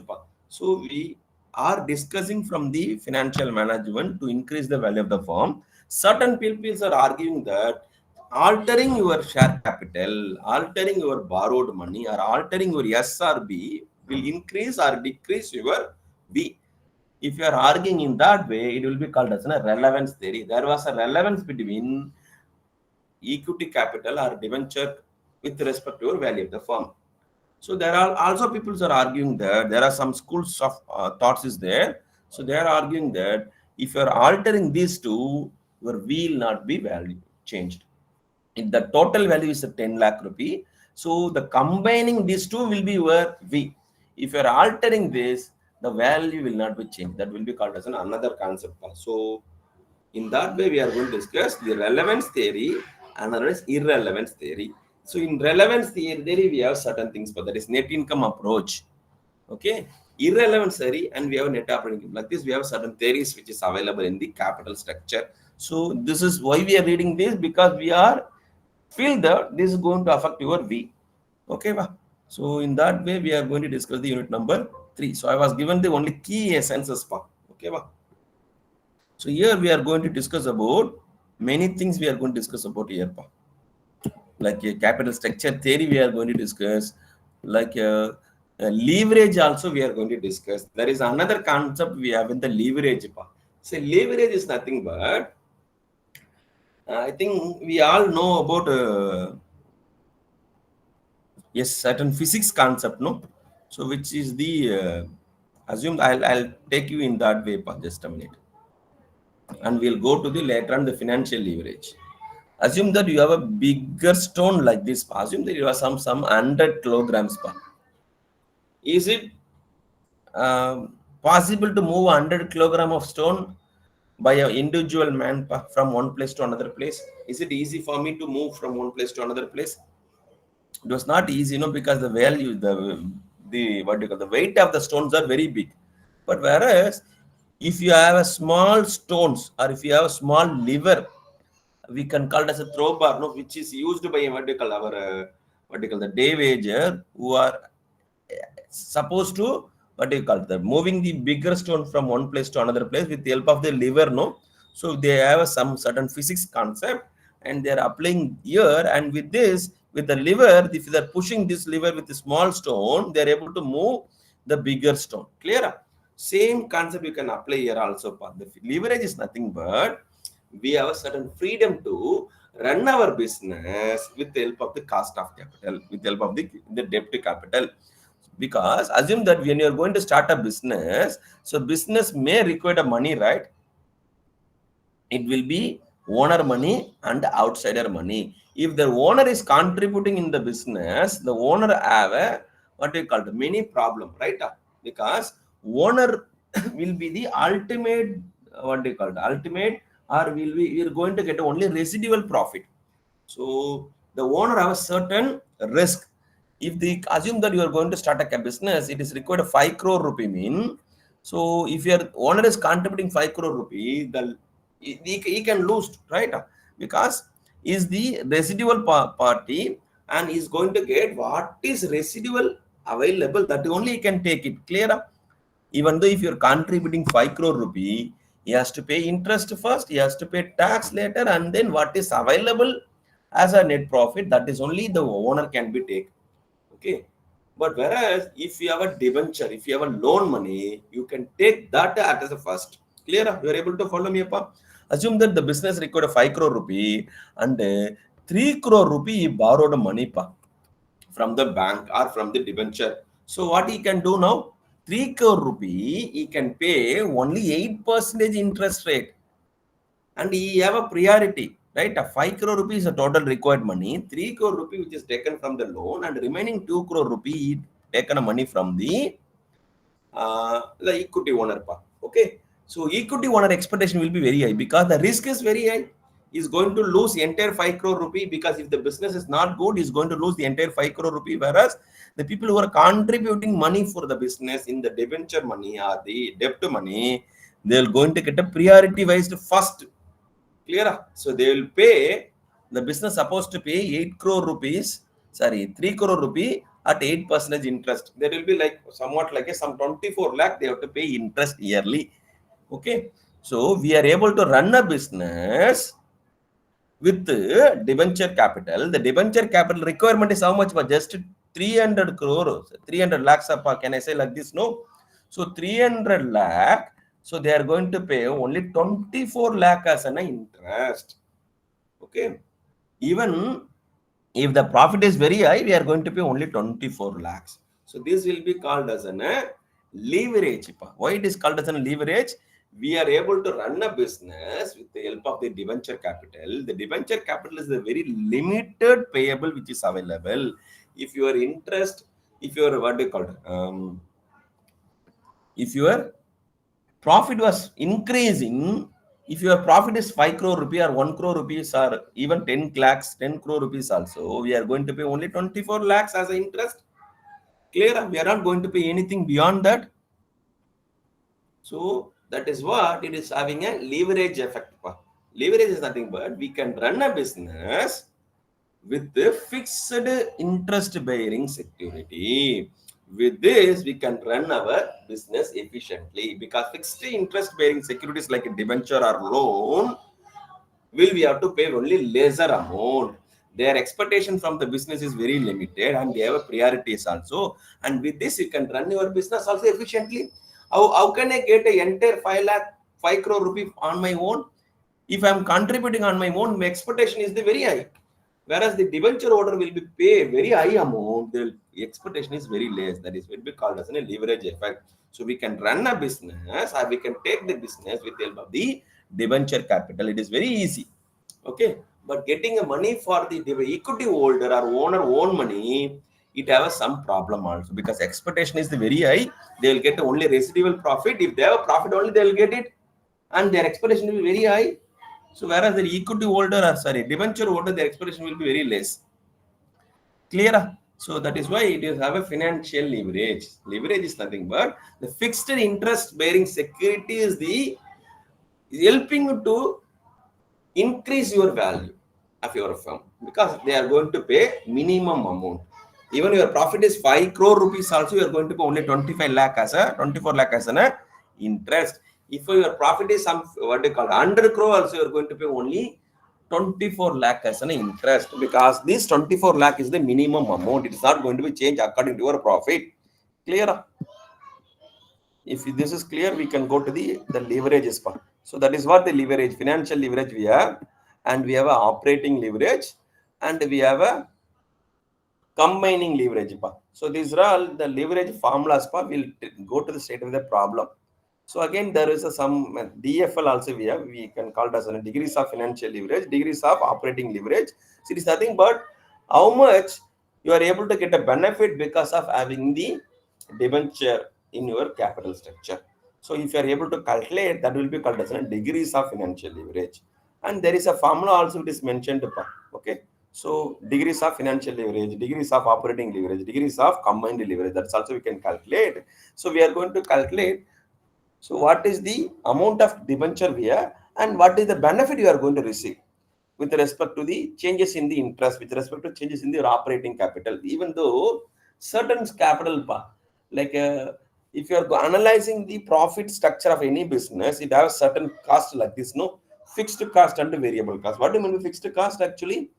So we are discussing from the financial management to increase the value of the firm. Certain people are arguing that altering your share capital, altering your borrowed money, or altering your SRB will increase or decrease your B. If you are arguing in that way, it will be called as a relevance theory. There was a relevance between equity capital or debenture with respect to your value of the firm. So there are also people are arguing that there are some schools of thoughts is there. So they are arguing that if you are altering these two, your V will not be value changed. If the total value is a 10 lakh rupee, so the combining these two will be your V. If you are altering this, the value will not be changed. That will be called as another concept. So in that way, we are going to discuss the relevance theory and another is irrelevance theory. So in relevance theory, we have certain things, but that is net income approach. Okay, irrelevance theory, and we have net operating income. Like this, we have certain theories which is available in the capital structure. So this is why we are reading this, because we are feel that this is going to affect your V. Okay, so in that way, we are going to discuss the unit number 3. So I was given the only key essences. Okay, so here we are going to discuss about many things. We are going to discuss about here. like a capital structure theory we are going to discuss, like leverage also we are going to discuss. There is another concept we have in the leverage part. So leverage is nothing but I think we all know about yes, certain physics concept, no? So which is the assume I'll take you in that way, just a minute, and we'll go to the later on the financial leverage. Assume that you have a bigger stone like this. Assume that you have some 100 kilograms. Is it possible to move 100 kilogram of stone by an individual man from one place to another place? Is it easy for me to move from one place to another place? It was not easy, because the value, the what do you call, the weight of the stones are very big. But whereas if you have a small stones, or if you have a small lever, we can call it as a throw bar, no, which is used by what do you call our what do you call the day wager, who are supposed to what do you call the moving the bigger stone from one place to another place with the help of the lever, no. So they have some certain physics concept, and they are applying here, and with this, with the lever, if they are pushing this lever with the small stone, they are able to move the bigger stone. Clear? Same concept you can apply here also. The leverage is nothing but we have a certain freedom to run our business with the help of the cost of capital, with the help of the debt to capital. Because assume that when you're going to start a business, so business may require money, right? It will be owner money and outsider money. If the owner is contributing in the business, the owner have a what do you call the many problem, right? Because owner will be the ultimate what do you call the ultimate, or will be you're going to get only residual profit. So the owner have a certain risk. If they assume that you are going to start a business, it is required a 5 crore rupee mean. So if your owner is contributing 5 crore rupee, he can lose, right? Because is the residual party, and is going to get what is residual available, that only he can take it. Clear? Even though if you're contributing 5 crore rupee, he has to pay interest first, he has to pay tax later, and then what is available as a net profit, that is only the owner can be taken. Okay. But whereas if you have a debenture, if you have a loan money, you can take that as a first. Clear? You are able to follow me up? Assume that the business required 5 crore rupee, and 3 crore rupee he borrowed money from the bank or from the debenture. So what he can do now? 3 crore rupee, he can pay only 8% interest rate. And he have a priority, right? A 5 crore rupee is a total required money. 3 crore rupee which is taken from the loan, and remaining 2 crore rupee he taken money from the equity owner. Okay. So equity owner expectation will be very high, because the risk is very high. Is going to lose the entire 5 crore rupee, because if the business is not good, he's going to lose the entire 5 crore rupee. Whereas the people who are contributing money for the business in the debenture money or the debt money, they're going to get a priority wise first. Clear? So they will pay, the business supposed to pay 8 crore rupees, 3 crore rupee at 8% interest. That will be like somewhat like some 24 lakh they have to pay interest yearly. Okay. So we are able to run a business with the debenture capital. The debenture capital requirement is how much? For just 300 crore, 300 lakhs. Can I say like this? No. So 300 lakh. So they are going to pay only 24 lakh as an interest. Okay. Even if the profit is very high, we are going to pay only 24 lakhs. So this will be called as an leverage. Why it is called as an leverage? We are able to run a business with the help of the debenture capital. The debenture capital is a very limited payable which is available. If your interest, if your what do you call it? If your profit was increasing, if your profit is 5 crore rupee or 1 crore rupees or even 10 lakhs, 10 crore rupees also, we are going to pay only 24 lakhs as an interest. Clear? We are not going to pay anything beyond that. So that is what it is having a leverage effect. Leverage is nothing but we can run a business with the fixed interest bearing security. With this, we can run our business efficiently, because fixed interest bearing securities like a debenture or loan will we have to pay only lesser amount. Their expectation from the business is very limited, and they have a priorities also. And with this, you can run your business also efficiently. How can I get a entire 5 crore rupees on my own? If I'm contributing on my own, my expectation is the very high. Whereas the debenture holder will be pay very high amount, the expectation is very less. That is will be called as a leverage effect. So we can run a business, or we can take the business with the help of the debenture capital. It is very easy. Okay, but getting a money for the equity holder or owner own money, it has some problem also, because expectation is the very high. They will get only residual profit. If they have a profit only, they will get it, and their expectation will be very high. So whereas the equity holder, or sorry, debenture holder, their expectation will be very less. Clear? So that is why it is have a financial leverage. Leverage is nothing but the fixed interest bearing security is the helping you to increase your value of your firm, because they are going to pay minimum amount. Even your profit is 5 crore rupees also, you are going to pay only 25 lakh as a 24 lakh as an interest. If your profit is some what they call 100 crore also, you are going to pay only 24 lakh as an interest, because this 24 lakh is the minimum amount. It is not going to be changed according to your profit. Clear? If this is clear, we can go to the leverages part. So that is what the leverage, financial leverage we have, and we have a operating leverage, and we have a combining leverage part. So these are all the leverage formulas part. We'll go to the state of the problem. So again, there is some DFL also we have. We can call it as degrees of financial leverage, degrees of operating leverage. So it is nothing but how much you are able to get a benefit because of having the debenture in your capital structure. So if you are able to calculate, that will be called as degrees of financial leverage. And there is a formula also it is mentioned. Okay. So degrees of financial leverage, degrees of operating leverage, degrees of combined leverage. That's also we can calculate. So we are going to calculate. So what is the amount of debenture we have, and what is the benefit you are going to receive with respect to the changes in the interest, with respect to changes in the operating capital. Even though certain capital, like if you are analyzing the profit structure of any business, it has certain cost like this, no fixed cost and variable cost. What do you mean by fixed cost? Actually,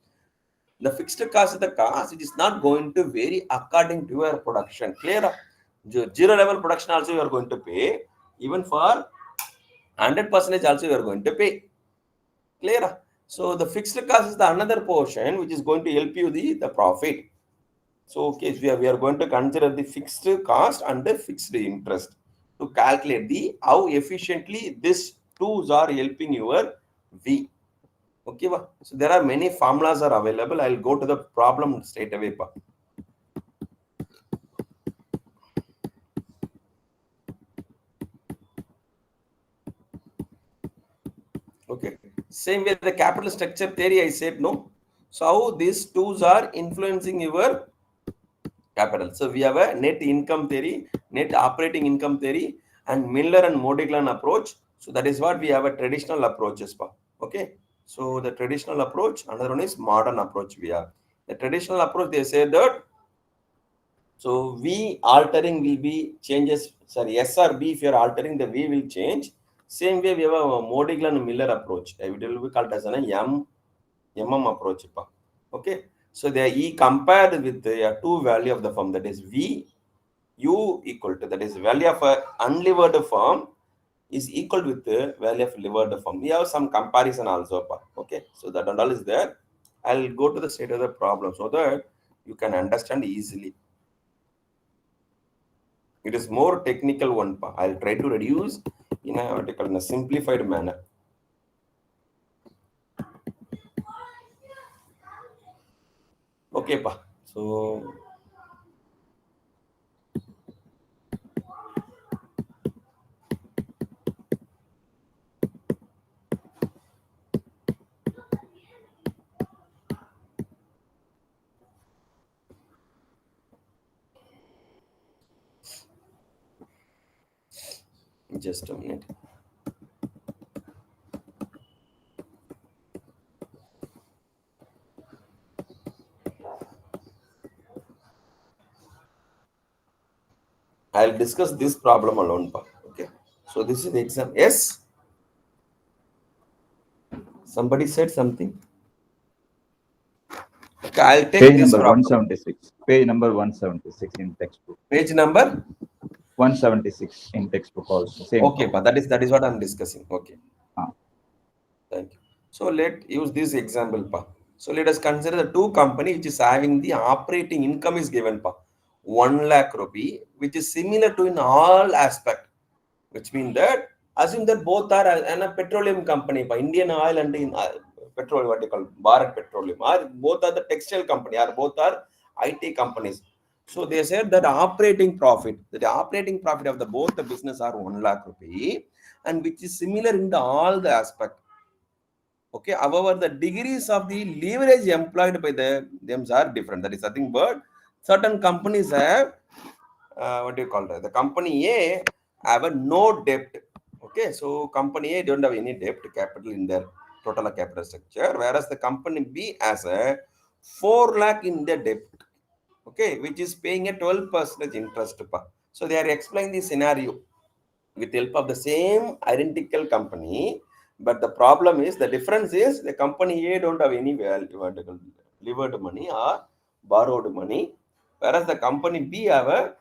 the fixed cost of the cost, it is not going to vary according to your production. Clear? Zero level production also you are going to pay. Even for 100% also you are going to pay. Clear? So the fixed cost is the another portion which is going to help you the profit. So okay, we are going to consider the fixed cost and the fixed interest to calculate the how efficiently these tools are helping your V. Okay, so there are many formulas are available. I'll go to the problem straight away. Okay, same way the capital structure theory I said no. So how these tools are influencing your capital. So we have a net income theory, net operating income theory, and Miller and Modiglian approach. So that is what we have a traditional approaches. Okay, so the traditional approach, another one is modern approach we have. The traditional approach, they say that so V altering will be changes, sorry, S or B, if you are altering, the V will change. Same way we have a Modiglian Miller approach. It will be called as an MM approach. Okay, so they are compared with the two value of the firm, that is V U equal to, that is value of a unlevered firm is equal with the value of levered firm. We have some comparison also. Okay, so that and all is there. I'll go to the state of the problem so that you can understand easily. It is more technical one. I'll try to reduce in a simplified manner. Okay, so just a minute. I'll discuss this problem alone. Okay, so this is the exam. Yes, somebody said something. Okay, I'll take Page this number problem. 176. Page number 176 in textbook. Page number 176 in textbook also. Same okay, problem. but that is what I'm discussing. Okay. Ah. Thank you. So let use this example, pa. So let us consider the two company which is having the operating income is given, pa, 1 lakh rupee, which is similar to in all aspect, which means that assume that both are a petroleum company, pa, Indian Oil and in petrol, what you call Bharat Petroleum, or both are the textile company, or both are IT companies. So they said that the operating profit of the both the business are 1 lakh rupee, and which is similar in the all the aspect. Okay, however, the degrees of the leverage employed by them are different. That is nothing but certain companies have what do you call that? The company A have a no debt. Okay, so company A don't have any debt capital in their total capital structure, whereas the company B has a 4 lakh in their debt. Okay, which is paying a 12% interest. So they are explaining the scenario with help of the same identical company, but the problem is the difference is the company A don't have any levered money or borrowed money, whereas the company B have a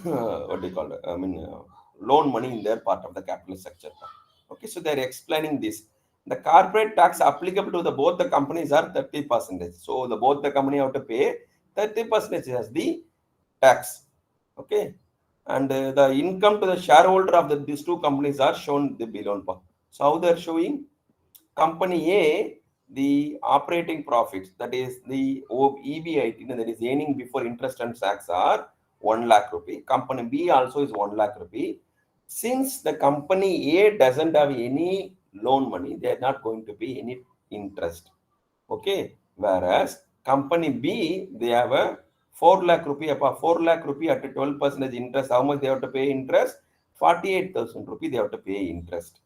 what do you call it? I mean, loan money in their part of the capital structure. Okay, so they are explaining this. The corporate tax applicable to the both the companies are 30%. So the both the company have to pay 30% as the tax. Okay, and the income to the shareholder of these two companies are shown the below. So how they are showing? Company A, the operating profits, that is the EBIT, that is earning before interest and tax, are 1 lakh rupee. Company B also is 1 lakh rupee. Since the company A doesn't have any loan money, they are not going to pay any interest. Okay, whereas company B, they have a 4 lakh rupee, 4 lakh rupee at 12% interest. How much they have to pay interest? 48,000 rupee they have to pay interest.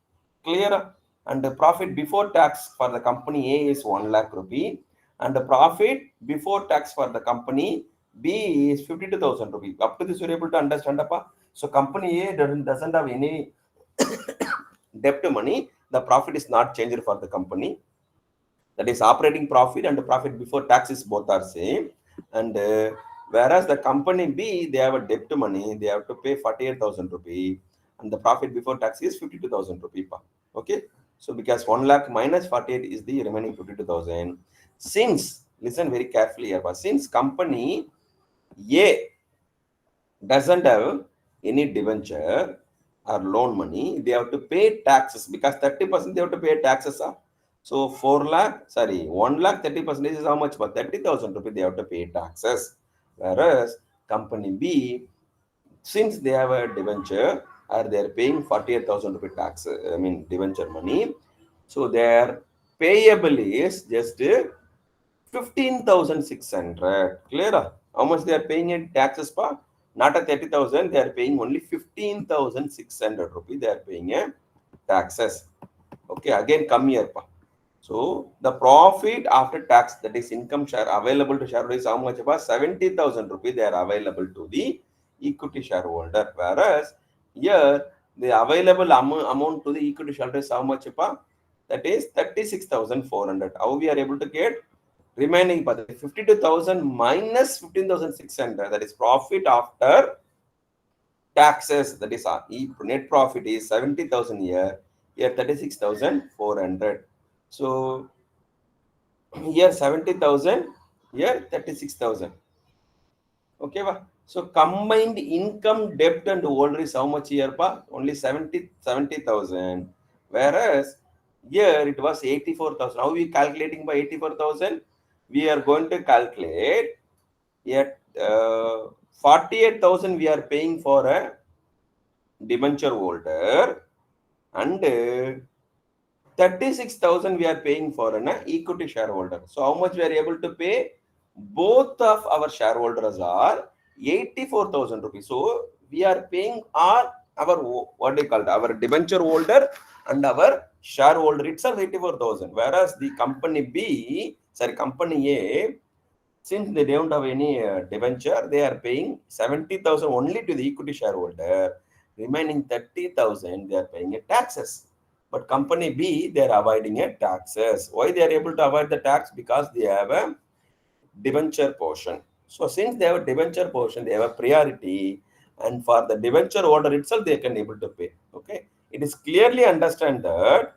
Clear? And the profit before tax for the company A is 1 lakh rupee, and the profit before tax for the company B is 52,000 rupee. Up to this, you're able to understand. So company A doesn't have any debt money. The profit is not changed for the company. That is operating profit and the profit before taxes both are same. And whereas the company B, they have a debt money, they have to pay 48,000 rupee, and the profit before tax is 52,000 rupee. Okay, so because 1 lakh minus 48 is the remaining 52,000. Since, listen very carefully here, since company A doesn't have any debenture or loan money, they have to pay taxes because 30% they have to pay taxes. So 4 lakh, sorry, 1 lakh 30% is how much? But 30,000 rupees they have to pay taxes. Whereas company B, since they have a debenture, or they are paying 48,000 rupee tax, I mean debenture money. So their payable is just 15,600. Clear? How much they are paying in taxes? Not a 30,000, they are paying only 15,600 rupees. They are paying a taxes. Okay, again come here. So the profit after tax, that is income share available to shareholder, is how much? About 70,000 rupees they are available to the equity shareholder. Whereas here the available amount to the equity shareholder is how much? That is 36,400. How we are able to get remaining? 52,000 minus 15,600. That is profit after taxes. That is net profit is 70,000 here. Here 36,400. So here 70,000, here 36,000. Okay, so combined income, debt and old is how much here? Only 70,000. Whereas here it was 84,000. How we calculating by 84,000? We are going to calculate yet 48,000 we are paying for a debenture holder, and 36,000 we are paying for an equity shareholder. So how much we are able to pay? Both of our shareholders are 84,000 rupees. So we are paying our what do you call it? Our debenture holder and our shareholder itself 84,000. Whereas the company A, since they don't have any debenture, they are paying 70,000 only to the equity shareholder. Remaining 30,000 they are paying taxes. But company B, they are avoiding a taxes. Why they are able to avoid the tax? Because they have a debenture portion. So since they have a debenture portion, they have a priority, and for the debenture holder itself, they can able to pay. Okay, it is clearly understand that.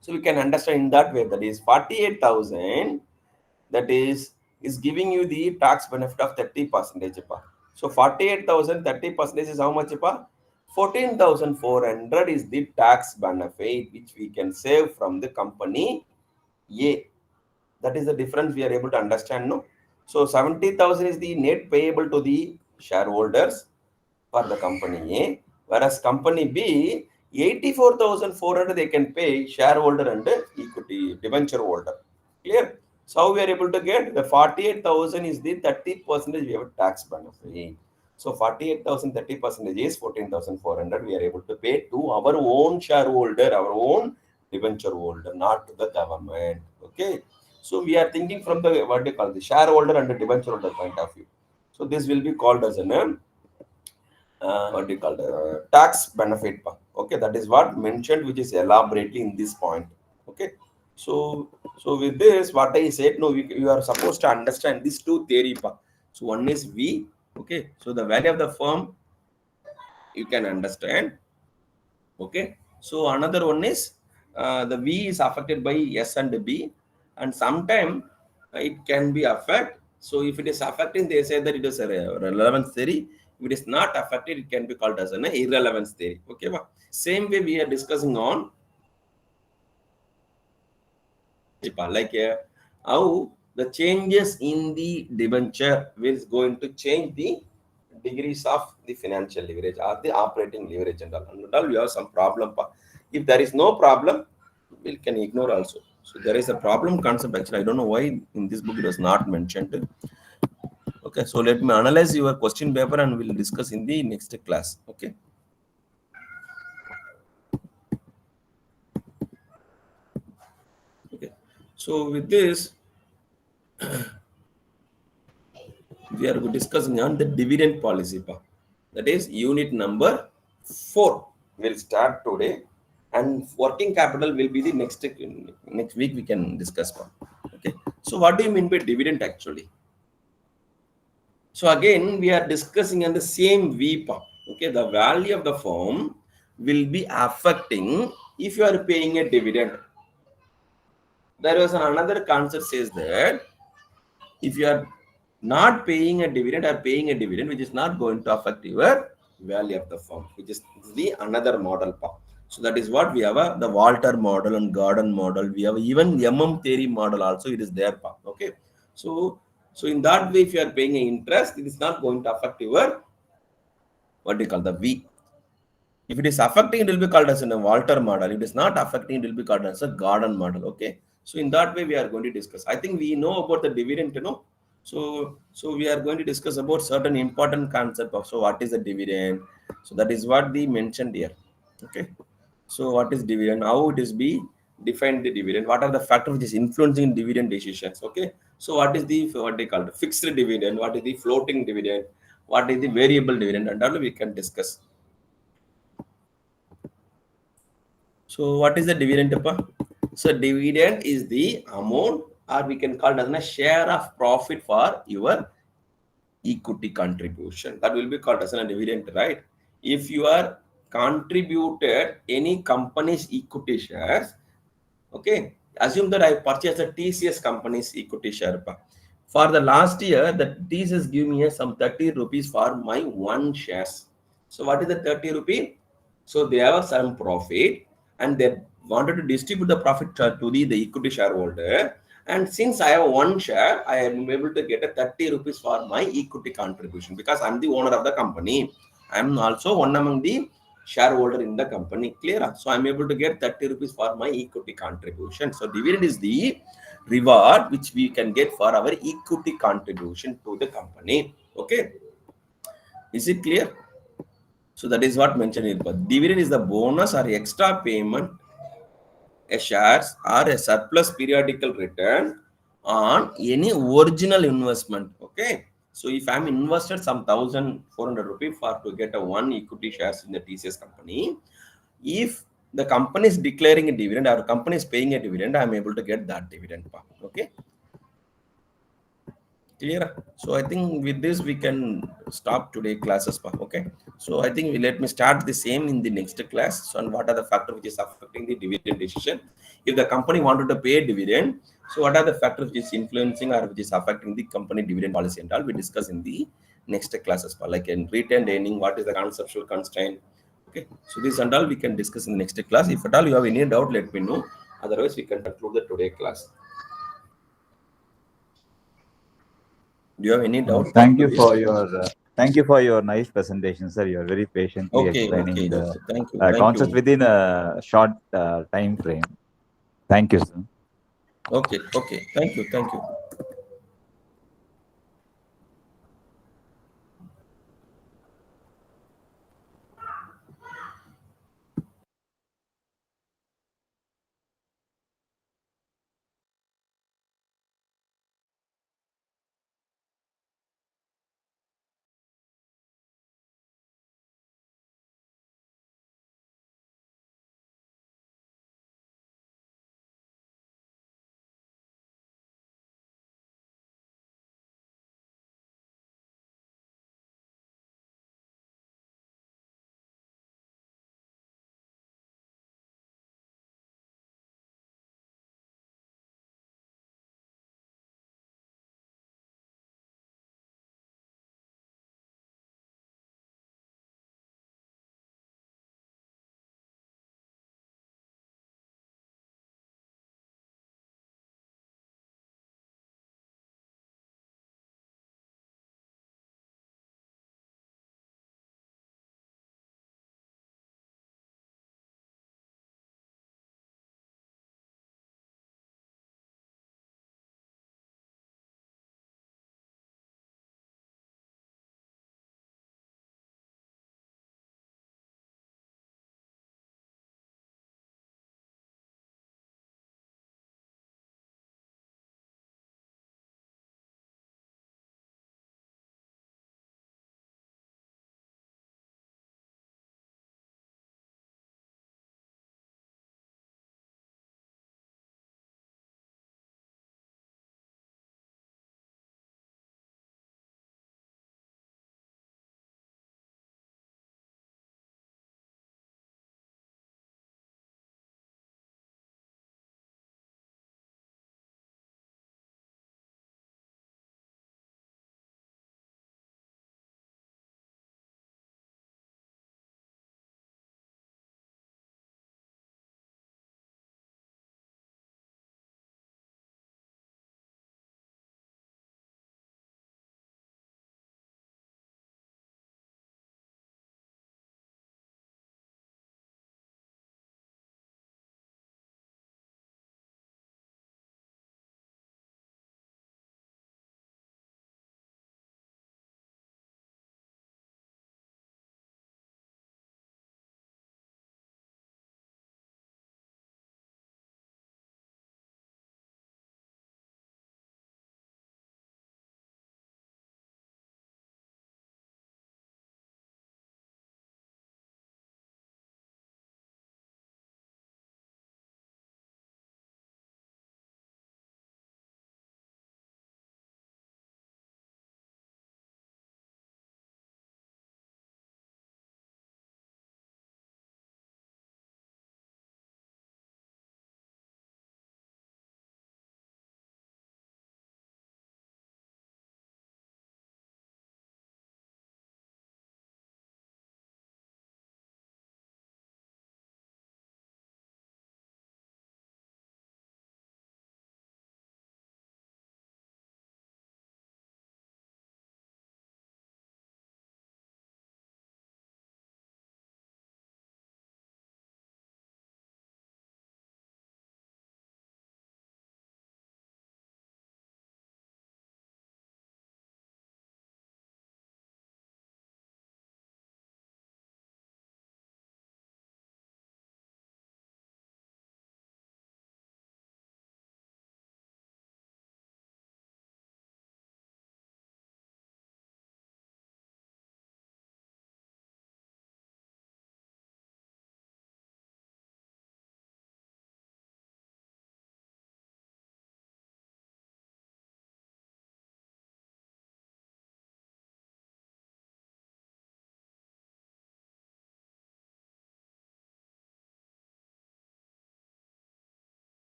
So we can understand in that way, that is 48,000, that is giving you the tax benefit of 30%. So 48,000, 30% is how much? 14,400 is the tax benefit which we can save from the company A. That is the difference we are able to understand, no? So 70,000 is the net payable to the shareholders for the company A, whereas company B, 84,400 they can pay shareholder and equity debenture holder. Clear? So how we are able to get the 48,000 is the 30% we have a tax benefit. So 48,000 30% is 14,400 we are able to pay to our own shareholder, our own debenture holder, not to the government. Okay. So we are thinking from the what they call the shareholder and the debenture holder point of view. So this will be called as an what do you call it? Tax benefit. Okay, that is what mentioned, which is elaborately in this point. Okay, so with this, what I said, no, you are supposed to understand these two theory. So one is V. Okay, so the value of the firm you can understand. Okay, so another one is the V is affected by S and B, and sometime it can be affected. So if it is affecting, they say that it is a relevance theory. If it is not affected, it can be called as an irrelevance theory. Okay, same way we are discussing on like how the changes in the debenture is going to change the degrees of the financial leverage or the operating leverage and all. And all we have some problem. If there is no problem, we can ignore also. So there is a problem concept. Actually, I don't know why in this book it was not mentioned. Okay, so let me analyze your question paper and we'll discuss in the next class. Okay. Okay. So with this, we are discussing on the dividend policy. That is unit number 4. We'll start today, and working capital will be the next week we can discuss. Okay. So what do you mean by dividend actually? So again, we are discussing on the same VPA. Okay, the value of the firm will be affecting if you are paying a dividend. There was another concept says that if you are not paying a dividend or paying a dividend, which is not going to affect your value of the firm, which is the another model. So that is what we have the Walter model and Gordon model. We have even theory model also. It is there. Okay. So in that way, if you are paying an interest, it is not going to affect your what do you call the V. If it is affecting, it will be called as a Walter model. If it is not affecting, it will be called as a Gordon model. Okay. So in that way, we are going to discuss. I think we know about the dividend, So we are going to discuss about certain important concept of, so what is the dividend? So that is what we mentioned here. Okay. So what is dividend? How it is be defined the dividend? What are the factors which is influencing dividend decisions? Okay. So what is the what they call the fixed dividend? What is the floating dividend? What is the variable dividend? And all we can discuss. So what is the dividend? So dividend is the amount, or we can call it as a share of profit for your equity contribution. That will be called as a dividend, right? If you are contributed any company's equity shares, okay, assume that I purchased a TCS company's equity share. For the last year, the TCS give me some 30 rupees for my one shares. So what is the 30 rupee? So they have some profit and they wanted to distribute the profit to the equity shareholder. And since I have one share, I am able to get a 30 rupees for my equity contribution because I'm the owner of the company. I'm also one among the shareholder in the company. Clear? So I'm able to get 30 rupees for my equity contribution. So dividend is the reward which we can get for our equity contribution to the company. Okay. Is it clear? So that is what mentioned here. But dividend is the bonus or extra payment, a shares or a surplus periodical return on any original investment. Okay. So if I'm invested some 1,400 rupees for to get a one equity shares in the TCS company, if the company is declaring a dividend, our company is paying a dividend, I am able to get that dividend. Okay. Clear? So I think with this we can stop today classes. Okay. So I think let me start the same in the next class. So, and what are the factors which is affecting the dividend decision? If the company wanted to pay dividend, so what are the factors which is influencing or which is affecting the company dividend policy and all we discuss in the next classes. Like in retained earning, what is the conceptual constraint? Okay. So this and all we can discuss in the next class. If at all you have any doubt, let me know. Otherwise, we can conclude the today class. Do you have any doubt? Thank you for your nice presentation, sir. You are very patiently explaining the Thank you. concept within a short time frame. Thank you, sir. Okay. Thank you.